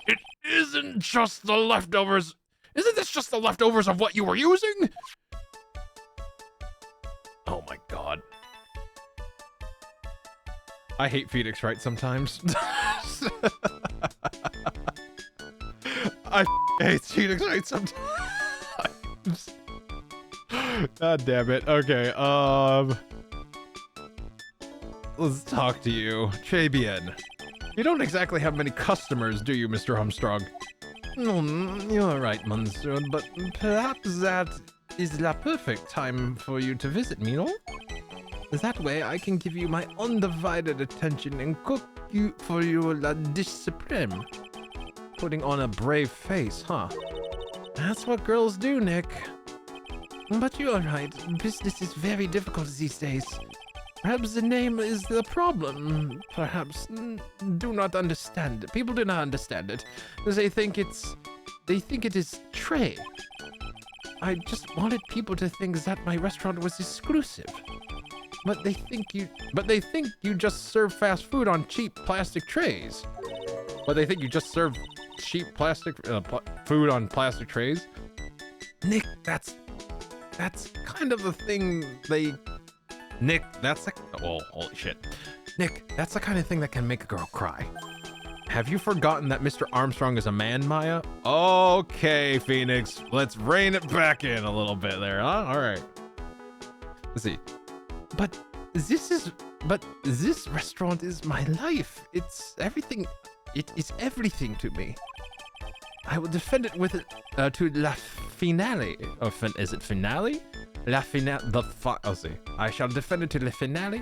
It isn't just the leftovers. Isn't this just the leftovers of what you were using? Oh my god. I hate Phoenix Wright sometimes. I hate Phoenix Wright sometimes. God damn it. Okay, let's talk to you. Très bien. You don't exactly have many customers, do you, Mr. Armstrong? No, you're right, monsieur, but perhaps that is the perfect time for you to visit me, no? That way I can give you my undivided attention and cook you for your la dish supreme. Putting on a brave face, huh? That's what girls do, Nick. But you're right, business is very difficult these days. Perhaps the name is the problem. Perhaps do not understand it. People do not understand it. They think it is Trey. I just wanted people to think that my restaurant was exclusive. But they think you just serve fast food on cheap plastic trays. But they think you just serve cheap plastic food on plastic trays? Nick, that's kind of the thing they... Nick, that's like... Oh, holy shit. Nick, that's the kind of thing that can make a girl cry. Have you forgotten that Mr. Armstrong is a man, Maya? Okay, Phoenix. Let's rein it back in a little bit there, huh? All right. Let's see. But this restaurant is my life. It's everything. It is everything to me. I will defend it with to la finale. Or is it finale? La finale. I'll see. I shall defend it to the finale.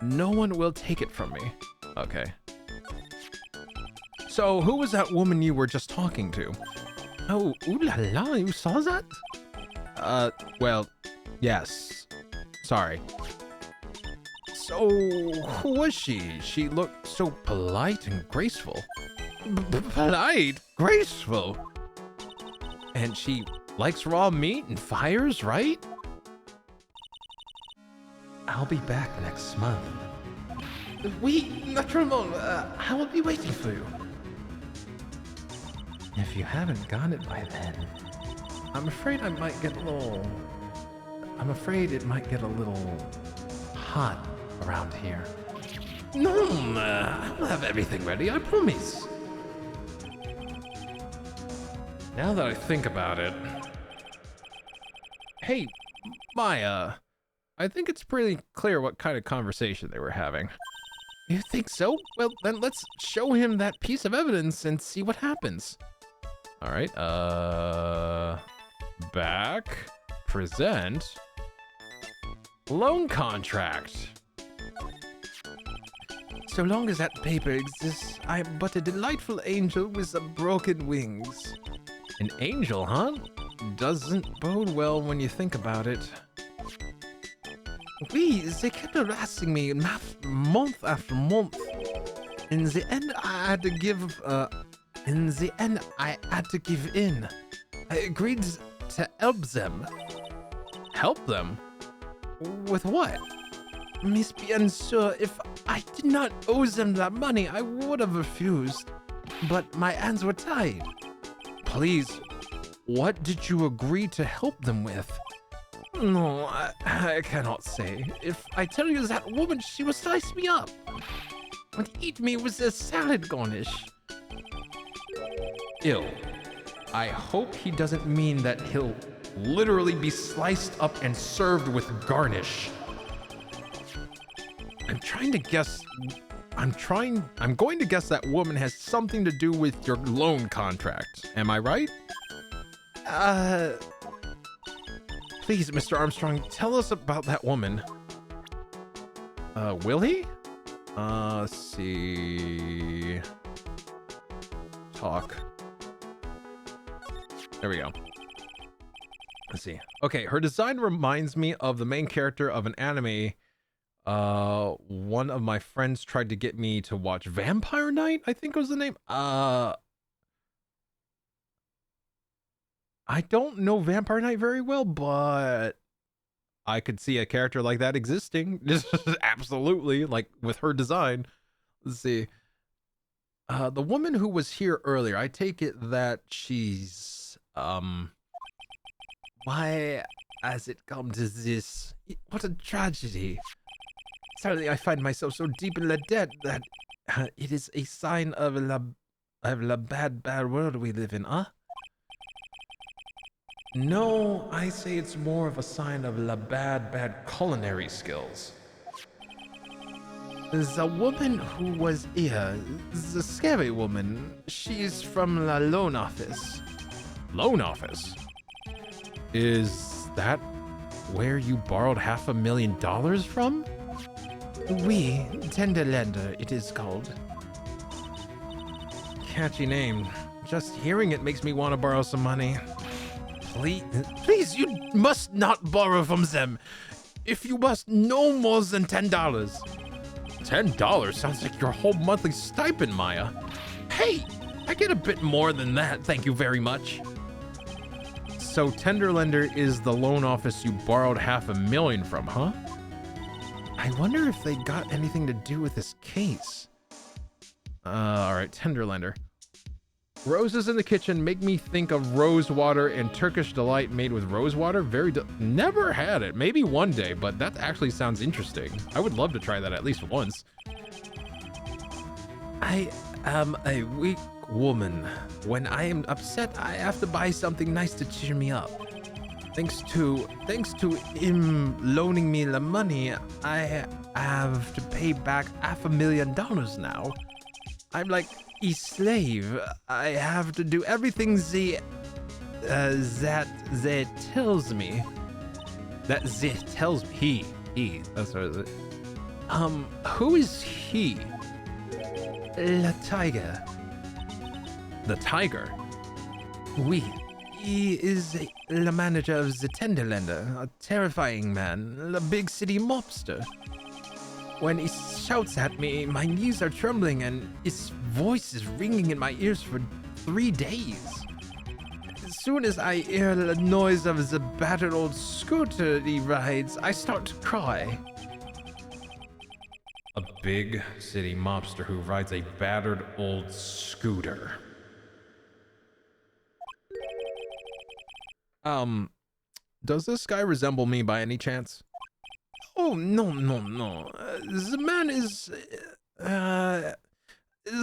No one will take it from me. Okay. So, who was that woman you were just talking to? Oh, ooh la la! You saw that? Well, yes. Sorry. So, who was she? She looked so polite and graceful. Polite? Graceful? And she likes raw meat and fires, right? I'll be back next month. Oui, naturellement. I will be waiting for you. If you haven't got it by then, I'm afraid it might get a little hot around here. No, I'll have everything ready, I promise. Now that I think about it... Hey, Maya, I think it's pretty clear what kind of conversation they were having. You think so? Well, then let's show him that piece of evidence and see what happens. All right, back, present, loan contract. So long as that paper exists, I am but a delightful angel with some broken wings. An angel, huh? Doesn't bode well when you think about it. Please, they kept harassing me month after month. In the end, I had to give in. I agreed to help them. Help them? With what? Miss Bien Sûr, if I did not owe them that money, I would have refused. But my hands were tied. Please, what did you agree to help them with? No, I cannot say. If I tell you that woman, she will slice me up and eat me with a salad garnish. Ill. I hope he doesn't mean that he'll literally be sliced up and served with garnish. I'm going to guess that woman has something to do with your loan contract. Am I right? Please, Mr. Armstrong, tell us about that woman. Will he? Let's see. Talk. There we go. Let's see. Okay, her design reminds me of the main character of an anime. One of my friends tried to get me to watch Vampire Knight, I think was the name. I don't know Vampire Knight very well, but I could see a character like that existing. Just absolutely, like with her design. Let's see. The woman who was here earlier, I take it that she's why has it come to this? What a tragedy. Suddenly I find myself so deep in the debt that it is a sign of the bad world we live in, huh? No, I say it's more of a sign of the bad culinary skills. The woman who was here, the scary woman, she's from the loan office. Loan office? Is that where you borrowed $500,000 from? Oui, tender lender, it is called. Catchy name. Just hearing it makes me want to borrow some money. Please, you must not borrow from them. If you must, no more than $10. $10 sounds like your whole monthly stipend, Maya. Hey, I get a bit more than that, thank you very much. So Tenderlender is the loan office you borrowed $500,000 from, huh? I wonder if they got anything to do with this case. All right, Tenderlender. Roses in the kitchen make me think of rose water and Turkish delight made with rose water. Never had it. Maybe one day, but that actually sounds interesting. I would love to try that at least once. I am a weak woman. When I am upset, I have to buy something nice to cheer me up. Thanks to him loaning me the money, I have to pay back $500,000 now. I'm like a slave. I have to do everything that they tells me. That they tells me. He. That's what it is. Who is he? The tiger. The tiger? Oui. He is the manager of the Tenderlender, a terrifying man, a big city mobster. When he shouts at me, my knees are trembling and his voice is ringing in my ears for 3 days. As soon as I hear the noise of the battered old scooter he rides, I start to cry. A big city mobster who rides a battered old scooter. Does this guy resemble me by any chance? Oh, no. The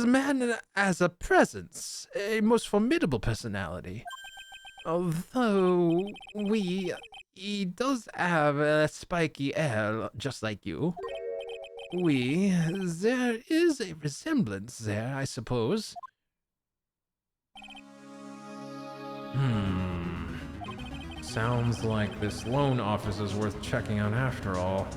man has a presence, a most formidable personality. Although, he does have a spiky hair, just like you. There is a resemblance there, I suppose. Sounds like this loan office is worth checking out after all.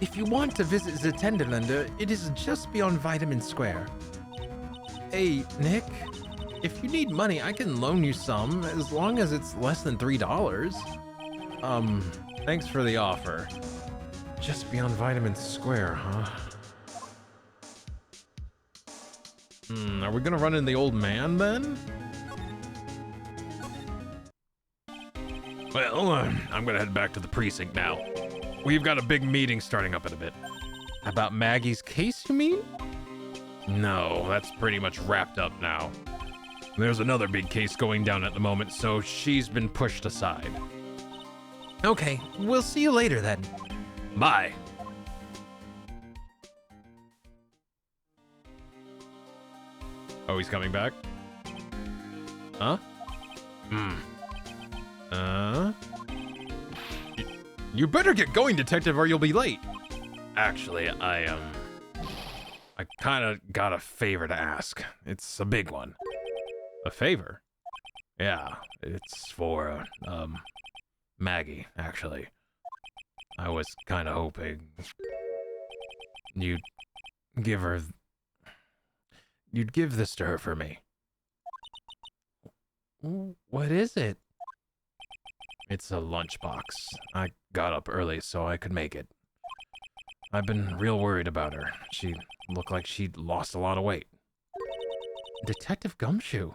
If you want to visit the Tenderlender, it is just beyond Vitamin Square. Hey, Nick, if you need money, I can loan you some, as long as it's less than $3. Thanks for the offer. Just beyond Vitamin Square, huh? Are we gonna run into the old man then? Well, I'm gonna head back to the precinct now. We've got a big meeting starting up in a bit. About Maggie's case, you mean? No, that's pretty much wrapped up now. There's another big case going down at the moment, so she's been pushed aside. Okay, we'll see you later then. Bye. Oh, he's coming back? Huh? You better get going, detective, or you'll be late. Actually, I kind of got a favor to ask. It's a big one. A favor? Yeah, it's for, Maggie, actually. I was kind of hoping you'd give this to her for me. What is it? It's a lunchbox. I got up early so I could make it. I've been real worried about her. She looked like she'd lost a lot of weight. Detective Gumshoe.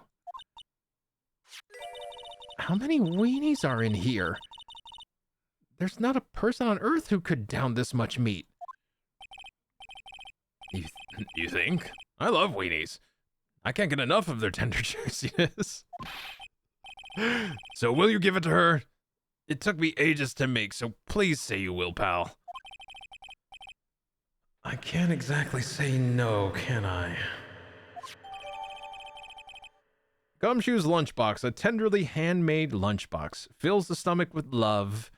How many weenies are in here? There's not a person on Earth who could down this much meat. You think? I love weenies. I can't get enough of their tender juiciness. So will you give it to her? It took me ages to make, so please say you will, pal. I can't exactly say no, can I? Gumshoe's lunchbox, a tenderly handmade lunchbox, fills the stomach with love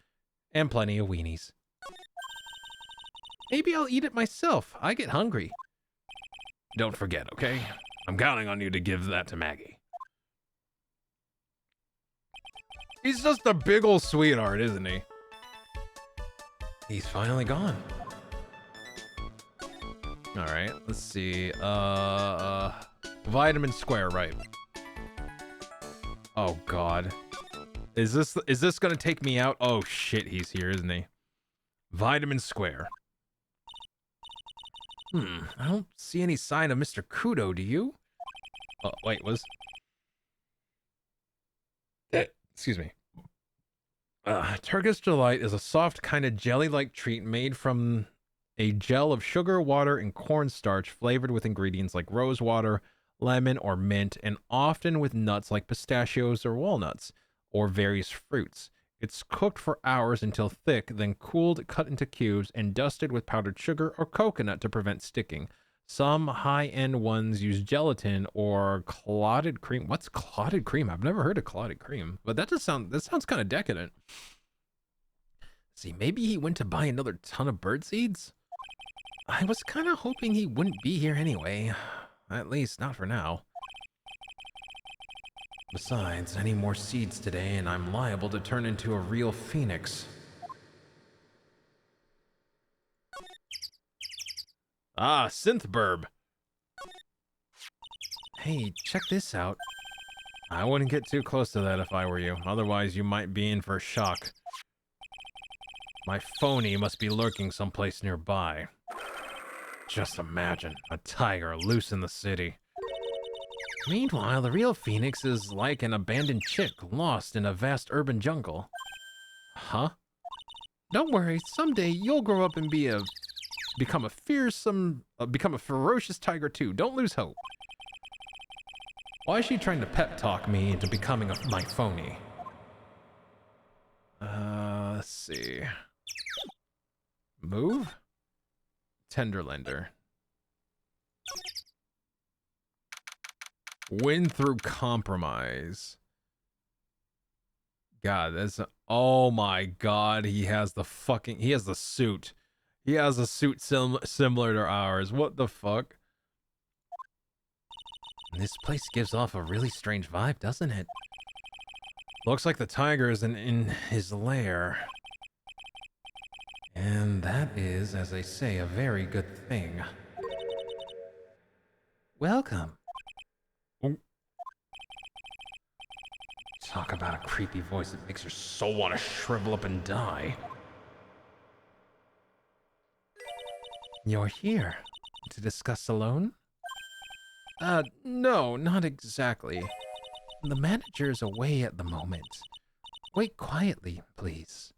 and plenty of weenies. Maybe I'll eat it myself. I get hungry. Don't forget, okay? I'm counting on you to give that to Maggie. He's just a big old sweetheart, isn't he? He's finally gone. All right, let's see. Vitamin Square, right? Oh God, is this gonna take me out? Oh shit, he's here, isn't he? Vitamin Square. I don't see any sign of Mr. Kudo, do you? Oh wait, excuse me. Turkish Delight is a soft kind of jelly-like treat made from a gel of sugar, water, and cornstarch flavored with ingredients like rose water, lemon, or mint, and often with nuts like pistachios or walnuts, or various fruits. It's cooked for hours until thick, then cooled, cut into cubes, and dusted with powdered sugar or coconut to prevent sticking. Some high-end ones use gelatin or clotted cream. What's clotted cream? I've never heard of clotted cream, but that sounds kind of decadent. See, maybe he went to buy another ton of bird seeds? I was kind of hoping he wouldn't be here anyway. At least, not for now. Besides, I need more seeds today, and I'm liable to turn into a real phoenix. Ah, Synthburb. Hey, check this out. I wouldn't get too close to that if I were you. Otherwise, you might be in for a shock. My phony must be lurking someplace nearby. Just imagine, a tiger loose in the city. Meanwhile, the real Phoenix is like an abandoned chick lost in a vast urban jungle. Huh? Don't worry, someday you'll grow up and become a ferocious tiger too. Don't lose hope. Why is she trying to pep talk me into becoming my phony? Let's see. Move? Tenderlender. Win through compromise. God, oh my God, he has the suit. He has a suit similar to ours. What the fuck? This place gives off a really strange vibe, doesn't it? Looks like the tiger is in his lair. And that is, as they say, a very good thing. Welcome. Talk about a creepy voice that makes your soul want to shrivel up and die. You're here to discuss alone? No, not exactly. The manager's away at the moment. Wait quietly, please.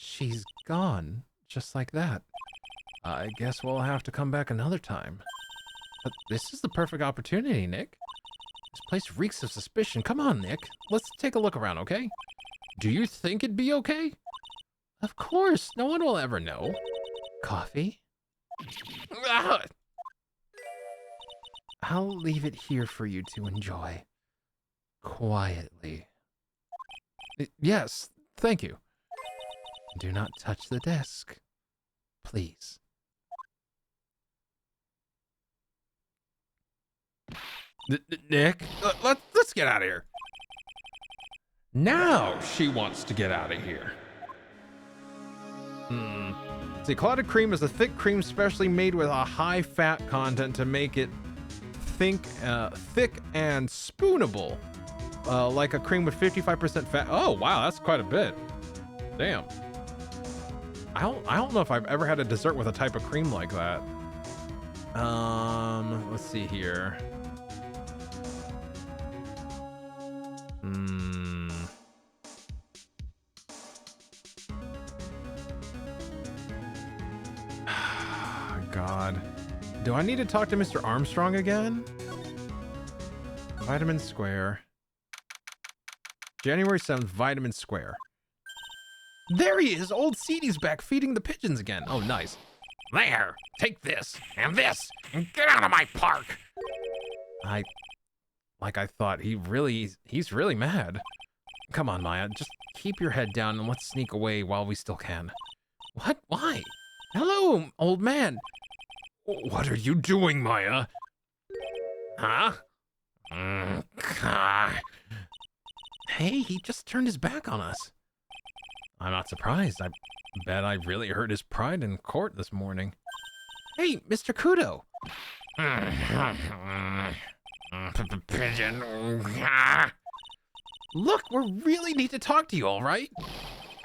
She's gone, just like that. I guess we'll have to come back another time. But this is the perfect opportunity, Nick. This place reeks of suspicion. Come on, Nick. Let's take a look around, okay? Do you think it'd be okay? Of course. No one will ever know. Coffee? Ah! I'll leave it here for you to enjoy. Quietly. Yes, thank you. Do not touch the desk. Please. Nick, let's get out of here. Now she wants to get out of here. See, clotted cream is a thick cream specially made with a high fat content to make it thick and spoonable. Like a cream with 55% fat. Oh, wow, that's quite a bit. Damn. I don't know if I've ever had a dessert with a type of cream like that. Let's see here. God. Do I need to talk to Mr. Armstrong again? Vitamin Square. January 7th, Vitamin Square. There he is! Old Seedy's back feeding the pigeons again. Oh, nice. There, take this, and get out of my park! I thought he's really mad. Come on, Maya, just keep your head down and let's sneak away while we still can. What? Why? Hello, old man. What are you doing, Maya? Huh? Hey, he just turned his back on us. I'm not surprised. I bet I really hurt his pride in court this morning. Hey, Mr. Kudo. Pigeon. Look, we really need to talk to you, all right?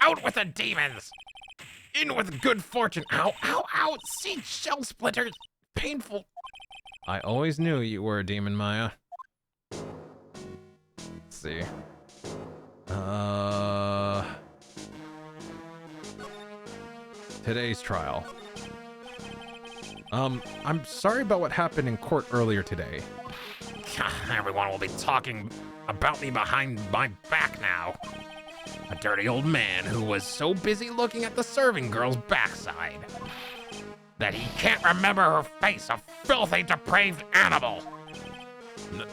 Out with the demons! In with good fortune! Ow, ow, ow! See, shell splinters! Painful! I always knew you were a demon, Maya. Let's see. Today's trial. I'm sorry about what happened in court earlier today. Everyone will be talking about me behind my back now. A dirty old man who was so busy looking at the serving girl's backside that he can't remember her face, a filthy, depraved animal.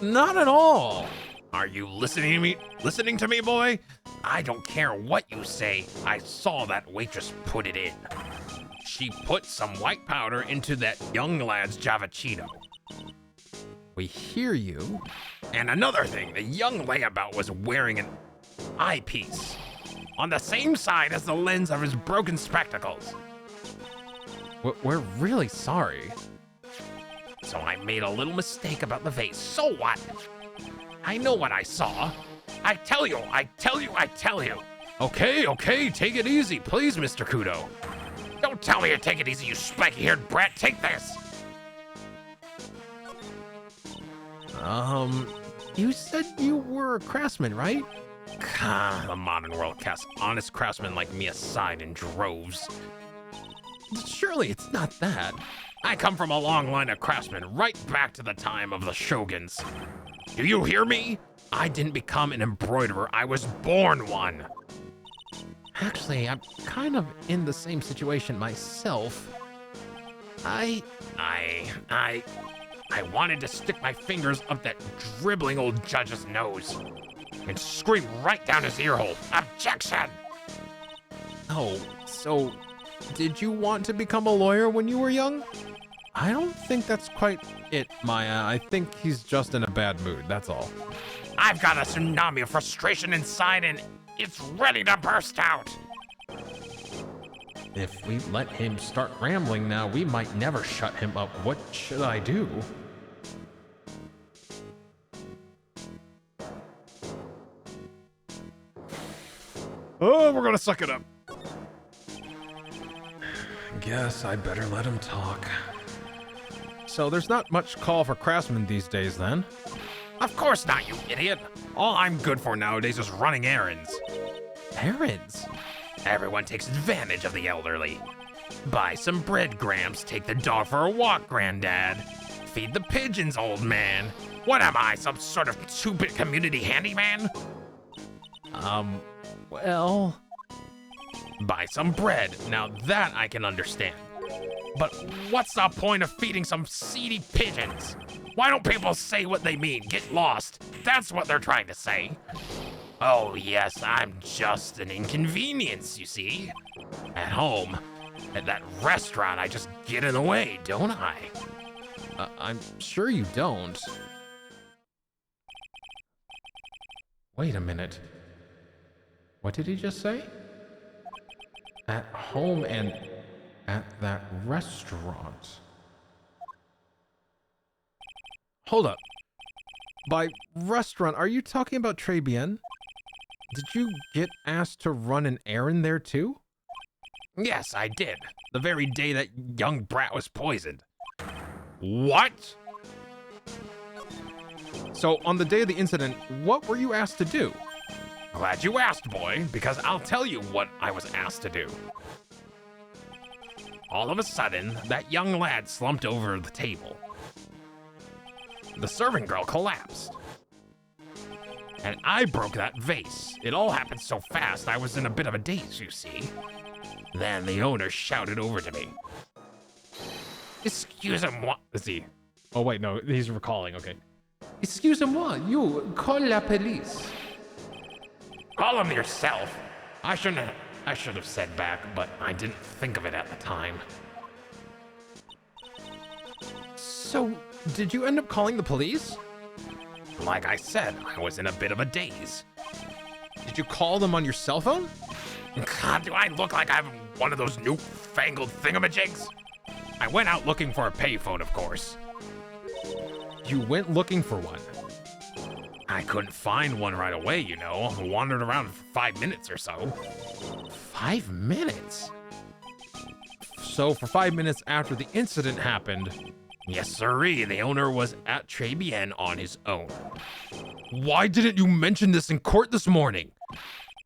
Not at all. Are you listening to me, boy? I don't care what you say. I saw that waitress put it in. She put some white powder into that young lad's Javachino. We hear you. And another thing, the young layabout was wearing an eyepiece on the same side as the lens of his broken spectacles. We're really sorry. So I made a little mistake about the vase. So what? I know what I saw. I tell you. Okay, take it easy, please, Mr. Kudo. Don't tell me to take it easy, you spiky-haired brat. Take this. You said you were a craftsman, right? The modern world casts honest craftsmen like me aside in droves. Surely it's not that. I come from a long line of craftsmen, right back to the time of the shoguns. Do you hear me? I didn't become an embroiderer, I was born one. Actually, I'm kind of in the same situation myself. I wanted to stick my fingers up that dribbling old judge's nose and scream right down his earhole. Objection! Oh, so did you want to become a lawyer when you were young? I don't think that's quite it, Maya. I think he's just in a bad mood, that's all. I've got a tsunami of frustration inside and it's ready to burst out. If we let him start rambling now, we might never shut him up. What should I do? Oh, we're gonna suck it up. Guess I better let him talk. So there's not much call for craftsmen these days, then? Of course not, you idiot. All I'm good for nowadays is running errands. Errands? Everyone takes advantage of the elderly. Buy some breadgrams, take the dog for a walk, Granddad. Feed the pigeons, old man. What am I, some sort of two-bit community handyman? Well... Buy some bread. Now that I can understand. But what's the point of feeding some seedy pigeons? Why don't people say what they mean? Get lost. That's what they're trying to say. Oh yes, I'm just an inconvenience, you see. At home, at that restaurant, I just get in the way, don't I? I'm sure you don't. Wait a minute. What did he just say? At home and at that restaurant. Hold up. By restaurant, are you talking about Très Bien? Did you get asked to run an errand there too? Yes, I did. The very day that young brat was poisoned. What? So on the day of the incident, what were you asked to do? Glad you asked, boy, because I'll tell you what I was asked to do. All of a sudden, that young lad slumped over the table. The serving girl collapsed. And I broke that vase. It all happened so fast, I was in a bit of a daze, you see. Then the owner shouted over to me. Excusez-moi. Is he? Oh wait, no, he's recalling, okay. Excusez-moi, you call la police. Call him yourself. I should have said back, but I didn't think of it at the time. So, did you end up calling the police? Like I said, I was in a bit of a daze. Did you call them on your cell phone? God, do I look like I have one of those newfangled thingamajigs? I went out looking for a payphone, of course. You went looking for one. I couldn't find one right away, you know. I wandered around for 5 minutes or so. 5 minutes? So for 5 minutes after the incident happened... Yes, sirree, the owner was at Très Bien on his own. Why didn't you mention this in court this morning?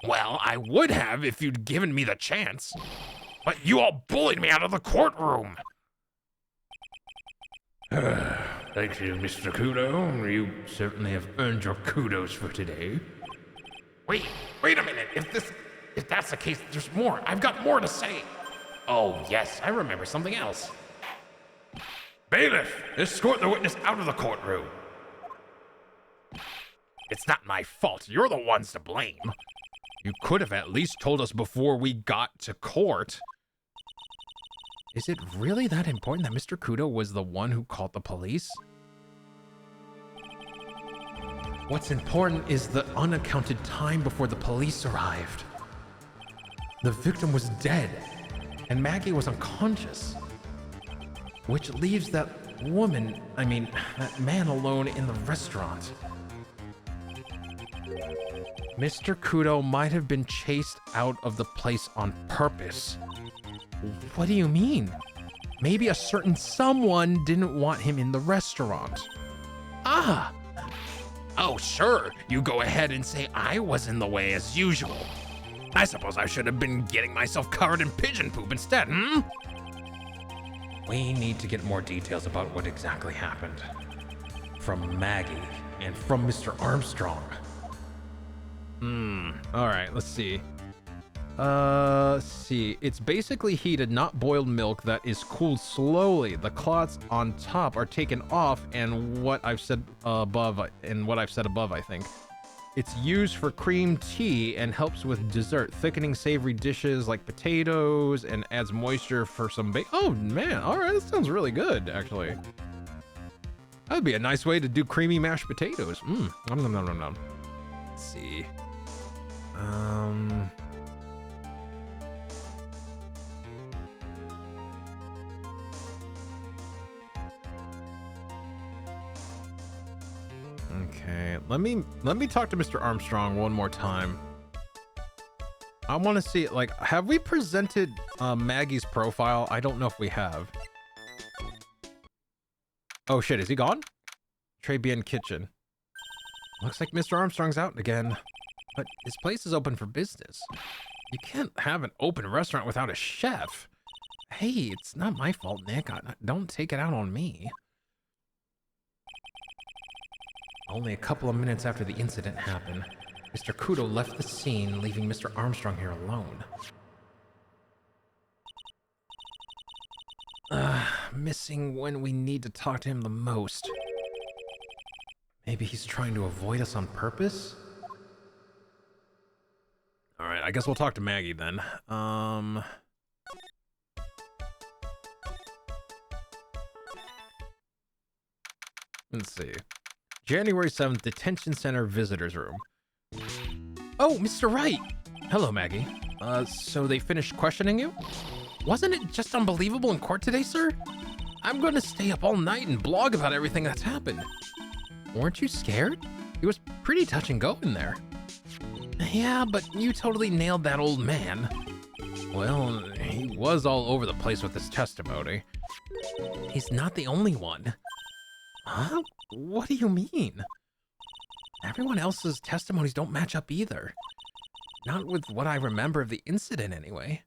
Well, I would have if you'd given me the chance. But you all bullied me out of the courtroom. Thank you, Mr. Kudo. You certainly have earned your kudos for today. Wait a minute. If that's the case, there's more. I've got more to say. Oh, yes, I remember something else. Bailiff, escort the witness out of the courtroom. It's not my fault. You're the ones to blame. You could have at least told us before we got to court. Is it really that important that Mr. Kudo was the one who called the police? What's important is the unaccounted time before the police arrived. The victim was dead, and Maggie was unconscious. Which leaves that that man alone in the restaurant. Mr. Kudo might have been chased out of the place on purpose. What do you mean? Maybe a certain someone didn't want him in the restaurant. Ah! Oh, sure. You go ahead and say I was in the way as usual. I suppose I should have been getting myself covered in pigeon poop instead, hmm? We need to get more details about what exactly happened. From Maggie and from Mr. Armstrong. Alright, let's see. It's basically heated, not boiled milk that is cooled slowly. The cloths on top are taken off, and what I've said above, I think. It's used for cream tea and helps with dessert, thickening savory dishes like potatoes, and adds moisture for some oh man, alright, that sounds really good, actually. That'd be a nice way to do creamy mashed potatoes. Nom nom nom nom nom. Let's see. Okay, let me talk to Mr. Armstrong one more time. I want to see, like, have we presented Maggie's profile? I don't know if we have. Oh shit, is he gone? Très Bien Kitchen. Looks like Mr. Armstrong's out again. But his place is open for business. You can't have an open restaurant without a chef. Hey, it's not my fault, Nick. Don't take it out on me. Only a couple of minutes after the incident happened, Mr. Kudo left the scene, leaving Mr. Armstrong here alone. Missing when we need to talk to him the most. Maybe he's trying to avoid us on purpose? Alright, I guess we'll talk to Maggie then. Let's see. January 7th, Detention Center Visitors Room. Oh, Mr. Wright! Hello, Maggie. So they finished questioning you? Wasn't it just unbelievable in court today, sir? I'm gonna stay up all night and blog about everything that's happened. Weren't you scared? It was pretty touch and go in there. Yeah, but you totally nailed that old man. Well, he was all over the place with his testimony. He's not the only one. Huh? What do you mean? Everyone else's testimonies don't match up either. Not with what I remember of the incident, anyway.